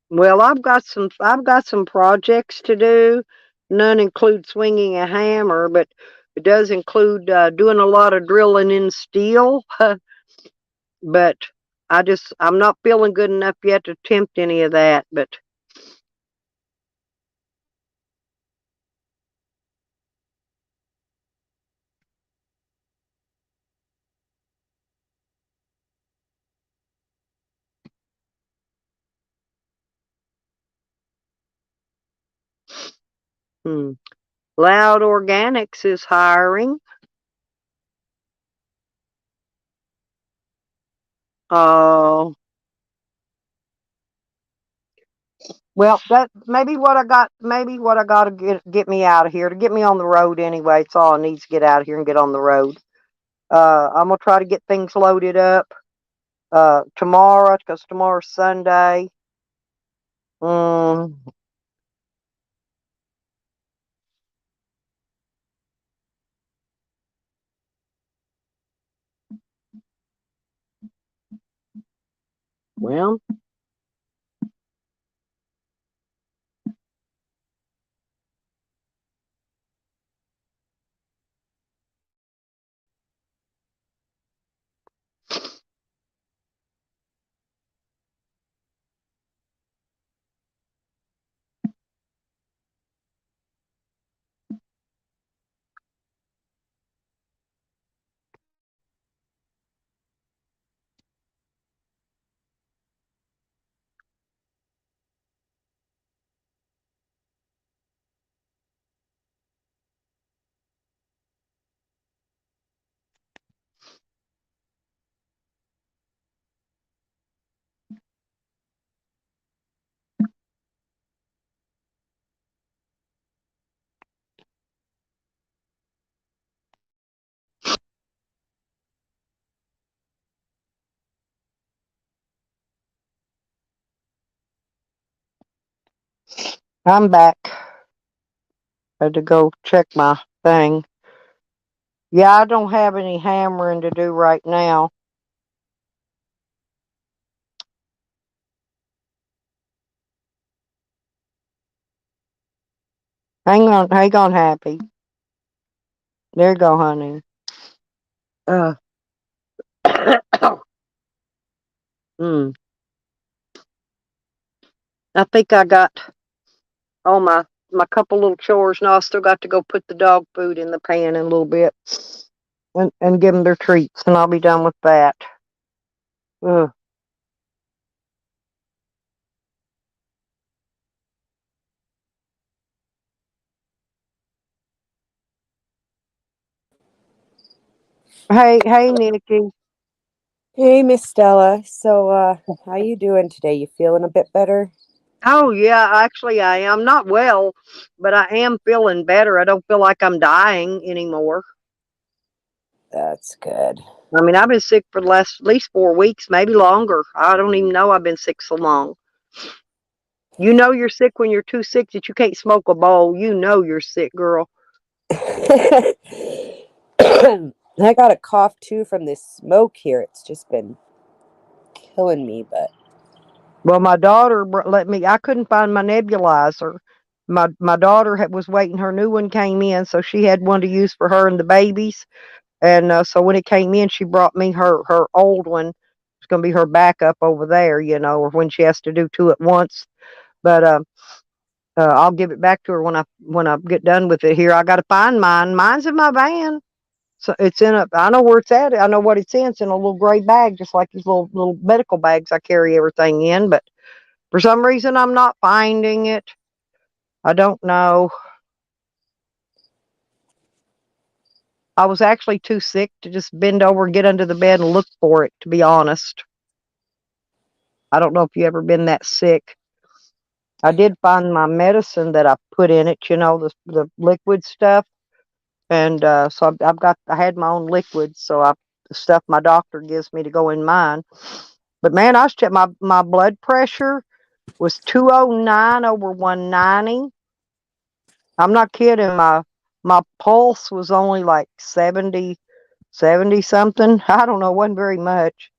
Well, I've got some projects to do. None include swinging a hammer, but it does include doing a lot of drilling in steel. But I'm not feeling good enough yet to attempt any of that. But hmm, Loud Organics is hiring. Oh, well, that maybe what I got to get me out of here to get me on the road anyway. It's all I need to get out of here and get on the road. I'm gonna try to get things loaded up tomorrow because tomorrow's Sunday. Mm, well, I'm back. Had to go check my thing. Yeah, I don't have any hammering to do right now. Hang on, Happy. There you go, honey. Uh, mm, I think I got all my couple little chores. Now I still got to go put the dog food in the pan in a little bit, and give them their treats, and I'll be done with that. Ugh. Hey, Nikki. Hey, Miss Stella. So, how you doing today? You feeling a bit better? Oh yeah, actually I am not well, but I am feeling better. I don't feel like I'm dying anymore. That's good. I mean, I've been sick for the last at least 4 weeks, maybe longer. I don't even know I've been sick so long. You know you're sick when you're too sick that you can't smoke a bowl. You know you're sick, girl. I got a cough too from this smoke here. It's just been killing me, but Well, my daughter let me. I couldn't find my nebulizer. My daughter was waiting. Her new one came in, so she had one to use for her and the babies. And so when it came in, she brought me her old one. It's going to be her backup over there, or when she has to do two at once. But I'll give it back to her when I get done with it here. I got to find mine. Mine's in my van. So it's in a. I know where it's at. I know what it's in. It's in a little gray bag, just like these little medical bags I carry everything in. But for some reason, I'm not finding it. I don't know. I was actually too sick to just bend over and get under the bed and look for it, to be honest. I don't know if you ever been that sick. I did find my medicine that I put in it, the liquid stuff. And so I had my own liquid, so the stuff my doctor gives me to go in mine. But man, I was checking my blood pressure was 209 over 190. I'm not kidding. My pulse was only like 70 something. I don't know, wasn't very much.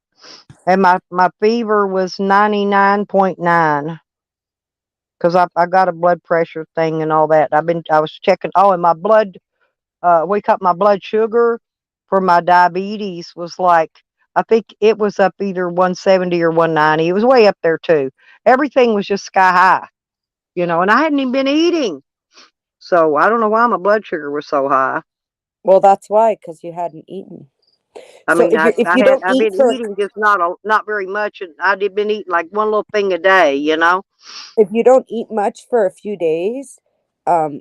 And my fever was 99.9 because I got a blood pressure thing and all that. I was checking. Oh, and my blood wake up my blood sugar for my diabetes was like, I think it was up either 170 or 190. It was way up there too. Everything was just sky high, and I hadn't even been eating. So I don't know why my blood sugar was so high. well, that's why, because you hadn't eaten. I So mean, if you don't I've eat been for eating just not very much, and I'd been eating like one little thing a day. if you don't eat much for a few days, um,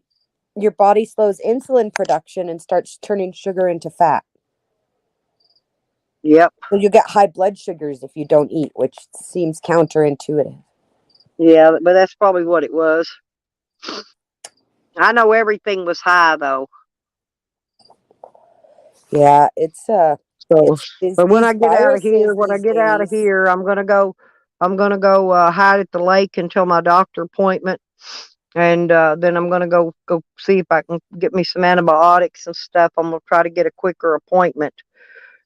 your body slows insulin production and starts turning sugar into fat. Yep. So you get high blood sugars if you don't eat, which seems counterintuitive. Yeah, but that's probably what it was. I know everything was high though. Yeah, So, it's but these viruses when I these get out of days. here, I'm gonna go hide at the lake until my doctor appointment, and then I'm gonna go see if I can get me some antibiotics and stuff. I'm gonna try to get a quicker appointment.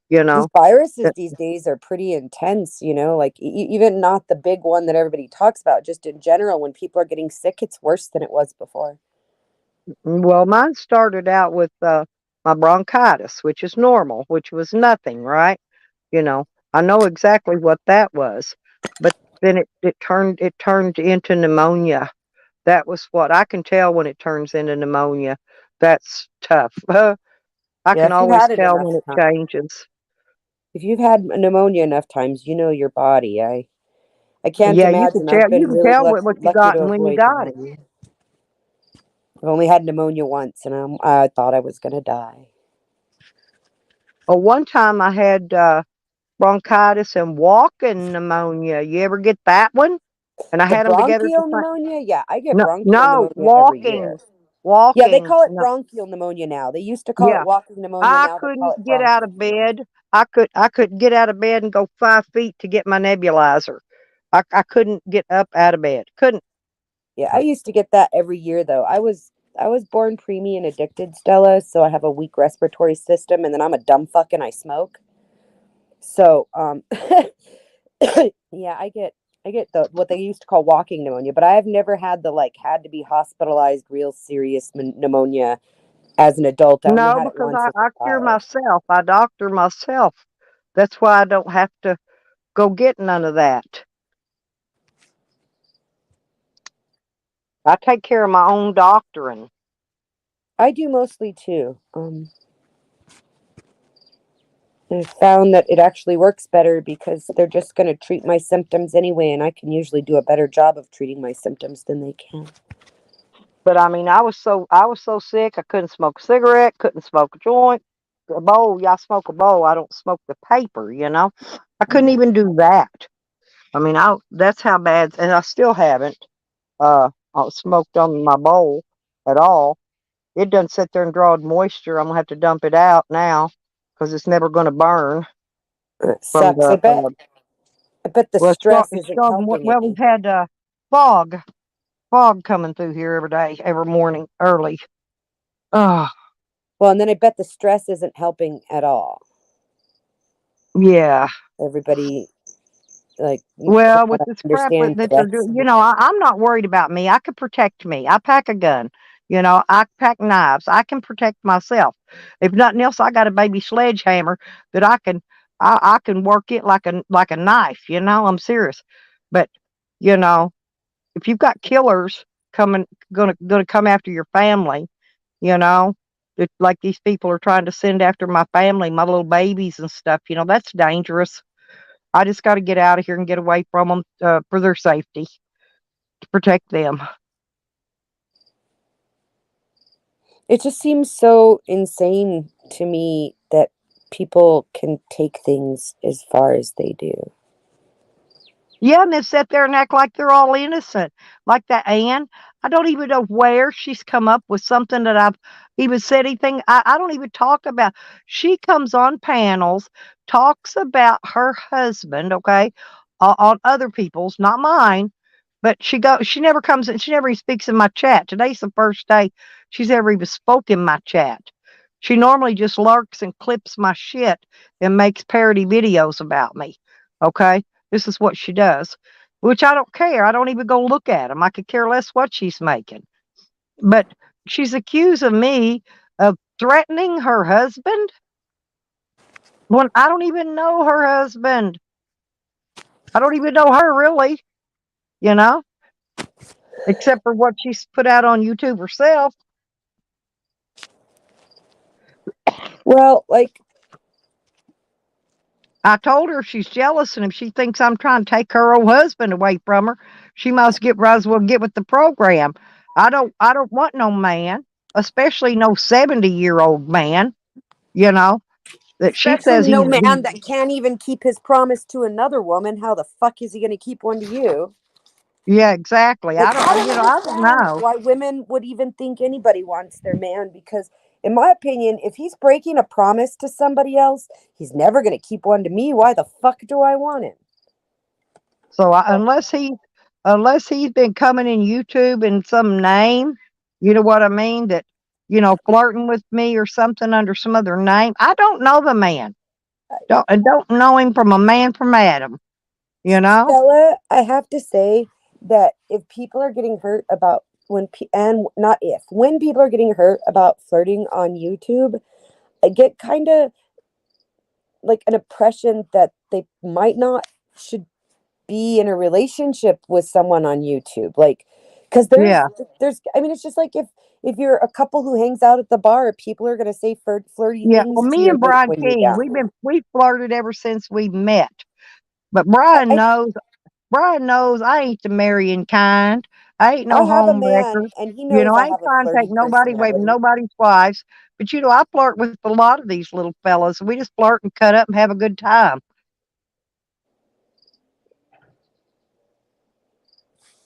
You These know. viruses these days are pretty intense, like even not the big one that everybody talks about, just in general, when people are getting sick, it's worse than it was before. Well, mine started out with my bronchitis, which is normal, which was nothing, right? You know, I know exactly what that was, but then it turned into pneumonia. That was what I can tell when it turns into pneumonia. That's tough. I Yeah, can if you've always had it tell enough when it time, changes. if you've had pneumonia enough times, you know your body. I can't Yeah, you can imagine. I've tell. You been can really tell what you lucky got to and when you avoid got it. pneumonia. I've only had pneumonia once, and I thought I was gonna die. Well, one time I had bronchitis and walking pneumonia. You ever get that one? And I The had them together at the bronchial same. pneumonia, yeah, I get No, bronchial no, pneumonia every year. walking, Yeah, they walking. call it No, bronchial pneumonia now. They used to call it yeah, walking pneumonia. I Now they call it couldn't get out bronchial of pneumonia. bed. I couldn't get out of bed and go 5 feet to get my nebulizer. I couldn't get up out of bed. Couldn't. Yeah, I used to get that every year though. I was born preemie and addicted, Stella, so I have a weak respiratory system, and then I'm a dumb fuck and I smoke. So yeah, I get the what they used to call walking pneumonia, but I have never had the like had to be hospitalized real serious pneumonia as an adult. I only No, had it because once as I a cure child. myself. I doctor myself. That's why I don't have to go get none of that. I take care of my own doctoring. I do mostly too. I found that it actually works better because they're just going to treat my symptoms anyway, and I can usually do a better job of treating my symptoms than they can. But I mean, I was so sick. I couldn't smoke a cigarette. Couldn't smoke a joint. A bowl. Yeah, I smoke a bowl. I don't smoke the paper. I couldn't even do that. I mean, that's how bad, and I still haven't smoked on my bowl at all. It doesn't sit there and draw moisture. I'm gonna have to dump it out now. because it's never going to burn It from sucks. the. I bet the Well, stress it's isn't strong. helping Well, we've any. had fog coming through here every day, every morning early. Oh, Well, and then I bet the stress isn't helping at all. yeah. Everybody, like, from Well, what with I this crap understand, that they're that's doing, I'm not worried about me. I could protect me. I pack a gun. I pack knives. I can protect myself. If nothing else, I got a baby sledgehammer that I can work it like a knife. I'm serious. But you know, if you've got killers coming, gonna come after your family, you know, like these people are trying to send after my family, my little babies and stuff. That's dangerous. I just got to get out of here and get away from them for their safety, to protect them. it just seems so insane to me that people can take things as far as they do. Yeah, and they sit there and act like they're all innocent. Like that Ann. I don't even know where she's come up with something that I've even said anything. I don't even talk about. She comes on panels, talks about her husband, okay, on other people's, not mine. But she never comes in, she never even speaks in my chat. Today's the first day she's ever even spoke in my chat. She normally just lurks and clips my shit and makes parody videos about me. Okay? This is what she does, which I don't care. I don't even go look at them. I could care less what she's making. But she's accusing me of threatening her husband when I don't even know her husband. I don't even know her really, you know, except for what she's put out on YouTube herself. Well, like, I told her she's jealous, and if she thinks I'm trying to take her old husband away from her, she must might as well get with the program. I don't want no man, especially no 70-year-old man, you know, that she especially says no he's man that can't even keep his promise to another woman. How the fuck is he going to keep one to you? yeah, exactly. Like, I don't I don't understand know. why women would even think anybody wants their man because, in my opinion, if he's breaking a promise to somebody else, he's never going to keep one to me. Why the fuck do I want him? So unless he's been coming in YouTube in some name, you know what I mean, that flirting with me or something under some other name. I don't know the man. Don't know him from a man from Adam, you know? Stella, I have to say that if people are getting hurt about and not if, when people are getting hurt about flirting on YouTube, I get kind of like an impression that they might not should be in a relationship with someone on YouTube. Like, because Yeah. I mean, it's just like if you're a couple who hangs out at the bar, people are going to say flirty Yeah. things Well, to me your and mate Brian when you're King, down there. we flirted ever since we met. But I, I Brian knows I ain't the marrying kind. I ain't I no have a home man, wrecker. and he knows I I ain't have a trying to take flirty nobody away from personality. nobody's wives. But I flirt with a lot of these little fellas. We just flirt and cut up and have a good time.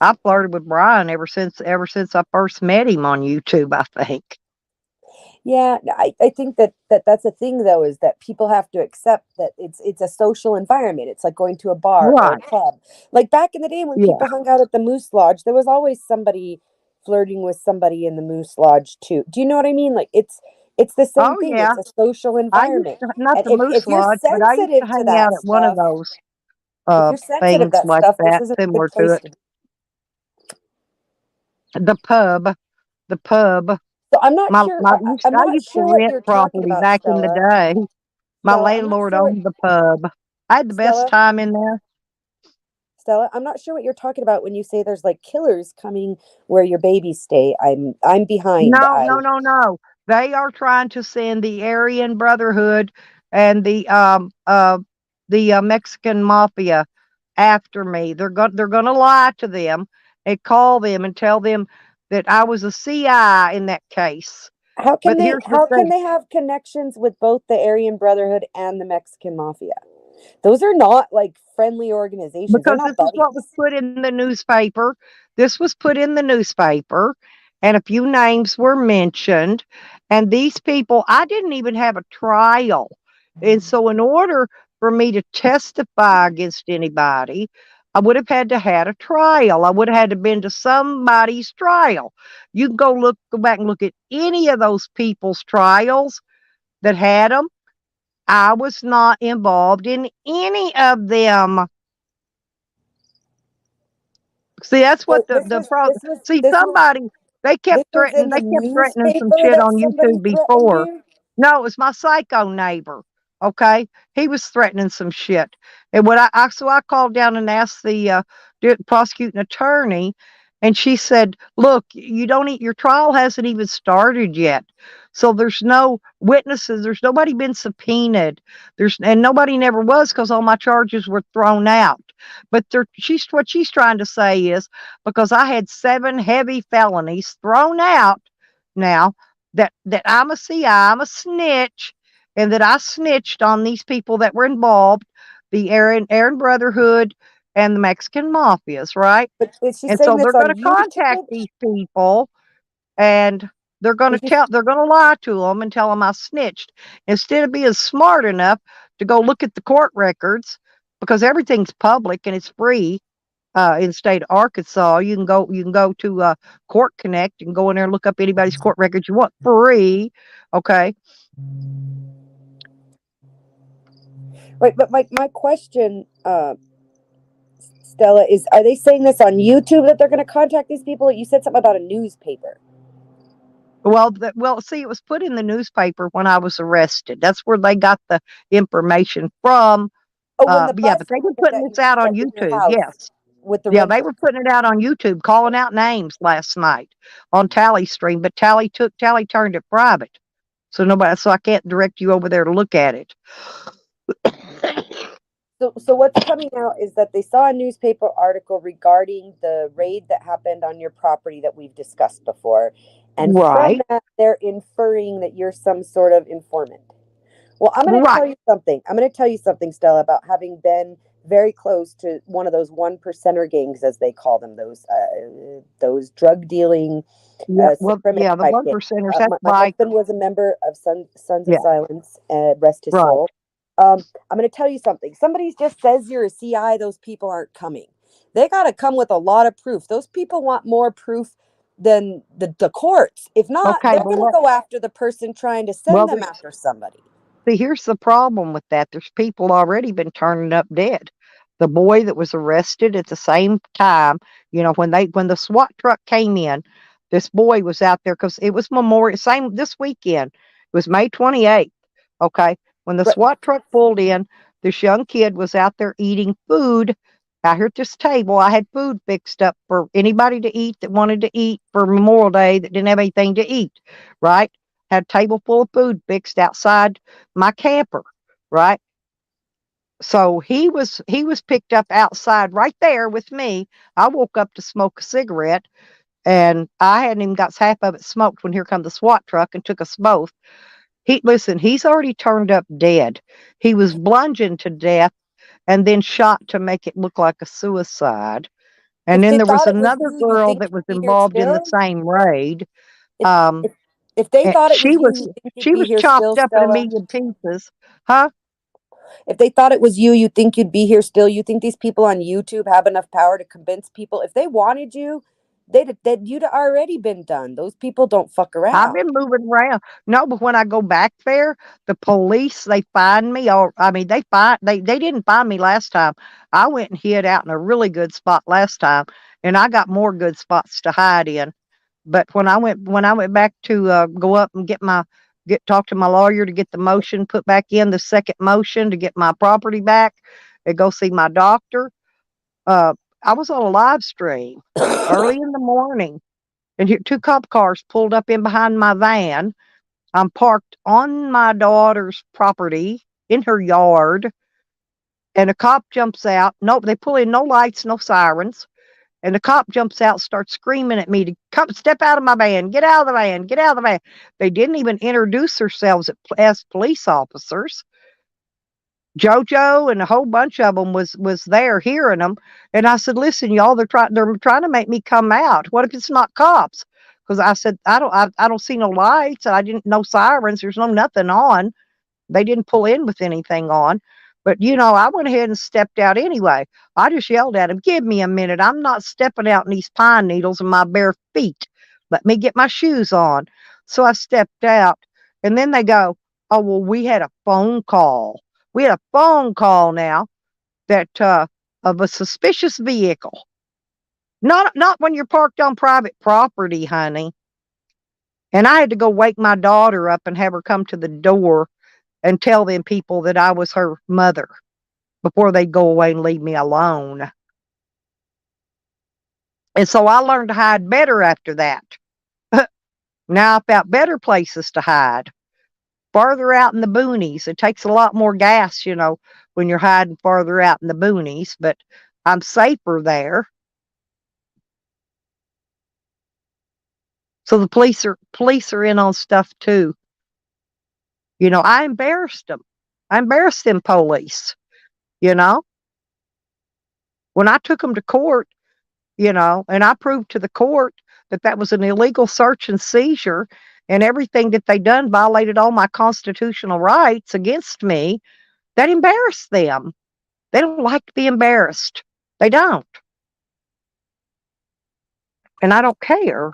I flirted with Brian ever since I first met him on YouTube, I think. Yeah, I think that's a thing though, is that people have to accept that it's a social environment. It's like going to a bar or a Right. club. Like back in the day when Yeah. people hung out at the Moose Lodge, there was always somebody flirting with somebody in the Moose Lodge too. Do you know what I mean? Like it's the same Oh thing. yeah. It's a social I used environment. to not And the if Moose you're Lodge, but I used to sensitive to hang out that at one of stuff, those if you're sensitive to things that like stuff, this that, isn't a good similar to place it. to be. The pub. The pub. So I'm not sure I'm I not used to sure what rent you're talking property about, back in the Stella. day. My Stella, I'm not landlord sure what owned the pub. I had the best Stella. time in there. Stella, I'm not sure what you're talking about when you say there's like killers coming where your babies stay. I'm behind. No, no, no, no. They are trying to send the Aryan Brotherhood and the Mexican mafia after me. They're gonna lie to them and call them and tell them that I was a CI in that case. But here's the How can thing. they have connections with both the Aryan Brotherhood and the Mexican Mafia? Those are not like friendly organizations. They're Because not this is what was buddies. put in the newspaper. This was put in the newspaper, and a few names were mentioned. And these people, I didn't even have a trial. And so in order for me to testify against anybody, I would have had to had a trial. I would have had to been to somebody's trial. You can go back and look at any of those people's trials that had them. I was not involved in any of them. See, that's So what the problem. this was See, this was somebody this was in they the kept threatening some newspaper shit that on somebody YouTube threatened before. you. No, it was my psycho neighbor. Okay, he was threatening some shit, and so I called down and asked the prosecuting attorney, and she said, "Look, you don't your trial hasn't even started yet, so there's no witnesses. There's nobody been subpoenaed. And nobody never was because all my charges were thrown out. But what she's trying to say is because I had 7 heavy felonies thrown out now." That I'm a CI, I'm a snitch, and that I snitched on these people that were involved, the Aryan Brotherhood and the Mexican mafias, right? But is she And saying so this they're on going to contact YouTube? these people, and Is she, they're going to lie to them and tell them I snitched instead of being smart enough to go look at the court records because everything's public and it's free in the state of Arkansas. You can go to Court Connect and go in there and look up anybody's court records you want free. Okay. right, but my question, Stella, is are they saying this on YouTube that they're going to contact these people? You said something about a newspaper. See, it was put in the newspaper when I was arrested. That's where they got the information from. Oh, when the Yeah, bus but they've been happened putting this out on in your YouTube. house Yes. with the Yeah, they were renters. putting it out on YouTube, calling out names last night on Tally Stream, but Tally turned it private. So I can't direct you over there to look at it. So what's coming out is that they saw a newspaper article regarding the raid that happened on your property that we've discussed before. And from Right. that, they're inferring that you're some sort of informant. Well, I'm going to tell Right. you something. I'm going to tell you something, Stella, about having been very close to one of those 1%er gangs, as they call them, those drug dealing, Yeah. Well, primitive yeah, the type one gangs. percenters, that's My husband biker. was a member of Sons of Yeah. Silence, rest his Right. soul. I'm going to tell you something. Somebody just says you're a CI, those people aren't coming. They got to come with a lot of proof. Those people want more proof than the courts. If not, Okay. they're going to go after the person trying to send Well, them after somebody. see, here's the problem with that. There's people already been turning up dead. The boy that was arrested at the same time, when the SWAT truck came in, this boy was out there because it was Memorial same this weekend. It was May 28th. Okay. When the Right. SWAT truck pulled in, this young kid was out there eating food. Out here at this table, I had food fixed up for anybody to eat that wanted to eat for Memorial Day that didn't have anything to eat, right? Had a table full of food fixed outside my camper, right? So he was picked up outside right there with me. I woke up to smoke a cigarette, and I hadn't even got half of it smoked when here come the SWAT truck and took us both. He's already turned up dead. He was bludgeoned to death and then shot to make it look like a suicide. And If then they there was thought it was another you girl think that was you'd be here involved in the still? same raid. If Um, if if they and thought it was you think you'd she be was here chopped still, up in a Stella? million pieces, huh? If they thought it was you think you'd be here still? You think these people on YouTube have enough power to convince people? If they wanted you, you'd already been done. Those people don't fuck I've around. been moving around. No, but when I go back there, the police they find me. Or I mean, they didn't find me last time. I went and hid out in a really good spot last time, and I got more good spots to hide in. But when I went back to go up and talk to my lawyer to get the motion put back in, the second motion to get my property back, and go see my doctor. Uh, I was on a live stream early in the morning, and here 2 cop cars pulled up in behind my van. I'm parked on my daughter's property in her yard, and a cop jumps out. Nope, they pull in no lights, no sirens. And the cop jumps out, starts screaming at me to come step out of my van, get out of the van, get out of the van. They didn't even introduce themselves as police officers. JoJo and a whole bunch of them was there hearing them, and I said, "Listen, y'all, they're trying to make me come out. What if it's not cops?" Because I said, I don't see no lights. I didn't no sirens. There's no nothing on. They didn't pull in with anything on. But, you know, I went ahead and stepped out anyway. I just yelled at him, "Give me a minute. I'm not stepping out in these pine needles in my bare feet. Let me get my shoes on." So I stepped out. And then they go, "Oh, well, we had a phone call. We had a phone call now that of a suspicious vehicle. Not when you're parked on private property, honey." And I had to go wake my daughter up and have her come to the door and tell them people that I was her mother before they'd go away and leave me alone. And so I learned to hide better after that. Now I found better places to hide, farther out in the boonies. It takes a lot more gas, you know, when you're hiding farther out in the boonies, but I'm safer there. So the police are in on stuff too. You know, I embarrassed them. I embarrassed them police, you know. When I took them to court, you know, and I proved to the court that that was an illegal search and seizure and everything that they done violated all my constitutional rights against me, that embarrassed them. They don't like to be embarrassed. They don't. And I don't care.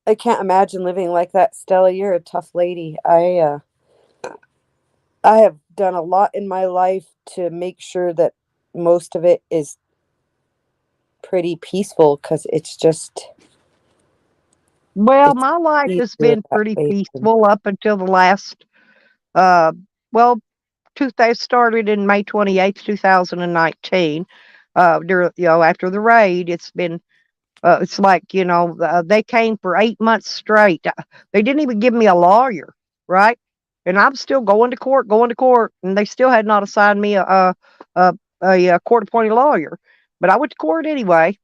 I can't imagine living like that, Stella. You're a tough lady. I have done a lot in my life to make sure that most of it is pretty peaceful, because Well, it's my life has easier been that pretty way. peaceful up until the last, uh, well, they started in May 28th, 2019. After the raid, it's like, you know, they came for 8 months straight. They didn't even give me a lawyer, right? And I'm still going to court, and they still had not assigned me a, a court-appointed lawyer. But I went to court anyway,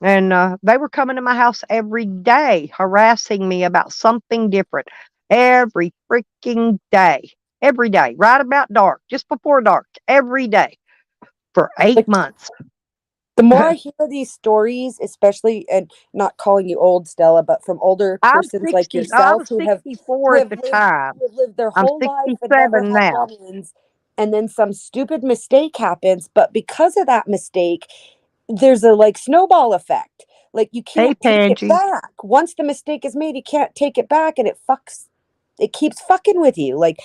and they were coming to my house every day, harassing me about something different. Every freaking day. Every day, right about dark, just before dark, every day for 8 Like, months. the more I hear these stories, especially, and not calling you old, Stella, but from older I'm persons like 60. I yourself was 64 at the time. who have lived their I'm whole life and never 67 had now. run-ins, and then some stupid mistake happens, but because of that mistake, there's a like snowball effect. Like, you Hey, can't take it Pangy. back. Once the mistake is made, you can't take it back, and it keeps fucking with you. Like,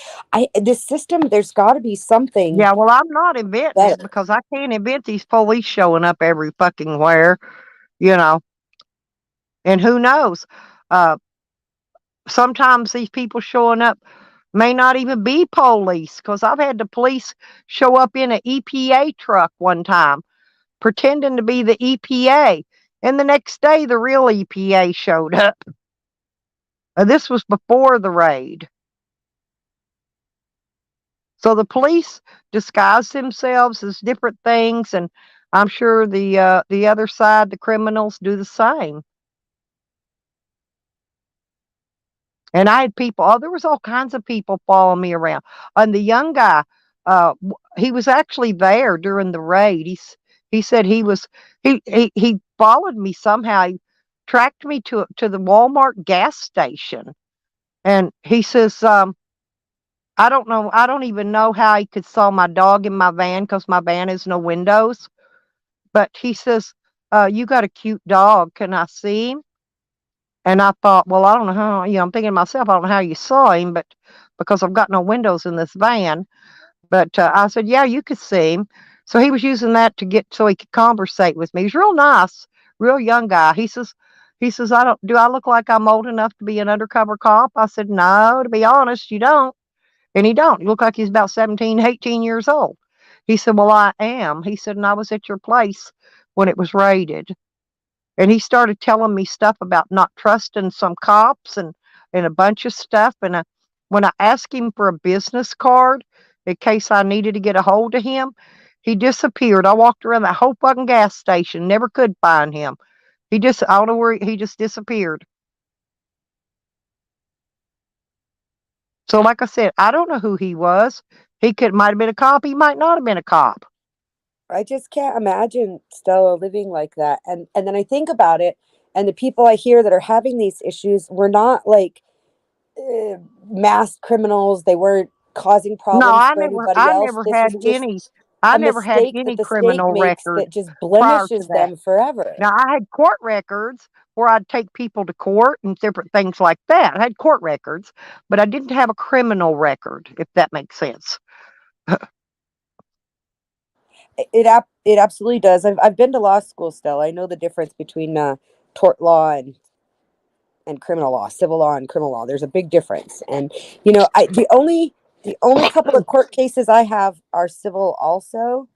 this system, there's got to be something Yeah, well, I'm not inventing it better. because I can't invent these police showing up every fucking where, you know. And who knows? Uh, Sometimes these people showing up may not even be police, because I've had the police show up in an EPA truck one time pretending to be the EPA. And the next day, the real EPA showed up. This was before the raid. So the police disguise themselves as different things, and I'm sure the other side, the criminals, do the same. And I had people. Oh, there was all kinds of people following me around. And the young guy, he was actually there during the raid. He said he followed me somehow. He tracked me to the Walmart gas station, and he says, "I don't know. I don't even know how he could saw my dog in my van, because my van has no windows." But he says, "You got a cute dog. Can I see him?" And I thought, well, I don't know how, I'm thinking to myself, I don't know how you saw him, but because I've got no windows in this van. But I said, yeah, you could see him. So he was using that to get so he could conversate with me. He's real nice, real young guy. He says, do I look like I'm old enough to be an undercover cop? I said, no, to be honest, you don't. And he don't. You look like he's about 17, 18 years old. He said, well, I am. He said, and I was at your place when it was raided. And he started telling me stuff about not trusting some cops, and a bunch of stuff. And when I asked him for a business card in case I needed to get a hold of him, he disappeared. I walked around that whole fucking gas station, never could find him. I don't know where he just disappeared. So, like I said, I don't know who he was. Might have been a cop. He might not have been a cop. I just can't imagine Stella living like that. And then I think about it, and the people I hear that are having these issues were not like mass criminals. They weren't causing No, problems for anybody else. This is just I a never had mistake that any the state criminal makes record that just prior to blemishes that. them forever. Now, I had court records where I'd take people to court and different things like that. I had court records, but I didn't have a criminal record, if that makes sense. It absolutely does. I've been to law school, Stella. I know the difference between tort law and criminal law, civil law and criminal law. There's a big difference. And the only couple of court cases I have are civil also.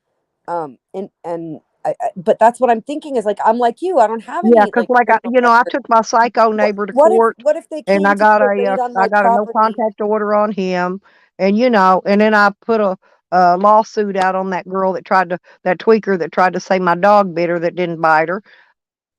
But that's what I'm thinking is like, I'm like you, I don't have Yeah, any because like criminal I record. took my psycho What neighbor to what if court, what if they and came to do a raid on I my got a no property? contact order on him, and and then I put a lawsuit out on that girl that tweaker that tried to say my dog bit her that didn't bite her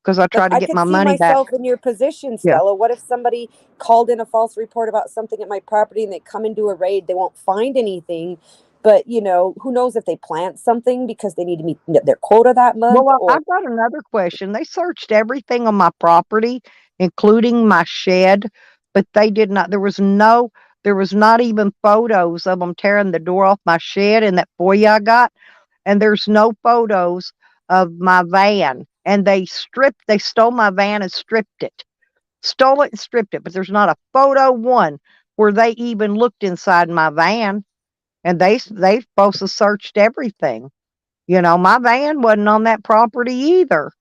because I Like tried to I get could my see money back. myself in your position, Yeah. Stella. What if somebody called in a false report about something at my property and they come and do a raid? They won't find anything, but who knows if they plant something because they need to meet their quota that month, Well, or I've got another question. They searched everything on my property, including my shed, but they did not. There was not even photos of them tearing the door off my shed in that FOIA I got, and there's no photos of my van. And they stole my van and stripped it. Stole it and stripped it, but there's not a photo one where they even looked inside my van, and they supposed to searched everything. My van wasn't on that property either.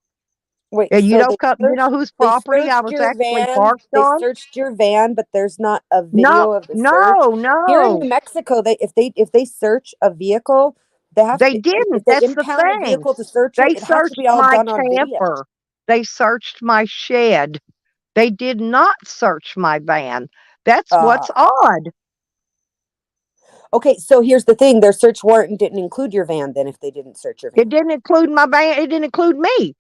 wait, And so you know whose they property I searched was your actually van, parked on? but there's not a No, video of the search. no, Here in New no. Mexico, if they search a vehicle, they have They to didn't. if they That's the impound a thing. vehicle to search it, They it has to searched be all my done on video. camper. They searched my shed. They did not search my van. That's Uh what's odd. okay, so here's the thing, their search warrant didn't include your van then if they didn't search your It van. didn't include my van. It didn't include me.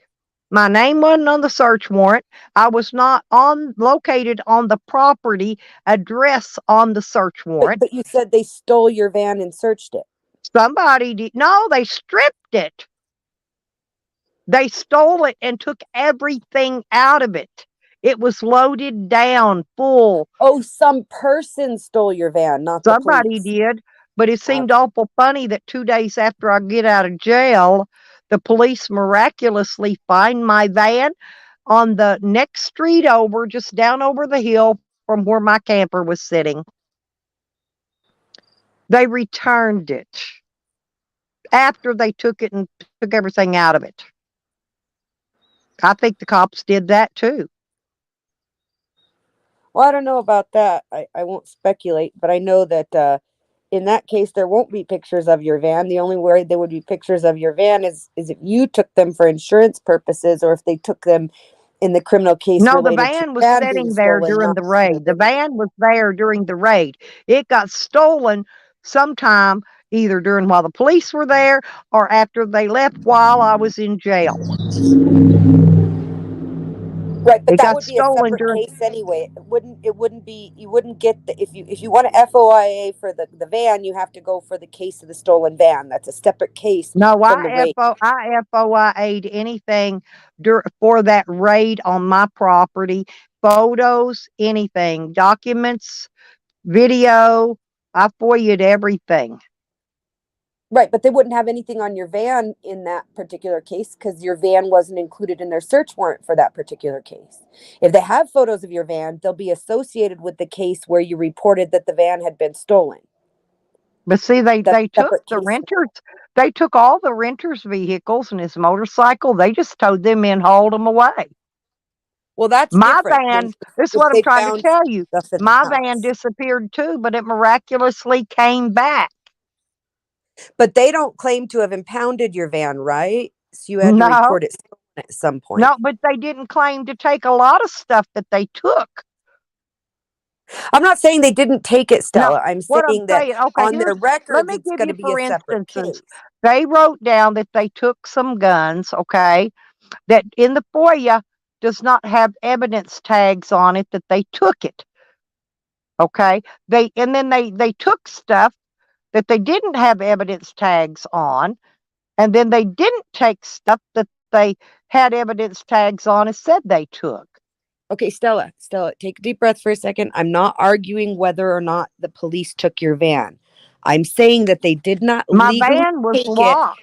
My name wasn't on the search warrant. I was not located on the property address on the search But warrant. but you said they stole your van and searched it. Somebody did. No, they stripped it. They stole it and took everything out of it. It was loaded down full. Oh, some person stole your van, not the Somebody police. did, but it seemed Okay. awful funny that 2 days after I get out of jail, the police miraculously find my van on the next street over, just down over the hill from where my camper was sitting. They returned it after they took it and took everything out of it. I think the cops did that too. Well, I don't know about that. I won't speculate, but I know that in that case, there won't be pictures of your van. The only way there would be pictures of your van is if you took them for insurance purposes or if they took them in the criminal case No, the related to van was your van being sitting there stolen, during not the for raid. The the. van was there during the raid. It got stolen sometime either during while the police were there or after they left while I was in jail. Right, but It that got would be a stolen separate during. case anyway. It wouldn't be you wouldn't get the if you want to FOIA for the van, you have to go for the case of the stolen van. That's a separate case No, from the raid. I FOIA'd anything for that raid on my property, photos, anything, documents, video. I FOIA'd everything. Right, but they wouldn't have anything on your van in that particular case because your van wasn't included in their search warrant for that particular case. If they have photos of your van, they'll be associated with the case where you reported that the van had been stolen. But see, That's they a took separate the case. renters. They took all the renters' vehicles and his motorcycle. They just towed them in, hauled them away. Well, that's My different than van. This is if what I'm they trying to found tell you. stuff in the My van house. disappeared too, but it miraculously came back. But they don't claim to have impounded your van, right? So you had to No, report it stolen at some point. no, but they didn't claim to take a lot of stuff that they took. I'm not saying they didn't take it, No, Stella. I'm what I'm saying that saying, okay, on their let records, me it's give going you to be for a separate instances. case. They wrote down that they took some guns, okay, that in the FOIA does not have evidence tags on it that they took it. Okay. They took stuff that they didn't have evidence tags on, and then they didn't take stuff that they had evidence tags on and said they took. Okay, Stella, take a deep breath for a second. I'm not arguing whether or not the police took your van. I'm saying that they did not My legally van was take it. locked.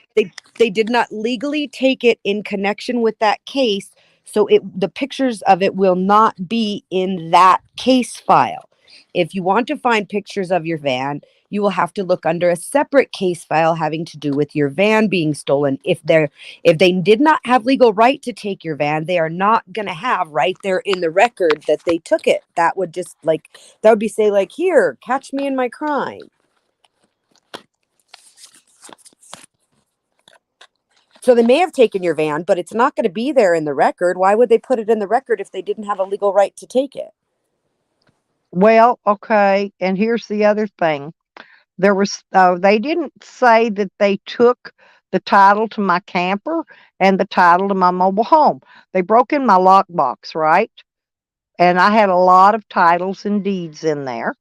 They did not legally take it in connection with that case. So the pictures of it will not be in that case file. If you want to find pictures of your van, you will have to look under a separate case file having to do with your van being stolen. If they did not have legal right to take your van, they are not going to have right there in the record that they took it. That would be say like, here, catch me in my crime. So they may have taken your van, but it's not going to be there in the record. Why would they put it in the record if they didn't have a legal right to take it? Well, okay, and here's the other thing. They didn't say that they took the title to my camper and the title to my mobile home. They broke in my lockbox, right? And I had a lot of titles and deeds in there.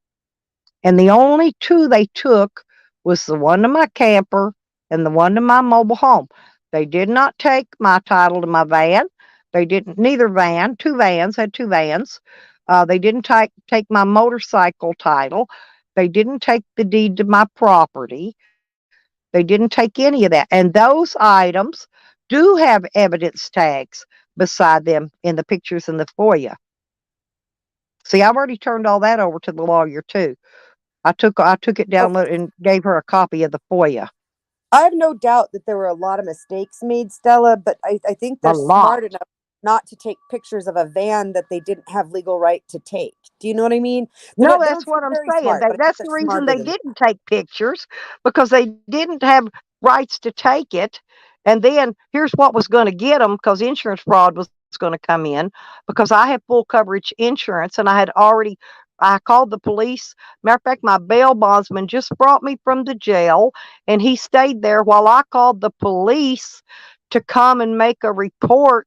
And the only two they took was the one to my camper and the one to my mobile home. They did not take my title to my van. They didn't, neither van, two vans, had two vans. They didn't take my motorcycle title. They didn't take the deed to my property. They didn't take any of that. And those items do have evidence tags beside them in the pictures in the FOIA. See, I've already turned all that over to the lawyer too. I took it Oh, download and gave her a copy of the FOIA. I have no doubt that there were a lot of mistakes made, Stella, but I think A they're lot. smart enough not to take pictures of a van that they didn't have legal right to take. Do you know what I mean? No, They that's don't seem what I'm very saying. smart, but I think That's they're the reason smarter they than didn't take pictures, because they didn't have rights to take it. And then here's what was going to get them, because insurance fraud was going to come in, because I had full coverage insurance and I called the police. Matter of fact, my bail bondsman just brought me from the jail, and he stayed there while I called the police to come and make a report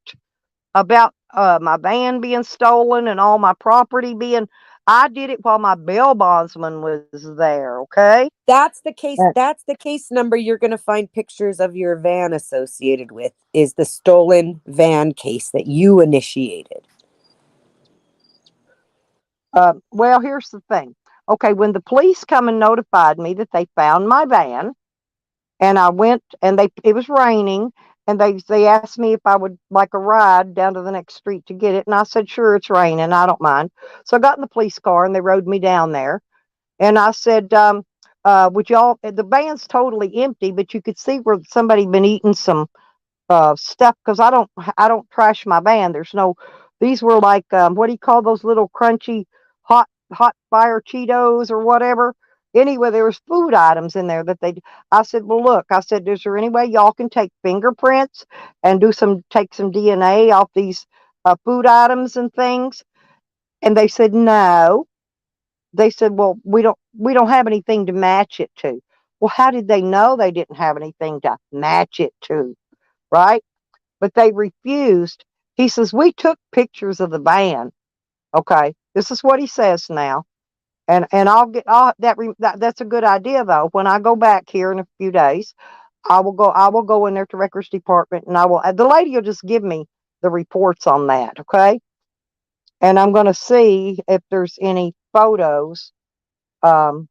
about my van being stolen and all my property being. I did it while my bail bondsman was there. Okay. That's the case. Uh, That's the case number you're going to find pictures of your van associated with is the stolen van case that you initiated. well, here's the thing. Okay, when the police come and notified me that they found my van, and I went, and it was raining, and they asked me if I would like a ride down to the next street to get it, and I said sure, it's raining, I don't mind. So I got in the police car and they rode me down there. And I said, would y'all, the van's totally empty, but you could see where somebody been eating some stuff, because I don't trash my van. There's no, these were like, what do you call those little crunchy hot fire Cheetos or whatever. Anyway, there was food items in there that I said, well, look, I said, is there any way y'all can take fingerprints and take some DNA off these food items and things? And they said no. They said, well, we don't have anything to match it to. Well, how did they know they didn't have anything to match it to? Right? But they refused. He says, we took pictures of the van. Okay. This is what he says now. And that's a good idea though. When I go back here in a few days, I will go in there to records department, and the lady will just give me the reports on that. Okay. And I'm going to see if there's any photos um,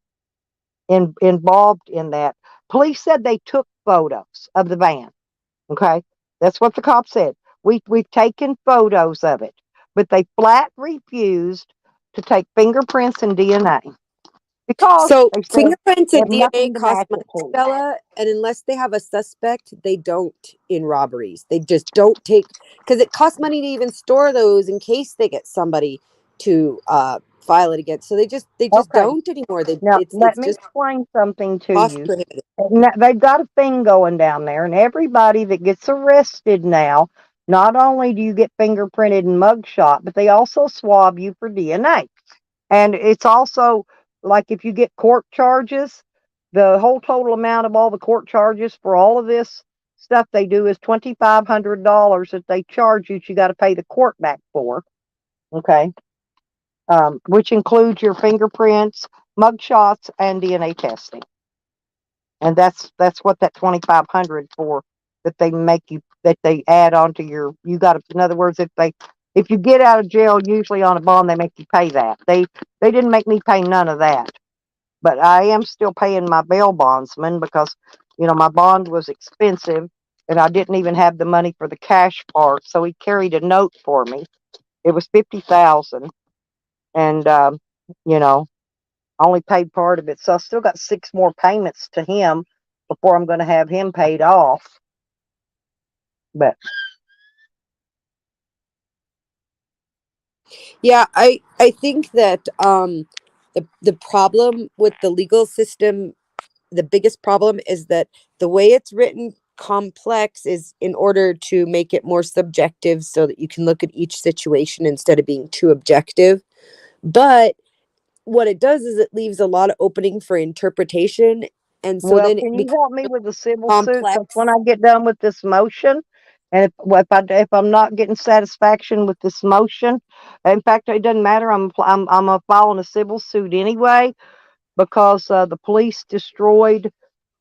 involved in that. Police said they took photos of the van. Okay, that's what the cop said. We've taken photos of it, but they flat refused to take fingerprints and DNA because So they said fingerprints they and have DNA nothing to cost match money, it to. Stella, and unless they have a suspect, they don't in robberies. They just don't take because it costs money to even store those in case they get somebody to file it against. So they just Okay, don't anymore. They now let it's me just explain something to cost you. prohibitive. Now, they've got a thing going down there, and everybody that gets arrested now, not only do you get fingerprinted and mugshot, but they also swab you for DNA. And it's also like if you get court charges, the whole total amount of all the court charges for all of this stuff they do is $2,500 that they charge you. You got to pay the court back for. Okay. Which includes your fingerprints, mugshots, and DNA testing. And that's what that 2,500 for, that they add onto you got to, in other words, if you get out of jail, usually on a bond, they make you pay that. They didn't make me pay none of that. but I am still paying my bail bondsman because, my bond was expensive and I didn't even have the money for the cash part. So he carried a note for me. It was 50,000, and you know, I only paid part of it. So I still got 6 more payments to him before I'm going to have him paid off. But Yeah, I think that the problem with the legal system, the biggest problem is that the way it's written complex is in order to make it more subjective so that you can look at each situation instead of being too objective. But what it does is it leaves a lot of opening for interpretation, and so well, then it can you becomes help me with the civil suit? Because complex. when I get done with this motion, and if I'm not getting satisfaction with this motion, in fact, it doesn't matter. I'm filing a civil suit anyway because the police destroyed.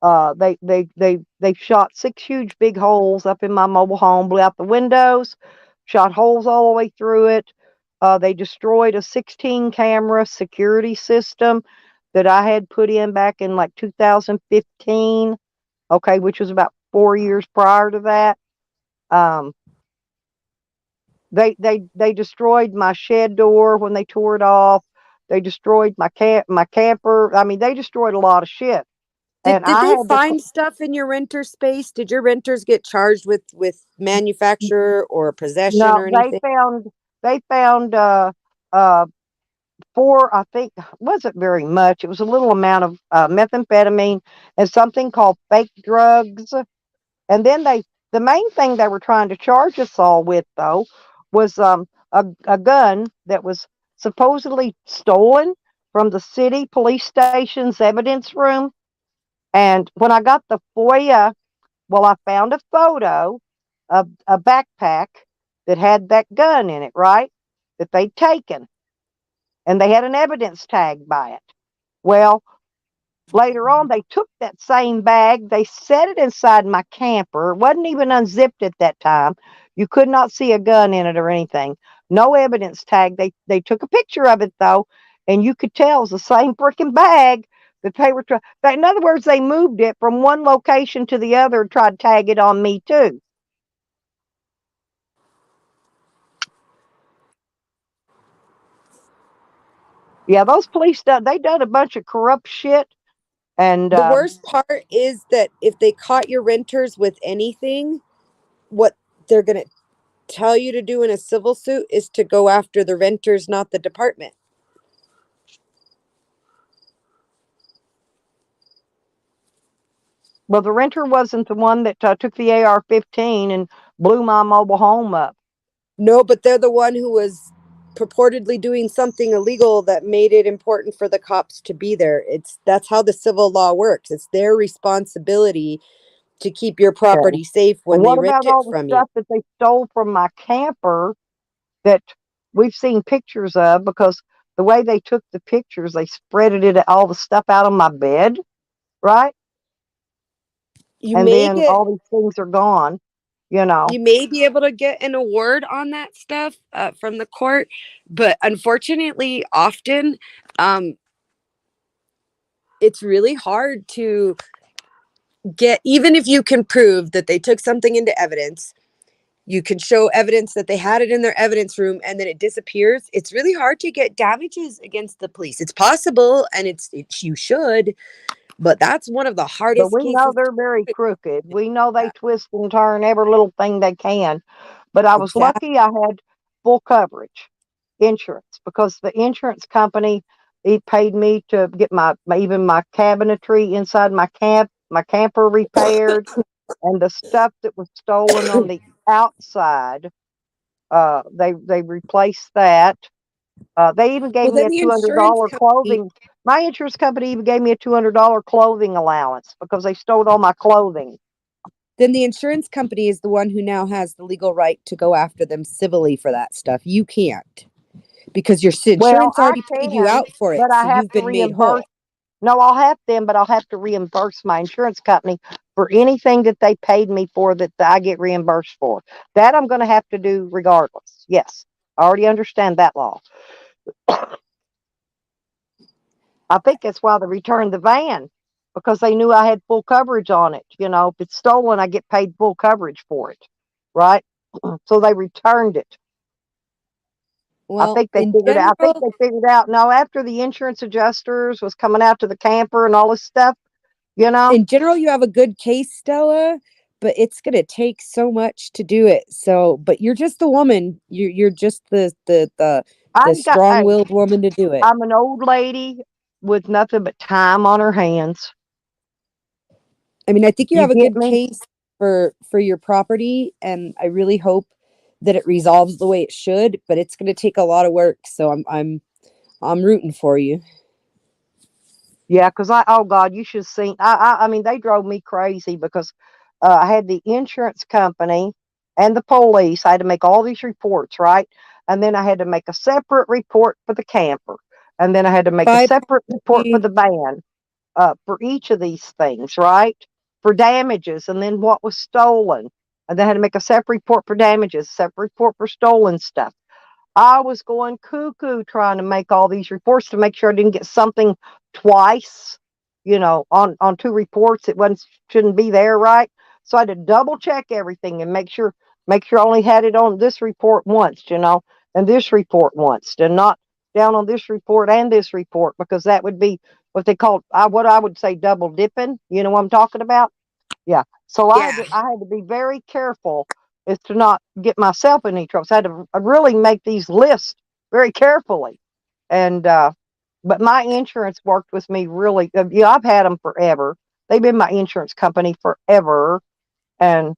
They shot 6 huge big holes up in my mobile home, blew out the windows, shot holes all the way through it. They destroyed a 16 camera security system that I had put in back in like 2015. Okay, which was about 4 years prior to that. Um, they destroyed my shed door when they tore it off. They destroyed my camper. I mean, they destroyed a lot of shit. And Did I they had to find stuff in your renter space? Did your renters get charged with manufacture or possession no, or anything? they found uh 4, I think, wasn't very much. It was a little amount of methamphetamine and something called fake drugs. And then the main thing they were trying to charge us all with, though, was a gun that was supposedly stolen from the city police station's evidence room. And when I got the FOIA, well, I found a photo of a backpack that had that gun in it, right? That they'd taken. And they had an evidence tag by it. Well, later on, they took that same bag, they set it inside my camper. It wasn't even unzipped at that time. You could not see a gun in it or anything. No evidence tag. They took a picture of it though, and you could tell it was the same freaking bag that they were trying. In other words, they moved it from one location to the other and tried to tag it on me too. Yeah, those police they done a bunch of corrupt shit, and The worst part is that if they caught your renters with anything, what they're going to tell you to do in a civil suit is to go after the renters, not the department. well, the renter wasn't the one that took the AR-15 and blew my mobile home up. No, but they're the one who was purportedly doing something illegal that made it important for the cops to be there. That's how the civil law works. It's their responsibility to keep your Okay. property safe And when they what rent about it all the from you. stuff that they stole from my camper that we've seen pictures of? Because the way they took the pictures, they spreaded all the stuff out on my bed, right? You And may then get all these things are gone, you know. you may be able to get an award on that stuff from the court, but unfortunately often um, it's really hard to get, even if you can prove that they took something into evidence, you can show evidence that they had it in their evidence room and then it disappears. It's really hard to get damages against the police. It's possible, and it's you should, but that's one of the But hardest we know cases they're very to crooked. We know they yeah, twist and turn every little thing they can. But I was exactly. lucky I had full coverage insurance because the insurance company it paid me to get even my cabinetry inside my camper repaired, and the stuff that was stolen on the outside, they replaced that. They even gave Well, me then a the insurance $200 company clothing. My insurance company even gave me a $200 clothing allowance because they stole all my clothing. then the insurance company is the one who now has the legal right to go after them civilly for that stuff. You can't, because your Well, insurance I already paid you can, out for it, but so I have you've to been made reimburse. whole. No, I'll have them, but I'll have to reimburse my insurance company for anything that they paid me for that I get reimbursed for. That I'm going to have to do regardless. Yes, I already understand that law. I think that's why they returned the van, because they knew I had full coverage on it. You know, if it's stolen, I get paid full coverage for it, right? So they returned it. I Well, think they figured out. I think they figured out. No, after the insurance adjusters was coming out to the camper and all this stuff, you know, in general, you have a good case, Stella, but it's gonna take so much to do it. So, but you're just the woman. You're just I the got. Hey, strong-willed woman to do it. I'm an old lady with nothing but time on her hands. I mean, I think you You have a get good me? case for your property, and I really hope that it resolves the way it should, but it's going to take a lot of work. So I'm rooting for you. Yeah, because oh God, you should have seen. I mean, they drove me crazy because I had the insurance company and the police. I had to make all these reports, right? And then I had to make a separate report for the camper, and then I had to make a Bye, separate report for Polly. the van, for each of these things, right? For damages, and then what was stolen, and then I had to make a separate report for damages, separate report for stolen stuff. I was going cuckoo trying to make all these reports to make sure I didn't get something twice, you know, on two reports. It wasn't shouldn't be there, right? So I had to double check everything and make sure I only had it on this report once, you know, and this report once, and not down on this report and this report, because that would be what they call what I would say double dipping. You know what I'm talking about? Yeah. So Yeah. I had to be very careful as to not get myself in any trouble. So I had to really make these lists very carefully. And but my insurance worked with me really. Yeah, I've had them forever. They've been my insurance company forever. And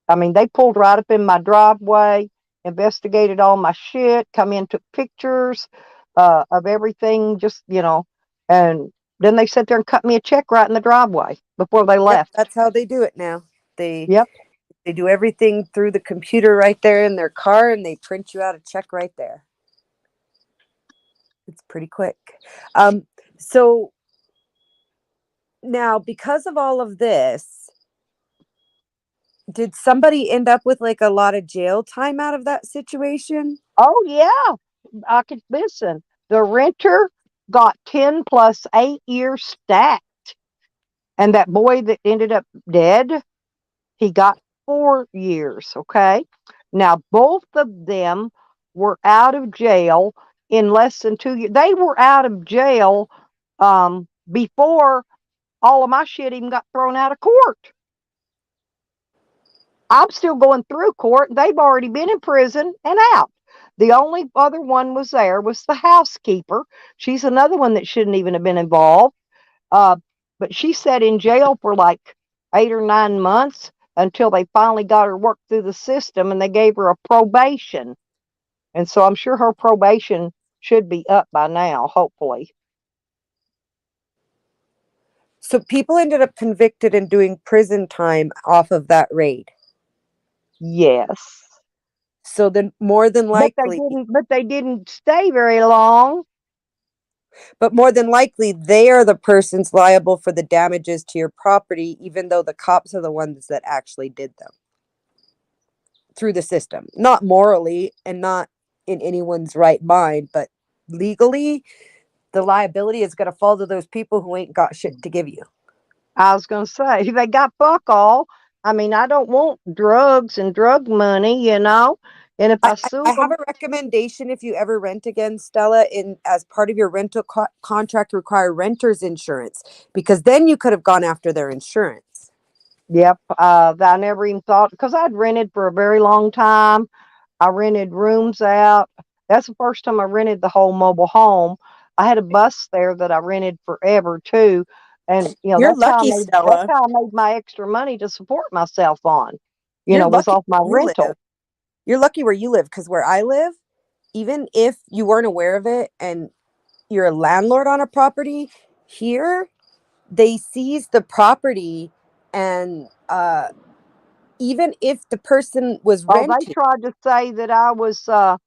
I mean, they pulled right up in my driveway, investigated all my shit, come in, took pictures of everything, just, you know, and then they sat there and cut me a check right in the driveway before they Yep, left. that's how they do it now. They Yep. they do everything through the computer right there in their car, and they print you out a check right there. It's pretty quick. So now, because of all of this, did somebody end up with like a lot of jail time out of that situation? Oh, yeah. I could listen. The renter got 10 plus 8 years stacked. And that boy that ended up dead, he got 4 years. Okay. Now, both of them were out of jail in less than 2 years. They were out of jail before all of my shit even got thrown out of court. I'm still going through court. They've already been in prison and out. The only other one was the housekeeper. She's another one that shouldn't even have been involved. Uh, but she sat in jail for like 8 or 9 months until they finally got her worked through the system and they gave her a probation. And so I'm sure her probation should be up by now, hopefully. So people ended up convicted and doing prison time off of that raid. Yes. So then more than But likely, they didn't stay very long. they are the persons liable for the damages to your property, even though the cops are the ones that actually did them through the system. Not morally and not in anyone's right mind, but legally, the liability is going to fall to those people who ain't got shit to give you. I was going to say, they got fuck all. I mean, I don't want drugs and drug money, you know. And if I sue I have them, a recommendation if you ever rent again, Stella, in as part of your rental contract, require renter's insurance, because then you could have gone after their insurance. yep, I never even thought, because I'd rented for a very long time. I rented rooms out. That's the first time I rented the whole mobile home. I had a bus there that I rented forever too. And you know, You're lucky, that's Stella. how I made my extra money to support myself on, You're was lucky off my where you live. rental. You're lucky where you live, because where I live, even if you weren't aware of it and you're a landlord on a property, here they seize the property, and even if the person was Oh, they renting, tried to say that I was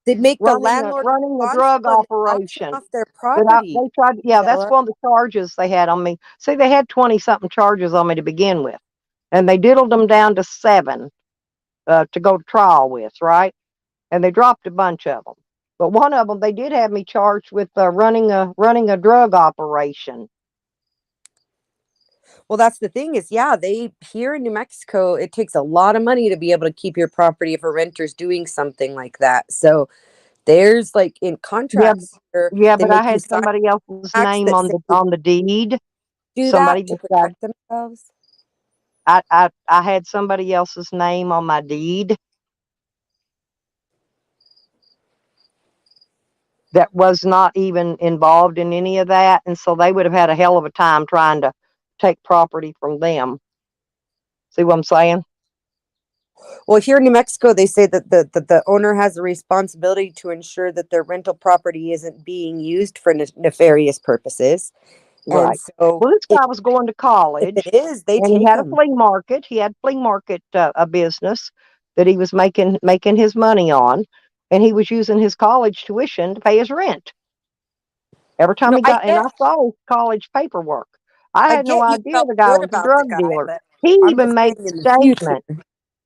they'd make the running landlord a drug responsible and auction operation. off their They property, tried, yeah, that's Stella. one of the charges they had on me. See, they had 20 something charges on me to begin with, and they diddled them down to 7 to go to trial with, right? And they dropped a bunch of them. But one of them, they did have me charged with running a drug operation. Well, that's the thing is, yeah, they here in New Mexico, it takes a lot of money to be able to keep your property if a renter's doing something like that. So there's like in Yeah, contracts here, yeah, they but I make you had sign somebody else's acts name that on say the deed. do Somebody that to decided protect themselves. I had somebody else's name on my deed that was not even involved in any of that, and so they would have had a hell of a time trying to take property from them. See what I'm saying? Well, here in New Mexico, they say that the owner has a responsibility to ensure that their rental property isn't being used for nefarious purposes. And Right. so Well, this if guy was going to if it college, is, they and he take had a them. flea market. He had flea market a business that he was making his money on, and he was using his college tuition to pay his rent. Every time No, he got, and I saw his college paperwork. I I had no get you idea felt the guy good was a about the drug guy, dealer. but He I'm even just made saying a in the future, statement.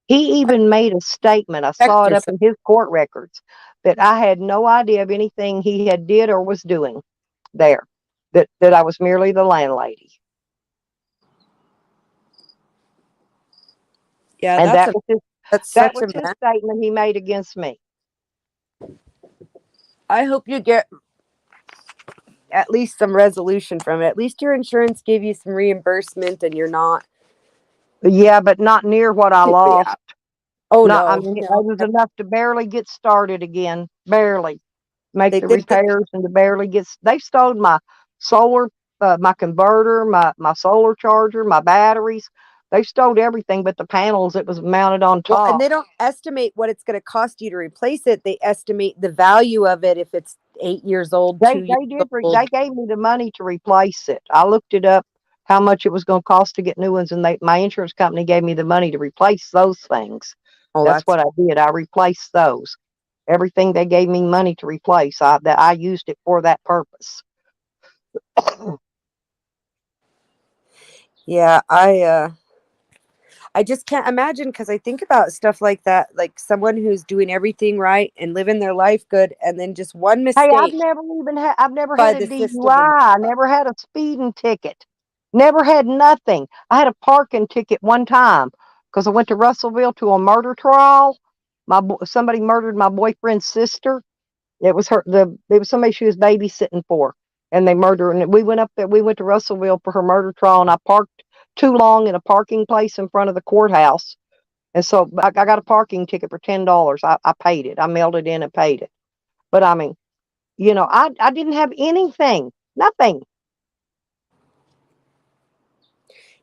He even made a statement. I saw protect it up yourself. in his court records that I had no idea of anything he had did or was doing there. That I was merely the landlady. Yeah, And that's that such was a his mess. statement he made against me. I hope you get at least some resolution from it. At least your insurance gave you some reimbursement and you're not. Yeah, but not near what I Yeah. lost. Oh Not, I no, mean, it no. was enough to barely get started again. Barely make They the did they repairs and to barely get. They stole my solar, my converter, my solar charger, my batteries. They stole everything but the panels that was mounted on well, and top. they don't estimate what it's going to cost you to replace it. They estimate the value of it if it's 8 years old, They 2 years they did. old. They gave me the money to replace it. I looked it up how much it was going to cost to get new ones, and my insurance company gave me the money to replace those things. Oh, That's that's what I did. I replaced those. Everything they gave me money to replace, that I used it for that purpose. yeah. I just can't imagine because I think about stuff like that, like someone who's doing everything right and living their life good, and then just one Hey, mistake I've never by had a the DUI. system and I never had a speeding ticket. Never had nothing. I had a parking ticket one time because I went to Russellville to a murder trial. Somebody murdered my boyfriend's sister. It was somebody she was babysitting for, and they murdered her. And we went up there. We went to Russellville for her murder trial, and I parked too long in a parking place in front of the courthouse. And so I got a parking ticket for $10. I paid it. I mailed it in and paid it. But I mean, I didn't have anything, nothing.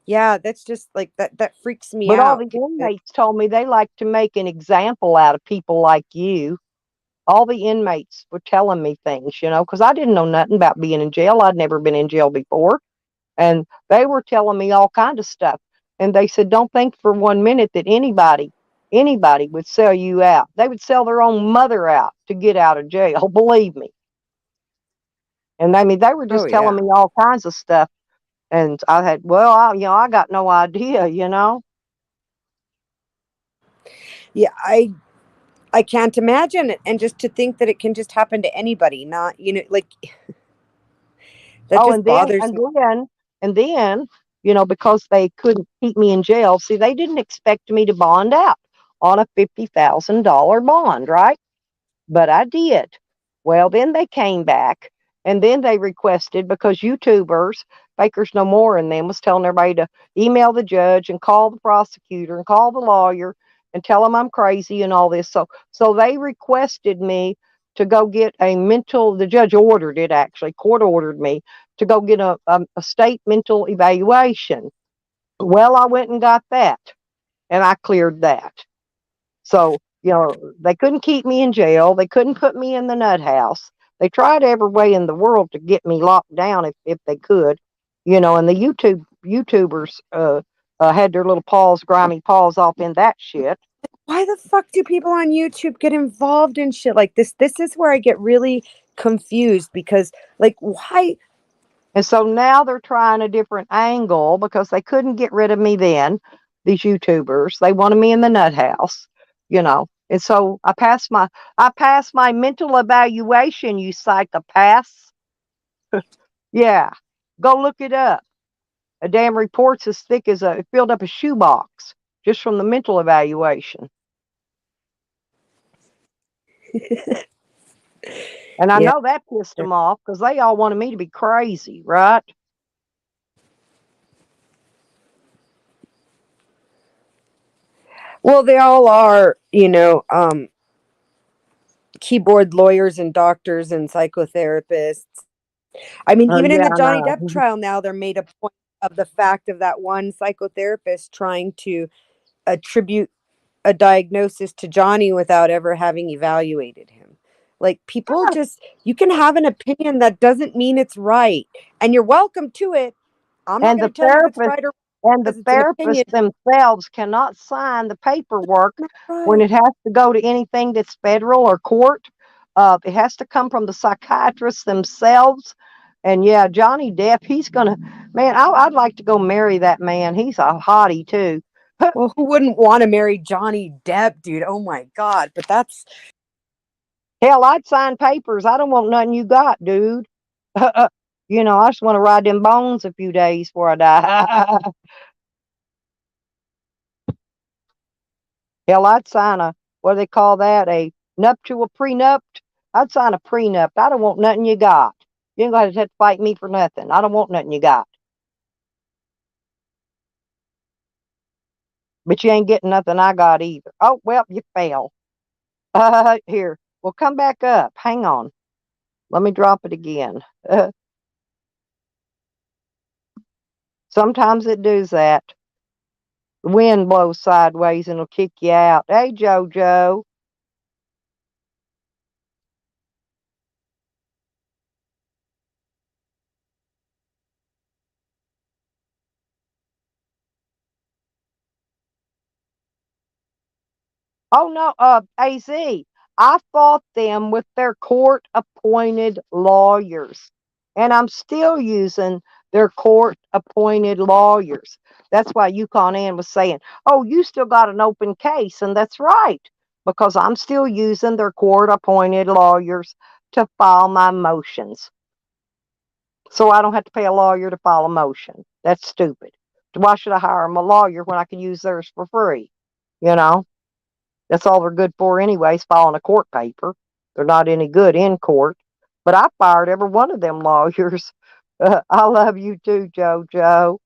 yeah, that's just like that freaks me But all out. the inmates told me they like to make an example out of people like you. All the inmates were telling me things, because I didn't know nothing about being in jail. I'd never been in jail before. And they were telling me all kind of stuff. And they said, don't think for 1 minute that anybody would sell you out. They would sell their own mother out to get out of jail, believe me. And I mean, they were Oh just telling yeah. me all kinds of stuff. And I had, well, I got no idea. Yeah, I can't imagine it. And just to think that it can just happen to anybody, not, like that Oh, just bothers me. and then, because they couldn't keep me in jail, see, they didn't expect me to bond out on a $50,000 bond, right? But I did. Well, then they came back and then they requested, because YouTubers, Fakers No More, and them was telling everybody to email the judge and call the prosecutor and call the lawyer and tell them I'm crazy and all this. So they requested me to go get the judge ordered it, actually, court ordered me to go get a state mental evaluation. Well, I went and got that and I cleared that. So, they couldn't keep me in jail. They couldn't put me in the nut house. They tried every way in the world to get me locked down if they could, and the YouTubers had their little grimy paws off in that shit. Why the fuck do people on YouTube get involved in shit like this? This is where I get really confused because, like, why? And so now they're trying a different angle because they couldn't get rid of me then, these YouTubers. They wanted me in the nut house, And so I passed my mental evaluation, you psychopaths. Yeah. Go look it up. A damn report's as thick as it filled up a shoebox just from the mental evaluation. And I Yeah. know that pissed them off because they all wanted me to be crazy, right? Well, they all are, keyboard lawyers and doctors and psychotherapists. I mean, even in Yeah, the I Johnny Depp know. trial now, they're made a point of the fact of that one psychotherapist trying to attribute a diagnosis to Johnny without ever having evaluated him. Like, people just, you can have an opinion that doesn't mean it's right, and you're welcome to it. I'm not And going the to tell you if it's therapist right or and the because it's an opinion. therapists themselves cannot sign the paperwork Not when right. it has to go to anything that's federal or court. It has to come from the psychiatrists themselves. And yeah, Johnny Depp, he's gonna, man, I'd like to go marry that man. He's a hottie too. Well, who wouldn't want to marry Johnny Depp, dude? Oh my God. But that's, Hell, I'd sign papers. I don't want nothing you got, dude. I just want to ride them bones a few days before I die. Hell, I'd sign what do they call that? A nuptial prenup. I'd sign a prenup. I don't want nothing you got. You ain't going to have to fight me for nothing. I don't want nothing you got. But you ain't getting nothing I got either. Oh, well, you fail. Here. Well, come back up. Hang on. Let me drop it again. Sometimes it does that. The wind blows sideways and it'll kick you out. Hey, JoJo. Oh no, AZ. I fought them with their court appointed lawyers. And I'm still using their court appointed lawyers. That's why Yukon Ann was saying, oh, you still got an open case. And that's right, because I'm still using their court appointed lawyers to file my motions. So I don't have to pay a lawyer to file a motion. That's stupid. Why should I hire them a lawyer when I can use theirs for free? You know? That's all they're good for anyways, filing a court paper. They're not any good in court. But I fired every one of them lawyers. I love you too, JoJo.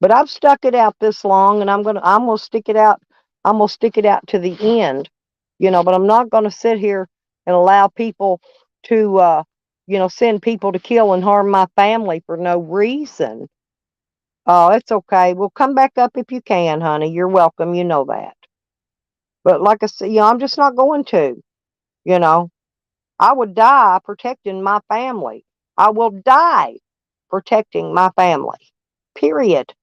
But I've stuck it out this long and I'm gonna stick it out. I'm gonna stick it out to the end. But I'm not gonna sit here and allow people to send people to kill and harm my family for no reason. Oh, it's okay. Well, come back up if you can, honey. You're welcome. You know that. But like I said, I'm just not going to. You know, I would die protecting my family. I will die protecting my family. Period.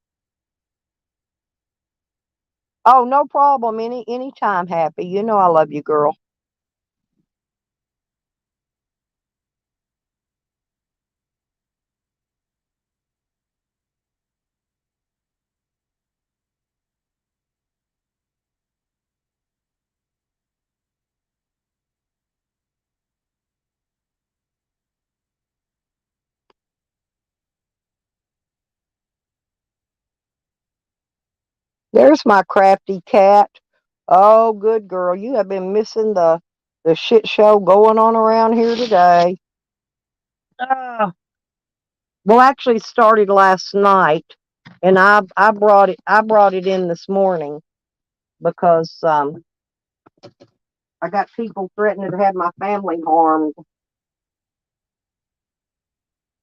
Oh, no problem. Anytime, Happy. You know I love you, girl. There's my crafty cat. Oh, good girl. You have been missing the shit show going on around here today. Uh, well, actually, it started last night, and I brought it in this morning because I got people threatening to have my family harmed,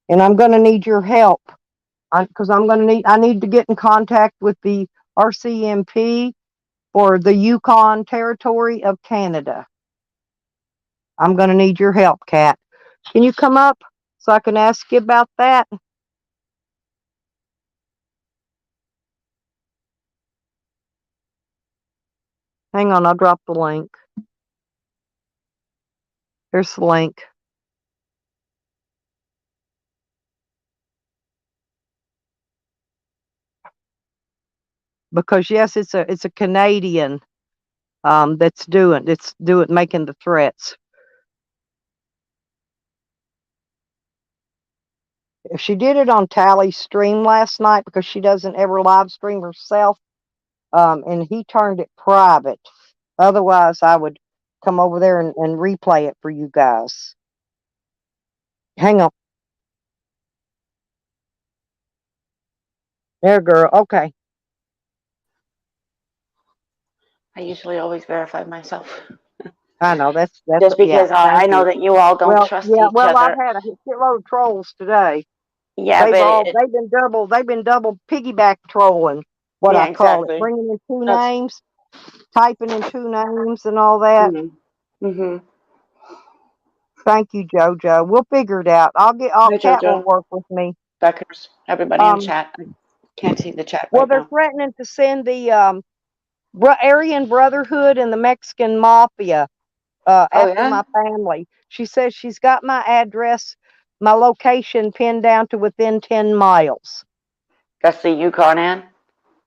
and I'm going to need your help because I need to get in contact with the RCMP for the Yukon Territory of Canada. I'm going to need your help, Kat. Can you come up so I can ask you about that? Hang on, I'll drop the link. Here's the link. because yes, it's a Canadian that's making the threats. If she did it on Tally's stream last night, because she doesn't ever live stream herself, and he turned it private. Otherwise, I would come over there and replay it for you guys. Hang on. There, girl. Okay. I usually always verify myself. I know that's Just yeah. because I Thank know you. that you all don't Well, trust yeah. each Well, I've other. had a shitload of trolls today. Yeah, but They've been double piggyback trolling, what yeah, I call it, exactly. bringing in two That's names, typing in two names, and all that. mm-hmm. Thank you, JoJo. We'll figure it out. Hi, Cat will Jojo. work with me. Beckers, everybody in Um, chat. I can't see the chat well, right they're now. threatening to send the Aryan Brotherhood and the Mexican Mafia Oh after yeah, my family. She says she's got my address, my location pinned down to within 10 miles. that's the Yukon Ann.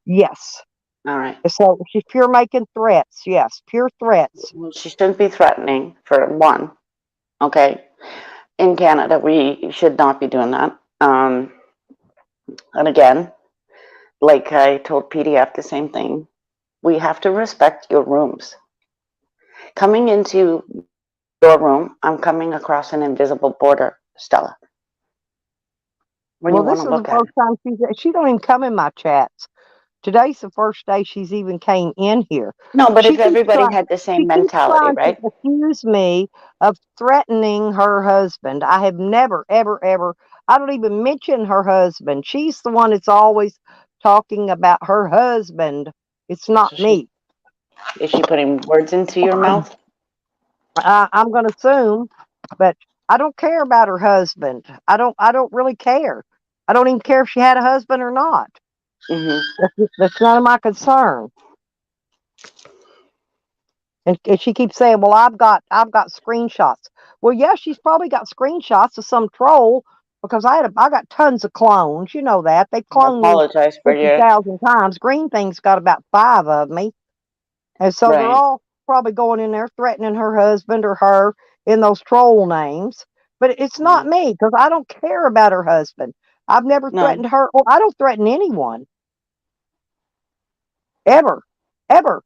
Yes. All right. So she's pure making threats. Yes, pure threats. Well, she shouldn't be threatening for one. Okay. In Canada, we should not be doing that. And again, like I told PDF the same thing. We have to respect your rooms. Coming into your room, I'm coming across an invisible border, Stella. When you Well, want this to is the look at first it. time she don't even come in my chats. Today's the first day she's even came in here. No, but She if keeps everybody trying had the she same keeps mentality, trying to right? accuse me of threatening her husband. I have never, ever, ever, I don't even mention her husband. She's the one that's always talking about her husband. It's not So me. is she putting words into your mouth? I'm gonna assume, but I don't care about her husband. I don't really care. I don't even care if she had a husband or not. Mm-hmm. That's none of my concern. And she keeps saying, "Well, I've got screenshots." Well, yeah, she's probably got screenshots of some troll, because I got tons of clones. You know that they've I cloned me apologize for your 50,000 times. Green Thing's got about 5 of me, and so they're right. all probably going in there threatening her husband or her in those troll names. But it's not Mm. me, because I don't care about her husband. I've never No, threatened her. Or I don't threaten anyone ever, ever.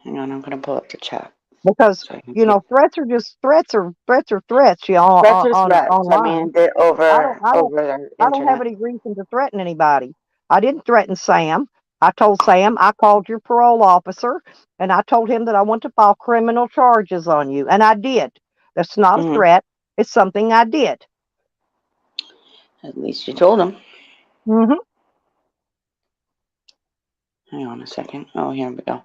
hang on. I'm gonna pull up the chat Because so I can you see. know threats are just threats, you know, Threats are on threats. I online. mean, they're I don't I don't over the I don't have internet. any reason to threaten anybody. I didn't threaten Sam. I told Sam I called your parole officer and I told him that I want to file criminal charges on you, and I did. That's not a Mm-hmm. threat. It's something I did. At least you told them. Mhm. Hang on a second. Oh, here we go.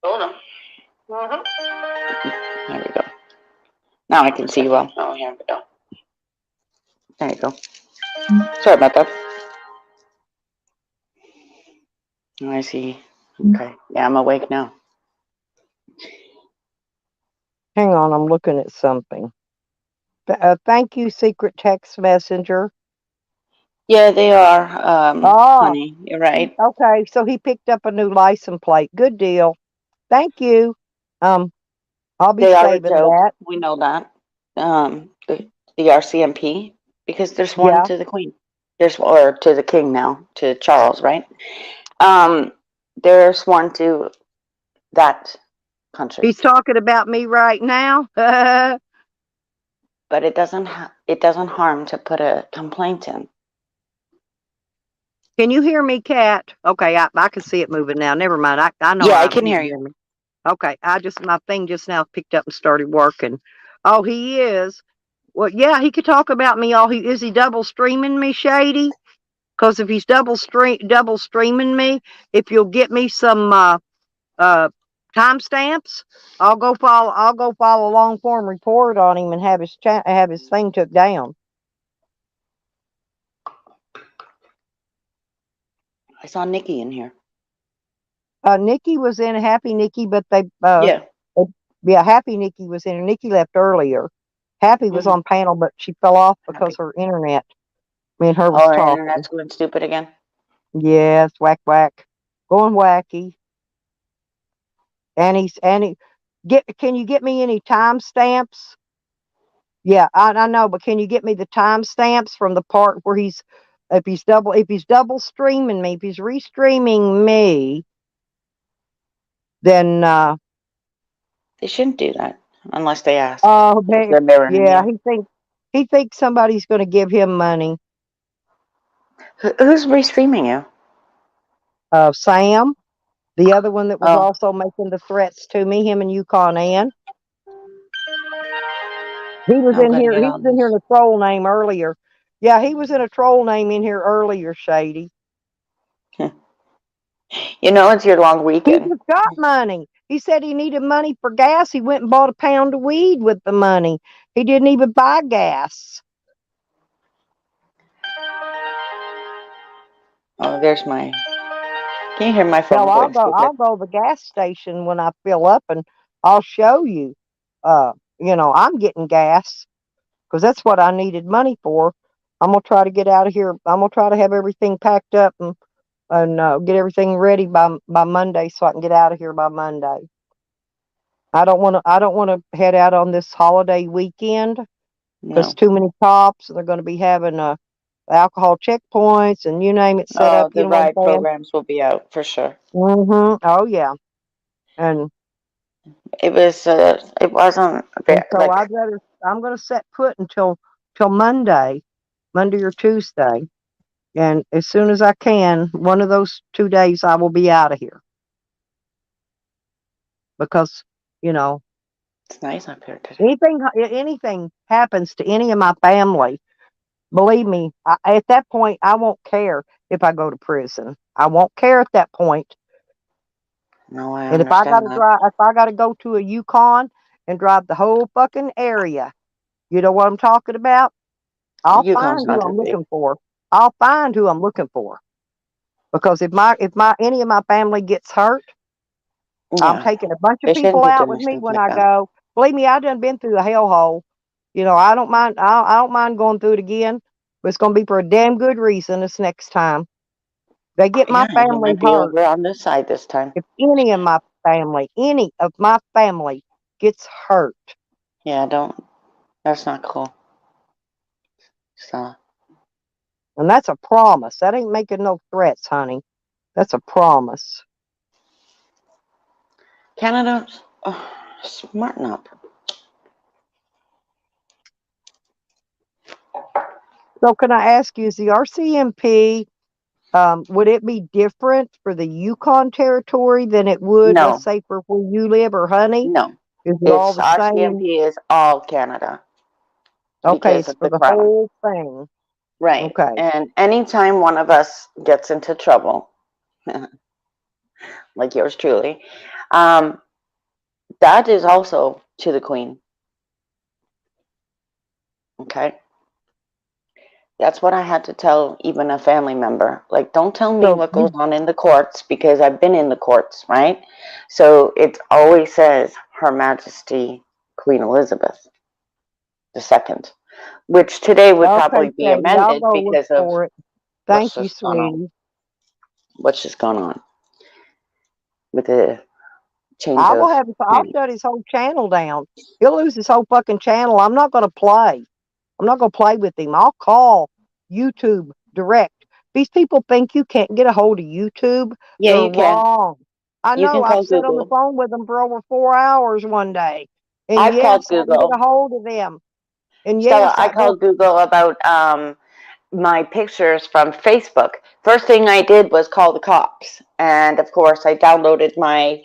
Told them. Mhm. There we go. Now I can see you well. Oh, here we go. There you go. Sorry about that. Oh, I see. Okay. Yeah, I'm awake now. Hang on, I'm looking at something. Thank you, secret text messenger. Yeah, they are, Oh, honey. You're right. okay. So he picked up a new license plate. Good deal. Thank you. Um, I'll be They are a saving joke. that. We know that. The RCMP, because there's one Yeah. to the Queen. Or to the King now, to Charles, right? Um, there's one to that country, He's talking about me right now. Can but it doesn't harm to put a complaint in. you hear me, Cat? Okay, I can see it moving now. Never mind. I know Yeah, I can you hear can you. hear me. Okay, my thing just now picked up and started working. Oh, he is. Well, yeah, he could talk about me all is he double streaming me, Shady? Because if he's double streaming me, if you'll get me some uh timestamps, I'll go file a long form report on him and have his thing took down. I saw Nikki in here. Nikki was in, Happy Nikki, but Yeah. yeah, Happy Nikki was in. Nikki left earlier. Happy was Mm-hmm. on panel, but she fell off because Happy. her internet. Me and her was Oh, her talking. internet's going stupid again. Yes, whack whack. Going wacky. Can you get me any timestamps? Yeah, I know, but can you get me the timestamps from the part where if he's double streaming me, if he's restreaming me, then They shouldn't do that unless they ask. oh If man, they're mirroring yeah, you. he thinks somebody's going to give him money. Who's restreaming you? Sam, the other one that was Oh, also making the threats to me, him and Yukon Ann. He was I'm in gonna here. get He on was in here this. in a troll name earlier. Yeah, he was in a troll name in here earlier, Shady. You know it's your long He weekend. just got money. He said he needed money for gas. He went and bought a pound of weed with the money. He didn't even buy gas. Oh, there's my. Can you hear my Hell, phone going stupid? I'll go to the gas station when I fill up, and I'll show you. Uh, I'm getting gas because that's what I needed money for. I'm gonna try to get out of here. I'm gonna try to have everything packed up and get everything ready by Monday so I can get out of here by Monday. I don't want to head out on this holiday weekend because No. too many cops and they're going to be having alcohol checkpoints and you name it set up. Oh, You the know what I'm ride saying? programs will be out for sure. Oh yeah. And It was. It wasn't and so like. I'm going to set put until Monday or Tuesday, and as soon as I can, one of those 2 days I will be out of here because you know It's nice up here today. anything happens to any of my family. Believe me, at that point, I won't care if I go to prison. I won't care at that point. No, I And understand that. if I gotta go to a Yukon and drive the whole fucking area, you know what I'm talking about? I'll Yukon's find who not I'm that big. looking for. I'll find who I'm looking for because if my any of my family gets hurt, I'm Yeah, taking a bunch of they shouldn't people be out doing with me stuff when like I that. go. Believe me, I done been through the hellhole. I don't mind. I don't mind going through it again, but it's gonna be for a damn good reason this next time. They get my Yeah, you family might be hurt. over on this side this time. If any of my family gets hurt, Yeah, don't. That's not cool. So and that's a promise. That ain't making no threats, honey. That's a promise. Canada, smarten up. So can I ask you, is the RCMP, would it be different for the Yukon territory than it would, let's No, say, for where you live or honey? no. Is it all It's the same? RCMP is all Canada Okay, because it's of for the the crown. whole thing. Right. Okay. And anytime one of us gets into trouble, like yours truly, um, that is also to the Queen. Okay. That's what I had to tell even a family member. Like, don't tell me So what goes you on in the courts because I've been in the courts, right? So it always says Her Majesty Queen Elizabeth II, which today would okay, probably be Sadie? I'll amended go look because of for it. what's Thank you, just going on. sweetie. What's just going on with the change I will of have. I'll men. shut his whole channel down. He'll lose his whole fucking channel. I'm not going to play. I'm not going to play with him. I'll call YouTube direct. These people think you can't get a hold of YouTube. Yeah, They're you can. wrong. I You know. can I've call sat on the Google. phone with them for over 4 hours one day, and I've called yes, I can get a Google. hold of them. And Stella, yes, I they'll. called Google about my pictures from Facebook. First thing I did was call the cops. And of course, I downloaded my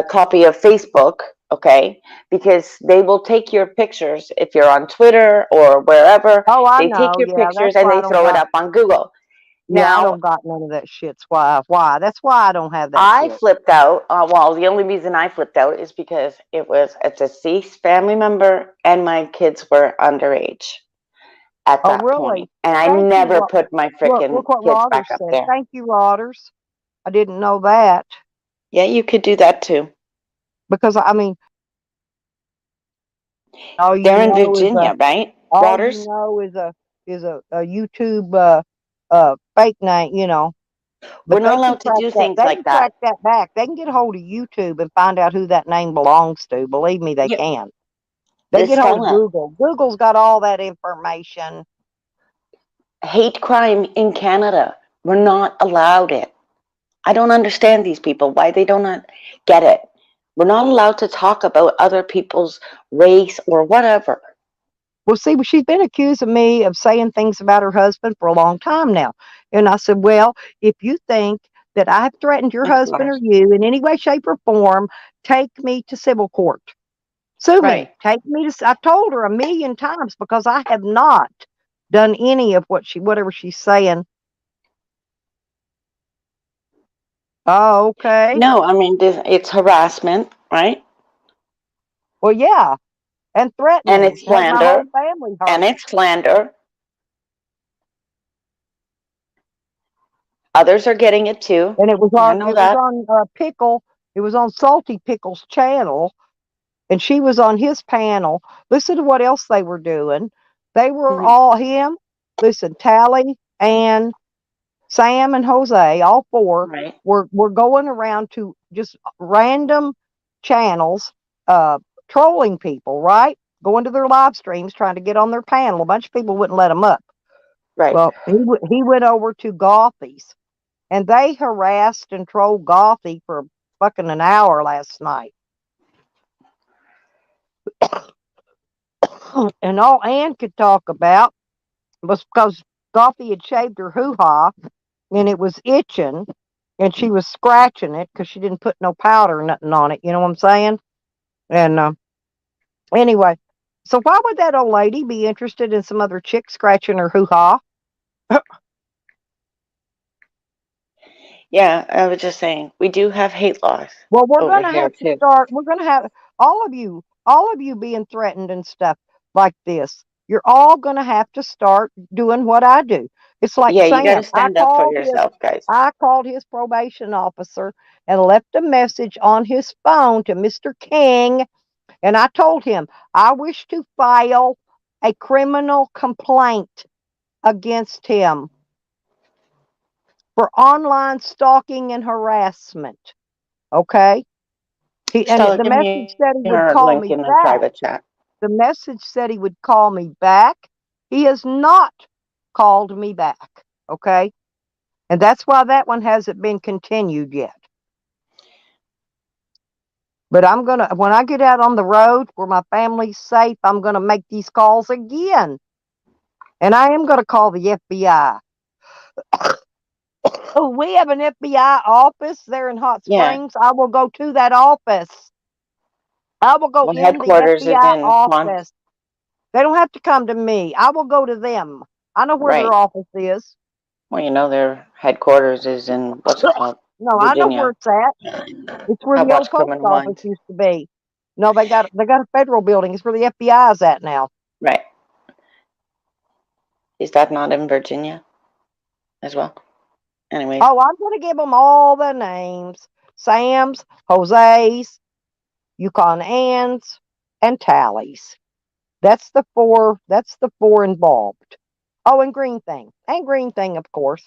copy of Facebook, okay? Because they will take your pictures if you're on Twitter or wherever. Oh, I They take know. your Yeah, that's pictures and why I they don't throw it got. up on Google. Yeah, I Now, don't got none of that shit. Why? Why? That's why I don't have that I shit. flipped out. Well, the only reason I flipped out is because it's a deceased family member and my kids were underage at Oh, that point. really? And I Thank you. never put my Look freaking what kids back Rodders up said. there. Thank you, Rodders. I didn't know that Yeah, you could do that too. because I mean, all you They're in know is a Virginia, right? all you Waters? know is a YouTube fake name. We're But not they can allowed to track do that. things They like can that. track that back. They can get hold of YouTube and find out who that name belongs to. Believe me, they Yeah, can. They this get hold of fella, Google. Google's got all that information. hate crime in Canada. We're not allowed it. I don't understand these people, why they don't get it. We're not allowed to talk about other people's race or whatever. Well, see, she's been accusing me of saying things about her husband for a long time now. And I said, well, if you think that I've threatened your Oh, husband or gosh. you in any way, shape, or form, take me to civil court. Sue Right. me. Take me to. I've told her a million times because I have not done any of whatever she's saying. Oh, okay. No, I mean, it's harassment, right? Well, yeah. And And threatening. it's Had my whole slander, family hurt. and it's slander. Others are getting it too. And it was I on know that. Pickle. It was on Salty Pickle's channel, and she was on his panel. Listen to what else they were doing. They were Mhm. all him. Listen, Tally and Sam and Jose, all four Right. were going around to just random channels, trolling people, right? Going to their live streams, trying to get on their panel. A bunch of people wouldn't let them up. Right. Well, he went over to Gothy's, and they harassed and trolled Gothy for fucking an hour last night. And all Ann could talk about was because Gothy had shaved her hoo-ha, and it was itching, and she was scratching it because she didn't put no powder or nothing on it. You know what I'm saying? And anyway, so why would that old lady be interested in some other chick scratching her hoo-ha? Yeah, I was just saying, we do have hate laws Well, we're over going to here have to too. start. We're going to have all of you being threatened and stuff like this. You're all going to have to start doing what I do. It's like Yeah, you got to Sam. stand up for yourself, guys. I called his probation officer and left a message on his phone to Mr. King, and I told him I wish to file a criminal complaint against him for online stalking and harassment. Okay? Stella, The give message me said he would your call link me in the back. private chat. The message said he would call me back. He has not called me back. Okay? And that's why that one hasn't been continued yet. But when I get out on the road where my family's safe, I'm gonna make these calls again. And I am gonna call the FBI. Oh, we have an FBI office there in Hot Yeah. Springs. I will go to that office. I will go Well, in the headquarters is FBI in office. They don't have to come to me. I will go to them. I know where their right. office is. Well, you know, their headquarters is in, what's it called? No, I know where Virginia. it's at. It's where I the old watch post Criminal office Minds. used to be. No, they got a federal building. It's where the FBI is at now. Right. Is that not in Virginia as well? Anyways, Oh, I'm going to give them all the names: Sam's, Jose's, Yukon Ann's, and Tally's. That's the four. That's the four involved. Oh, and Green Thing, of course.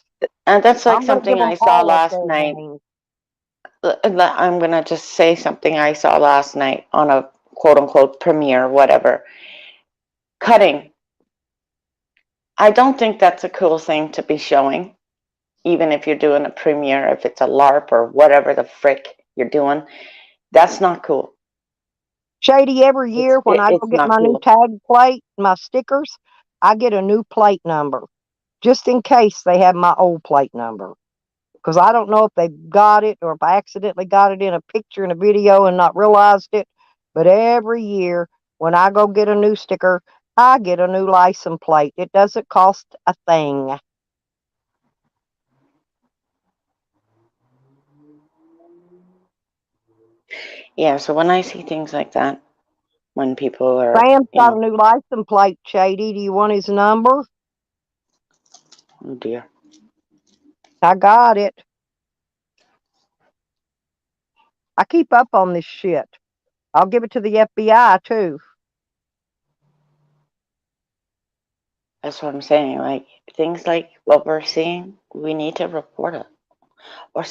and that's like I'm going to give something them I saw all of last their night. names. I'm going to just say something I saw last night on a quote unquote premiere, whatever. Cutting. I don't think that's a cool thing to be showing, even if you're doing a premiere, if it's a LARP or whatever the frick you're doing. That's not cool. Shady, every year when I go It's get not my new cool. tag plate, my stickers, I get a new plate number just in case they have my old plate number. Because I don't know if they got it or if I accidentally got it in a picture and a video and not realized it. But every year when I go get a new sticker, I get a new license plate. It doesn't cost a thing. Yeah, so when I see things like that, when people are, Sam's got a new license plate, Shady. Do you want his number? oh dear. I got it. I keep up on this shit. I'll give it to the FBI too. That's what I'm saying. Like, things like what we're seeing, we need to report it. or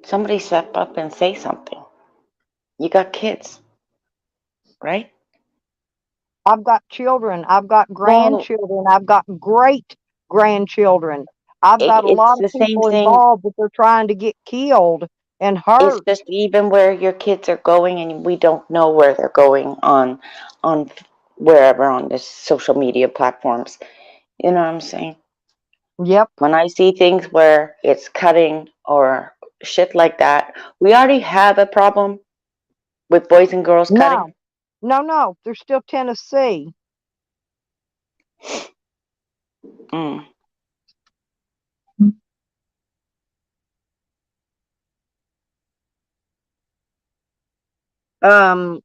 somebody step up and say something. You got kids, right? I've got children. I've got Well, grandchildren. I've got great grandchildren. I've got a it's lot of the same people thing. involved that they're trying to get killed and It's hurt. just even where your kids are going, and we don't know where they're going on wherever on the social media platforms. You know what I'm saying? Yep. When I see things where it's cutting or shit like that, we already have a problem with boys and girls cutting. No, no. There's still Tennessee. Mm. Um,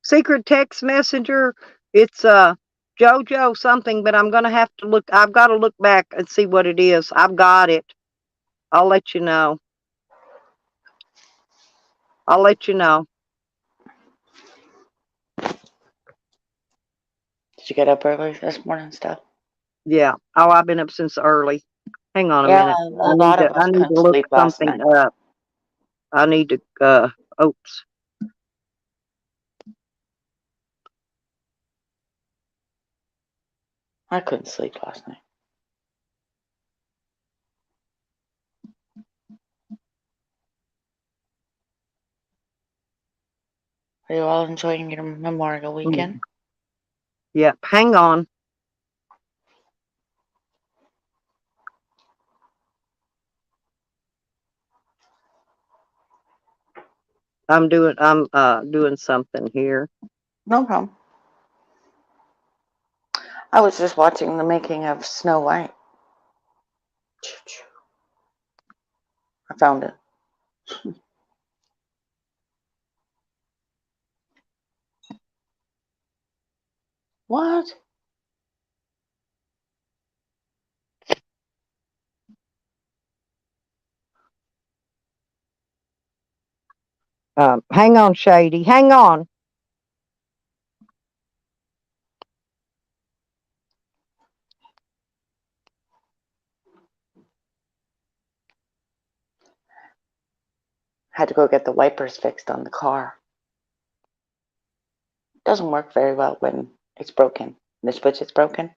secret text messenger. It's JoJo something, but I'm gonna have to look. I've got to look back and see what it is. I've got it. I'll let you know. I'll let you know. Did you get up early this morning, stuff? Yeah. Oh, I've been up since early. Hang on a Yeah, minute. a lot of I us need couldn't to look sleep last something night. up. I need to oops. I couldn't sleep last night. Are you all enjoying your Memorial weekend? Yep. Hang on. I'm doing something here. No problem. I was just watching the making of Snow White. I found it. What? Hang on, Shady. Hang on. Had to go get the wipers fixed on the car. Doesn't work very well when it's broken. The switch is broken,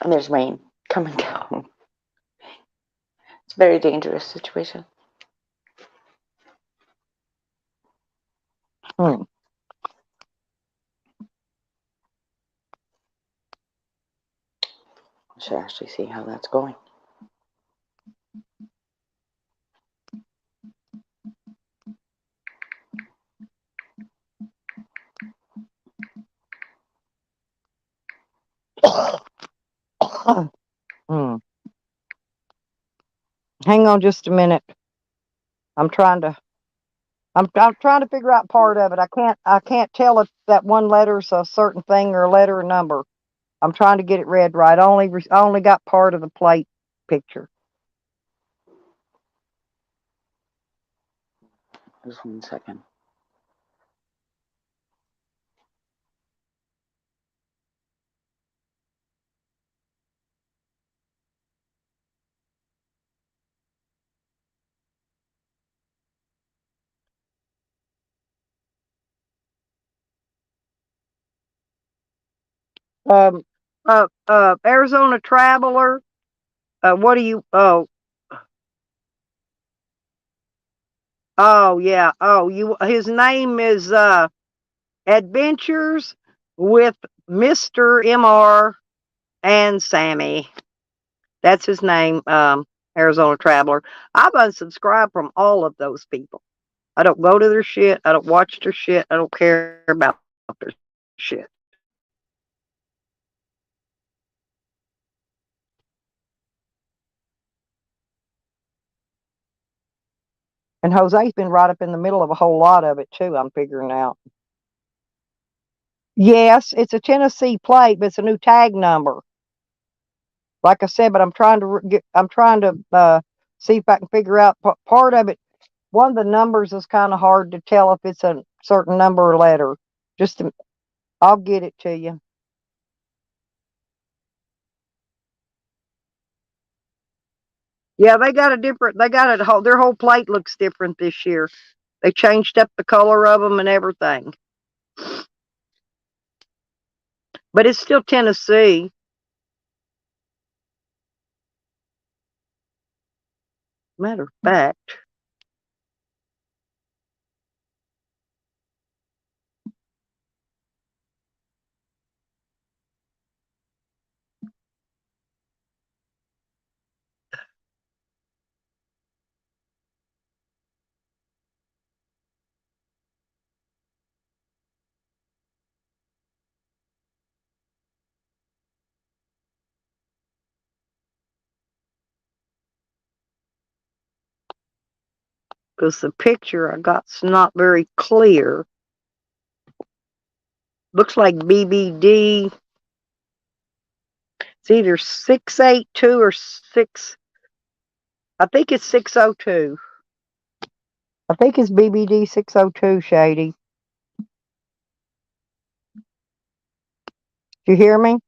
and there's rain coming down. It's a very dangerous situation. Hmm. I should actually see how that's going. Hmm. Hang on just a minute. I'm trying to. I'm trying to figure out part of it. I can't tell if that one letter's a certain thing or a letter or number. I'm trying to get it read right. I only got part of the plate picture. Just 1 second. Um. Arizona Traveler. What do you? Oh. Oh yeah. Oh, you. His name is Adventures with Mr. Mr. and Sammy. That's his name. Arizona Traveler. I've unsubscribed from all of those people. I don't go to their shit. I don't watch their shit. I don't care about their shit. And Jose's been right up in the middle of a whole lot of it too. I'm figuring out. Yes, it's a Tennessee plate, but it's a new tag number. Like I said, but I'm trying to get. I'm trying to see if I can figure out part of it. One of the numbers is kind of hard to tell if it's a certain number or letter. I'll get it to you. . Yeah, they got a different. They got a whole. Their whole plate looks different this year. They changed up the color of them and everything. But it's still Tennessee. Matter of fact, because the picture I got's not very clear. Looks like BBD. It's either 682 or 6. I think it's 602. I think it's BBD 602, Shady. You hear me?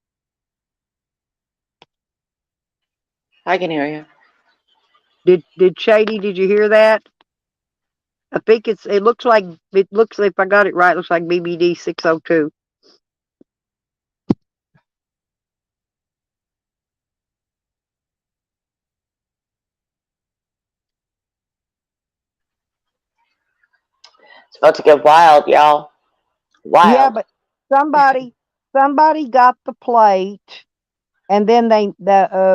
I can hear you. Did Shady, did you hear that? I think it looks like if I got it right, it looks like BBD 602. It's about to get wild, y'all. Yeah, Wild. but somebody got the plate, and then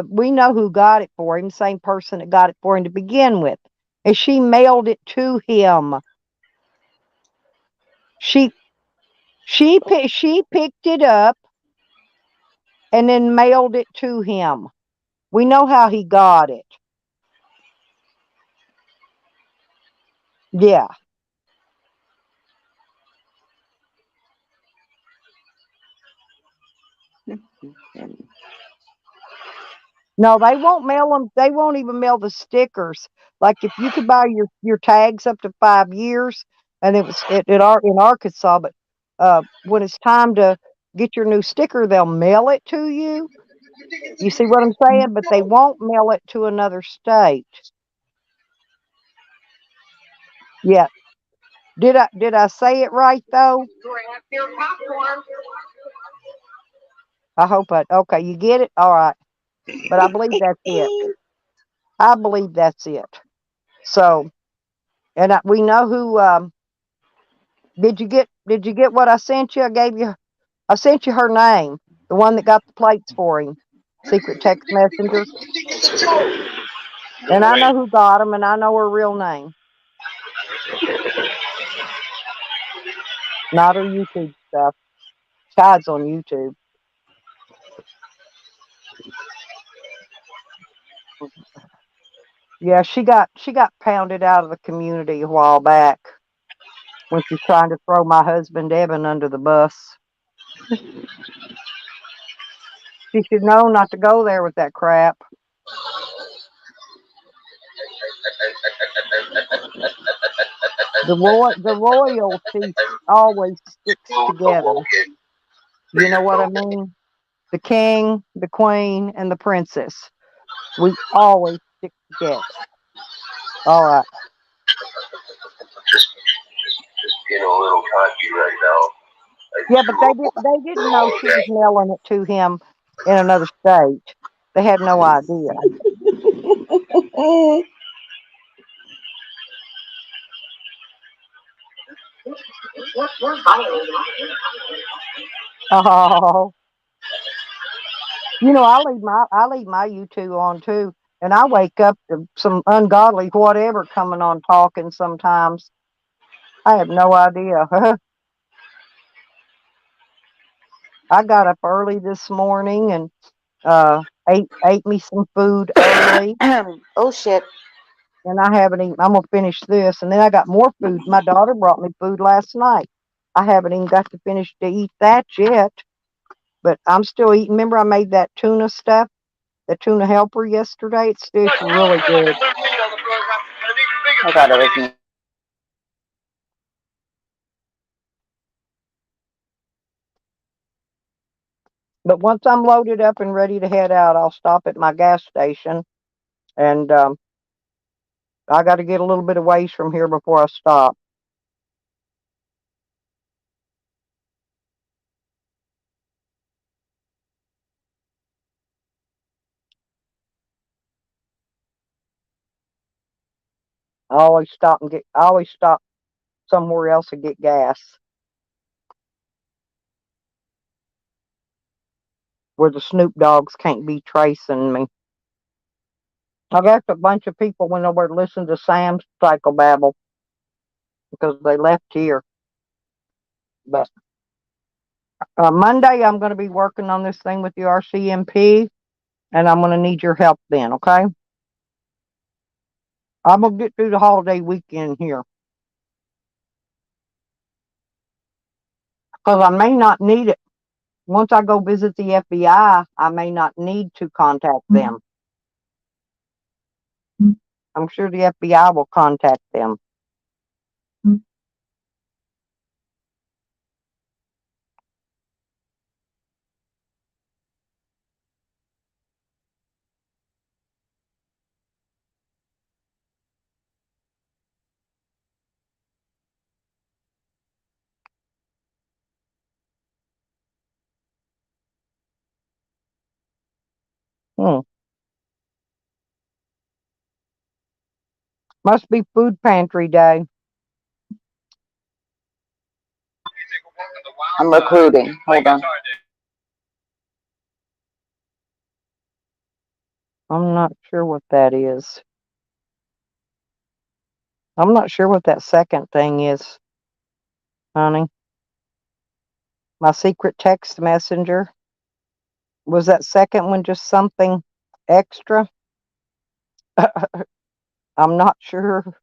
we know who got it for him, same person that got it for him to begin with. And she mailed it to him. She she picked it up and then mailed it to him. We know how he got it. Yeah. No, they won't mail them. They won't even mail the stickers. Like if you could buy your tags up to 5 years, and it was in Arkansas, but when it's time to get your new sticker, they'll mail it to you. You see what I'm saying? But they won't mail it to another state. Yeah. Did I say it right though? I hope okay, you get it? All right. But I believe that's it. I believe that's it. So, and we know who did you get what I sent you? I sent you her name, the one that got the plates for him. Secret text messenger. And I know who got them, and I know her real name. Not her YouTube stuff. Chide's on YouTube. Yeah, she got pounded out of the community a while back when she's trying to throw my husband Evan under the bus. She should know not to go there with that crap. The royalty always sticks together. You know what I mean? The king, the queen, and the princess. We always stick together. All right. Being a little cocky right now. Yeah, but they didn't know she was mailing it to him in another state. They had no idea. Oh, I leave my YouTube on too, and I wake up to some ungodly whatever coming on talking sometimes. I have no idea. I got up early this morning and ate me some food early, Oh shit. and I haven't even. I'm gonna finish this, and then I got more food. My daughter brought me food last night. I haven't even got to finish to eat that yet, but I'm still eating. Remember, I made that tuna stuff, the tuna helper yesterday. It's really good. I thought it was me. But once I'm loaded up and ready to head out, I'll stop at my gas station And I got to get a little bit of ways from here before I stop. I always stop somewhere else to get gas where the Snoop Dogs can't be tracing me. I guess a bunch of people went over to listen to Sam's psychobabble because they left here. But Monday, I'm going to be working on this thing with the RCMP, and I'm going to need your help then, okay? I'm going to get through the holiday weekend here because I may not need it. Once I go visit the FBI, I may not need to contact them. I'm sure the FBI will contact them. Hmm. Must be food pantry day. I'm recruiting. Hold on. I'm not sure what that is. I'm not sure what that second thing is, honey. My secret text messenger. Was that second one just something extra? I'm not sure.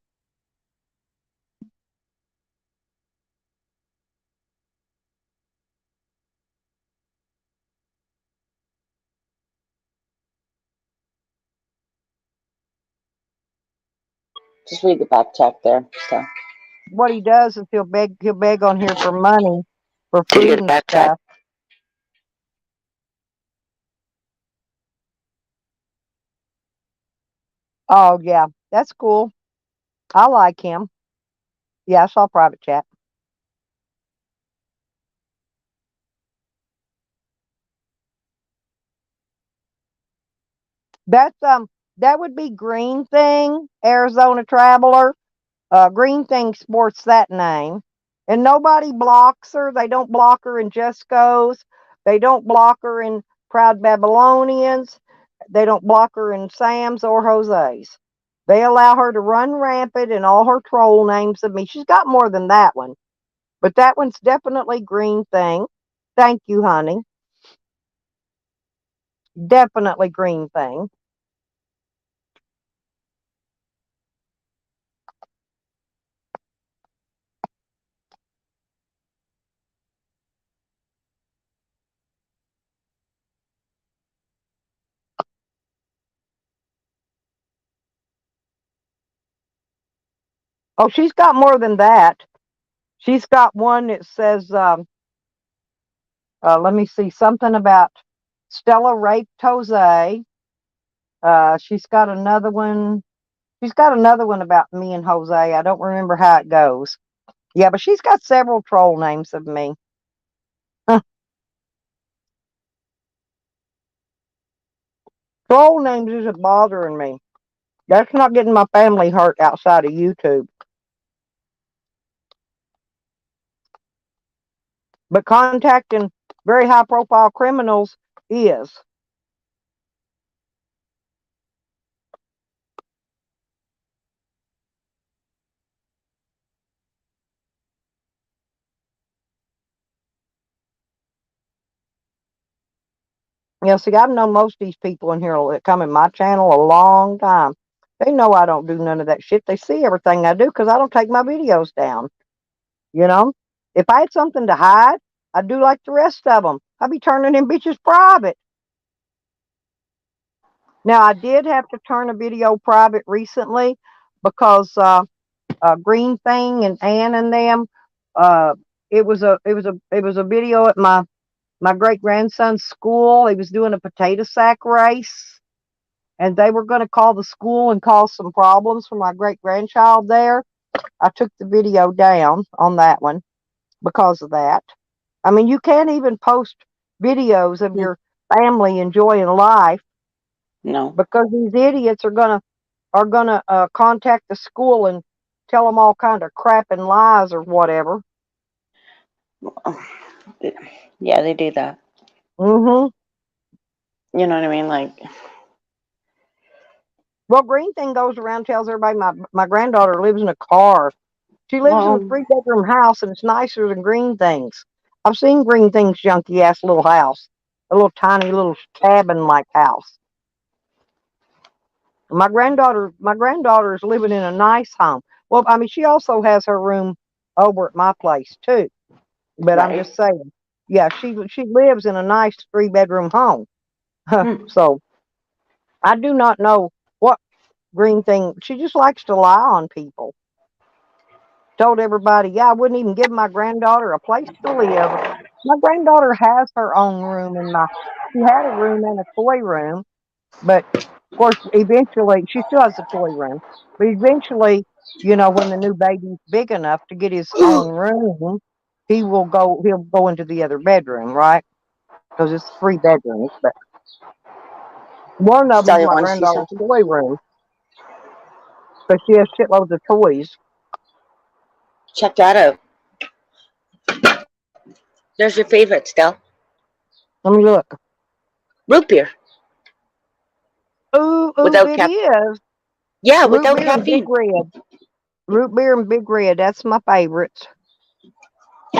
Just read the back check there. So What he does is he'll beg on here for money for did you food get the and back check? stuff. Oh yeah, that's cool. I like him. Yeah, I saw private chat. That's that would be Green Thing, Arizona Traveler. Green Thing sports that name. And nobody blocks her. They don't block her in Jesco's. They don't block her in Proud Babylonians. They don't block her in Sam's or Jose's. They allow her to run rampant in all her troll names of me. She's got more than that one. But that one's definitely Green Thing. Thank you, honey. Definitely Green Thing. Oh, she's got more than that. She's got one that says, let me see, something about Stella raped Jose. She's got another one. She's got another one about me and Jose. I don't remember how it goes. Yeah, but she's got several troll names of me. Troll names isn't bothering me. That's not getting my family hurt outside of YouTube. But contacting very high profile criminals is. Yeah, see, I've known most of these people in here that come in my channel a long time. They know I don't do none of that shit. They see everything I do because I don't take my videos down. You know, if I had something to hide, I'd do like the rest of them. I'd be turning them bitches private. Now, I did have to turn a video private recently because Green Thing and Ann and them. Uh, it was a video at my great grandson's school. He was doing a potato sack race, and they were going to call the school and cause some problems for my great grandchild there. I took the video down on that one because of that. I mean, you can't even post videos of your family enjoying life No. because these idiots are gonna contact the school and tell them all kind of crap and lies or whatever. Yeah, they do that. Mhm. You know what I mean? Like, Well, Green Thing goes around tells everybody my granddaughter lives in a car. She lives in a well, 3-bedroom house and it's nicer than Green Thing's. I've seen Green Thing's junky ass little house, a little tiny little cabin like house. My granddaughter's living in a nice home. Well, I mean, she also has her room over at my place too. But I'm right. just saying, yeah, she lives in a nice 3-bedroom home. Hmm. So I do not know what Green Thing. She just likes to lie on people. Told everybody, yeah, I wouldn't even give my granddaughter a place to live. My granddaughter has her own room she had a room and a toy room, but of course, eventually, she still has a toy room. But eventually, when the new baby's big enough to get his own room, he'll go into the other bedroom, right? Because it's 3 bedrooms. But one of them's Sally my wants to see granddaughter's something. toy room, because she has shitloads of toys. Check that out. There's your favorite still. Let me look. Root beer. Ooh, Without it caffeine. is. Yeah, Root without beer and Big caffeine. Red. Root beer and Big Red. That's my favorites.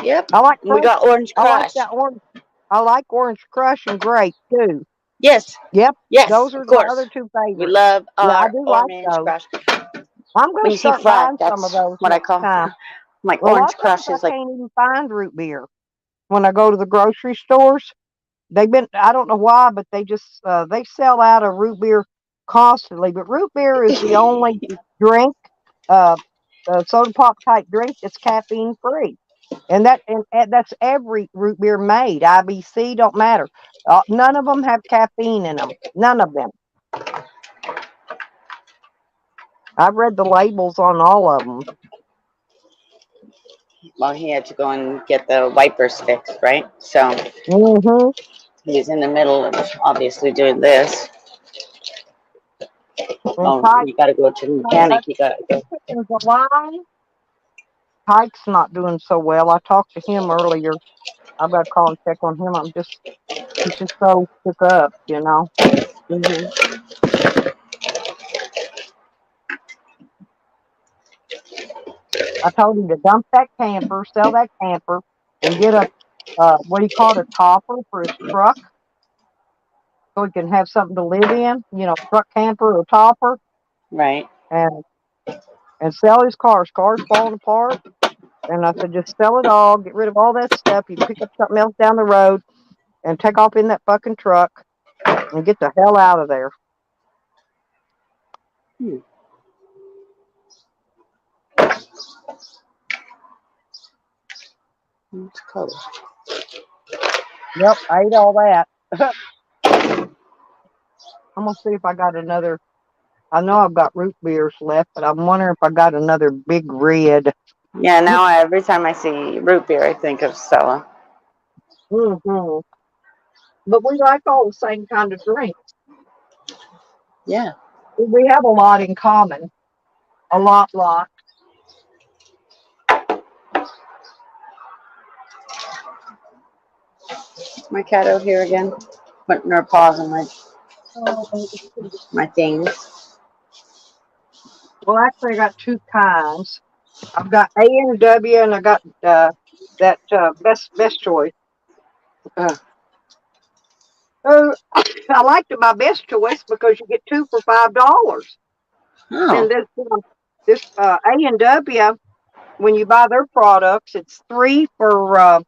Yep. I like We got Orange I like Crush. that orange. I like Orange Crush and Grape too. Yes. Yep, Yes, those are of my course. other two We favorites. love Yeah, I our do like Orange those. Crush. I'm going When to you see start Fred, buying some of that's those what I next call time. him. My A lot Orange of times Crush I is like, can't even find root beer when I go to the grocery stores. I don't know why, but they sell out of root beer constantly. But root beer is the only drink, uh, soda pop type drink that's caffeine free. And that's every root beer made. IBC don't matter. None of them have caffeine in them. None of them. I've read the labels on all of them. well, he had to go and get the wipers fixed, right? So Mm-hmm. he's in the middle of obviously doing this. And Oh, you got to go to the mechanic. You got to go. Chicken's alive. Pike's not doing so well. I talked to him earlier. I've got to call and check on him. He's just so shook up. Mm-hmm. I told him to dump that camper, sell that camper, and get what do you call it, a topper for his truck, so he can have something to live in. Truck camper or topper, Right. and sell his cars. Cars falling apart. And I said, just sell it all, get rid of all that stuff. You can pick up something else down the road and take off in that fucking truck and get the hell out of there. Hmm. It's cold. Yep, I ate all that. I'm gonna see if I got another. I know I've got root beers left, but I'm wondering if I got another Big Red. Yeah, now every time I see root beer, I think of Stella. Mm-hmm. But we like all the same kind of drinks. Yeah. We have a lot in common. A lot. My cat out here again, putting her paws on Oh, my things. well, actually, I got two kinds. I've got A&W, and I got that best choice. Uh, I like to buy best choice because you get two for $5. Oh, And this A&W, when you buy their products, it's three for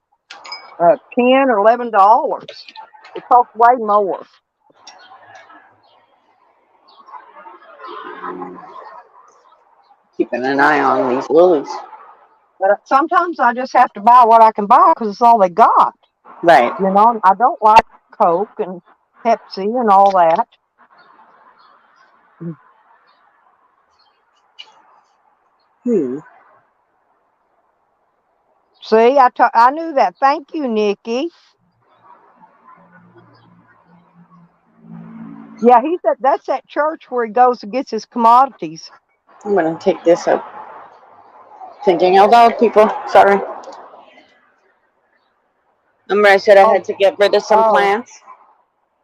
10 or $11. It costs way more. keeping an eye on these lilies. But sometimes I just have to buy what I can buy because it's all they got. Right. I don't like Coke and Pepsi and all that. See, I knew that. Thank you, Nikki. Yeah, he's at that's that church where he goes and gets his commodities. I'm gonna take this up. Thinking out loud, people. Sorry. Remember I said I Oh, had to get rid of some oh, plants?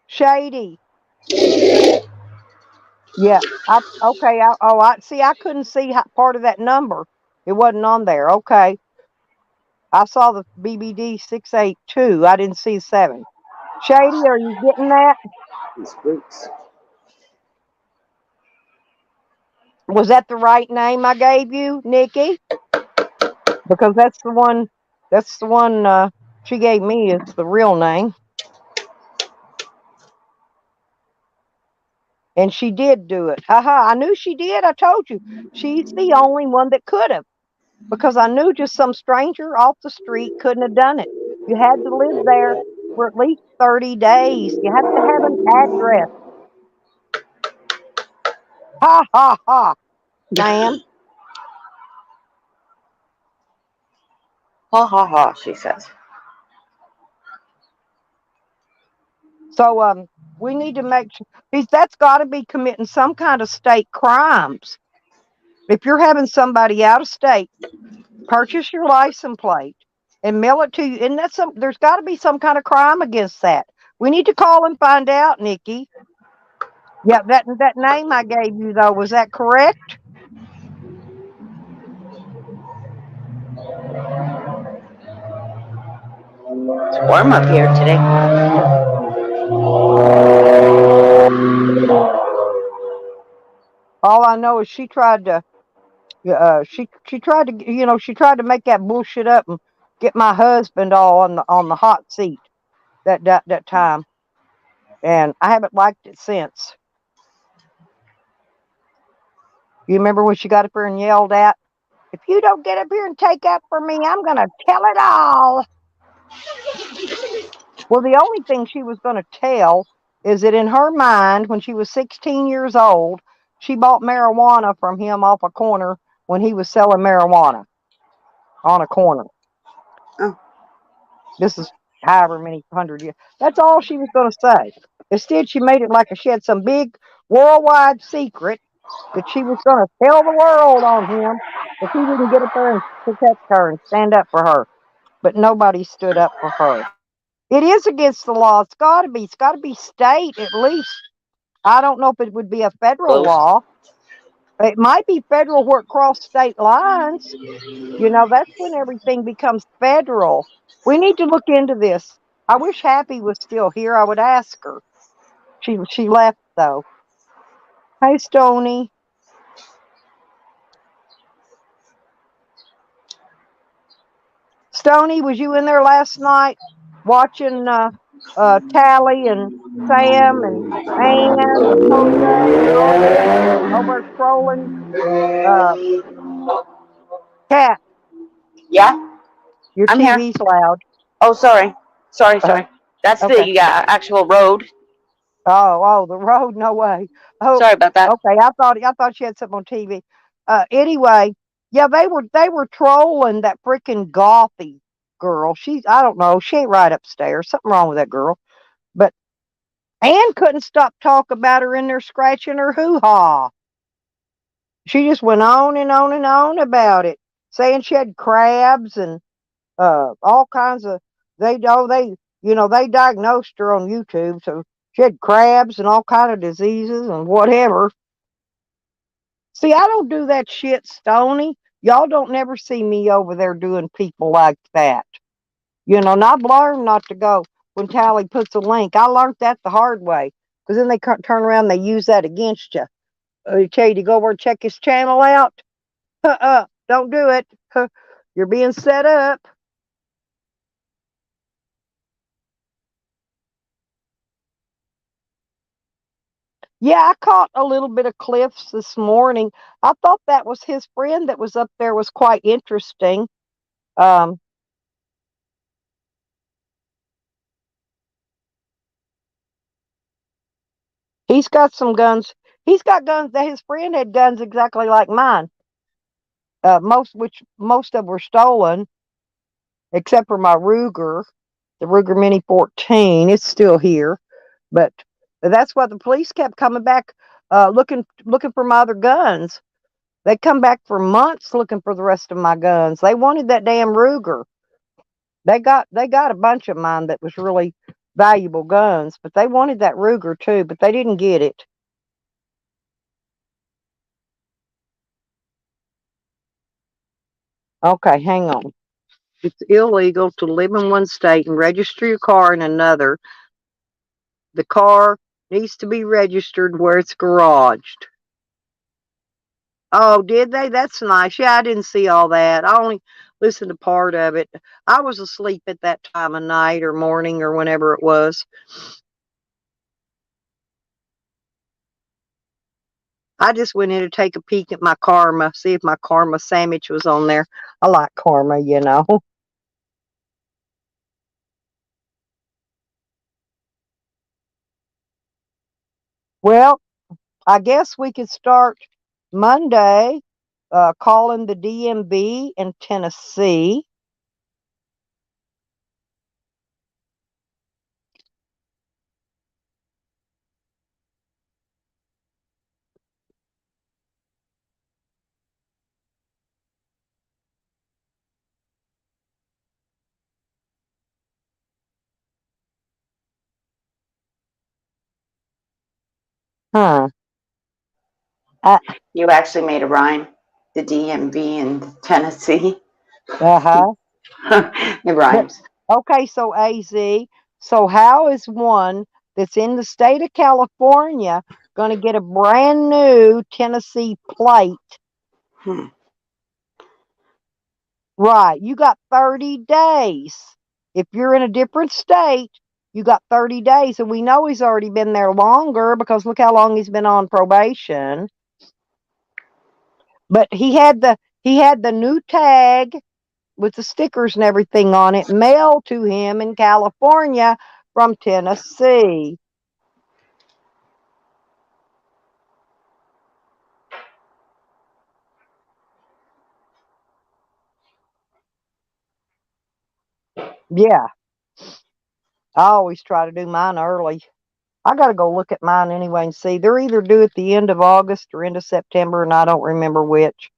Shady. Yeah. Okay. I see. I couldn't see part of that number. It wasn't on there. Okay. I saw the BBD 682. I didn't see 7. Shady, are you getting that? These roots. Was that the right name I gave you, Nikki? Because that's the one. That's the one she gave me. It's the real name. And she did do it. Haha, I knew she did. I told you. She's the only one that could have. Because I knew just some stranger off the street couldn't have done it. You had to live there for at least 30 days. You have to have an address. Ha ha ha, ma'am. Ha ha ha, she says. So we need to make sure that's got to be committing some kind of state crimes. If you're having somebody out of state purchase your license plate and mail it to you, and there's got to be some kind of crime against that. We need to call and find out, Nikki. Yeah, that name I gave you though, was that correct? It's warm up here today. All I know is she tried to she tried to make that bullshit up and get my husband all on the hot seat that time, and I haven't liked it since. You remember when she got up here and yelled at, "If you don't get up here and take up for me, I'm gonna tell it all." Well, the only thing she was gonna tell is that in her mind, when she was 16 years old, she bought marijuana from him off a corner when he was selling marijuana on a corner. Oh. This is however many 100 years. That's all she was going to say. Instead, she made it like she had some big worldwide secret that she was going to tell the world on him if he didn't get up there and protect her and stand up for her. But nobody stood up for her. It is against the law. It's got to be. It's got to be state at least. I don't know if it would be a federal Close. law. It might be federal where it crossed state lines. That's when everything becomes federal. We need to look into this. I wish Happy was still here. I would ask her. She left though. Hey, Stony. Stony, was you in there last night watching Tally and Sam and Ann and Jose and all them over trolling uh, Cat? Yeah, Your I'm here. TV's loud. Oh, sorry. Sorry, Uh, sorry. That's okay. the actual road. Oh, the road, no way. Oh, Sorry about that. okay. I thought she had something on TV. Anyway, yeah, they were trolling that freaking Gothy girl. I don't know, she ain't right upstairs. Something wrong with that girl. But Ann couldn't stop talking about her in there scratching her hoo ha. She just went on and on and on about it, saying she had crabs and all kinds of they diagnosed her on YouTube, so she had crabs and all kind of diseases and whatever. See, I don't do that shit, Stony. Y'all don't never see me over there doing people like that. And I've learned not to go when Tally puts a link. I learned that the hard way, because then they turn around and they use that against you. They tell you to go over and check his channel out. Don't do it. You're being set up. Yeah, I caught a little bit of Cliff's this morning. I thought that was his friend that was up there, was quite interesting. Um, he's got some guns. He's got guns that his friend had guns exactly like mine. Most of were stolen, except for my Ruger, the Ruger Mini 14. It's still here, but that's why the police kept coming back, looking for my other guns. They come back for months looking for the rest of my guns. They wanted that damn Ruger. They got a bunch of mine that was really valuable guns, but they wanted that Ruger too, but they didn't get it. Okay, hang on. It's illegal to live in one state and register your car in another. The car needs to be registered where it's garaged. Oh, did they? That's nice. Yeah, I didn't see all that. I only listened to part of it. I was asleep at that time of night or morning or whenever it was. I just went in to take a peek at my karma, see if my karma sandwich was on there. I like karma, you know. Well, I guess we could start Monday calling the DMV in Tennessee. Huh. Uh You actually made a rhyme. The DMV in Tennessee. huh. It But rhymes. okay, so AZ, so how is one that's in the state of California going to get a brand new Tennessee plate? Hmm. Right, you got 30 days. If you're in a different state, you got 30 days, and we know he's already been there longer because look how long he's been on probation. But he had the new tag with the stickers and everything on it mailed to him in California from Tennessee. Yeah, I always try to do mine early. I got to go look at mine anyway and see. They're either due at the end of August or end of September, and I don't remember which.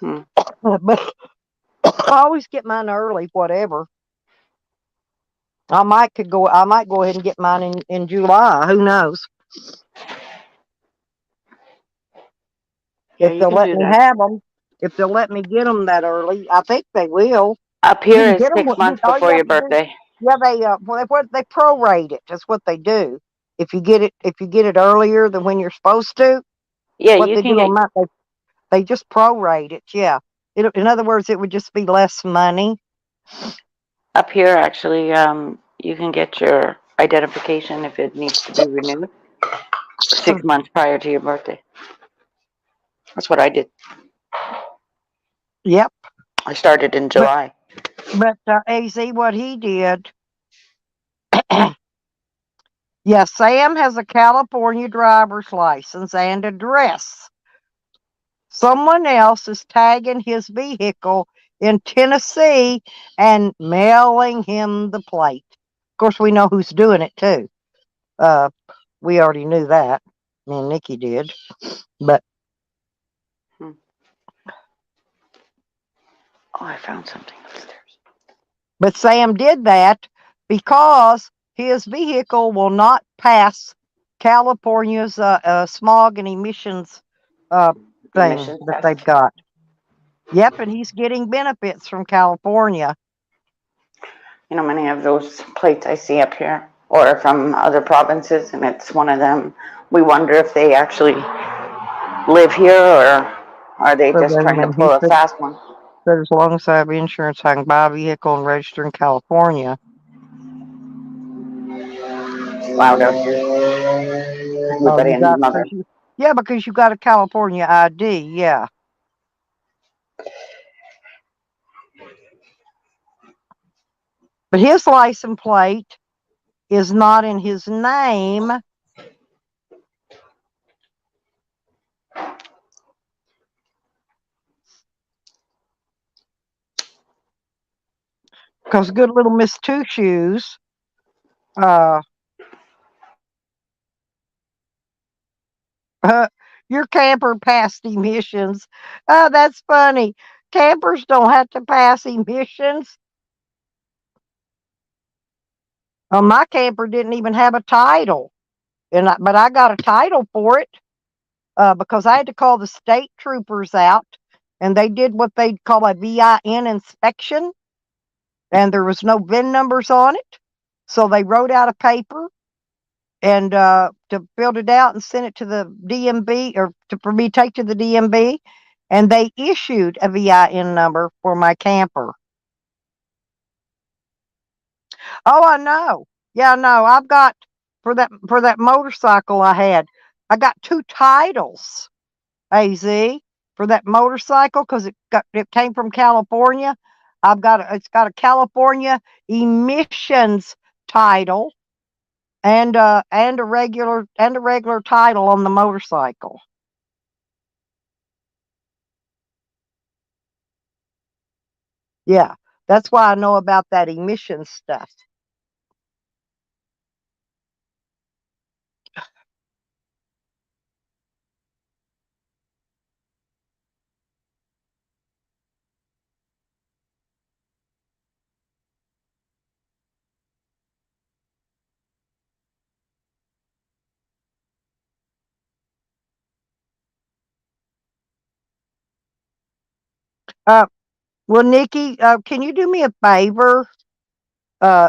Hmm. But I always get mine early, whatever. I might go ahead and get mine in July. Who knows? Yeah, If you they'll can let do me that. have them, if they'll let me get them that early, I think they will. Up You here can is get them. 6 months All you before have your to do, birthday. yeah, they prorate it. That's what they do. If you get it earlier than when you're supposed to, Yeah, what you they can do get on my they just prorate it. Yeah. In other words, it would just be less money. up here actually. You can get your identification if it needs to be renewed 6 months prior to your birthday. That's what I did. Yep. I started in But July. AZ, what he did, yeah, Sam has a California driver's license and address. Someone else is tagging his vehicle in Tennessee and mailing him the plate. Of course, we know who's doing it too. Uh, we already knew that. Me and Nikki did. But Hmm. Oh, I found something upstairs. Sam did that because his vehicle will not pass California's smog and emissions uh, thing Emission that they've test. got. Yep, and he's getting benefits from California. You know, many of those plates I see up here or from other provinces, and it's one of them. We wonder if they actually live here or are they So just wait a trying to minute, he pull a said fast one? that as long as I have insurance, I can buy a vehicle and register in California. It's loud out here. Oh, Everybody you and got mother. because you got a California ID, yeah. But his license plate is not in his name. because good little Miss Two Shoes, uh, your camper passed emissions. Oh, that's funny. Campers don't have to pass emissions. My camper didn't even have a title, but I got a title for it because I had to call the state troopers out, and they did what they'd call a VIN inspection, and there was no VIN numbers on it. So they wrote out a paper and to filled it out and sent it to the DMV or for me to take to the DMV, and they issued a VIN number for my camper. Oh, I know. Yeah, no, I've got for that motorcycle I got two titles, AZ, for that motorcycle because it came from California. It's got a California emissions title and a regular title on the motorcycle. Yeah, that's why I know about that emissions stuff. Uh, well, Nikki, can you do me a favor?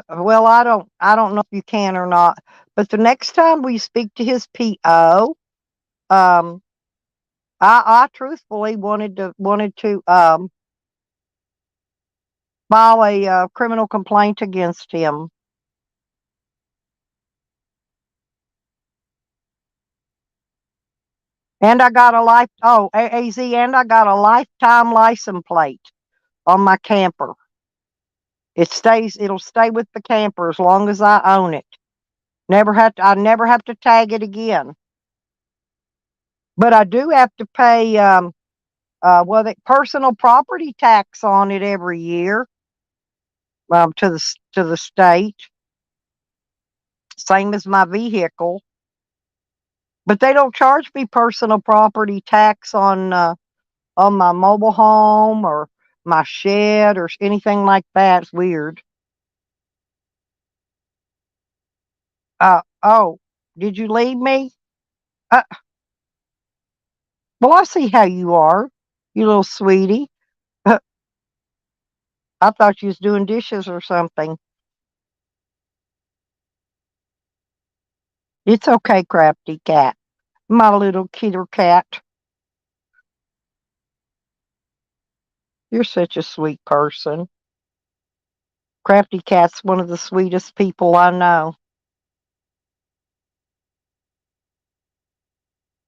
Well, I don't know if you can or not, but the next time we speak to his PO, um, I truthfully wanted to file a criminal complaint against him. And I got AZ, and I got a lifetime license plate on my camper. It'll stay with the camper as long as I own it. I never have to tag it again. But I do have to pay the personal property tax on it every year to the state, same as my vehicle. But they don't charge me personal property tax on my mobile home or my shed or anything like that. It's weird. Oh, did you leave me? Uh, well, I see how you are, you little sweetie. I thought you was doing dishes or something. It's okay, crafty cat. My little kitty cat. You're such a sweet person. Crafty cat's one of the sweetest people I know.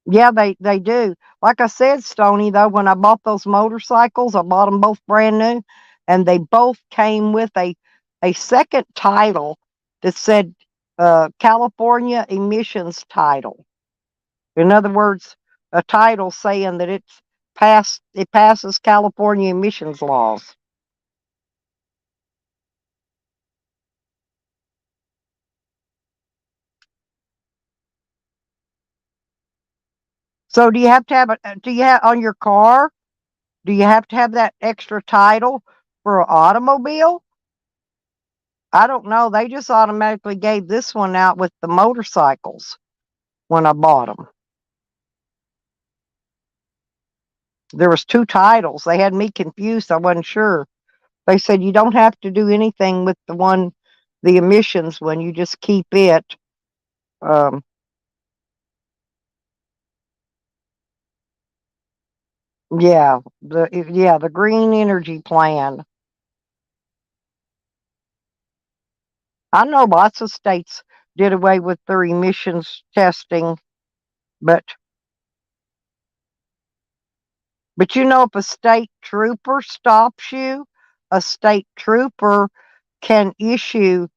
Yeah, they do. Like I said, Stony, though, when I bought those motorcycles, I bought them both brand new, and they both came with a second title that said California emissions title. In other words, a title saying that it passes California emissions laws. So do you have on your car? Do you have to have that extra title for an automobile? I don't know. They just automatically gave this one out with the motorcycles when I bought them. There was two titles. They had me confused. I wasn't sure. They said you don't have to do anything with the emissions one. You just keep it. Um, the green energy plan. I know lots of states did away with their emissions testing, but you know, if a state trooper stops you, a state trooper can issue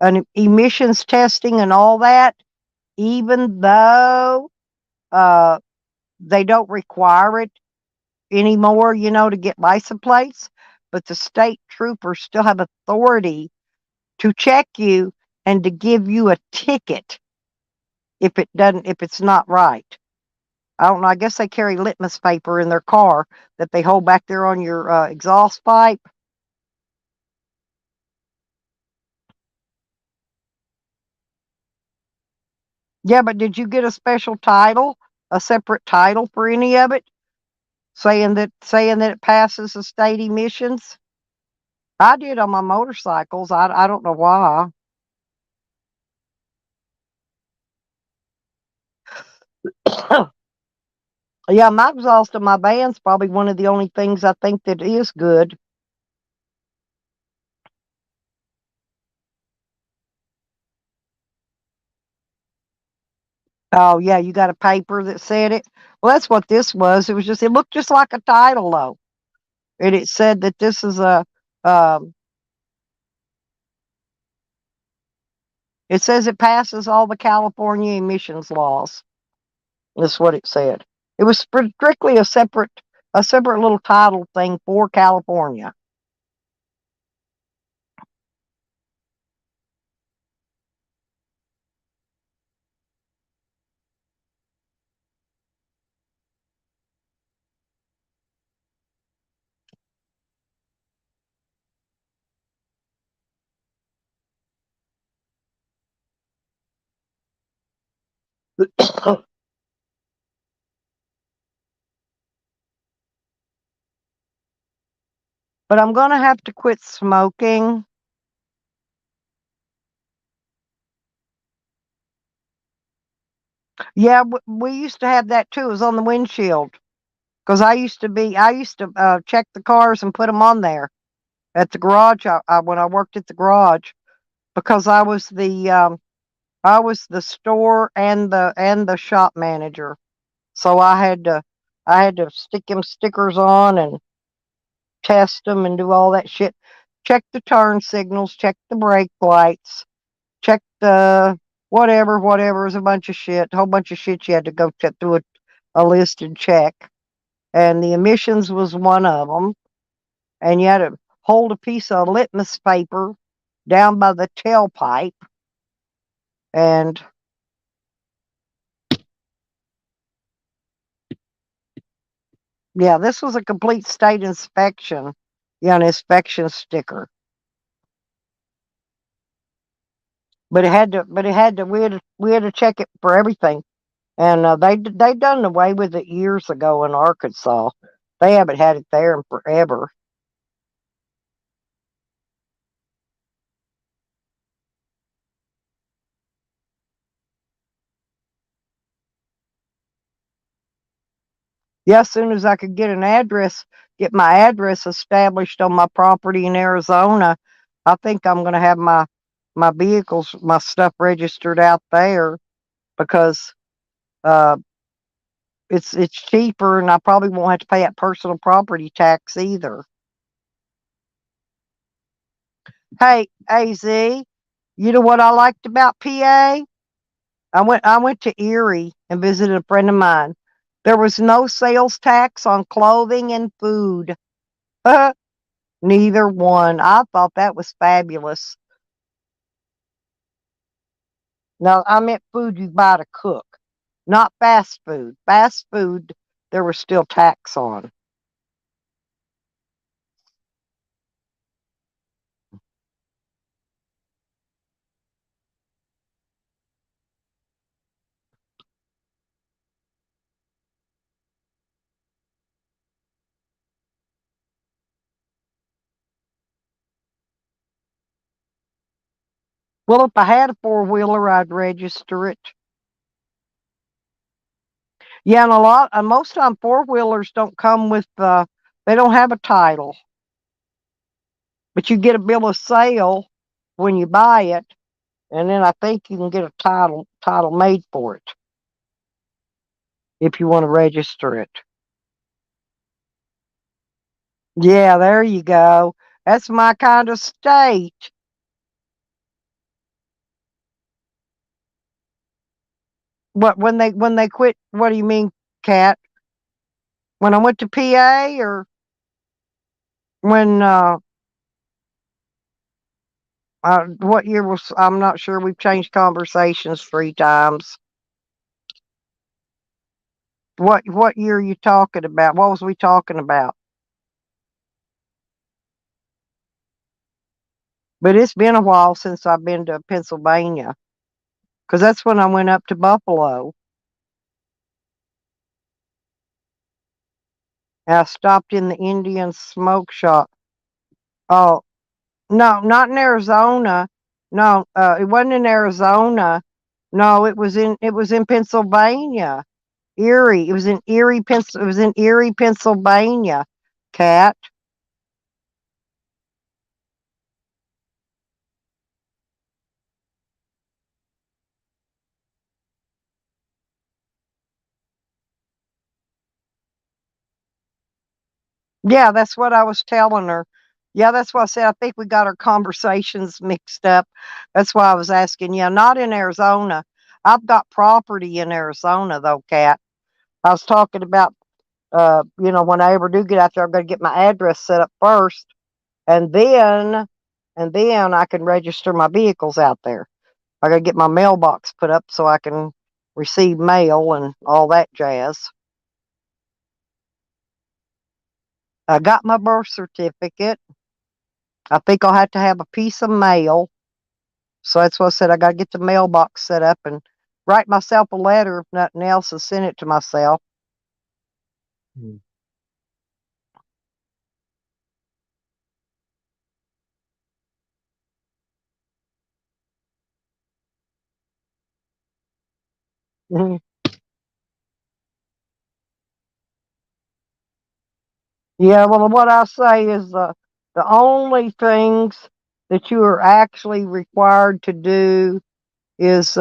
an emissions testing and all that, even though uh, they don't require it anymore, you know, to get license plates. but the state troopers still have authority to check you and to give you a ticket if it's not right. I don't know. I guess they carry litmus paper in their car that they hold back there on your exhaust pipe. Yeah, but did you get a special title, a separate title for any of it, saying that it passes the state emissions? I did on my motorcycles. I don't know why. Yeah, my exhaust of my van's probably one of the only things I think that is good. Oh yeah, you got a paper that said it. Well, that's what this was. It looked just like a title though, and it said that this is um, it says it passes all the California emissions laws. That's what it said. It was strictly a separate little title thing for California. But I'm gonna have to quit smoking. Yeah, we used to have that too. It was on the windshield because I used to check the cars and put them on there at the garage. When I worked at the garage because I was the store and the shop manager, so I had to stick them stickers on and test them and do all that shit. Check the turn signals, check the brake lights, check the whatever. It was a bunch of shit, a whole bunch of shit you had to go through a list and check. And the emissions was one of them. And you had to hold a piece of litmus paper down by the tailpipe. And yeah, this was a complete state inspection. Yeah, an inspection sticker. We had to check it for everything. And they done away with it years ago in Arkansas. They haven't had it there in forever. Yeah, as soon as I could get my address established on my property in Arizona, I think I'm going to have my vehicles, my stuff registered out there because uh, it's cheaper, and I probably won't have to pay that personal property tax either. Hey, Az, you know what I liked about PA? I went to Erie and visited a friend of mine. There was no sales tax on clothing and food. Neither one. I thought that was fabulous. Now, I meant food you buy to cook, not fast food. Fast food, there was still tax on. Well, if I had a four-wheeler, I'd register it. Yeah, and most time four-wheelers don't come with, they don't have a title, but you get a bill of sale when you buy it, and then I think you can get a title made for it if you want to register it. Yeah, there you go. That's my kind of state. What when they quit? What do you mean, Cat? When I went to PA or when what year was, I'm not sure, we've changed conversations 3 times. What year are you talking about? What was we talking about? But it's been a while since I've been to Pennsylvania, because that's when I went up to Buffalo. And I stopped in the Indian smoke shop. Oh, no, not in Arizona. No, it wasn't in Arizona. No, it was in Pennsylvania. Erie. It was in Erie, It was in Erie, Pennsylvania. Cat. Yeah, that's what I was telling her. Yeah, that's why I said I think we got our conversations mixed up. That's why I was asking. Yeah, not in Arizona. I've got property in Arizona though, Cat. I was talking about when I ever do get out there, I'm gonna get my address set up first, and then I can register my vehicles out there. I gotta get my mailbox put up so I can receive mail and all that jazz. I got my birth certificate. I think I'll have to have a piece of mail. So that's what I said. I got to get the mailbox set up and write myself a letter, if nothing else, and send it to myself. Mm. Mhm. Yeah, well, what I say is the only things that you are actually required to do is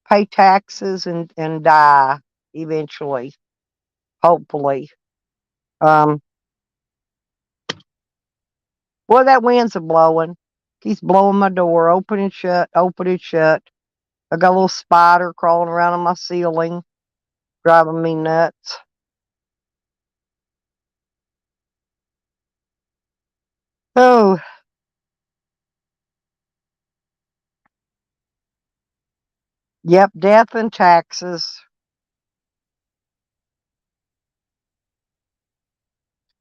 pay taxes and die eventually, hopefully. Um, Boy, that wind's a blowing. Keeps blowing my door open and shut, open and shut. I got a little spider crawling around on my ceiling, driving me nuts. Oh, yep, death and taxes.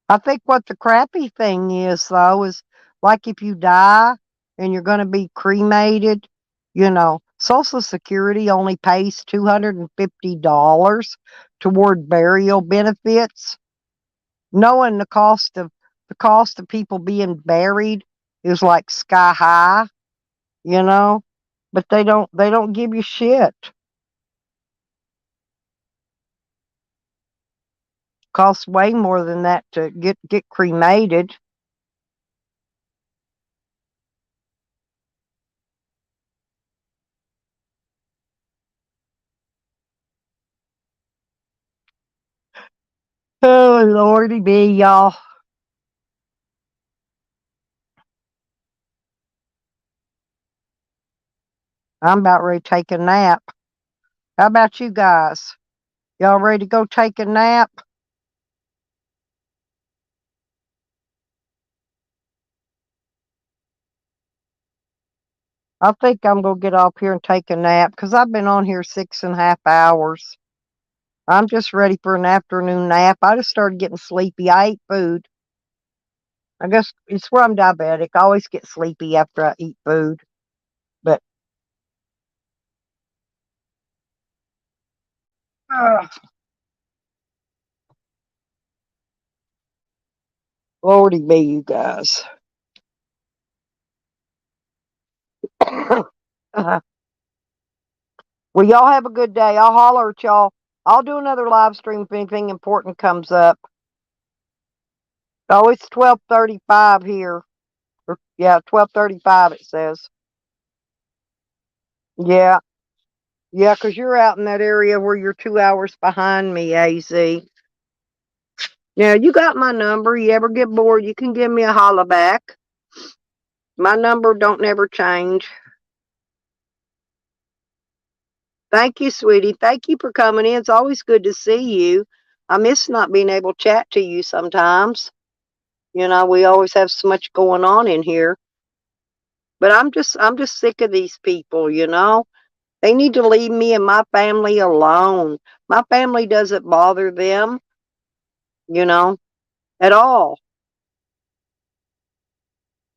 I think what the crappy thing is, though, is like if you die and you're going to be cremated, Social Security only pays $250 toward burial benefits, knowing the cost of people being buried is like sky high, you know, but they don't give you shit. Costs way more than that to get cremated. Oh lordy be, y'all. I'm about ready to take a nap. How about you guys? Y'all ready to go take a nap? I think I'm gonna get off here and take a nap because I've been on here 6.5 hours. I'm just ready for an afternoon nap. I just started getting sleepy. I ate food. I guess it's where I'm diabetic. I always get sleepy after I eat food. But uh, lordy be, you guys. Well, y'all have a good day. I'll holler at y'all. I'll do another live stream if anything important comes up. Oh, it's 12:35 here. Yeah, 12:35 it says. Yeah. Yeah, 'cause you're out in that area where you're 2 hours behind me, AZ. Yeah, you got my number. You ever get bored, you can give me a holler back. My number don't never change. Thank you, sweetie. Thank you for coming in. It's always good to see you. I miss not being able to chat to you sometimes. You know, we always have so much going on in here. But I'm just sick of these people, you know. They need to leave me and my family alone. My family doesn't bother them, you know, at all.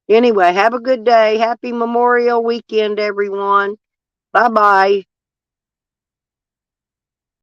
Anyway, have a good day. Happy Memorial Weekend, everyone. Bye bye.